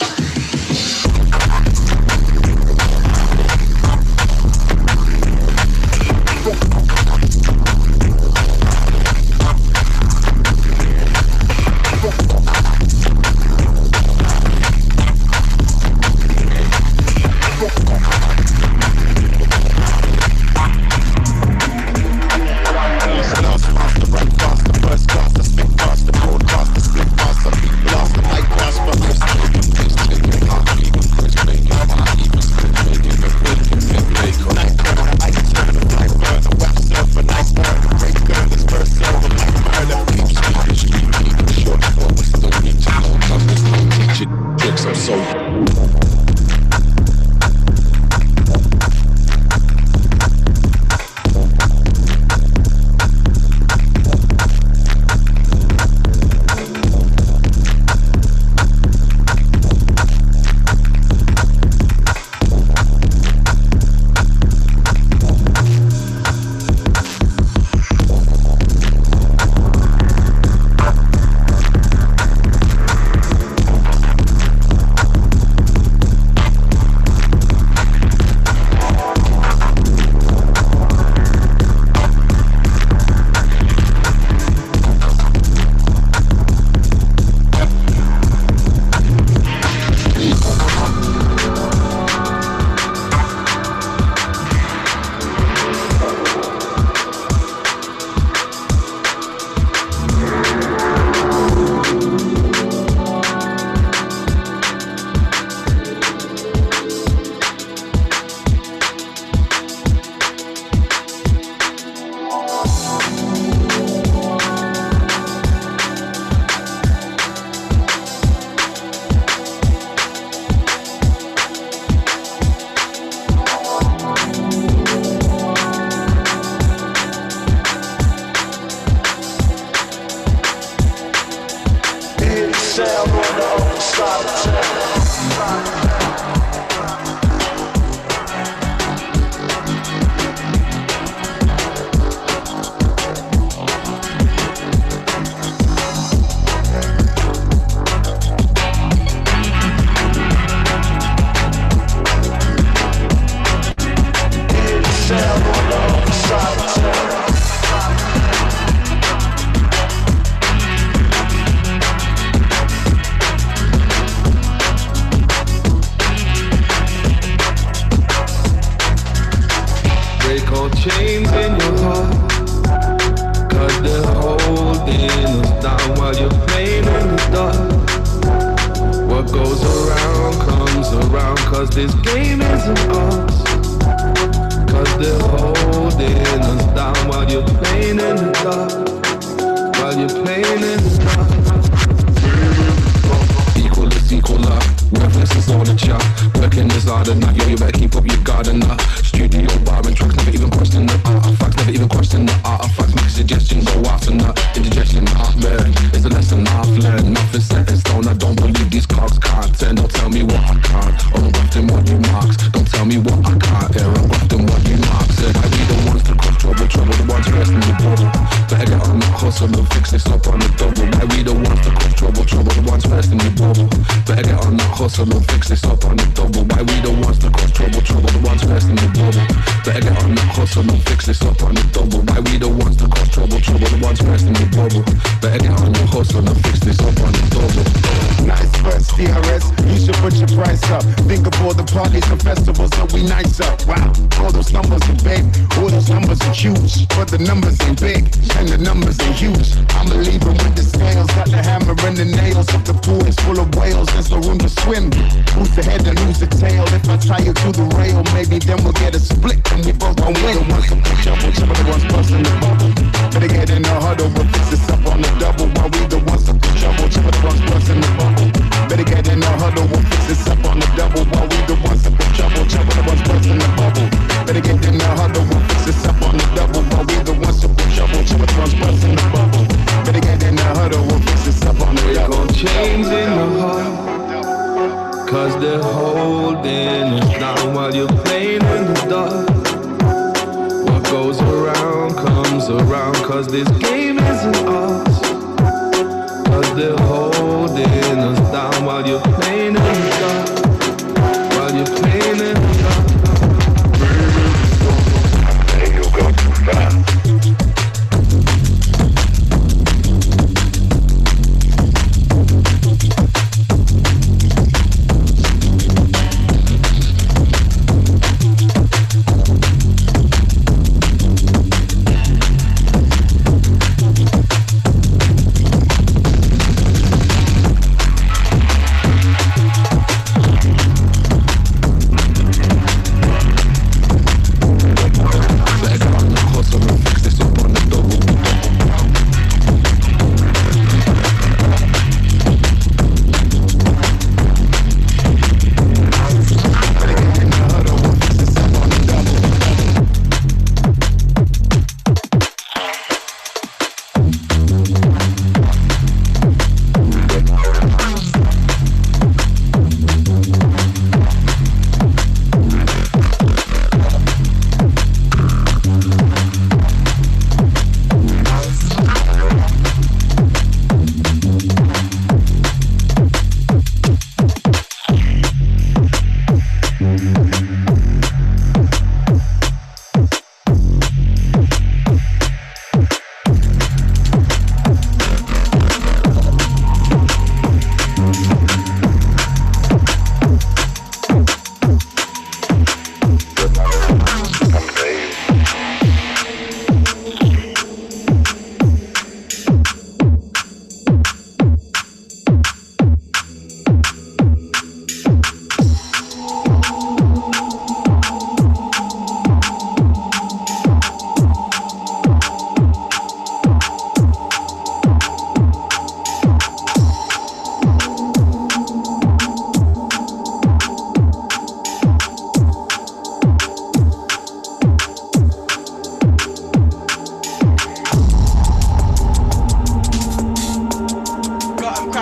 sound on the other side of town. Chains in your heart, cause they're holding us down while you're playing in the dark. What goes around comes around, cause this game isn't ours. Cause they're holding us down while you're playing in the dark. While you're playing in the dark. Equal is equal up, worthless is all the chop. Working is hard enough, yo, you better keep up your guard enough. Studio bar and trucks, never even question the artifacts, never even question the artifacts. Make a suggestion, go after nut, indigestion, heartburn. It's a lesson I've learned, nothing set in stone. I don't believe these cogs can't turn. Don't tell me what I can't, or I'm grafting what you marks. Don't tell me what I can't hear, I'm grafting what you marks. I be the ones that cause trouble, the ones resting the bubble. Better get on that hustle and fix this up on the double. I be the ones that cause trouble, the ones resting the bubble. Better get on that hustle and fix this up on the double. Why we the ones that cause trouble, the ones resting the bubble. Better get on that hustle and fix this up on the double. Why we the ones that cause trouble, the ones resting the bubble. Better get on your hustle and fix this up on the double. Nice first DRS, you should put your price up. Think of all the parties and festivals that we nice up. Wow, all those numbers are big, all those numbers are huge. But the numbers ain't big, and the numbers ain't huge. I'm a leaver with the scales, got the hammer and the nails. If the pool is full of whales, there's no room to swim. Who's the head and who's the tail? If I tie you to the rail, maybe then we'll get a split and we both won't win. Once the push up, some of the ones busting the bubble. Better get in the huddle, we'll fix this up on the double. While we the ones that push up, some of the ones busting the bubble. Better get in the huddle, we'll fix this up on the double. While we the ones that push up, some of the ones busting the bubble. Better get in the huddle, we'll fix this up on the double. While we the ones that push up, some of the ones busting the bubble. Better get in the huddle, we'll fix this up on the double. Chains in your heart, cause they're holding us down while you're playing in the dark. What goes around comes around, cause this game isn't ours. Cause they're holding us down while you're playing in the dark. While you're playing in the dark. Hey, you go too fast.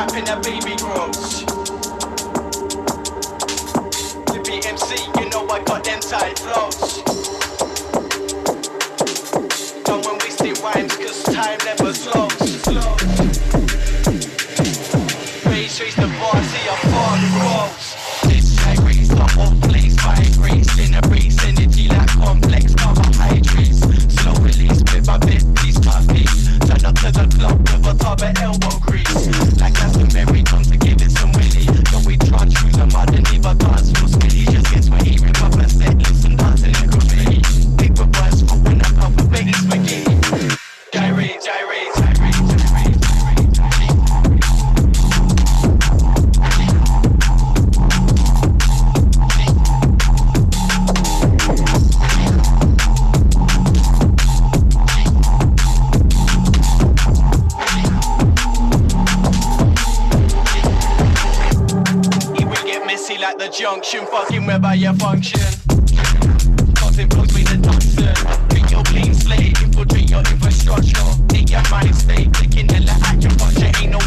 rapping a baby grows. The BMC, you know I got them tight flows. Don't when we stick rhymes, cause time never slows. Raise the bar, see how far it goes. This hydrates the whole place, vibrates in a race, energy like complex carbohydrates. Slow release, bit by bit, piece by piece. Turn up to the club with a top of elbow grease. Like that's a Mary come to give it some willy. Don't we try to choose a mud and leave a dance for smitty. Just gets my hearing up and set, listen, dancing like a baby. Big with words for when I come with Betty spaghetti. Gyrate, gyrate, gyrate, gyrate, gyrate, gyrate. Like the junction, fucking wherever you function. Causing plugs with the toxin. Bring your clean slate, infiltrate your infrastructure. Take your mind state, taking the acupuncture. Ain't no